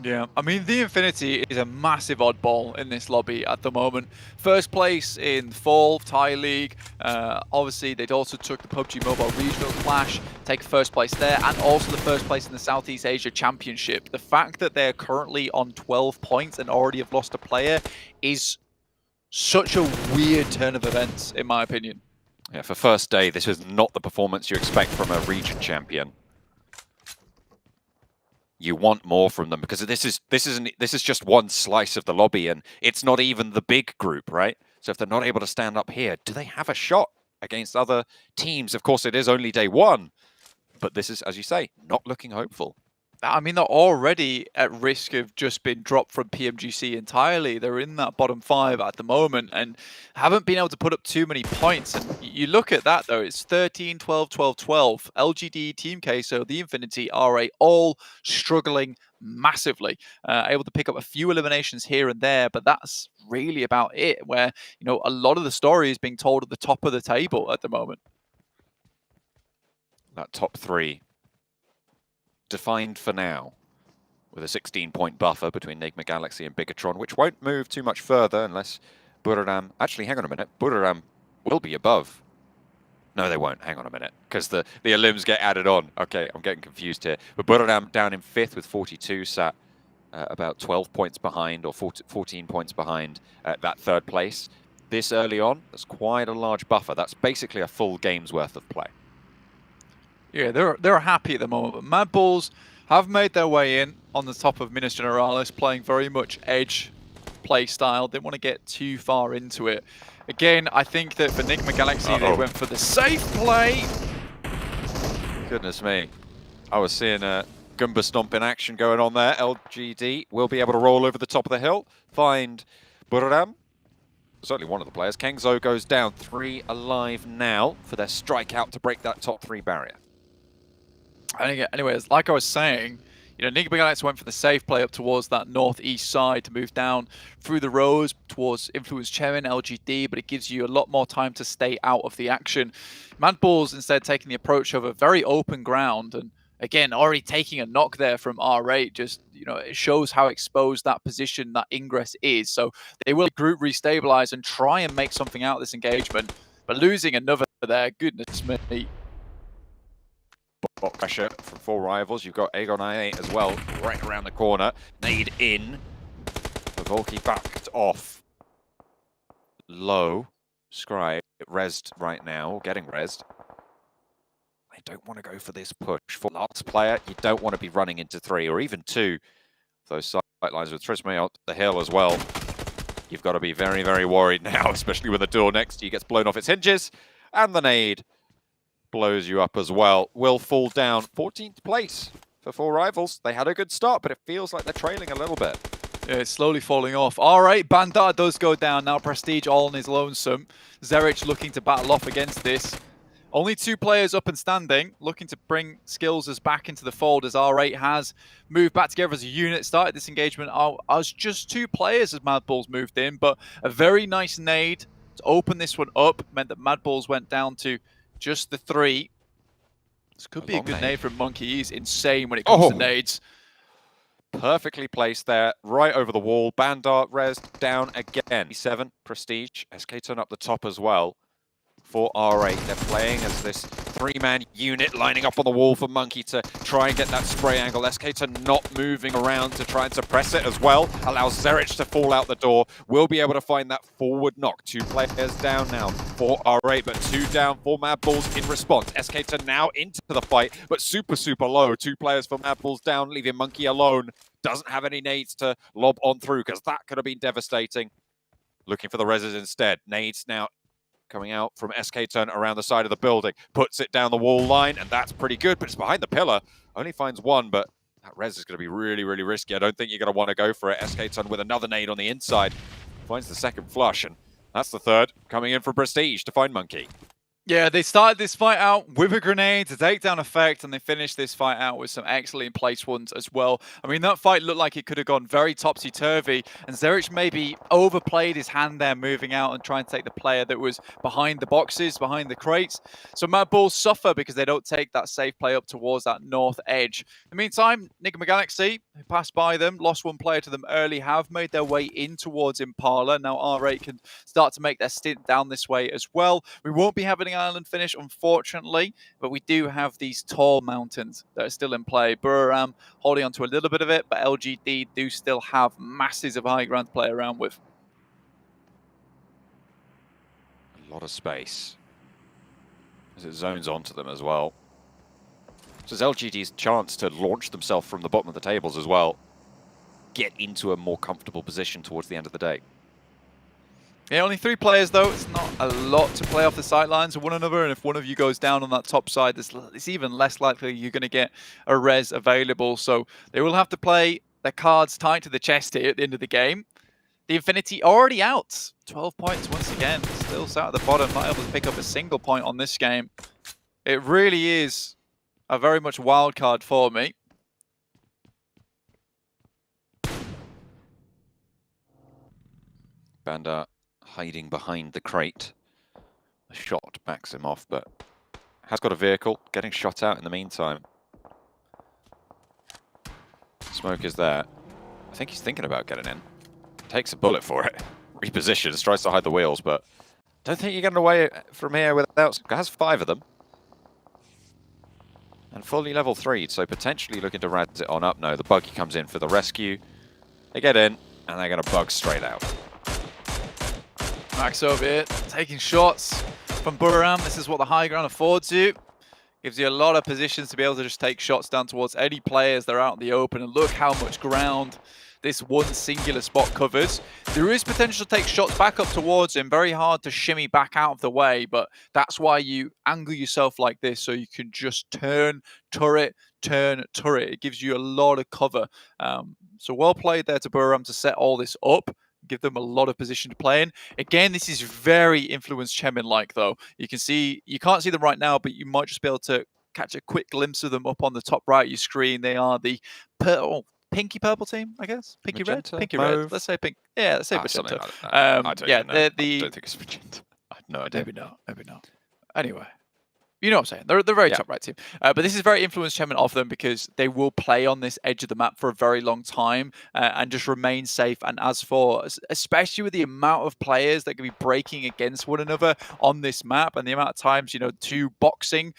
Yeah, I mean, the Infinity is a massive oddball in this lobby at the moment. First place in Fall, Thai League. Obviously, they'd also took the PUBG Mobile Regional Clash, take first place there, and also the first place in the Southeast Asia Championship. The fact that they're currently on 12 points and already have lost a player is such a weird turn of events, in my opinion. Yeah, for first day, this is not the performance you expect from a region champion. You want more from them because this is just one slice of the lobby, and it's not even the big group, right? So if they're not able to stand up here, do they have a shot against other teams? Of course, it is only day one, but this is, as you say, not looking hopeful. I mean, they're already at risk of just being dropped from PMGC entirely. They're in that bottom 5 at the moment and haven't been able to put up too many points. And you look at that, though, it's 13, 12, 12, 12. LGD, Team KSO, the Infinity, RA, all struggling massively. Able to pick up a few eliminations here and there, but that's really about it, where, you know, a lot of the story is being told at the top of the table at the moment. That top 3 defined for now, with a 16-point buffer between Enigma Galaxy and Bigatron, which won't move too much further unless Buriram... Actually, hang on a minute. Buriram will be above. No, they won't. Hang on a minute, because the elims get added on. Okay, I'm getting confused here. But Buriram down in 5th with 42, sat about 12 points behind, or 14 points behind that 3rd place. This early on, that's quite a large buffer. That's basically a full game's worth of play. Yeah, they're happy at the moment, but Mad Balls have made their way in on the top of Minas Generalis, playing very much edge play style. Didn't want to get too far into it. Again, I think that for Enigma Galaxy, they went for the safe play. Goodness me. I was seeing a Goomba Stomp in action going on there. LGD will be able to roll over the top of the hill, find Buriram. Certainly one of the players. Kengzo goes down, 3 alive now for their strikeout to break that top 3 barrier. Anyways, like I was saying, you know, Enigma Galaxy went for the safe play up towards that northeast side to move down through the rows towards Influence Chemin, LGD, but it gives you a lot more time to stay out of the action. Mad Balls instead taking the approach of a very open ground, and again, already taking a knock there from R8, just, you know, it shows how exposed that position, that ingress is. So they will group restabilize and try and make something out of this engagement, but losing another there, goodness me. Pressure from 4 rivals. You've got Aegon I8 as well, right around the corner. Nade in. Volky backed off. Low. Scribe rezzed right now, getting rezzed. They don't want to go for this push. For last player, you don't want to be running into 3 or even 2. Those sight lines with Trisme out the hill as well. You've got to be very, very worried now, especially when the door next to you gets blown off its hinges. And the nade blows you up as well. Will fall down. 14th place for 4 rivals. They had a good start, but it feels like they're trailing a little bit. Yeah, it's slowly falling off. All right, Bandar does go down now. Prestige all on his lonesome. Zerich looking to battle off against this. Only 2 players up and standing, looking to bring Skills back into the fold as R8 has moved back together as a unit, started this engagement as just 2 players as Mad Balls moved in, but a very nice nade to open this one up meant that Mad Balls went down to just the 3. This could be a good nade from Monkey. He's insane when it comes to nades. Perfectly placed there, right over the wall. Bandart res down again. 7 Prestige. SK turn up the top as well for R8. They're playing as this 3-man unit lining up on the wall for Monkey to try and get that spray angle. SK not moving around to try and suppress it as well. Allows Zerich to fall out the door. Will be able to find that forward knock. 2 players down now for R8, but 2 down for Mad Balls in response. SK now into the fight, but super low. 2 players for Mad Balls down, leaving Monkey alone. Doesn't have any nades to lob on through because that could have been devastating. Looking for the reses instead. Nades now coming out from SK Turn around the side of the building. Puts it down the wall line, and that's pretty good, but it's behind the pillar. Only finds 1, but that res is going to be really risky. I don't think you're going to want to go for it. SK Turn with another nade on the inside. Finds the second flush, and that's the 3rd. Coming in for Prestige to find Monkey. Yeah, they started this fight out with a grenade to take down effect, and they finished this fight out with some excellent place ones as well. I mean, that fight looked like it could have gone very topsy-turvy, and Zerich maybe overplayed his hand there, moving out and trying to take the player that was behind the boxes, behind the crates. So Mad Balls suffer because they don't take that safe play up towards that north edge. In the meantime, Nigma Galaxy, who passed by them, lost 1 player to them early, have made their way in towards Impala. Now R8 can start to make their stint down this way as well. We won't be having island finish, unfortunately, but we do have these tall mountains that are still in play. Buriram holding on to a little bit of it, but LGD do still have masses of high ground to play around with. A lot of space as it zones onto them as well. So it's LGD's chance to launch themselves from the bottom of the tables as well. Get into a more comfortable position towards the end of the day. Yeah, only 3 players though. It's not a lot to play off the sidelines of one another, and if one of you goes down on that top side, it's even less likely you're going to get a res available. So they will have to play their cards tight to the chest here at the end of the game. The Infinity already out. 12 points once again. Still sat at the bottom, not able to pick up a single point on this game. It really is a very much wild card for me. Bandar hiding behind the crate. A shot backs him off, but has got a vehicle, getting shot out in the meantime. Smoke is there. I think he's thinking about getting in. Takes a bullet for it. Repositions, tries to hide the wheels, but don't think you're getting away from here without... Has 5 of them. And fully level 3, so potentially looking to raz it on up. No, the buggy comes in for the rescue. They get in, and they're going to bug straight out. Max over here, taking shots from Buriram. This is what the high ground affords you. Gives you a lot of positions to be able to just take shots down towards any players that are out in the open. And look how much ground this one singular spot covers. There is potential to take shots back up towards him. Very hard to shimmy back out of the way, but that's why you angle yourself like this, so you can just turn turret. It gives you a lot of cover. So well played there to Buriram to set all this up. Give them a lot of position to play in. Again, this is very influenced Chemin-like, though. You can't see them right now, but you might just be able to catch a quick glimpse of them up on the top right of your screen. They are the pinky purple team, I guess. Pinky Magenta, red, pinky mauve. red. Let's say pink. Yeah, let's say magenta. I don't yeah, even know. the I don't think it's magenta. I have no idea. Maybe not. Anyway. You know what I'm saying? They're very top right team. But this is very influenced Chemin of them because they will play on this edge of the map for a very long time and just remain safe. And as for, especially with the amount of players that can be breaking against one another on this map and the amount of times, 2 boxing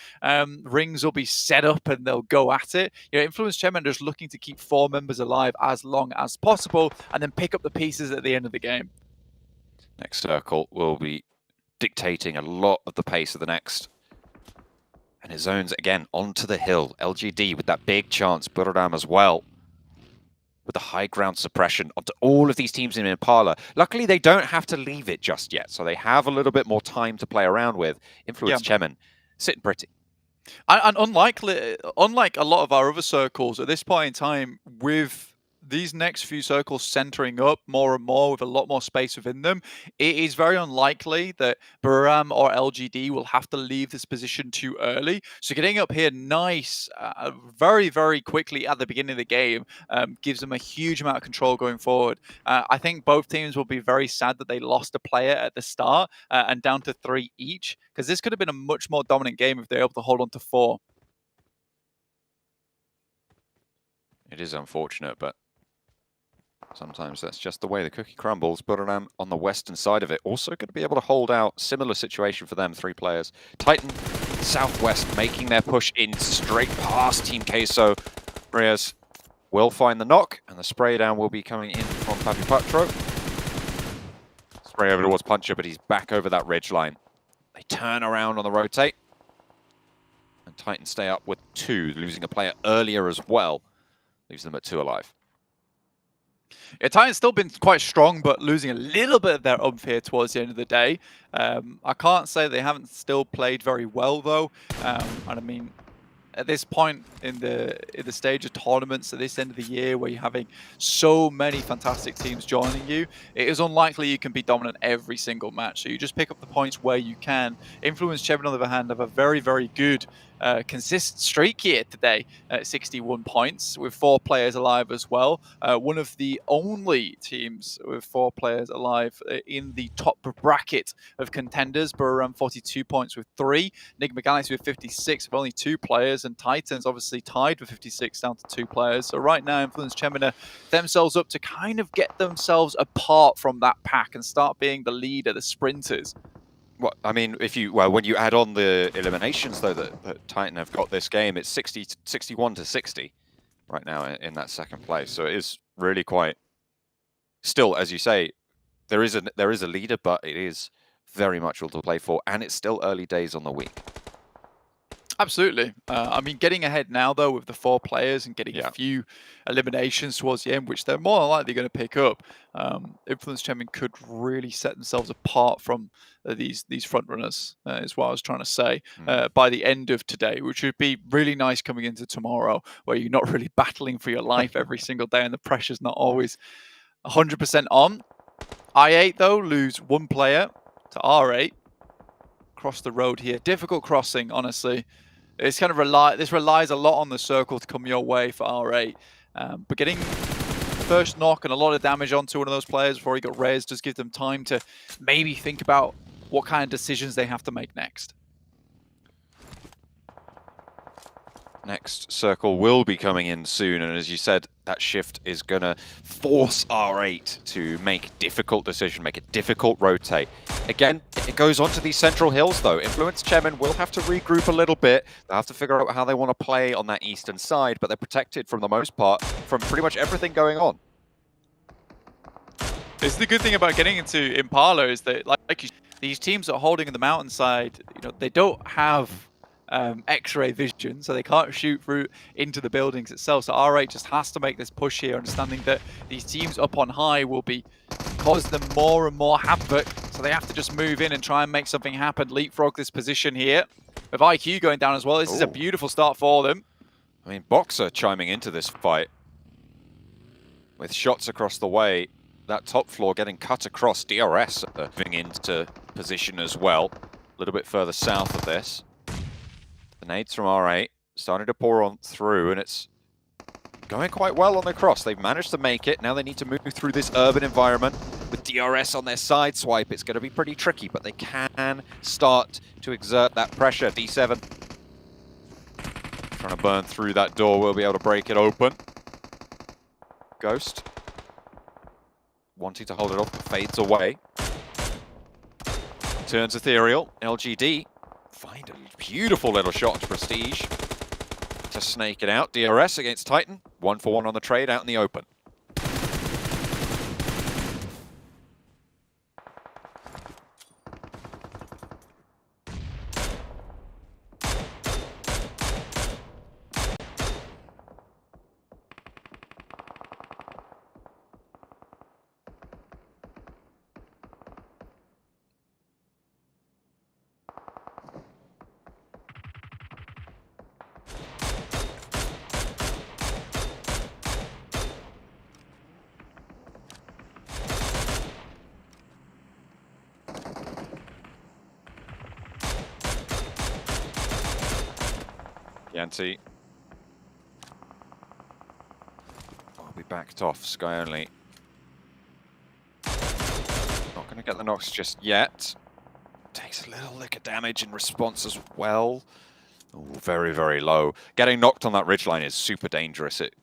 rings will be set up and they'll go at it. Influence Chemin just looking to keep 4 members alive as long as possible and then pick up the pieces at the end of the game. Next circle will be dictating a lot of the pace of the next. And his zones again onto the hill. LGD with that big chance. Buriram as well. With the high ground suppression onto all of these teams in Impala. Luckily, they don't have to leave it just yet. So they have a little bit more time to play around with. Influence Chemin sitting pretty. And unlike a lot of our other circles, at this point in time, with these next few circles centering up more and more with a lot more space within them, it is very unlikely that Buram or LGD will have to leave this position too early. So getting up here nice, very, very quickly at the beginning of the game gives them a huge amount of control going forward. I think both teams will be very sad that they lost a player at the start and down to 3 each, because this could have been a much more dominant game if they're able to hold on to 4. It is unfortunate, but sometimes that's just the way the cookie crumbles. Buram on the western side of it, also going to be able to hold out. Similar situation for them, 3 players. Titan, southwest, making their push in straight past Team Queso. Reyes will find the knock, and the spray down will be coming in from Papi Patro. Spray over towards Puncher, but he's back over that ridge line. They turn around on the rotate, and Titan stay up with 2, losing a player earlier as well. Leaves them at 2 alive. Yeah, Titan's still been quite strong, but losing a little bit of their oomph here towards the end of the day. I can't say they haven't still played very well, though. And I mean, at this point in the stage of tournaments at this end of the year, where you're having so many fantastic teams joining you, it is unlikely you can be dominant every single match. So you just pick up the points where you can. Influence Chemin, on the other hand, have a very, very good consistent streak here today at 61 points with 4 players alive as well. One of the only teams with 4 players alive in the top bracket of contenders. Buram 42 points with 3. Enigma Galaxy with 56 with only 2 players. And Titans obviously tied with 56 down to 2 players. So right now, Influence Chemin themselves up to kind of get themselves apart from that pack and start being the leader, the sprinters. Well, I mean, when you add on the eliminations, though, that Titan have got this game, it's 61 to 60 right now in that second place. So it is really quite. Still, as you say, there is a leader, but it is very much all to play for, and it's still early days on the week. Absolutely. I mean, getting ahead now, though, with the 4 players and getting a few eliminations towards the end, which they're more than likely going to pick up, Influence Chemin could really set themselves apart from these front runners, is what I was trying to say, by the end of today, which would be really nice coming into tomorrow, where you're not really battling for your life every single day and the pressure's not always 100% on. I8, though, lose 1 player to R8. Across the road here. Difficult crossing, honestly. It's kind of this relies a lot on the circle to come your way for R8. But getting first knock and a lot of damage onto one of those players before he got raised does give them time to maybe think about what kind of decisions they have to make next. Next circle will be coming in soon, and as you said, that shift is going to force R8 to make a difficult decision, make a difficult rotate. Again, it goes on to these central hills, though. Influence Chemin will have to regroup a little bit. They'll have to figure out how they want to play on that eastern side, but they're protected from the most part from pretty much everything going on. This is the good thing about getting into Impala is that, like these teams that are holding in the mountainside, they don't have X-ray vision, so they can't shoot through into the buildings itself. So R8 just has to make this push here, understanding that these teams up on high will be causing them more and more havoc. So they have to just move in and try and make something happen, leapfrog this position here. With IQ going down as well, this is a beautiful start for them. I mean, Boxer chiming into this fight with shots across the way. That top floor getting cut across. DRS moving into position as well. A little bit further south of this. The nades from R8 starting to pour on through, and it's going quite well on the cross. They've managed to make it. Now they need to move through this urban environment. With DRS on their side swipe, it's going to be pretty tricky, but they can start to exert that pressure. D7 trying to burn through that door. We'll be able to break it open. Ghost wanting to hold it off, but fades away. Turns ethereal. LGD find a beautiful little shot to Prestige to snake it out. DRS against Titan. 1-for-1 on the trade out in the open. Yanti. I'll be backed off, Sky only. Not going to get the knocks just yet. Takes a little lick of damage in response as well. Ooh, very, very low. Getting knocked on that ridgeline is super dangerous. It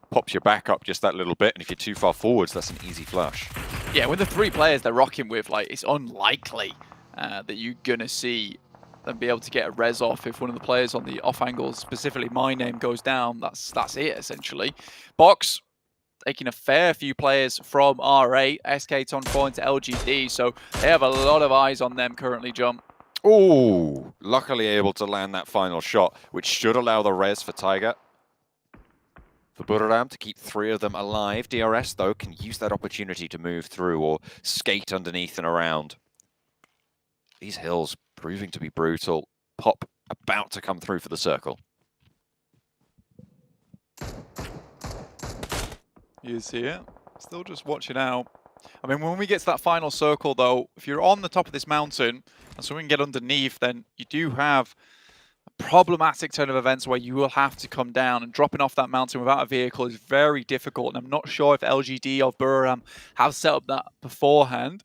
pops your back up just that little bit, and if you're too far forwards, that's an easy flush. Yeah, with the 3 players they're rocking with, like, it's unlikely that you're going to see them be able to get a res off if one of the players on the off angle, specifically my name, goes down. That's it, essentially. Box taking a fair few players from R8, SK on 4 into LGD, so they have a lot of eyes on them currently, Jump. Ooh, luckily able to land that final shot, which should allow the res for Tiger. For Buriram to keep 3 of them alive. DRS, though, can use that opportunity to move through or skate underneath and around. These hills proving to be brutal. Pop about to come through for the circle. You see it. Still just watching out. I mean, when we get to that final circle, though, if you're on the top of this mountain and someone can get underneath, then you do have a problematic turn of events where you will have to come down, and dropping off that mountain without a vehicle is very difficult. And I'm not sure if LGD of Buriram have set up that beforehand.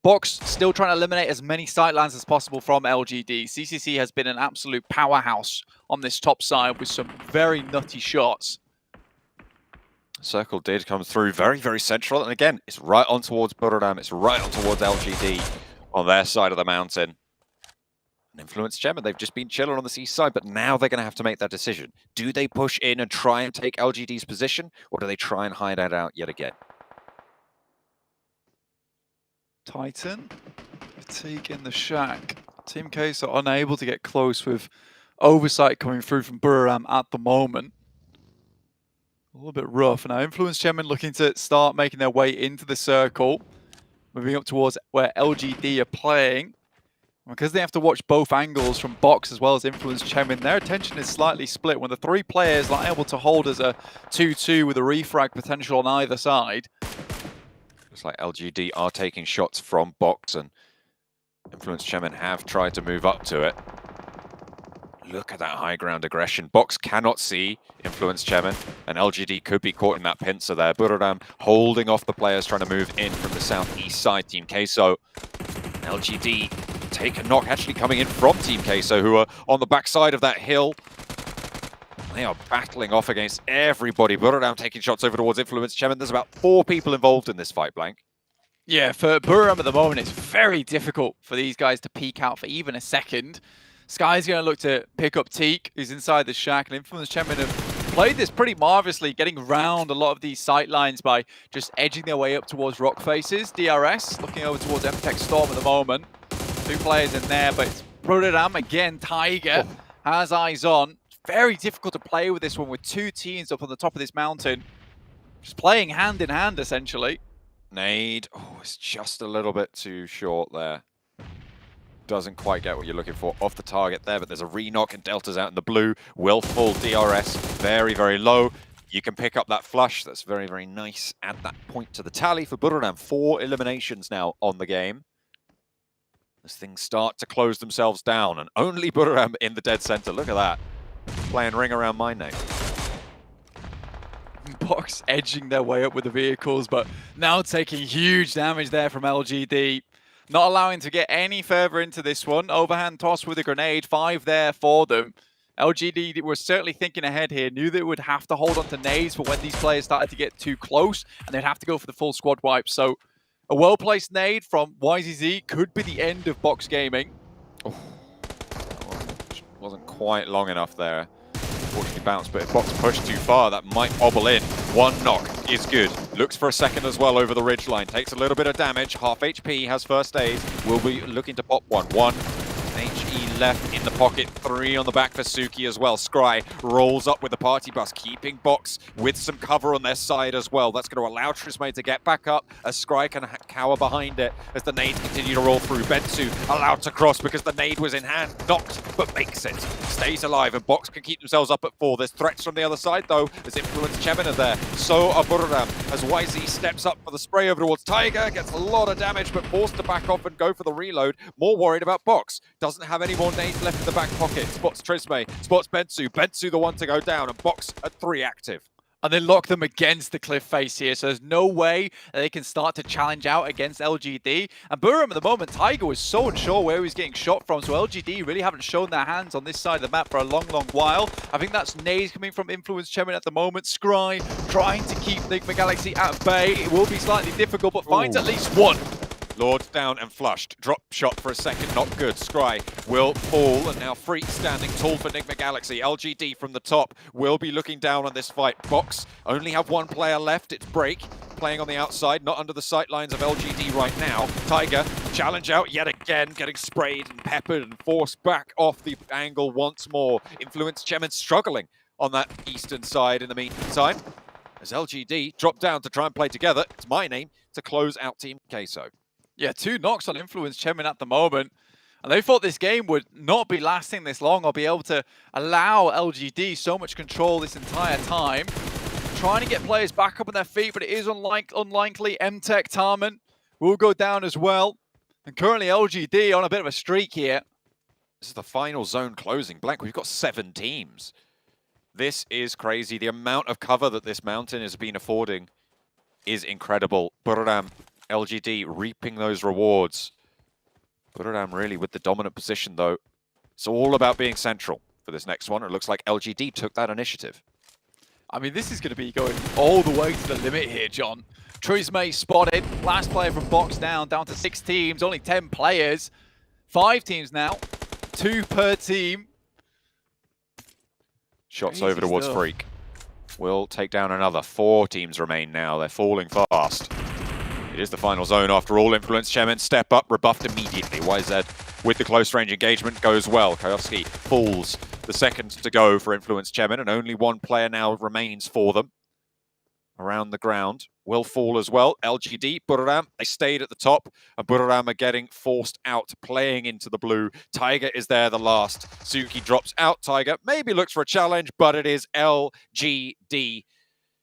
Box still trying to eliminate as many sightlines as possible from LGD. CCC has been an absolute powerhouse on this top side with some very nutty shots. Circle did come through very, very central. And again, it's right on towards Buriram. It's right on towards LGD on their side of the mountain. And Influence Chemin, they've just been chilling on the east side, but now they're going to have to make that decision. Do they push in and try and take LGD's position, or do they try and hide it out yet again? Titan, fatigue in the shack. Team Case are unable to get close with oversight coming through from Buriram at the moment. A little bit rough. Now, Influence Chemin looking to start making their way into the circle, moving up towards where LGD are playing. Because they have to watch both angles from Box as well as Influence Chemin, their attention is slightly split. When the 3 players are able to hold as a 2-2 with a refrag potential on either side. Looks like LGD are taking shots from Box, and Influence Chemin have tried to move up to it. Look at that high ground aggression. Box cannot see Influence Chemin, and LGD could be caught in that pincer there. Buriram holding off the players trying to move in from the southeast side. Team Queso, LGD take a knock, actually coming in from Team Queso, who are on the backside of that hill. They are battling off against everybody. Buriram taking shots over towards Influence Chemin. There's about 4 people involved in this fight, Blank. Yeah, for Buriram at the moment, it's very difficult for these guys to peek out for even a second. Sky's going to look to pick up Teak, who's inside the shack, and Influence Chemin have played this pretty marvelously, getting around a lot of these sight lines by just edging their way up towards rock faces. DRS looking over towards MTech Storm at the moment. 2 players in there, but it's Buriram again. Tiger has eyes on. Very difficult to play with this one with 2 teams up on the top of this mountain. Just playing hand in hand, essentially. Nade, oh, it's just a little bit too short there. Doesn't quite get what you're looking for off the target there, but there's a re-knock and Delta's out in the blue. Willful DRS, very, very low. You can pick up that flush. That's very, very nice. Add that point to the tally for Buriram. 4 eliminations now on the game. As things start to close themselves down, and only Buriram in the dead center. Look at that. Playing ring around my name. Box edging their way up with the vehicles, but now taking huge damage there from LGD. Not allowing to get any further into this one. Overhand toss with a grenade. 5 there for them. LGD were certainly thinking ahead here. Knew they would have to hold on to nades for when these players started to get too close, and they'd have to go for the full squad wipe. So a well-placed nade from YZZ could be the end of Box Gaming. Oh, wasn't quite long enough there. Unfortunately bounced, but if Box pushed too far, that might obble in. 1 knock is good. Looks for a second as well over the ridgeline. Takes a little bit of damage. Half HP, has first aid. Will be looking to pop 1 HE left in the pocket. 3 on the back for Suki as well. Scry rolls up with the party bus, keeping Box with some cover on their side as well. That's going to allow Trismay to get back up as Scry can cower behind it as the nades continue to roll through. Bensu allowed to cross because the nade was in hand. Knocked, but makes it. Stays alive, and Box can keep themselves up at 4. There's threats from the other side, though, as Influence Chemin are there. So are Buriram, as YZ steps up for the spray over towards Tiger. Gets a lot of damage, but forced to back off and go for the reload. More worried about Box. doesn't have any more nades left in the back pocket. Spots Trisme, spots Bensu. Bensu the one to go down, and Box at 3 active. And they lock them against the cliff face here, so there's no way that they can start to challenge out against LGD. And Burham at the moment, Tiger was so unsure where he was getting shot from, so LGD really haven't shown their hands on this side of the map for a long, long while. I think that's nades coming from Influence Chemin at the moment. Scry trying to keep Enigma Galaxy at bay. It will be slightly difficult, but finds at least one. Lord down and flushed. Drop shot for a second, not good. Scry will fall, and now Freak standing tall for Enigma Galaxy. LGD from the top will be looking down on this fight. Box only have one player left. It's Break playing on the outside, not under the sight lines of LGD right now. Tiger, challenge out yet again, getting sprayed and peppered and forced back off the angle once more. Influence Chemin struggling on that eastern side in the meantime. As LGD drop down to try and play together, it's my name to close out Team Queso. Yeah, 2 knocks on Influence Chemin at the moment. And they thought this game would not be lasting this long or be able to allow LGD so much control this entire time. Trying to get players back up on their feet, but it is unlikely. MTech Tarman will go down as well. And currently LGD on a bit of a streak here. This is the final zone closing. Blank, we've got 7 teams. This is crazy. The amount of cover that this mountain has been affording is incredible. Buradam, LGD reaping those rewards. Buradam really with the dominant position though. It's all about being central for this next one. It looks like LGD took that initiative. I mean, this is going to be going all the way to the limit here, John. Trisme spotted. Last player from Box down to 6 teams. Only 10 players. 5 teams now. 2 per team. Shots Crazy over towards stuff. Freak. Will take down another. 4 teams remain now. They're falling fast. It is the final zone after all. Influence Chemin step up, rebuffed immediately. YZ with the close range engagement goes well. Kayovsky falls. The second to go for Influence Chemin, and only 1 player now remains for them. Around the ground will fall as well. LGD, Buradam, they stayed at the top, and Buradam are getting forced out, playing into the blue. Tiger is there, the last. Suki drops out. Tiger maybe looks for a challenge, but it is LGD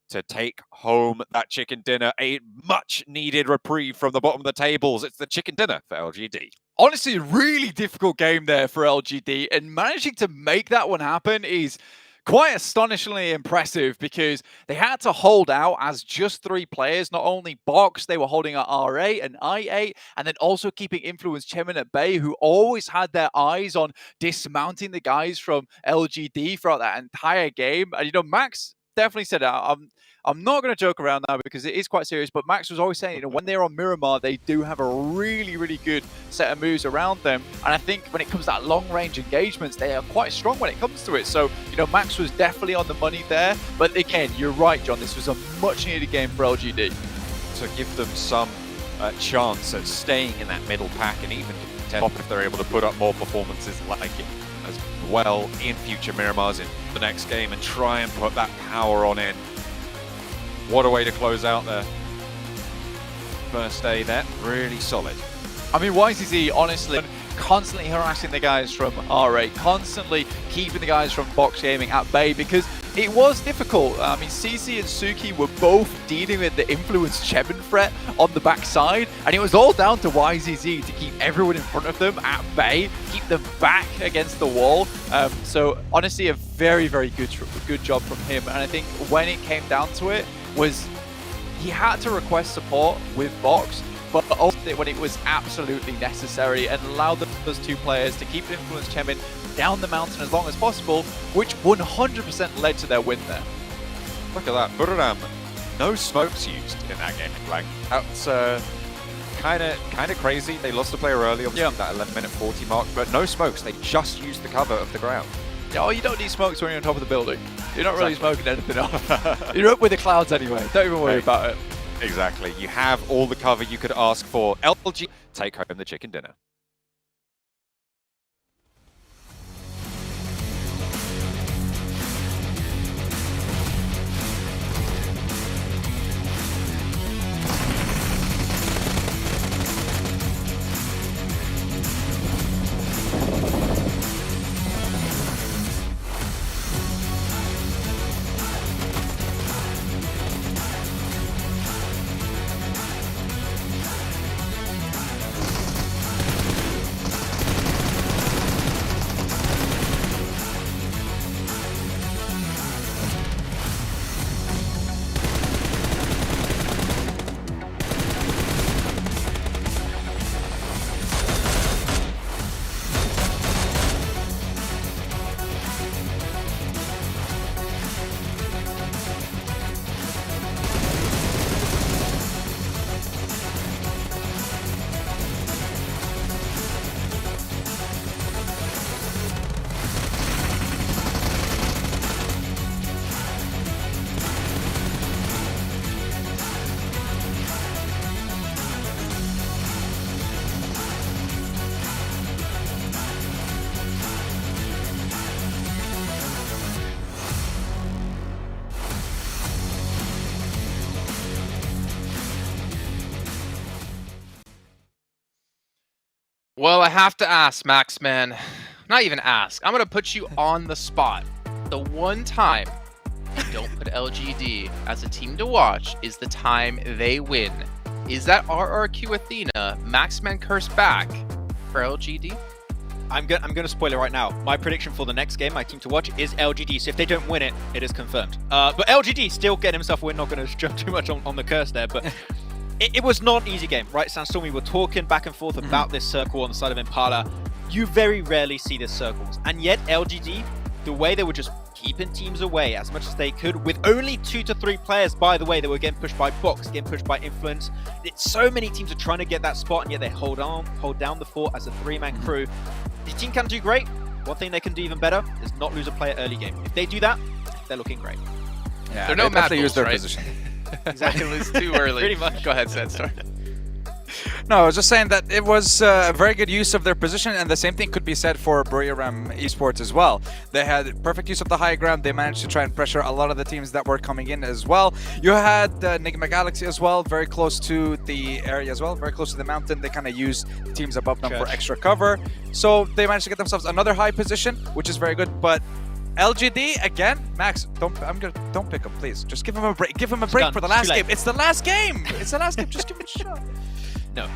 to take home that chicken dinner. A much needed reprieve from the bottom of the tables. It's the chicken dinner for LGD. Honestly, a really difficult game there for LGD, and managing to make that one happen is quite astonishingly impressive because they had to hold out as just 3 players. Not only Box, they were holding at R8 and I8, and then also keeping Influence Chemin at bay, who always had their eyes on dismounting the guys from LGD throughout that entire game. And, you know, Max definitely said that. I'm not going to joke around now because it is quite serious, but Max was always saying, you know, when they're on Miramar, they do have a really, really good set of moves around them. And I think when it comes to that long-range engagements, they are quite strong when it comes to it. So, you know, Max was definitely on the money there. But again, you're right, John. This was a much-needed game for LGD. To give them some chance at staying in that middle pack and even top if they're able to put up more performances like it as well in future Miramars in the next game and try and put that power on in. What a way to close out the first day there. Really solid. I mean, YCZ, honestly, constantly harassing the guys from R8, constantly keeping the guys from Box Gaming at bay because it was difficult. I mean, CC and Suki were both dealing with the Influence Chemin threat on the backside, and it was all down to YZZ to keep everyone in front of them at bay, keep them back against the wall. So honestly, a very, very good job from him. And I think when it came down to it, was he had to request support with Box, but also when it was absolutely necessary, and allowed those 2 players to keep Influence Chemin down the mountain as long as possible, which 100% led to their win there. Look at that. Buradam, no smokes used in that game. Like, that's kind of crazy. They lost a player early on that 11-minute 40 mark, but no smokes. They just used the cover of the ground. Yeah, oh, you don't need smokes when you're on top of the building. You're not really smoking anything off. You're up with the clouds anyway. Don't even worry about it. Exactly. You have all the cover you could ask for. LG, take home the chicken dinner. Well, I have to ask, Max, man. Not even ask. I'm going to put you on the spot. The one time you don't put LGD as a team to watch is the time they win. Is that RRQ Athena Maxman curse back for LGD? I'm going to spoil it right now. My prediction for the next game, my team to watch, is LGD. So if they don't win it, it is confirmed. But LGD still getting himself a win. Not going to jump too much on the curse there, but it was not an easy game, right? Sandstorm, we were talking back and forth about this circle on the side of Impala. You very rarely see this circles. And yet LGD, the way they were just keeping teams away as much as they could, with only 2 to 3 players, by the way, they were getting pushed by Box, getting pushed by Influence. So many teams are trying to get that spot, and yet they hold down the fort as a 3-man crew. The team can do great. One thing they can do even better is not lose a player early game. If they do that, they're looking great. Yeah, They're no they definitely Mad use their Bulls, right? position. Exactly, it was too early. Pretty much. Go ahead, Sandstorm. No, I was just saying that it was a very good use of their position, and the same thing could be said for Buriram Esports as well. They had perfect use of the high ground. They managed to try and pressure a lot of the teams that were coming in as well. You had Enigma Galaxy as well, very close to the area as well, very close to the mountain. They kind of used teams above them for extra cover. So they managed to get themselves another high position, which is very good. But LGD again, Max, don't pick him, please. Just give him a break. Give him a break for the last game. It's the last game. It's the last game. Just give him a shot. No.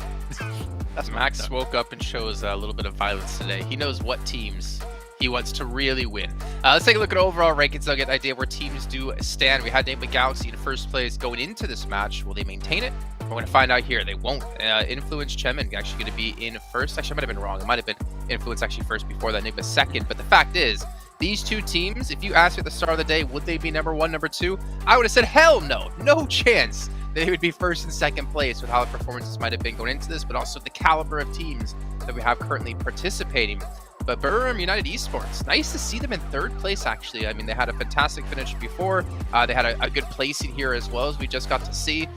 That's Max woke up and shows a little bit of violence today. He knows what teams he wants to really win. Let's take a look at overall rankings. I'll get an idea where teams do stand. We had Enigma Galaxy in first place going into this match. Will they maintain it? We're going to find out here. They won't. Influence Chemin actually going to be in first. Actually, I might have been wrong. It might have been Influence actually first before that, Enigma second. But the fact is, these two teams, if you asked me at the start of the day, would they be number 1, number 2? I would have said, hell no. No chance. They would be first and second place with how the performances might have been going into this, but also the caliber of teams that we have currently participating. But Buriram United Esports, nice to see them in third place, actually. I mean, they had a fantastic finish before. They had a good placing here as well, as we just got to see.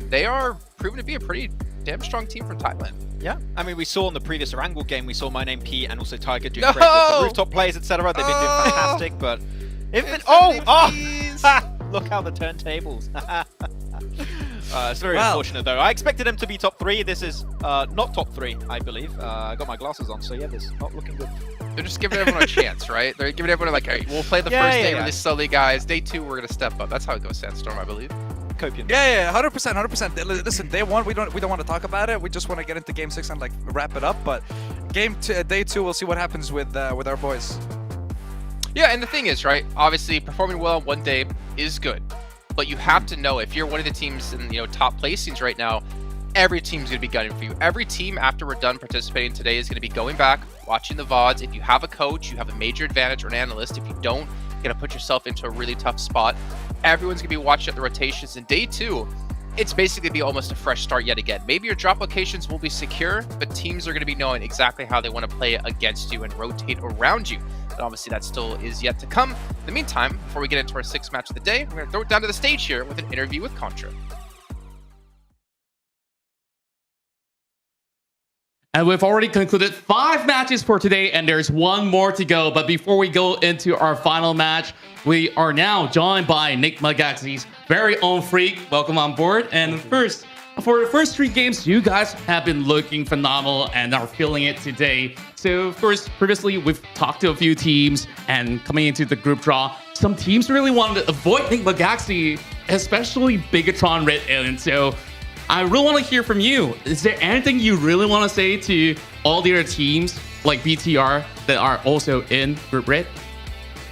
They are proven to be a pretty damn strong team from Thailand. Yeah, I mean, we saw in the previous Erangel game, we saw My Name P and also Tiger doing great with the rooftop plays, etc. They've been doing fantastic, but look how the turntables. It's very unfortunate, though. I expected them to be top 3. This is not top 3, I believe. I got my glasses on, so yeah, this is not looking good. They're just giving everyone a chance, right? They're giving everyone like, hey, we'll play the first day really slowly, guys. Day 2, we're gonna step up. That's how it goes, Sandstorm, I believe. Copian. Yeah, 100%. Listen, day 1, we don't want to talk about it. We just want to get into game 6 and like wrap it up. But day 2, we'll see what happens with our boys. Yeah, and the thing is, right? Obviously, performing well on one day is good, but you have to know if you're one of the teams in top placings right now, every team's going to be gunning for you. Every team after we're done participating today is going to be going back, watching the VODs. If you have a coach, you have a major advantage, or an analyst. If you don't, you're going to put yourself into a really tough spot. Everyone's going to be watching at the rotations. In day 2, it's basically be almost a fresh start yet again. Maybe your drop locations will be secure, but teams are going to be knowing exactly how they want to play against you and rotate around you. But obviously that still is yet to come. In the meantime, before we get into our 6th match of the day, we're going to throw it down to the stage here with an interview with Contra. And we've already concluded 5 matches for today, and there's 1 more to go. But before we go into our final match, we are now joined by Enigma Galaxy's very own Freak. Welcome on board. And first, for the first 3 games, you guys have been looking phenomenal and are feeling it today. So first, previously, we've talked to a few teams, and coming into the group draw, some teams really wanted to avoid Enigma Galaxy, especially Bigatron Red Alien. So I really want to hear from you. Is there anything you really want to say to all the other teams, like BTR, that are also in Group Red?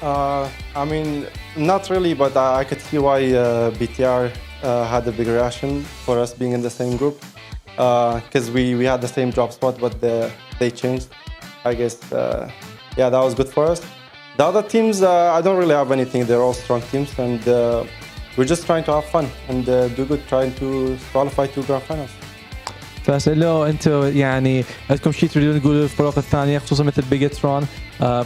I mean, not really, but I could see why BTR had a big reaction for us being in the same group. Because we had the same drop spot, but they changed. I guess, yeah, that was good for us. The other teams, I don't really have anything. They're all strong teams, and we're just trying to have fun and do good, trying to qualify to Grand Finals. فاسألوا انتم يعني عندكم شيء تريدون تقولوا الفرق الثانيه خصوصا مثل بيجترون.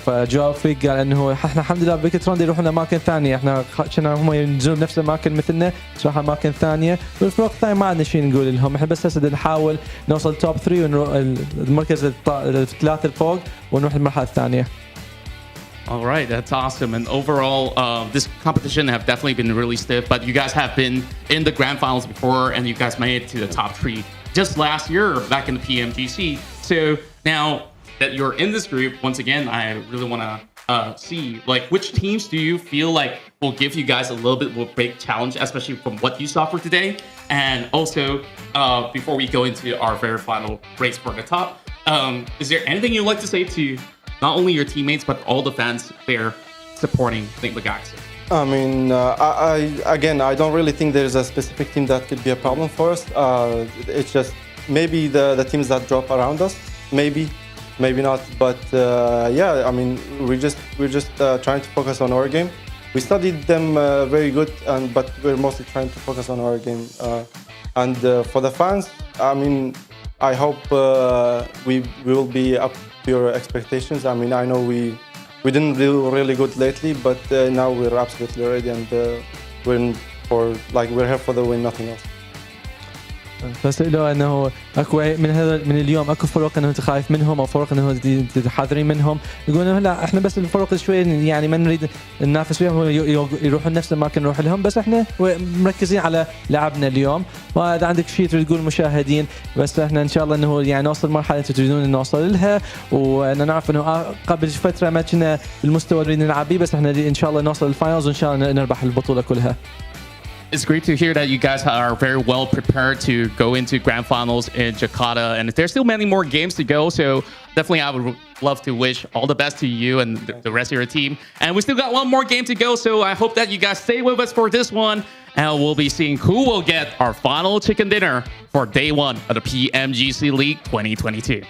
فجواب فريق قال انه احنا الحمد لله بيجترون يروحون اماكن ثانيه، احنا كنا هم ينزلون بنفس الاماكن مثلنا راح اماكن ثانيه، والفرق الثانيه ما عندنا شيء نقول لهم، احنا بس هسه نحاول نوصل توب 3 ونروح المركز الثلاثه الفوق ونروح المرحله الثانيه. All right, that's awesome. And overall, this competition have definitely been really stiff, but you guys have been in the grand finals before, and you guys made it to the top 3 just last year back in the PMGC. So now that you're in this group, once again, I really want to see like which teams do you feel like will give you guys a little bit of a big challenge, especially from what you saw for today. And also, before we go into our very final race for the top, is there anything you'd like to say to not only your teammates but all the fans there supporting the Galaxy? I mean, I don't really think there's a specific team that could be a problem for us. It's just maybe the teams that drop around us, maybe not. But yeah, I mean, we're just trying to focus on our game. We studied them very good, but we're mostly trying to focus on our game. And for the fans, I mean, I hope we will be up to your expectations. I mean, I know we didn't do really good lately, but now we're absolutely ready, and we're here for the win, nothing else. بس له انه اكو من اليوم اكو فرق انه انت خايف منهم او فرق انه انت حذرين منهم، يقولون لا احنا بس الفرق شوي يعني ما نريد ننافس وياهم يروحون نفس المكان نروح لهم، بس احنا مركزين على لعبنا اليوم. واذا عندك شيء تريد تقول مشاهدين، بس احنا ان شاء الله انه يعني نوصل مرحله انتم تريدون نوصل لها، وانا نعرف انه قبل فتره ما كنا بالمستوى اللي نلعب به، بس احنا ان شاء الله نوصل للفاينلز وان شاء الله نربح البطوله كلها. It's great to hear that you guys are very well prepared to go into grand finals in Jakarta, and there's still many more games to go. So definitely, I would love to wish all the best to you and the rest of your team. And we still got one more game to go, so I hope that you guys stay with us for this one, and we'll be seeing who will get our final chicken dinner for day one of the PMGC League 2022.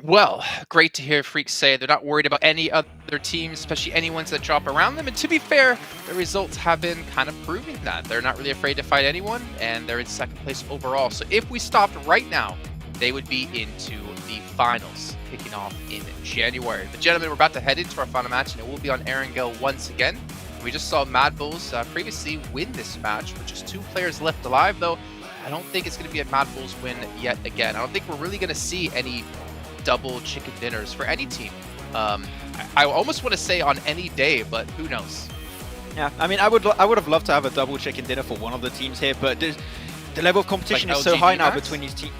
Well, great to hear Freaks say they're not worried about any other teams, especially any ones that drop around them. And to be fair, the results have been kind of proving that. They're not really afraid to fight anyone, and they're in second place overall. So if we stopped right now, they would be into the finals, kicking off in January. But gentlemen, we're about to head into our final match, and it will be on Erangel once again. We just saw Mad Bulls previously win this match, with just 2 players left alive, though. I don't think it's going to be a Mad Bulls win yet again. I don't think we're really going to see any double chicken dinners for any team. I almost want to say on any day, but who knows? Yeah, I mean, I would have loved to have a double chicken dinner for one of the teams here, but the level of competition like is so high now between these teams.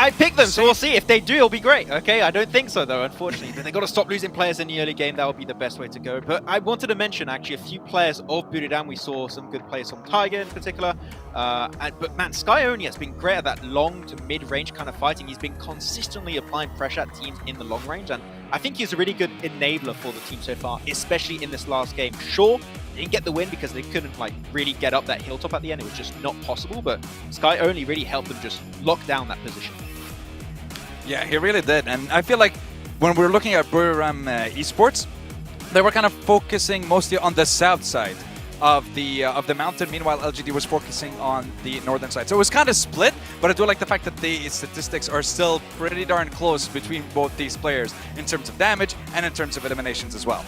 I picked them, so we'll see. If they do, it'll be great. Okay, I don't think so though, unfortunately. They got to stop losing players in the early game. That would be the best way to go. But I wanted to mention actually a few players of Buridan. We saw some good players from Tiger in particular. But man, Sky Only has been great at that long to mid-range kind of fighting. He's been consistently applying pressure at teams in the long range, and I think he's a really good enabler for the team so far, especially in this last game. Sure, they didn't get the win because they couldn't like really get up that hilltop at the end. It was just not possible, but Sky Only really helped them just lock down that position. Yeah, he really did. And I feel like when we're looking at Buriram esports, they were kind of focusing mostly on the south side of the mountain. Meanwhile, LGD was focusing on the northern side. So it was kind of split, but I do like the fact that the statistics are still pretty darn close between both these players in terms of damage and in terms of eliminations as well.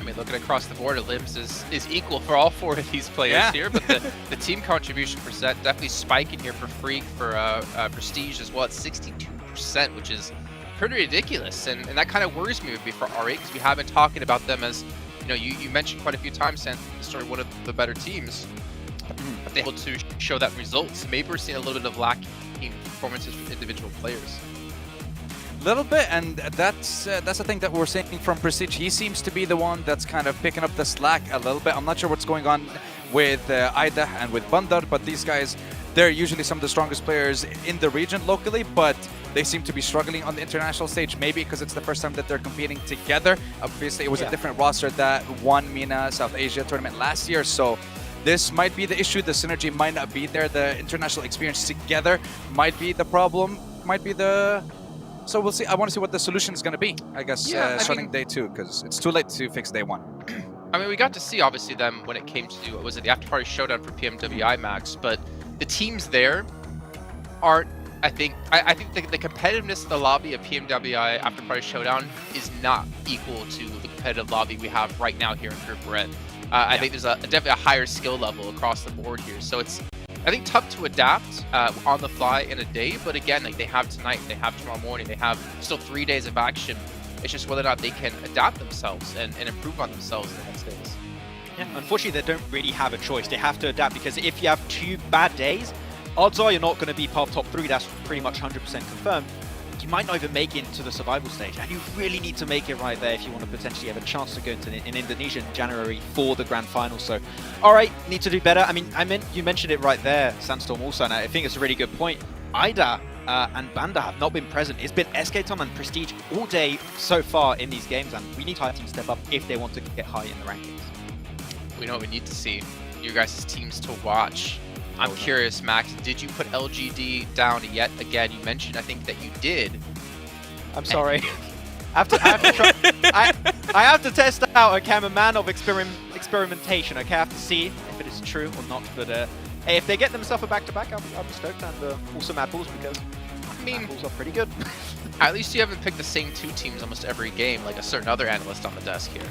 I mean, looking across the board, Limbs is equal for all 4 of these players here, but the team contribution percent definitely spiking here for Freak, for Prestige as well at 62%, which is pretty ridiculous, and that kind of worries me for R8 because we have been talking about them as, you know, you mentioned quite a few times, Sam, sort of one of the better teams, but they're able to show that results. Maybe we're seeing a little bit of lacking performances from individual players. Little bit, and that's the thing that we're seeing from Prestige. He seems to be the one that's kind of picking up the slack a little bit. I'm not sure what's going on with Aida and with Bandar, but these guys, they're usually some of the strongest players in the region locally, but they seem to be struggling on the international stage, maybe because it's the first time that they're competing together. Obviously, it was a different roster that won MENA South Asia tournament last year, so this might be the issue. The synergy might not be there. The international experience together might be the problem, might be the... So we'll see. I want to see what the solution is going to be, I guess, starting day 2, because it's too late to fix day 1. I mean, we got to see, obviously, them when it came to, was it the after party showdown for PMWI Max, but the teams there aren't, I think the competitiveness of the lobby of PMWI after party showdown is not equal to the competitive lobby we have right now here in Group Red. I think there's definitely a higher skill level across the board here, so it's, I think, tough to adapt on the fly in a day, but again, like they have tonight, they have tomorrow morning, they have still 3 days of action. It's just whether or not they can adapt themselves and improve on themselves in the next days. Yeah, unfortunately, they don't really have a choice. They have to adapt because if you have 2 bad days, odds are you're not going to be part of top 3. That's pretty much 100% confirmed. You might not even make it into the survival stage, and you really need to make it right there if you want to potentially have a chance to go into in Indonesia in January for the grand final. So, all right, need to do better. I mean, you mentioned it right there, Sandstorm also, and I think it's a really good point. Ida and Banda have not been present. It's been SK-Tom and Prestige all day so far in these games, and we need to have teams step up if they want to get high in the rankings. We know we need to see you guys' teams to watch. I'm curious, Max, did you put LGD down yet again? You mentioned, I think, that you did. I'm sorry. I have to test out, okay? I'm a man of experimentation, okay? I have to see if it is true or not. But hey, if they get themselves a back-to-back, I'll be stoked. And also Mad Bulls, because Mad Bulls are pretty good. At least you haven't picked the same 2 teams almost every game, like a certain other analyst on the desk here.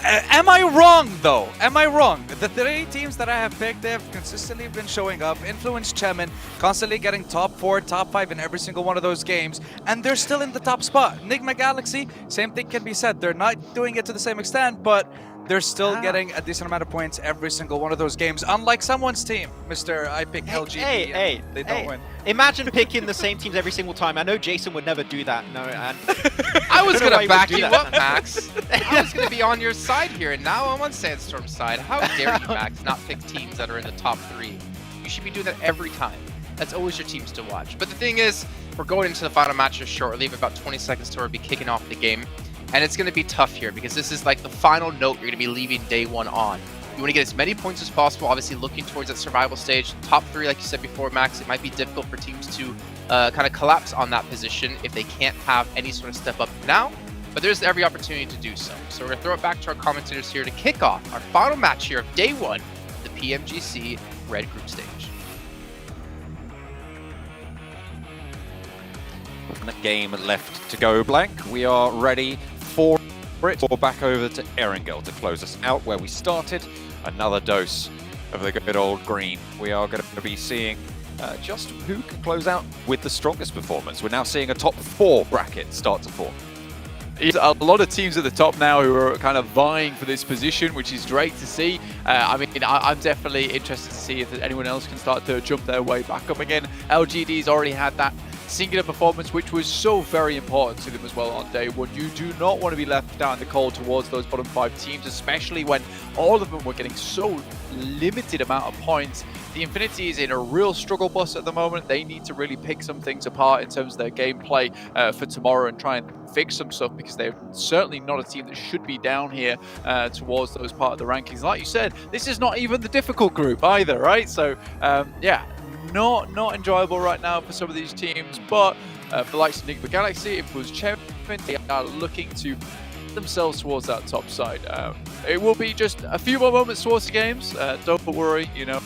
Am I wrong, though? Am I wrong? The 3 teams that I have picked, they have consistently been showing up, influenced Chemin, constantly getting top 4, top 5 in every single one of those games, and they're still in the top spot. Enigma Galaxy, same thing can be said. They're not doing it to the same extent, but they're still getting a decent amount of points every single one of those games, unlike someone's team, Mr. I pick LGD. Hey, they don't win. Imagine picking the same teams every single time. I know Jason would never do that. No, and I was going to back you up, Max. I was going to be on your side here, and now I'm on Sandstorm's side. How dare you, Max, not pick teams that are in the top 3? You should be doing that every time. That's always your teams to watch. But the thing is, we're going into the final matches shortly. We have about 20 seconds to be kicking off the game. And it's going to be tough here because this is like the final note you're going to be leaving day 1 on. You want to get as many points as possible, obviously looking towards that survival stage. Top 3, like you said before, Max, it might be difficult for teams to kind of collapse on that position if they can't have any sort of step up now. But there's every opportunity to do so. So we're going to throw it back to our commentators here to kick off our final match here of day 1, the PMGC Red Group Stage. A game left to go, Blank. We are ready for it. Or back over to Erangel to close us out where we started. Another dose of the good old green. We are going to be seeing just who can close out with the strongest performance. We're now seeing a top 4 bracket start to form. A lot of teams at the top now who are kind of vying for this position, which is great to see. I mean, I'm definitely interested to see if anyone else can start to jump their way back up again. LGD's already had that singular performance, which was so very important to them as well on day 1. You do not want to be left down the cold towards those bottom 5 teams, especially when all of them were getting so limited amount of points. The Infinity is in a real struggle bus at the moment. They need to really pick some things apart in terms of their gameplay for tomorrow and try and fix some stuff, because they're certainly not a team that should be down here towards those part of the rankings. Like you said, this is not even the difficult group either, right? So yeah, not enjoyable right now for some of these teams, but for the likes of Enigma Galaxy, if it was Chemin, they are looking to themselves towards that top side. It will be just a few more moments towards the games. Don't worry, you know,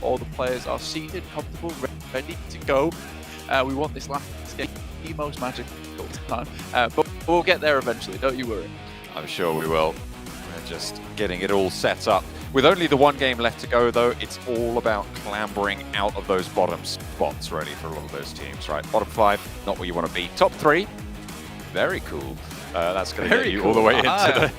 all the players are seated, comfortable, ready to go. We want this last game the most magical time, but we'll get there eventually, don't you worry. I'm sure we will. We're just getting it all set up. With only the 1 game left to go, though, it's all about clambering out of those bottom spots, really, for a lot of those teams, right? Bottom 5, not where you want to be. Top 3, very cool. That's going to get you all the way into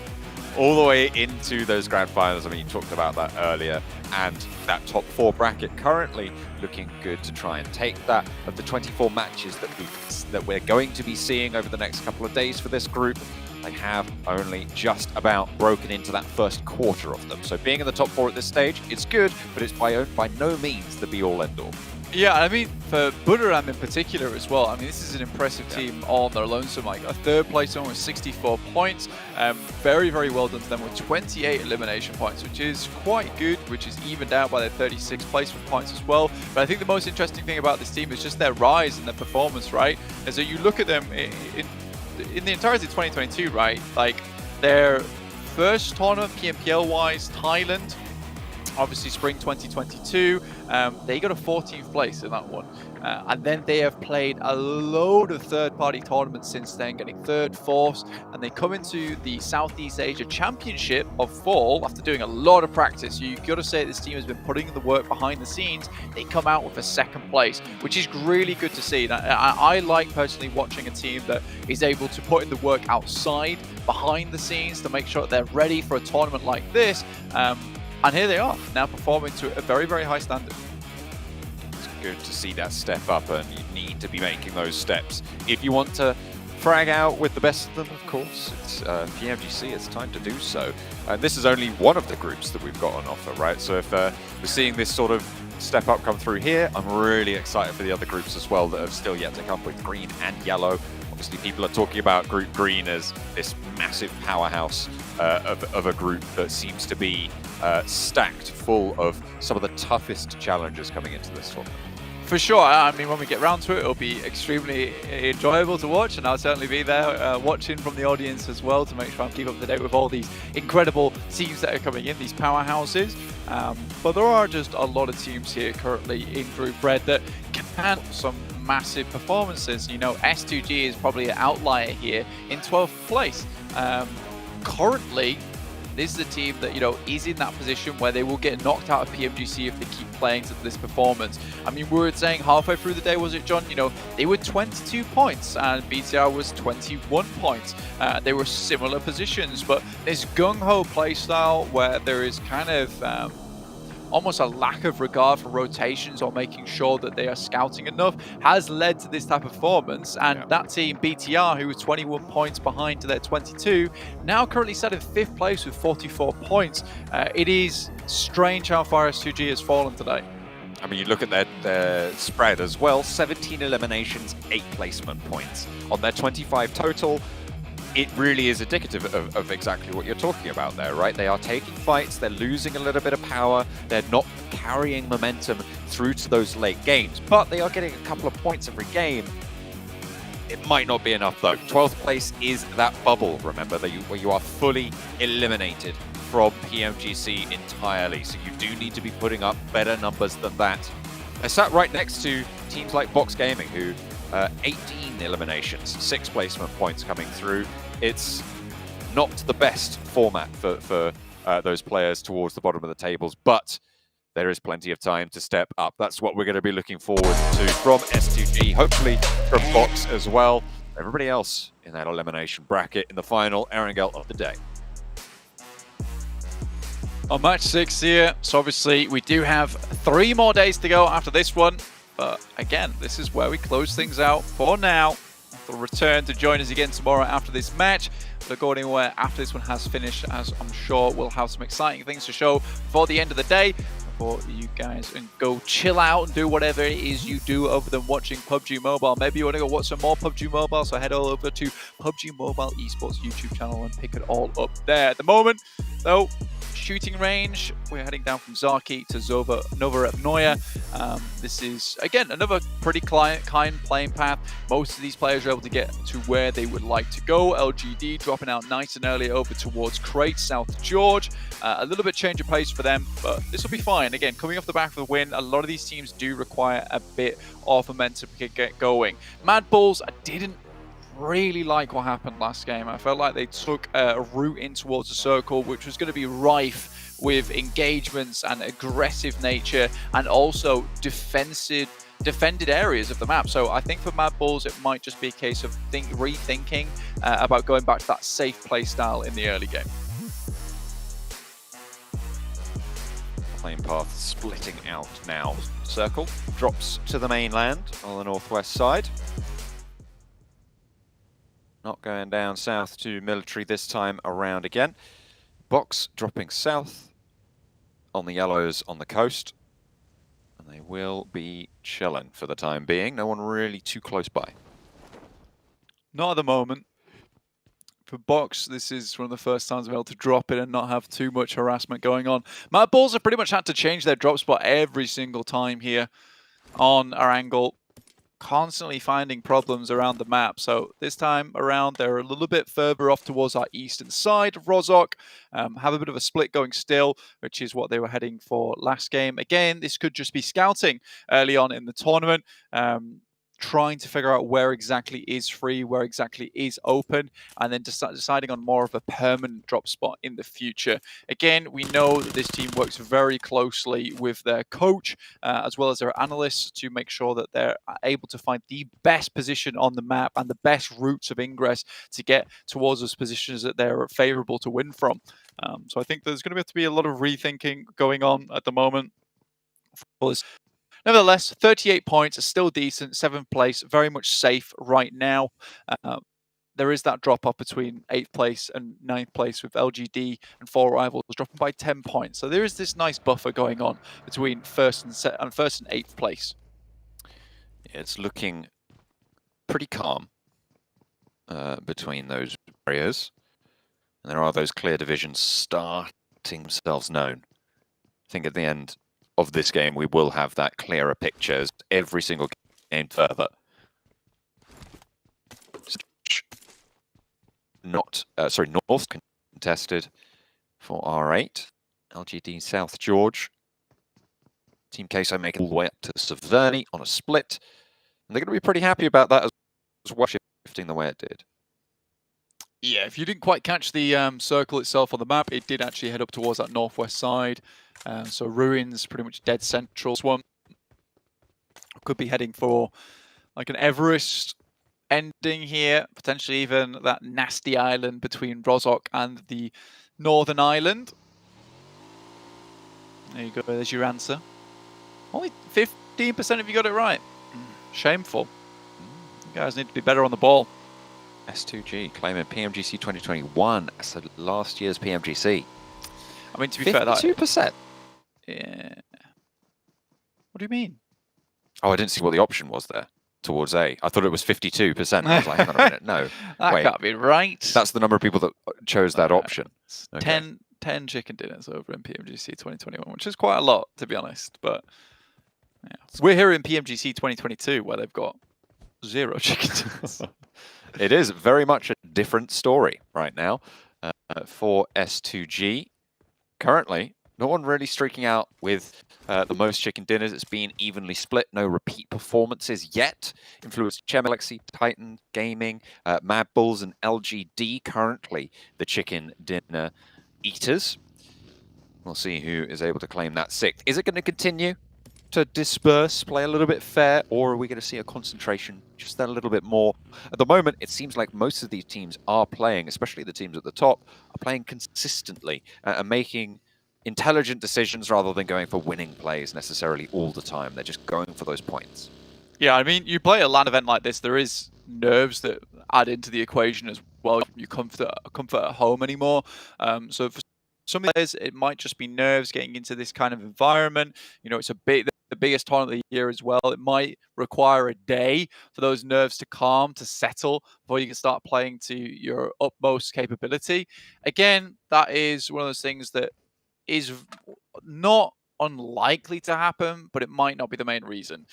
into those grand finals. I mean, you talked about that earlier, and that top 4 bracket currently looking good to try and take that. Of the 24 matches that we're going to be seeing over the next couple of days for this group, they have only just about broken into that first quarter of them. So being in the top 4 at this stage, it's good, but it's by no means the be-all, end-all. Yeah, I mean, for Budoram in particular as well, I mean, this is an impressive team on their lonesome. Like a 3rd place on with 64 points. Very, very well done to them with 28 elimination points, which is quite good, which is evened out by their 36 placement points as well. But I think the most interesting thing about this team is just their rise and their performance, right? And so you look at them in the entirety of 2022, right? Like their first tournament, PMPL-wise, Thailand, obviously Spring 2022. They got a 14th place in that one. And then they have played a load of third-party tournaments since then, getting 3rd, 4th, and they come into the Southeast Asia Championship of Fall after doing a lot of practice. You've got to say this team has been putting in the work behind the scenes. They come out with a 2nd place, which is really good to see. I like personally watching a team that is able to put in the work outside, behind the scenes, to make sure that they're ready for a tournament like this. And here they are, now performing to a very, very high standard. Good to see that step up, and you need to be making those steps if you want to frag out with the best of them. Of course, it's PMGC, it's time to do so. And this is only one of the groups that we've got on offer, right? So if we're seeing this sort of step up come through here, I'm really excited for the other groups as well that have still yet to come, with green and yellow. Obviously, people are talking about Group Green as this massive powerhouse of a group that seems to be stacked full of some of the toughest challenges coming into this tournament. For sure. I mean, when we get round to it, it'll be extremely enjoyable to watch, and I'll certainly be there watching from the audience as well to make sure I'm keeping up to date with all these incredible teams that are coming in, these powerhouses. But there are just a lot of teams here currently in Group Red that can have some massive performances. You know, S2G is probably an outlier here in 12th place. Currently, this is a team that, you know, is in that position where they will get knocked out of PMGC if they keep playing to this performance. I mean, we were saying halfway through the day, was it, John? You know, they were 22 points and BTR was 21 points. They were similar positions, but this gung-ho playstyle where there is kind of almost a lack of regard for rotations or making sure that they are scouting enough has led to this type of performance. And that team, BTR, who was 21 points behind to their 22, now currently sat in 5th place with 44 points. It is strange how far S2G has fallen today. I mean, you look at their spread as well, 17 eliminations, 8 placement points. On their 25 total, it really is indicative of exactly what you're talking about there, right? They are taking fights, they're losing a little bit of power, they're not carrying momentum through to those late games, but they are getting a couple of points every game. It might not be enough though. 12th place is that bubble, remember, where you are fully eliminated from PMGC entirely, so you do need to be putting up better numbers than that. I sat right next to teams like Box Gaming, who 18 eliminations, 6 placement points coming through. It's not the best format for those players towards the bottom of the tables, but there is plenty of time to step up. That's what we're going to be looking forward to from S2G, hopefully from Box as well. Everybody else in that elimination bracket in the final Erangel of the day. On match 6 here, so obviously we do have 3 more days to go after this one. But again, this is where we close things out for now. They'll return to join us again tomorrow after this match. But according where after this one has finished, as I'm sure we'll have some exciting things to show before the end of the day, before you guys can go chill out and do whatever it is you do other than watching PUBG Mobile. Maybe you want to go watch some more PUBG Mobile, so head all over to PUBG Mobile Esports YouTube channel and pick it all up there. At the moment, though, shooting range, we're heading down from Zaki to Nova Noya. This is, again, another pretty kind playing path. Most of these players are able to get to where they would like to go. LGD dropping out nice and early over towards Crate, South George. A little bit change of pace for them, but this will be fine. Again, coming off the back of the win, a lot of these teams do require a bit of momentum to get going. Mad Bulls, I didn't really like what happened last game. I felt like they took a route in towards the circle, which was going to be rife with engagements and aggressive nature, and also defended areas of the map. So I think for Mad Bulls, it might just be a case of rethinking about going back to that safe play style in the early game. Playing path splitting out now. Circle drops to the mainland on the northwest side. Not going down south to military this time around again. Box dropping south on the yellows on the coast. And they will be chilling for the time being. No one really too close by. Not at the moment. For Box, this is one of the first times I'm able to drop it and not have too much harassment going on. Mad Bulls have pretty much had to change their drop spot every single time here on Erangel. constantly finding problems around the map. So this time around, they're a little bit further off towards our eastern side of Rozhok, have a bit of a split going still, which is what they were heading for last game. Again, this could just be scouting early on in the tournament, trying to figure out where exactly is free, where exactly is open, and then deciding on more of a permanent drop spot in the future. Again, we know that this team works very closely with their coach as well as their analysts to make sure that they're able to find the best position on the map and the best routes of ingress to get towards those positions that they're favorable to win from. So I think there's going to have to be a lot of rethinking going on at the moment for this. Nevertheless, 38 points are still decent. 7th place, very much safe right now. There is that drop off between 8th place and 9th place with LGD and 4 rivals dropping by 10 points. So there is this nice buffer going on between first and 8th place. It's looking pretty calm between those areas. And there are those clear divisions starting themselves known. I think at the end of this game, we will have that clearer picture as every single game further. North contested for R8. LGD South George. Team Queso making all the way up to Severny on a split. And they're going to be pretty happy about that as well, shifting the way it did. Yeah, if you didn't quite catch the circle itself on the map, it did actually head up towards that northwest side. So Ruins, pretty much dead central. Swamp could be heading for like an Everest ending here, potentially even that nasty island between Rozhok and the northern island. There you go, there's your answer. Only 15% of you got it right. Shameful. You guys need to be better on the ball. S2G claiming PMGC 2021 as last year's PMGC. I mean, to be fair, that 52%. Yeah. What do you mean? Oh, I didn't see what the option was there towards A. I thought it was 52%. I was like, hang on a minute. No. That Wait. can't be right. That's the number of people that chose that option. Okay. 10 chicken dinners over in PMGC 2021, which is quite a lot, to be honest. But yeah. We're here in PMGC 2022 where they've got 0 chicken dinners. It is very much a different story right now for S2G. Currently, no one really streaking out with the most chicken dinners. It's been evenly split. No repeat performances yet. Influenced Chemin, Titan Gaming, Mad Bulls, and LGD currently the chicken dinner eaters. We'll see who is able to claim that 6th. Is it going to continue to disperse, play a little bit fair, or are we going to see a concentration just a little bit more? At the moment, it seems like most of these teams are playing, especially the teams at the top, are playing consistently and making intelligent decisions rather than going for winning plays necessarily all the time. They're just going for those points. Yeah, I mean, you play a LAN event like this, there is nerves that add into the equation as well. You comfort at home anymore. So for some players, it might just be nerves getting into this kind of environment. You know, it's the biggest tournament of the year as well. It might require a day for those nerves to calm, to settle, before you can start playing to your utmost capability. Again, that is one of those things that is not unlikely to happen, but it might not be the main reason.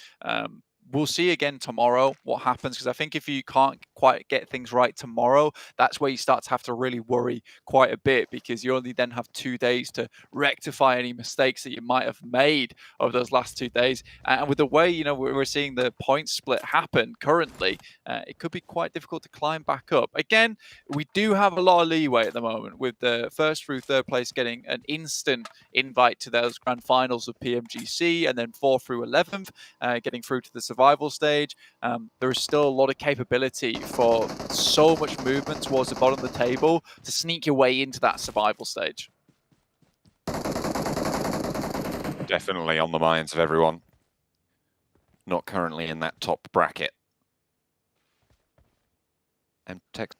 We'll see again tomorrow what happens, because I think if you can't quite get things right tomorrow, that's where you start to have to really worry quite a bit, because you only then have 2 days to rectify any mistakes that you might have made over those last 2 days. And with the way, you know, we're seeing the point split happen currently, it could be quite difficult to climb back up. Again, we do have a lot of leeway at the moment, with the 1st through 3rd place getting an instant invite to those grand finals of PMGC, and then 4th through 11th getting through to the survival stage. There is still a lot of capability for so much movement towards the bottom of the table to sneak your way into that survival stage. Definitely on the minds of everyone. Not currently in that top bracket. And Tech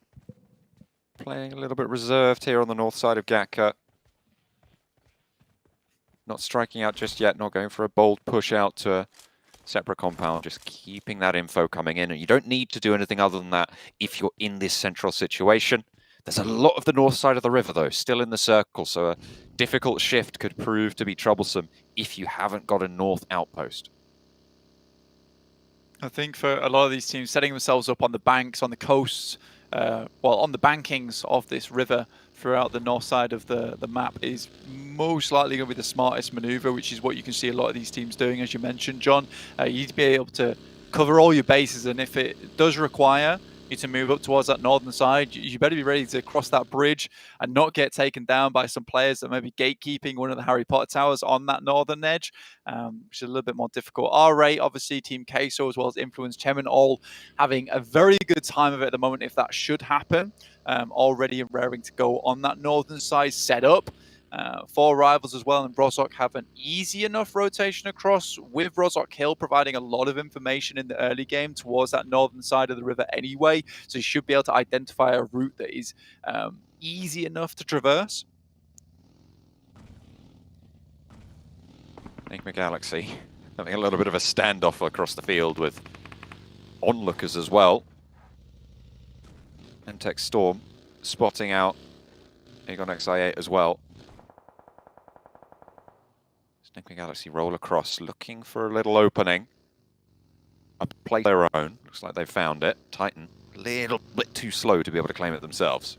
playing a little bit reserved here on the north side of Gatka. Not striking out just yet, not going for a bold push out to a separate compound, just keeping that info coming in. And you don't need to do anything other than that if you're in this central situation. There's a lot of the north side of the river, though, still in the circle, so a difficult shift could prove to be troublesome if you haven't got a north outpost. I think for a lot of these teams, setting themselves up on the banks, on the coasts, well, on the bankings of this river throughout the north side of the map is most likely going to be the smartest maneuver, which is what you can see a lot of these teams doing, as you mentioned, John. You need to be able to cover all your bases, and if it does require you to move up towards that northern side, you better be ready to cross that bridge and not get taken down by some players that may be gatekeeping one of the Harry Potter towers on that northern edge, which is a little bit more difficult. R8, obviously, Team Queso, as well as Influence, Chemin, all having a very good time of it at the moment if that should happen. Already raring to go on that northern side setup. 4 rivals as well, and Rozhok have an easy enough rotation across, with Rozhok Hill providing a lot of information in the early game towards that northern side of the river anyway, so you should be able to identify a route that is easy enough to traverse. Enigma Galaxy having a little bit of a standoff across the field with onlookers as well. Entex Storm spotting out Aegon XI8 as well. Enigma Galaxy roll across, looking for a little opening. A play their own. Looks like they've found it. Titan, a little bit too slow to be able to claim it themselves.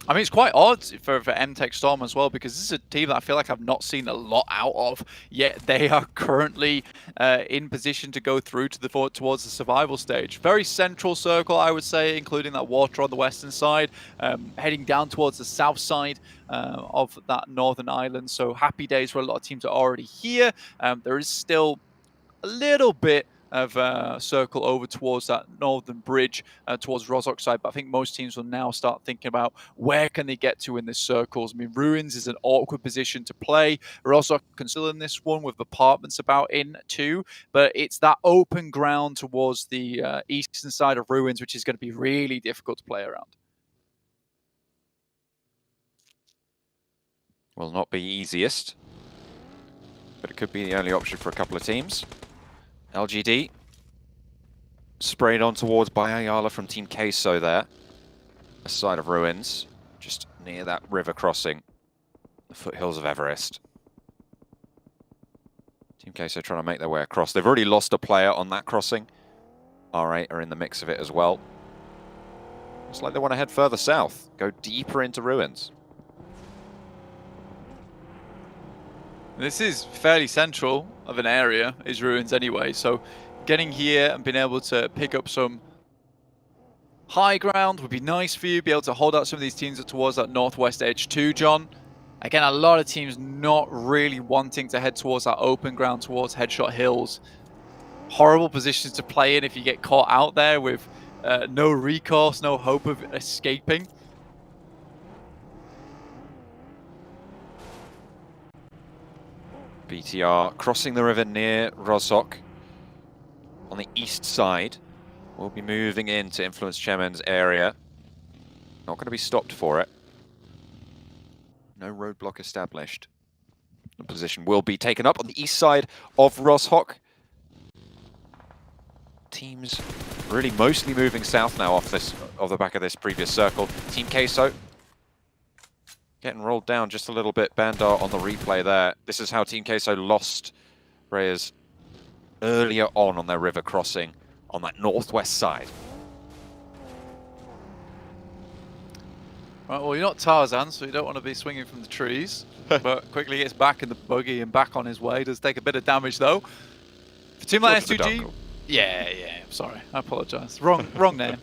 I mean, it's quite odd for MTech Storm as well, because this is a team that I feel like I've not seen a lot out of, yet they are currently in position to go through to towards the survival stage. Very central circle, I would say, including that water on the western side, heading down towards the south side of that northern island. So happy days where a lot of teams are already here. There is still a little bit of circle over towards that northern bridge towards Rozhok side, but I think most teams will now start thinking about where can they get to in this circles. I mean, Ruins is an awkward position to play. Rozhok can still in this one with apartments about in too, but it's that open ground towards the eastern side of Ruins, which is going to be really difficult to play around. Will not be easiest, but it could be the only option for a couple of teams. LGD sprayed on towards Bayayala from Team Queso there. A side of Ruins, just near that river crossing, the foothills of Everest. Team Queso trying to make their way across. They've already lost a player on that crossing. R8 are in the mix of it as well. Looks like they want to head further south, go deeper into Ruins. This is fairly central of an area, is Ruins anyway, so getting here and being able to pick up some high ground would be nice for you, be able to hold out some of these teams towards that northwest edge too, John. Again, a lot of teams not really wanting to head towards that open ground towards Headshot Hills. Horrible positions to play in if you get caught out there with no recourse, no hope of escaping. BTR crossing the river near Rozhok on the east side. We'll be moving in to influence Chemin's area. Not going to be stopped for it. No roadblock established. The position will be taken up on the east side of Rozhok. Teams really mostly moving south now off the back of this previous circle. Team Queso getting rolled down just a little bit. Bandar on the replay there. This is how Team Queso lost Reyes earlier on their river crossing on that northwest side. Right, well, you're not Tarzan, so you don't want to be swinging from the trees. But quickly gets back in the buggy and back on his way. Does take a bit of damage, though. For team like S2G... Yeah, I'm sorry. I apologise. Wrong name.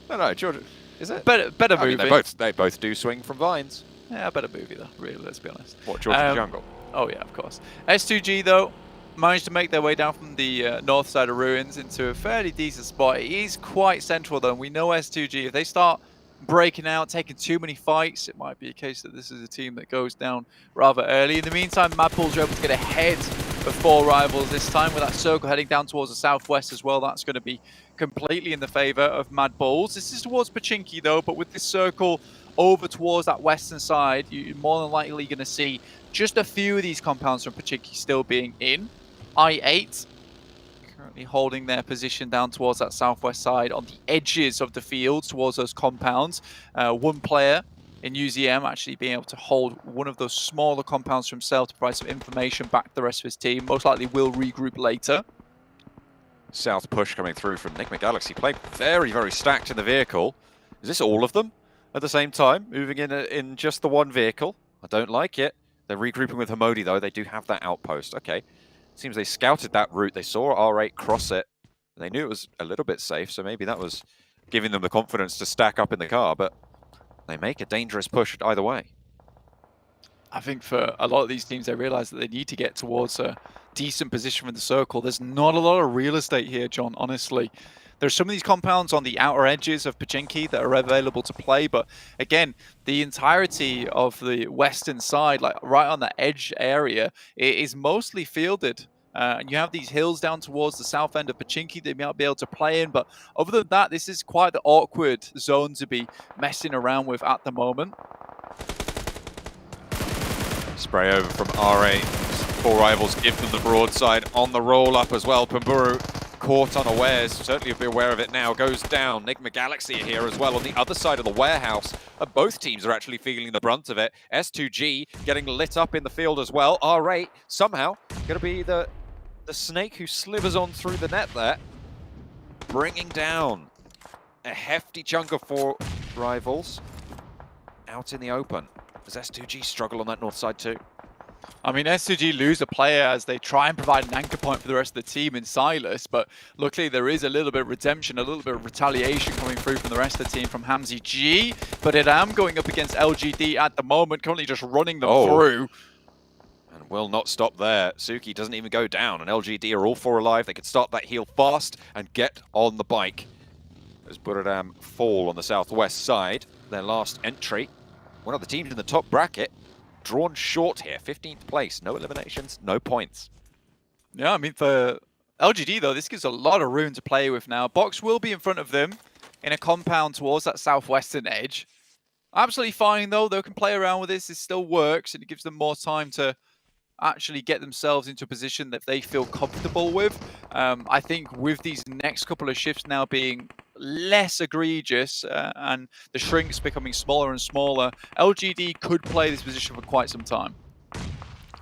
No, George... Is it? Better movie. I mean, they both do swing from vines. Yeah, better movie though, really, let's be honest. What, George of the Jungle? Oh yeah, of course. S2G though, managed to make their way down from the north side of Ruins into a fairly decent spot. It is quite central though, and we know S2G, if they start breaking out, taking too many fights, it might be a case that this is a team that goes down rather early. In the meantime, Mad Bulls are able to get ahead of 4 rivals this time with that circle heading down towards the southwest as well. That's going to be completely in the favor of Mad Bulls. This is towards Pachinki though, but with this circle over towards that western side, you're more than likely going to see just a few of these compounds from Pachinki still being in. I8 currently holding their position down towards that southwest side on the edges of the field towards those compounds. One player in UZM actually being able to hold one of those smaller compounds for himself to provide some information back to the rest of his team. Most likely will regroup later. south push coming through from Nick McGalaxy. Playing very, very stacked in the vehicle. Is this all of them at the same time, moving in just the one vehicle? I don't like it. They're regrouping with Hamodi, though. They do have that outpost. Okay. Seems they scouted that route. They saw R8 cross it. They knew it was a little bit safe, so maybe that was giving them the confidence to stack up in the car, but they make a dangerous push either way. I think for a lot of these teams, they realize that they need to get towards a decent position in the circle. There's not a lot of real estate here, John, honestly. There's some of these compounds on the outer edges of Pochinki that are available to play, but again, the entirety of the western side, like right on the edge area, it is mostly fielded. And you have these hills down towards the south end of Pochinki they might be able to play in, but other than that, this is quite the awkward zone to be messing around with at the moment. Spray over from R8. Four rivals give them the broadside on the roll-up as well. Pamburu caught unawares, certainly be aware of it now, goes down. Nick McGalaxy here as well on the other side of the warehouse. Both teams are actually feeling the brunt of it. S2G getting lit up in the field as well. R8 somehow going to be the snake who slivers on through the net there, bringing down a hefty chunk of four rivals out in the open. Does S2G struggle on that north side too? I mean, S2G lose a player as they try and provide an anchor point for the rest of the team in Silas, but luckily there is a little bit of redemption, a little bit of retaliation coming through from the rest of the team from Hamzy G, but Iram going up against LGD at the moment, currently just running them through. And will not stop there. Suki doesn't even go down, and LGD are all four alive. They could start that heal fast and get on the bike. As Buradam fall on the southwest side, their last entry. One of the teams in the top bracket, drawn short here, 15th place, no eliminations, no points. Yeah, I mean, for LGD, though, this gives a lot of room to play with now. Box will be in front of them in a compound towards that southwestern edge. Absolutely fine, though. They can play around with this. It still works, and it gives them more time to actually get themselves into a position that they feel comfortable with. I think with these next couple of shifts now being less egregious and the shrinks becoming smaller and smaller, LGD could play this position for quite some time.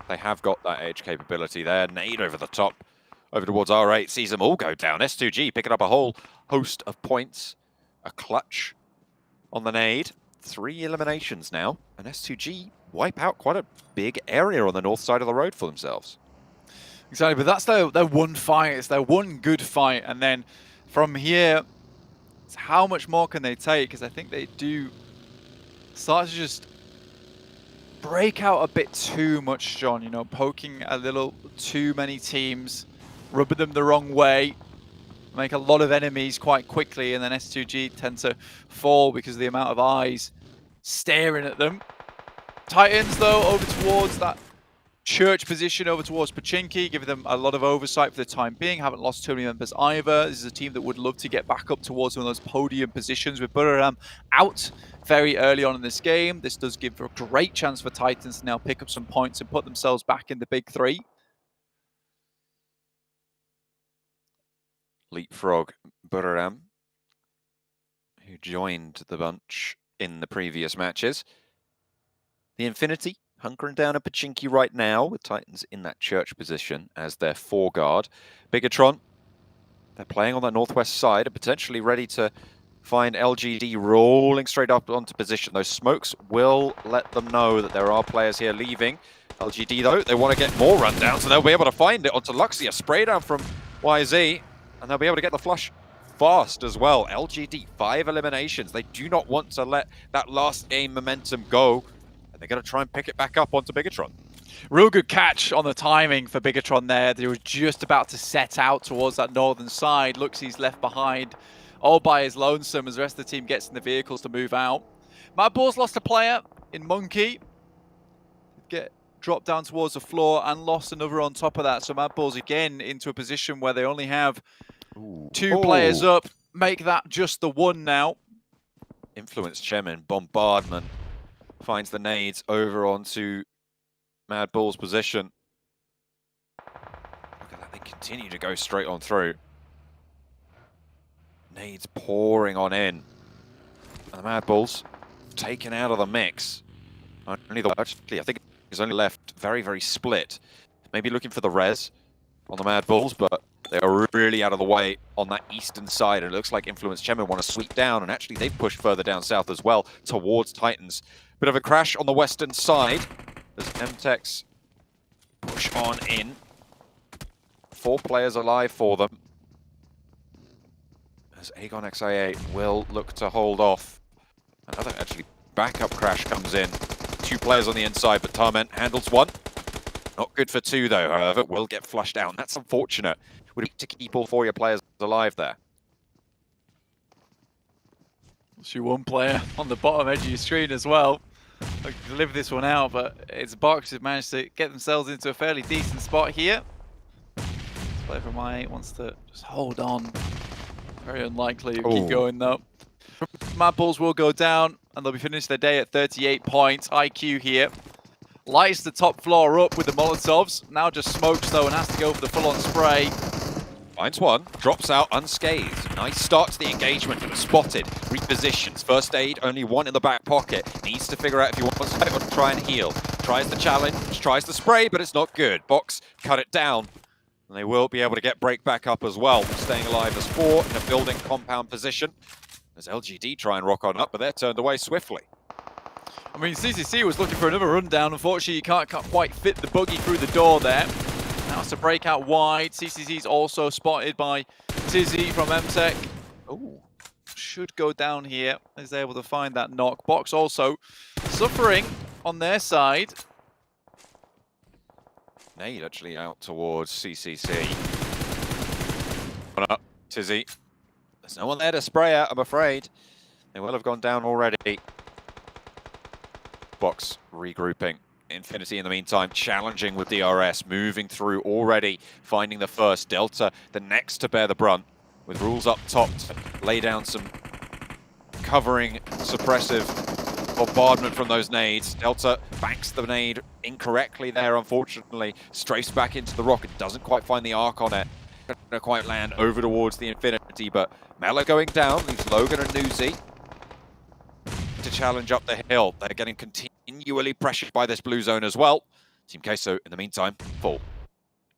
They have got that edge capability there. Nade over the top, over towards R8, sees them all go down. S2G picking up a whole host of points. A clutch on the nade. 3 eliminations now, and S2G wipe out quite a big area on the north side of the road for themselves. Exactly, but that's their one fight. It's their one good fight, and then from here, it's how much more can they take? Because I think they do start to just break out a bit too much, John. You know, poking a little too many teams, rubbing them the wrong way, make a lot of enemies quite quickly, and then S2G tend to fall because of the amount of eyes staring at them. Titans, though, over towards that church position, over towards Pochinki, giving them a lot of oversight for the time being. Haven't lost too many members either. This is a team that would love to get back up towards one of those podium positions with Buriram out very early on in this game. This does give a great chance for Titans to now pick up some points and put themselves back in the big three. Leapfrog Buriram, who joined the bunch in the previous matches. The Infinity hunkering down a Pochinki right now, with Titans in that church position as their foreguard. Bigatron, they're playing on that northwest side and potentially ready to find LGD rolling straight up onto position. Those smokes will let them know that there are players here leaving. LGD, though, they want to get more rundowns, and they'll be able to find it onto Luxia. Spray down from YZ, and they'll be able to get the flush fast as well. LGD, 5 eliminations. They do not want to let that last game momentum go. They're going to try and pick it back up onto Bigatron. Real good catch on the timing for Bigatron there. They were just about to set out towards that northern side. Looks he's left behind all by his lonesome as the rest of the team gets in the vehicles to move out. Mad Balls lost a player in Monkey. Get dropped down towards the floor and lost another on top of that. So Mad Balls again into a position where they only have 2 players up. Make that just the one now. Influence Chemin, bombardment. Finds the nades over onto Mad Bull's position. Look at that, they continue to go straight on through. Nades pouring on in. And the Mad Bulls taken out of the mix. Actually, I think it's only left very, very split. Maybe looking for the res on the Mad Bulls, but They are really out of the way on that eastern side. And it looks like Influence Chemin want to sweep down, and actually they've pushed further down south as well towards Titans. Bit of a crash on the western side as MTEX push on in. 4 players alive for them. As Aegon XIA will look to hold off. Another actually backup crash comes in. 2 players on the inside, but Tarment handles 1. Not good for 2 though, however, will get flushed out. And that's unfortunate. Would it be to keep all 4 of your players alive there? See 1 player on the bottom edge of your screen as well. I can live this one out, but it's Box who've managed to get themselves into a fairly decent spot here. This player from I8 wants to just hold on. Very unlikely to keep going though. Mad Bulls will go down and they'll be finished their day at 38 points. IQ here lights the top floor up with the Molotovs. Now just smokes though and has to go for the full-on spray. Finds 1, drops out unscathed. Nice start to the engagement, but spotted, repositions. First aid, only 1 in the back pocket. Needs to figure out if he wants to fight or try and heal. Tries the challenge, tries the spray, but it's not good. Box cut it down, and they will be able to get break back up as well. Staying alive as 4 in a building compound position. As LGD try and rock on up, but they're turned away swiftly. I mean, CCC was looking for another rundown. Unfortunately, you can't quite fit the buggy through the door there. Now it's a break out wide. CCC's also spotted by Tizzy from MTech. Oh, should go down here. Is able to find that knock. Box also suffering on their side. Nade actually out towards CCC. One up, Tizzy. There's no one there to spray at, I'm afraid. They will have gone down already. Box regrouping. Infinity in the meantime challenging with DRS, moving through already, finding the first. Delta the next to bear the brunt, with rules up top to lay down some covering suppressive bombardment from those nades. Delta banks the nade incorrectly there, unfortunately. Strafes back into the rocket, doesn't quite find the arc on it. Don't quite land over towards the Infinity, but Mela going down, leaves Logan and Newsy to challenge up the hill. They're getting continually pressured by this blue zone as well. Team Queso, in the meantime, full.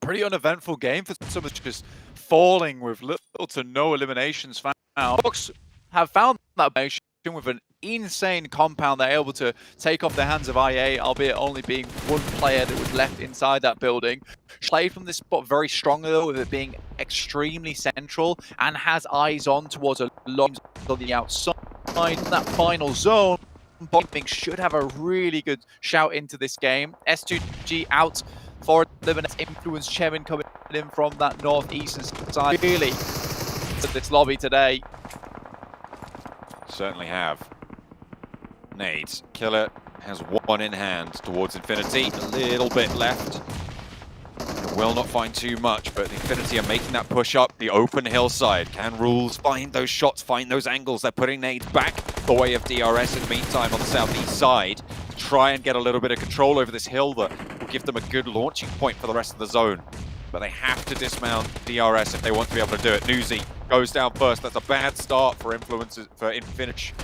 Pretty uneventful game for some of just falling with little to no eliminations found. Bucks have found that base with an insane compound. They're able to take off the hands of IA, albeit only being 1 player that was left inside that building. Played from this spot very strongly though, with it being extremely central and has eyes on towards a lot on the outside. That final zone, Bombing should have a really good shout into this game. S2G out for eliminates. Influence Chemin coming in from that northeastern side. Really, this lobby today. Certainly have. Nades. Killer has 1 in hand towards Infinity. A little bit left. Will not find too much, but Infinity are making that push up the open hillside. Can Rules find those shots, find those angles? They're putting nades back the way of DRS in the meantime on the southeast side. Try and get a little bit of control over this hill that will give them a good launching point for the rest of the zone. But they have to dismount DRS if they want to be able to do it. Newsy goes down first. That's a bad start for Influencers, for Infinity.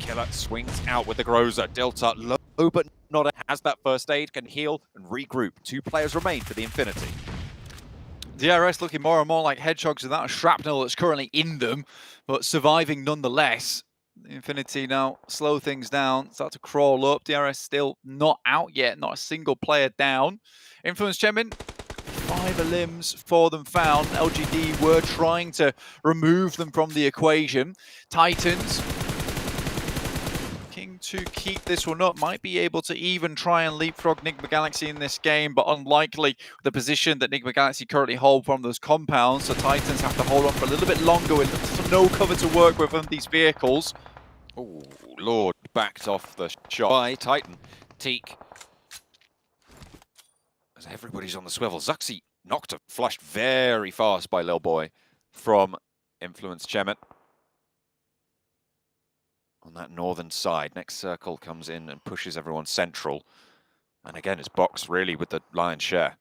Killer swings out with the Groza. Delta low but not has that first aid, can heal and regroup. 2 players remain for the Infinity. DRS looking more and more like hedgehogs without a shrapnel that's currently in them, but surviving nonetheless. Infinity now slow things down, start to crawl up. DRS still not out yet, not a single player down. Influence Chemin, 5 limbs for them found. LGD were trying to remove them from the equation. Titans to keep this one up, might be able to even try and leapfrog Nigma Galaxy in this game, but unlikely the position that Nigma Galaxy currently hold from those compounds. So Titans have to hold on for a little bit longer with no cover to work with on these vehicles. Oh, Lord, backed off the shot by Titan. Teak. As everybody's on the swivel. Zuxi knocked a flushed very fast by Lil Boy from Influence Chemin. On that northern side, next circle comes in and pushes everyone central. And again, it's Box really with the lion's share.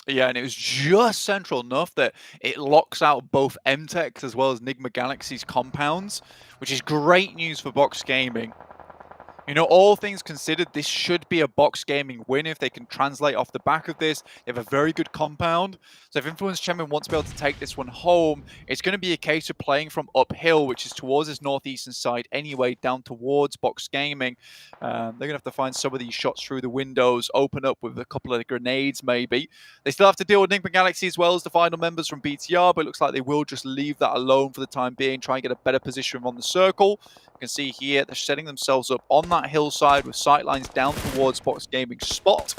Yeah, and it was just central enough that it locks out both MTEX as well as Nigma Galaxy's compounds, which is great news for Box Gaming. You know, all things considered, this should be a Box Gaming win if they can translate off the back of this. They have a very good compound. So if Influence Chemin wants to be able to take this one home, it's going to be a case of playing from uphill, which is towards this northeastern side anyway, down towards Box Gaming. They're going to have to find some of these shots through the windows, open up with a couple of grenades maybe. They still have to deal with Enigma Galaxy as well as the final members from BTR, but it looks like they will just leave that alone for the time being, try and get a better position on the circle. You can see here they're setting themselves up on that hillside with sightlines down towards Box Gaming's spot.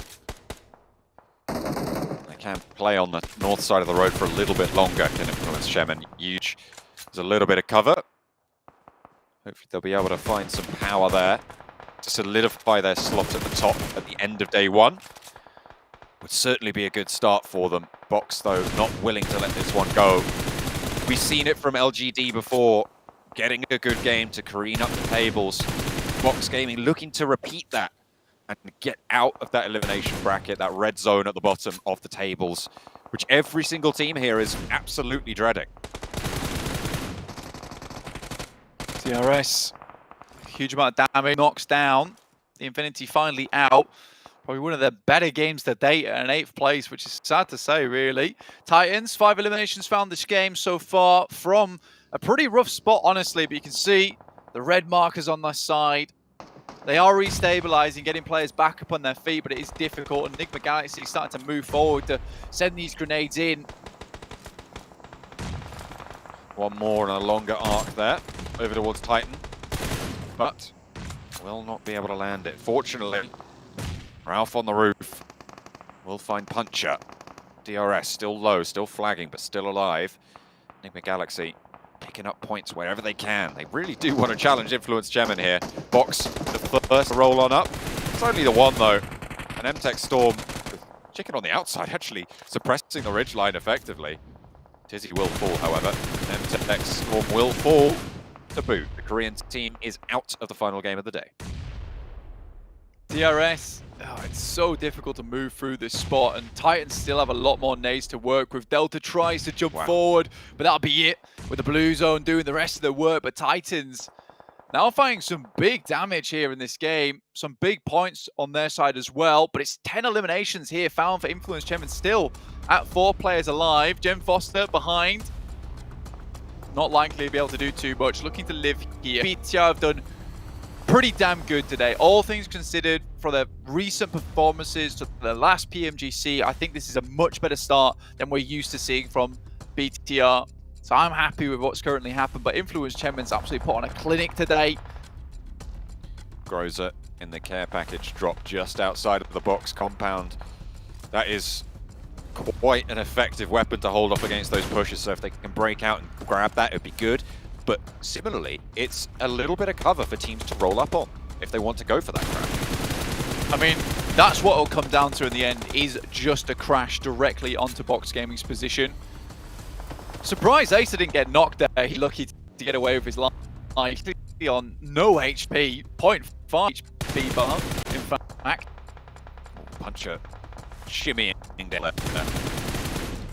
They can play on the north side of the road for a little bit longer, can Influence Chemin. Huge. There's a little bit of cover. Hopefully they'll be able to find some power there to solidify their slot at the top at the end of day one. Would certainly be a good start for them. Box, though, not willing to let this one go. We've seen it from LGD before, getting a good game to careen up the tables. Box Gaming looking to repeat that and get out of that elimination bracket, that red zone at the bottom of the tables, which every single team here is absolutely dreading. DRS, huge amount of damage, knocks down. The Infinity finally out. Probably one of their better games to date at an 8th place, which is sad to say, really. Titans, 5 eliminations found this game so far from a pretty rough spot, honestly, but you can see the red markers on their side. They are restabilizing, getting players back up on their feet, but it is difficult. And Enigma Galaxy is starting to move forward to send these grenades in. One more and a longer arc there, over towards Titan, but will not be able to land it. Fortunately, Ralph on the roof will find Puncher. DRS still low, still flagging, but still alive. Enigma Galaxy picking up points wherever they can. They really do want to challenge Influence Chemin here. Box, the first roll on up. It's only the one, though. An MTech Storm, chicken on the outside, actually suppressing the ridgeline effectively. Tizzy will fall, however. MTech Storm will fall to boot. The Korean team is out of the final game of the day. DRS, it's so difficult to move through this spot, and Titans still have a lot more nades to work with. Delta tries to jump forward, but that'll be it, with the blue zone doing the rest of the work. But Titans now finding some big damage here in this game, some big points on their side as well, but it's 10 eliminations here found for Influence Chemin, still at 4 players alive. Jem Foster behind, not likely to be able to do too much, looking to live here. BTR have done pretty damn good today, all things considered. For their recent performances to the last PMGC, I think this is a much better start than we're used to seeing from BTR. So I'm happy with what's currently happened, but Influence Chemin's absolutely put on a clinic today. Groza in the care package dropped just outside of the box compound. That is quite an effective weapon to hold off against those pushes, so if they can break out and grab that, it'd be good. But similarly, it's a little bit of cover for teams to roll up on if they want to go for that crash. I mean, that's what it'll come down to in the end, is just a crash directly onto Box Gaming's position. Surprised Acer didn't get knocked there. He's lucky to get away with his life. He's on no HP, 0.5 HP bar, in fact. Puncher shimmying down.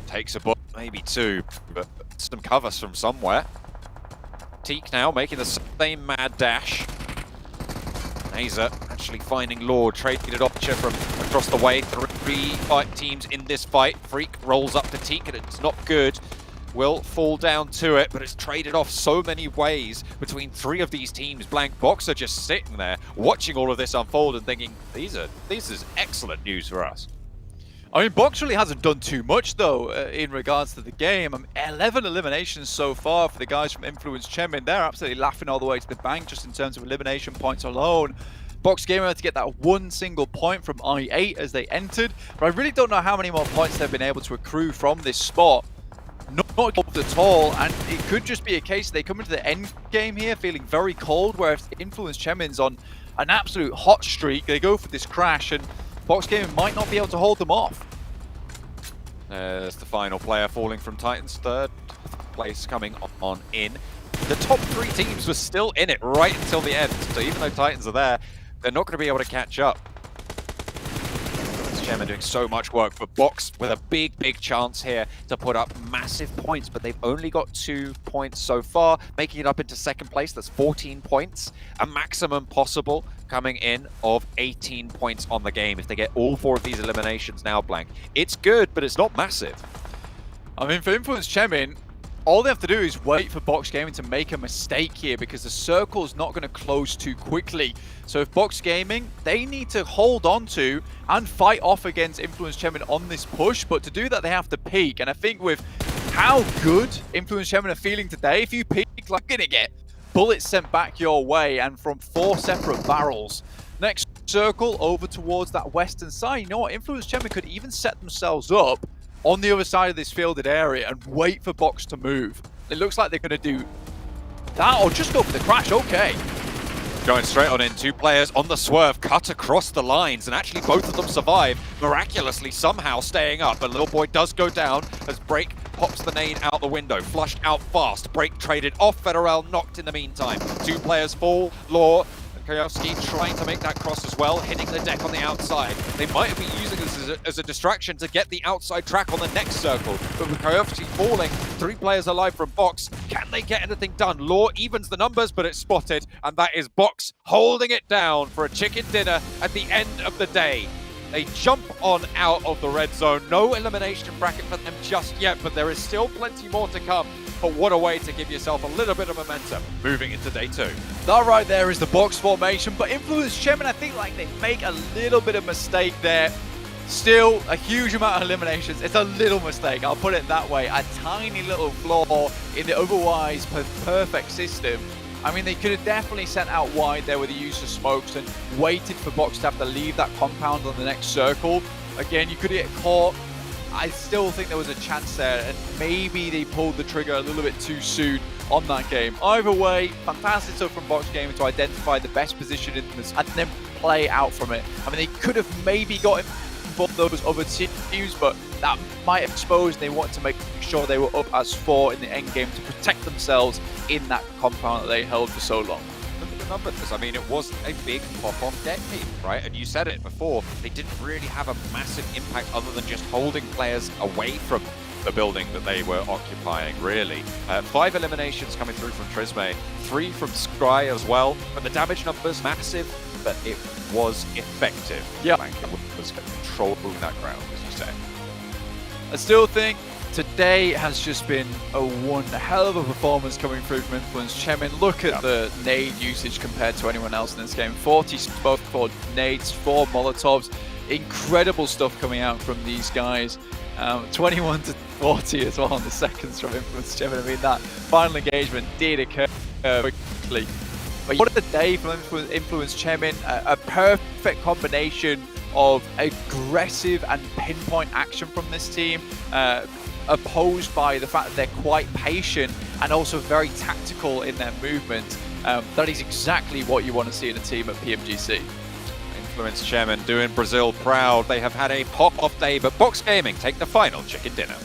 Takes a bullet, maybe 2, but some covers from somewhere. Teak now making the same mad dash. Nazer actually finding Lord, trading it off from across the way. 3 teams in this fight. Freak rolls up to Teak and it's not good. Will fall down to it, but it's traded off so many ways between 3 of these teams. Blank Box are just sitting there watching all of this unfold and thinking, this is excellent news for us. I mean, Box really hasn't done too much, though, in regards to the game. 11 eliminations so far for the guys from Influence Chemin. They're absolutely laughing all the way to the bank just in terms of elimination points alone. Box Gamer had to get that 1 single point from I8 as they entered, but I really don't know how many more points they've been able to accrue from this spot. Not good at all, and it could just be a case they come into the end game here feeling very cold, where if Influence Chemin's on an absolute hot streak, they go for this crash, and Box Gaming might not be able to hold them off. There's the final player falling from Titans, 3rd place coming on in. The top 3 teams were still in it right until the end, so even though Titans are there, they're not going to be able to catch up. Chemin doing so much work for Box with a big chance here to put up massive points, but they've only got 2 points so far, making it up into second place. That's 14 points, a maximum possible coming in of 18 points on the game if they get all 4 of these eliminations now, Blank. It's good, but it's not massive. I mean, for Influence Chemin, all they have to do is wait for Box Gaming to make a mistake here because the circle's not going to close too quickly. So if Box Gaming, they need to hold on to and fight off against Influence Chemin on this push, but to do that they have to peak. And I think with how good Influence Chemin are feeling today, if you peak, like, you're going to get bullets sent back your way and from 4 separate barrels. Next circle over towards that western side. You know what? Influence Chemin could even set themselves up on the other side of this fielded area and wait for Box to move. It looks like they're going to do that or just go for the crash. Okay. Going straight on in, 2 players on the swerve, cut across the lines, and actually both of them survive, miraculously somehow staying up. But Little Boy does go down as Break pops the nade out the window, flushed out fast. Break traded off, Federal knocked in the meantime. 2 players fall, Law, Kayowski trying to make that cross as well, hitting the deck on the outside. They might have been using this as a distraction to get the outside track on the next circle, but with Kayowski falling, 3 players alive from Box, can they get anything done? Law evens the numbers, but it's spotted, and that is Box holding it down for a chicken dinner at the end of the day. They jump on out of the red zone. No elimination bracket for them just yet, but there is still plenty more to come. But what a way to give yourself a little bit of momentum moving into day 2. That right there is the Box formation, but Influence Chemin, I think like they make a little bit of mistake there. Still, a huge amount of eliminations. It's a little mistake, I'll put it that way. A tiny little flaw in the otherwise perfect system. I mean, they could have definitely sent out wide there with the use of smokes and waited for Box to have to leave that compound on the next circle. Again, you could get caught. I still think there was a chance there, and maybe they pulled the trigger a little bit too soon on that game. Either way, fantastic stuff from Box Gaming to identify the best position in this and then play out from it. I mean, they could have maybe got involved those other teams, but that might have exposed. They wanted to make sure they were up as 4 in the end game to protect themselves in that compound that they held for so long. Look at the numbers. I mean, it was a big pop-off deck team, right? And you said it before, they didn't really have a massive impact other than just holding players away from the building that they were occupying, really. 5 eliminations coming through from Trisme, 3 from Scry as well, but the damage numbers massive, but it was effective. Yeah. It was controlling that ground, as you say. I still think today has just been one hell of a performance coming through from Influence Chemin. Look at the nade usage compared to anyone else in this game. 40 both for nades, 4 Molotovs. Incredible stuff coming out from these guys. 21 to 40 as well on the seconds from Influence Chemin. I mean, that final engagement did occur quickly. But what a day from Influence Chemin. A perfect combination of aggressive and pinpoint action from this team, opposed by the fact that they're quite patient and also very tactical in their movement. That is exactly what you want to see in a team at PMGC. Influence Chairman doing Brazil proud. They have had a pop-off day, but Box Gaming take the final chicken dinner.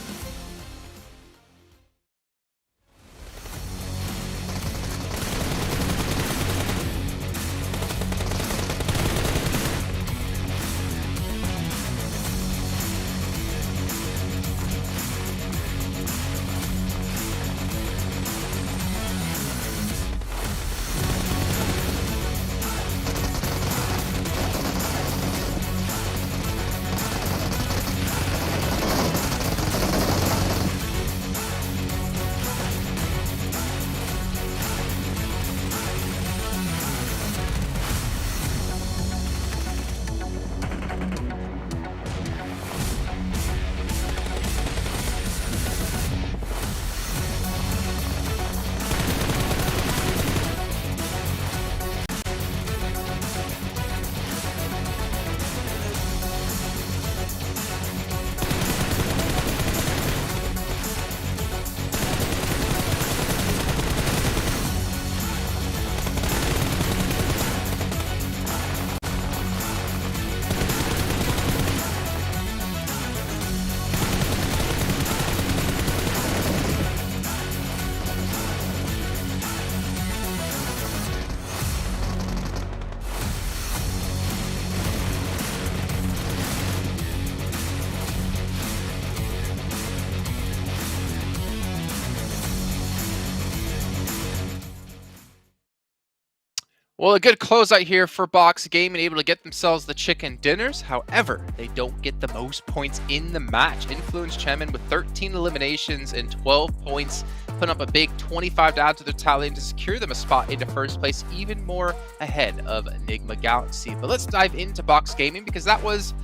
Well, a good closeout here for Box Gaming, able to get themselves the chicken dinners. However, they don't get the most points in the match. Influence Chemin with 13 eliminations and 12 points, putting up a big 25 to add to their tally to secure them a spot into first place, even more ahead of Enigma Galaxy. But let's dive into Box Gaming, because that was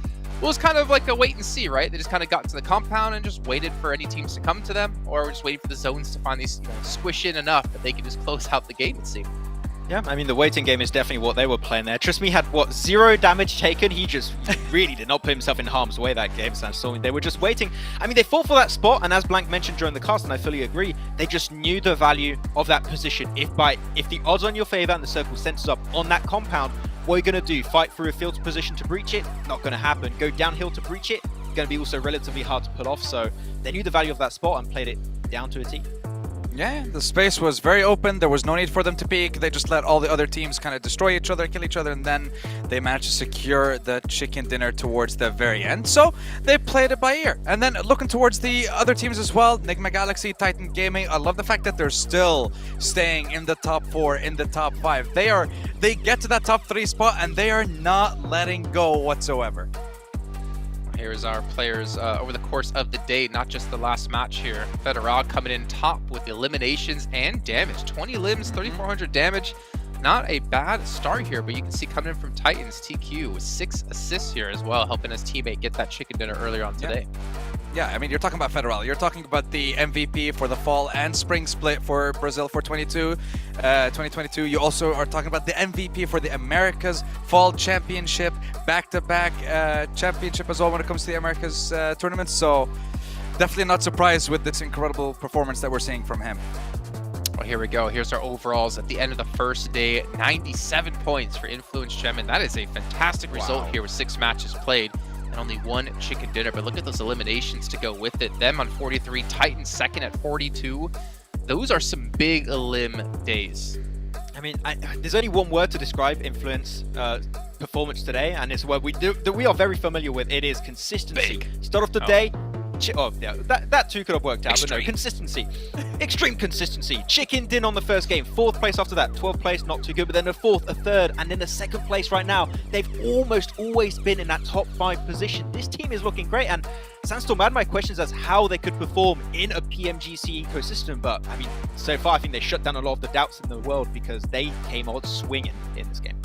kind of like a wait and see, right? They just kind of got to the compound and just waited for any teams to come to them, or we're just waiting for the zones to finally squish in enough that they can just close out the game, it seems. Yeah, I mean, the waiting game is definitely what they were playing there. Trust me, had, 0 damage taken? He just really did not put himself in harm's way that game, Sandstorm. They were just waiting. I mean, they fought for that spot, and as Blank mentioned during the cast, and I fully agree, they just knew the value of that position. If the odds are in your favor and the circle centers up on that compound, what are you going to do? Fight through a field position to breach it? Not going to happen. Go downhill to breach it? Going to be also relatively hard to pull off, so they knew the value of that spot and played it down to a T. Yeah, the space was very open. There was no need for them to peek. They just let all the other teams kind of destroy each other, kill each other, and then they managed to secure the chicken dinner towards the very end. So they played it by ear. And then looking towards the other teams as well, Enigma Galaxy, Titan Gaming, I love the fact that they're still staying in the top 4, in the top 5. They get to that top 3 spot and they are not letting go whatsoever. Here's our players over the course of the day, not just the last match here. Federal coming in top with eliminations and damage. 20 limbs, 3,400 damage. Not a bad start here, but you can see coming in from Titans, TQ with 6 assists here as well, helping his teammate get that chicken dinner earlier on today. Yeah, I mean, you're talking about Federal. You're talking about the MVP for the fall and spring split for Brazil for 2022. You also are talking about the MVP for the Americas Fall Championship, back-to-back championship as well when it comes to the Americas tournaments. So definitely not surprised with this incredible performance that we're seeing from him. Well, here we go. Here's our overalls at the end of the first day. 97 points for Influence Chemin. That is a fantastic result here with 6 matches played and only 1 chicken dinner. But look at those eliminations to go with it. Them on 43, Titans second at 42. Those are some big elim days. I mean, there's only one word to describe Influence performance today, and it's a word we are very familiar with. It is consistency. Start off the day. Yeah, that too could have worked out, but no, consistency. Extreme consistency. Chicken din on the first game, 4th place after that, 12th place, not too good, but then a 4th, a 3rd, and then a 2nd place right now. They've almost always been in that top 5 position. This team is looking great, and Sandstorm had my questions as how they could perform in a PMGC ecosystem, but I mean, so far I think they shut down a lot of the doubts in the world because they came out swinging in this game.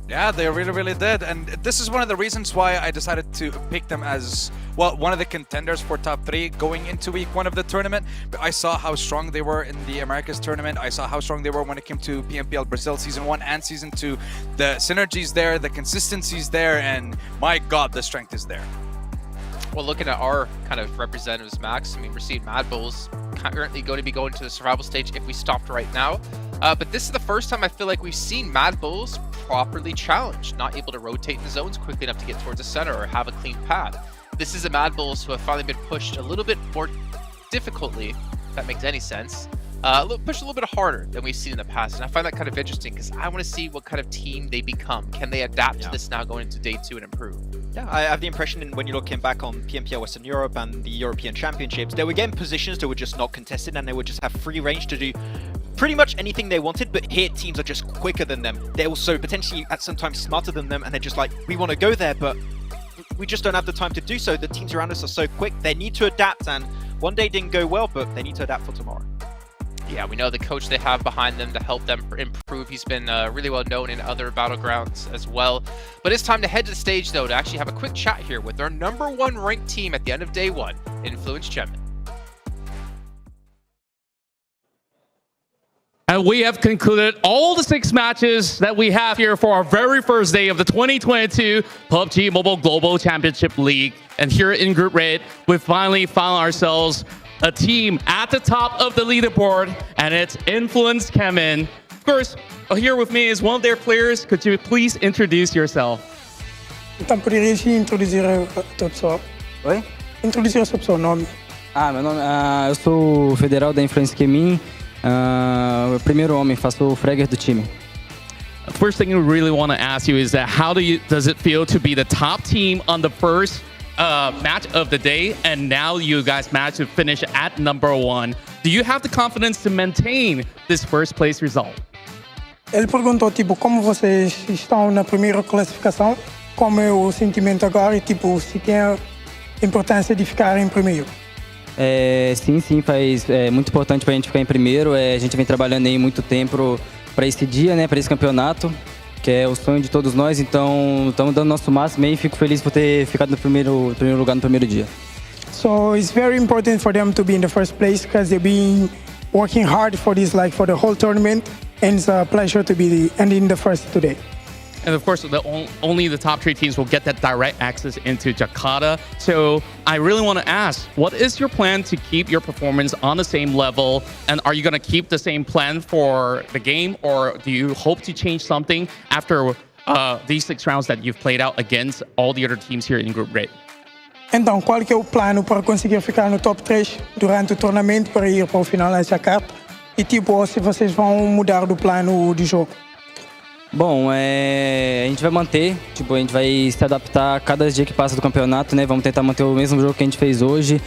Yeah, they really did, and this is one of the reasons why I decided to pick them as, well, one of the contenders for top 3 going into week 1 of the tournament. But I saw how strong they were in the Americas tournament. I saw how strong they were when it came to PMPL Brazil Season 1 and Season 2. The synergies there, the consistency's there, and my God, the strength is there. Well, looking at our kind of representatives, Max, I mean, we're seeing Mad Bulls currently going to be going to the survival stage if we stopped right now. But this is the first time I feel like we've seen Mad Bulls properly challenged, not able to rotate the zones quickly enough to get towards the center or have a clean path. This is a Mad Bulls who have finally been pushed a little bit more difficultly, if that makes any sense. Pushed a little bit harder than we've seen in the past, and I find that kind of interesting because I want to see what kind of team they become. Can they adapt to this now going into day 2 and improve? Yeah, I have the impression when you're looking back on PMPL Western Europe and the European Championships, they were getting positions that were just not contested and they would just have free range to do pretty much anything they wanted, but here teams are just quicker than them. They're also potentially at some times smarter than them, and they're just like, we want to go there, but we just don't have the time to do so. The teams around us are so quick. They need to adapt, and one day didn't go well, but they need to adapt for tomorrow. Yeah, we know the coach they have behind them to help them improve. He's been really well known in other battlegrounds as well. But it's time to head to the stage, though, to actually have a quick chat here with our #1 ranked team at the end of day 1, Influence Chemin. And we have concluded all the 6 matches that we have here for our very first day of the 2022 PUBG Mobile Global Championship League. And here in Group Red, we finally found ourselves a team at the top of the leaderboard, and it's Influence Chemin. Of course, here with me is one of their players. Could you please introduce yourself? Então, poderia se introduzir a pessoa? Oi? Introduzir o seu nome. Meu nome, eu sou o federal da Influence Chemin, primeiro homem, faço o fragger do time. The first thing we really want to ask you is that how does it feel to be the top team on the first match of the day, and now you guys managed to finish at #1. Do you have the confidence to maintain this first place result? Ele perguntou, tipo, como vocês estão na primeira classificação, como é o sentimento agora e, tipo, se tem a importância de ficar em primeiro. Sim, é muito importante para a gente ficar em primeiro. A gente vem trabalhando aí muito tempo para esse dia, né, para esse campeonato, que é o sonho de todos nós. Então, estamos dando nosso máximo e fico feliz por ter ficado no primeiro lugar no primeiro dia. So it's very important for them to be in the first place because they've been working hard for this, like for the whole tournament, and it's a pleasure to be ending the first today. And of course, only the top 3 teams will get that direct access into Jakarta. So I really want to ask, what is your plan to keep your performance on the same level? And are you going to keep the same plan for the game? Or do you hope to change something after these 6 rounds that you've played out against all the other teams here in Group Rate? Então, qual que é o plano para conseguir ficar no top 3 durante o torneio para ir para o final em Jakarta? E tipo, se vocês vão mudar do plano de jogo? Bom, a gente vai manter, a gente vai se adaptar a cada dia que passa do campeonato, né? Vamos tentar manter o mesmo jogo que a gente fez hoje,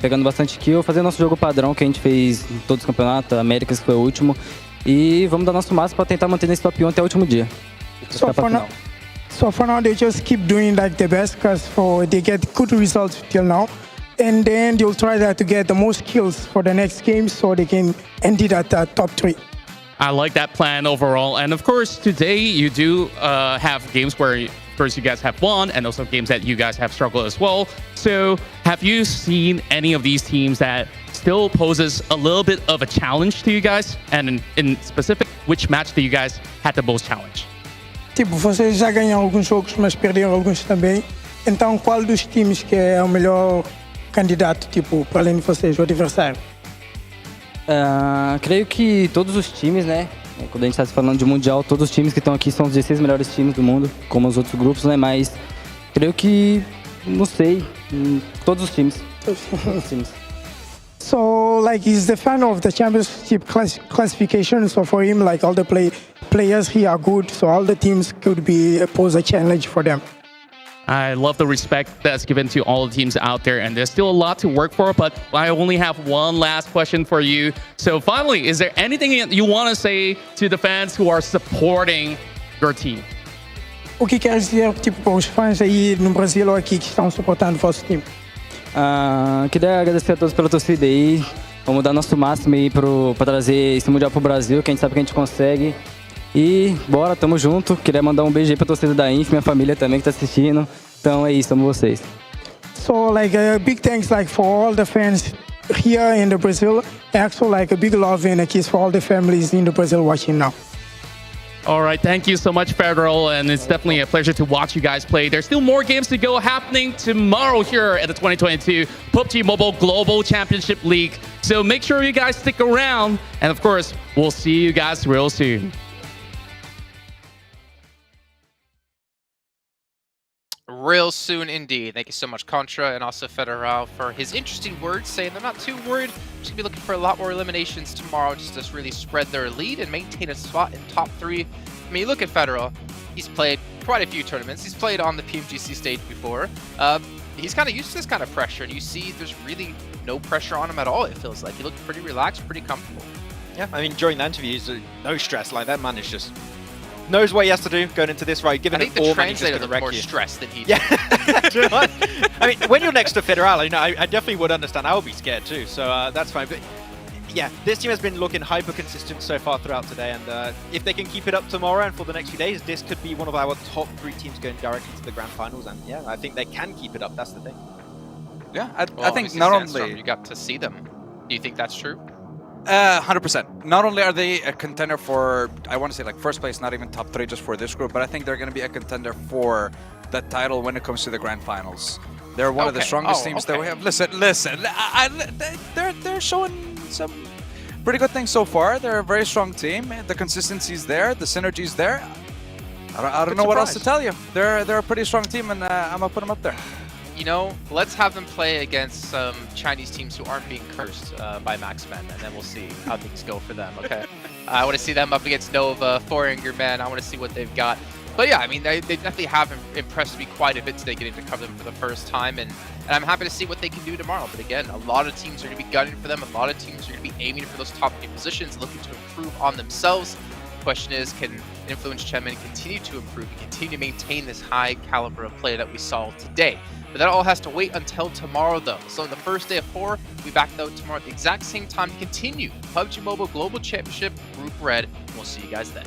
pegando bastante kill, fazer nosso jogo padrão que a gente fez em todos os campeonatos, Américas que foi o último, e vamos dar nosso máximo para tentar manter nesse top 1 até o último dia. So for now, they just keep doing like the best because they get good results till now. And then they'll try to get the most kills for the next game so they can end it at the top 3. I like that plan overall. And of course, today you do have games where, of course, you guys have won and also games that you guys have struggled as well. So have you seen any of these teams that still poses a little bit of a challenge to you guys? And in specific, which match do you guys had the most challenge? Tipo, vocês já ganharam alguns jogos, mas perderam alguns também. Então, qual dos times que é o melhor candidato, tipo, para além de vocês, o adversário? Creio que todos os times, né? Quando a gente está falando de mundial, todos os times que estão aqui são os 16 melhores times do mundo, como os outros grupos, né? Mas creio que, não sei, todos os times. So, like, he's the fan of the championship classification. So for him, like, all the players here are good. So all the teams could pose a challenge for them. I love the respect that's given to all the teams out there, and there's still a lot to work for, but I only have one last question for you. So finally, is there anything you want to say to the fans who are supporting your team? O que quer dizer, tipo, para os fãs aí no Brasil ou aqui que estão suportando o vosso time? Queria agradecer a todos pela torcida aí. Vamos dar nosso máximo aí para trazer esse Mundial pro Brasil, que a gente sabe que a gente consegue. E bora, tamo junto. Queria mandar um beijo aí pra torcida da Inf, minha família também que tá assistindo. Então é isso, amo vocês. So like a big thanks like for all the fans here in the Brazil. Also like a big love and a kiss for all the families in the Brazil watching now. All right, thank you so much, Federal, and it's definitely a pleasure to watch you guys play. There's still more games to go happening tomorrow here at the 2022 PUBG Mobile Global Championship League. So make sure you guys stick around, and of course, we'll see you guys real soon. Real soon indeed. Thank you so much, Contra, and also Federal for his interesting words, saying they're not too worried. Just gonna be looking for a lot more eliminations tomorrow just to really spread their lead and maintain a spot in top 3. I mean, you look at Federal, he's played quite a few tournaments. He's played on the PMGC stage before. He's kind of used to this kind of pressure, and you see there's really no pressure on him at all, it feels like. He looked pretty relaxed, pretty comfortable. Yeah, I mean, during the interviews, no stress. Like, that man is just knows what he has to do going into this, right? Given I think the translator looked more stressed than he did. Yeah. I mean, when you're next to Federal, you know, I definitely would understand. I would be scared too, so that's fine. But yeah, this team has been looking hyper consistent so far throughout today, and if they can keep it up tomorrow and for the next few days, this could be one of our top 3 teams going directly to the grand finals. And yeah, I think they can keep it up. That's the thing. Yeah, Well, I think not Sandstorm, only you got to see them. Do you think that's true? 100%. Not only are they a contender for, I want to say like first place, not even top 3 just for this group, but I think they're going to be a contender for that title when it comes to the grand finals. They're one of the strongest teams that we have. Listen, they're showing some pretty good things so far. They're a very strong team. The consistency's there, the synergy's there. I don't know what else to tell you. They're a pretty strong team, and I'm gonna put them up there. You know, let's have them play against some Chinese teams who aren't being cursed by Maxmen, and then we'll see how things go for them, okay? I want to see them up against Nova, Foreigner Man. I want to see what they've got. But yeah, I mean, they definitely have impressed me quite a bit today getting to cover them for the first time, and I'm happy to see what they can do tomorrow. But again, a lot of teams are going to be gunning for them. A lot of teams are going to be aiming for those top 8 positions, looking to improve on themselves. question is, can Influence Chemin continue to improve and continue to maintain this high caliber of play that we saw today? But that all has to wait until tomorrow, though. So on the first day of 4, we'll be back though tomorrow at the exact same time to continue PUBG Mobile Global Championship Group Red. We'll see you guys then.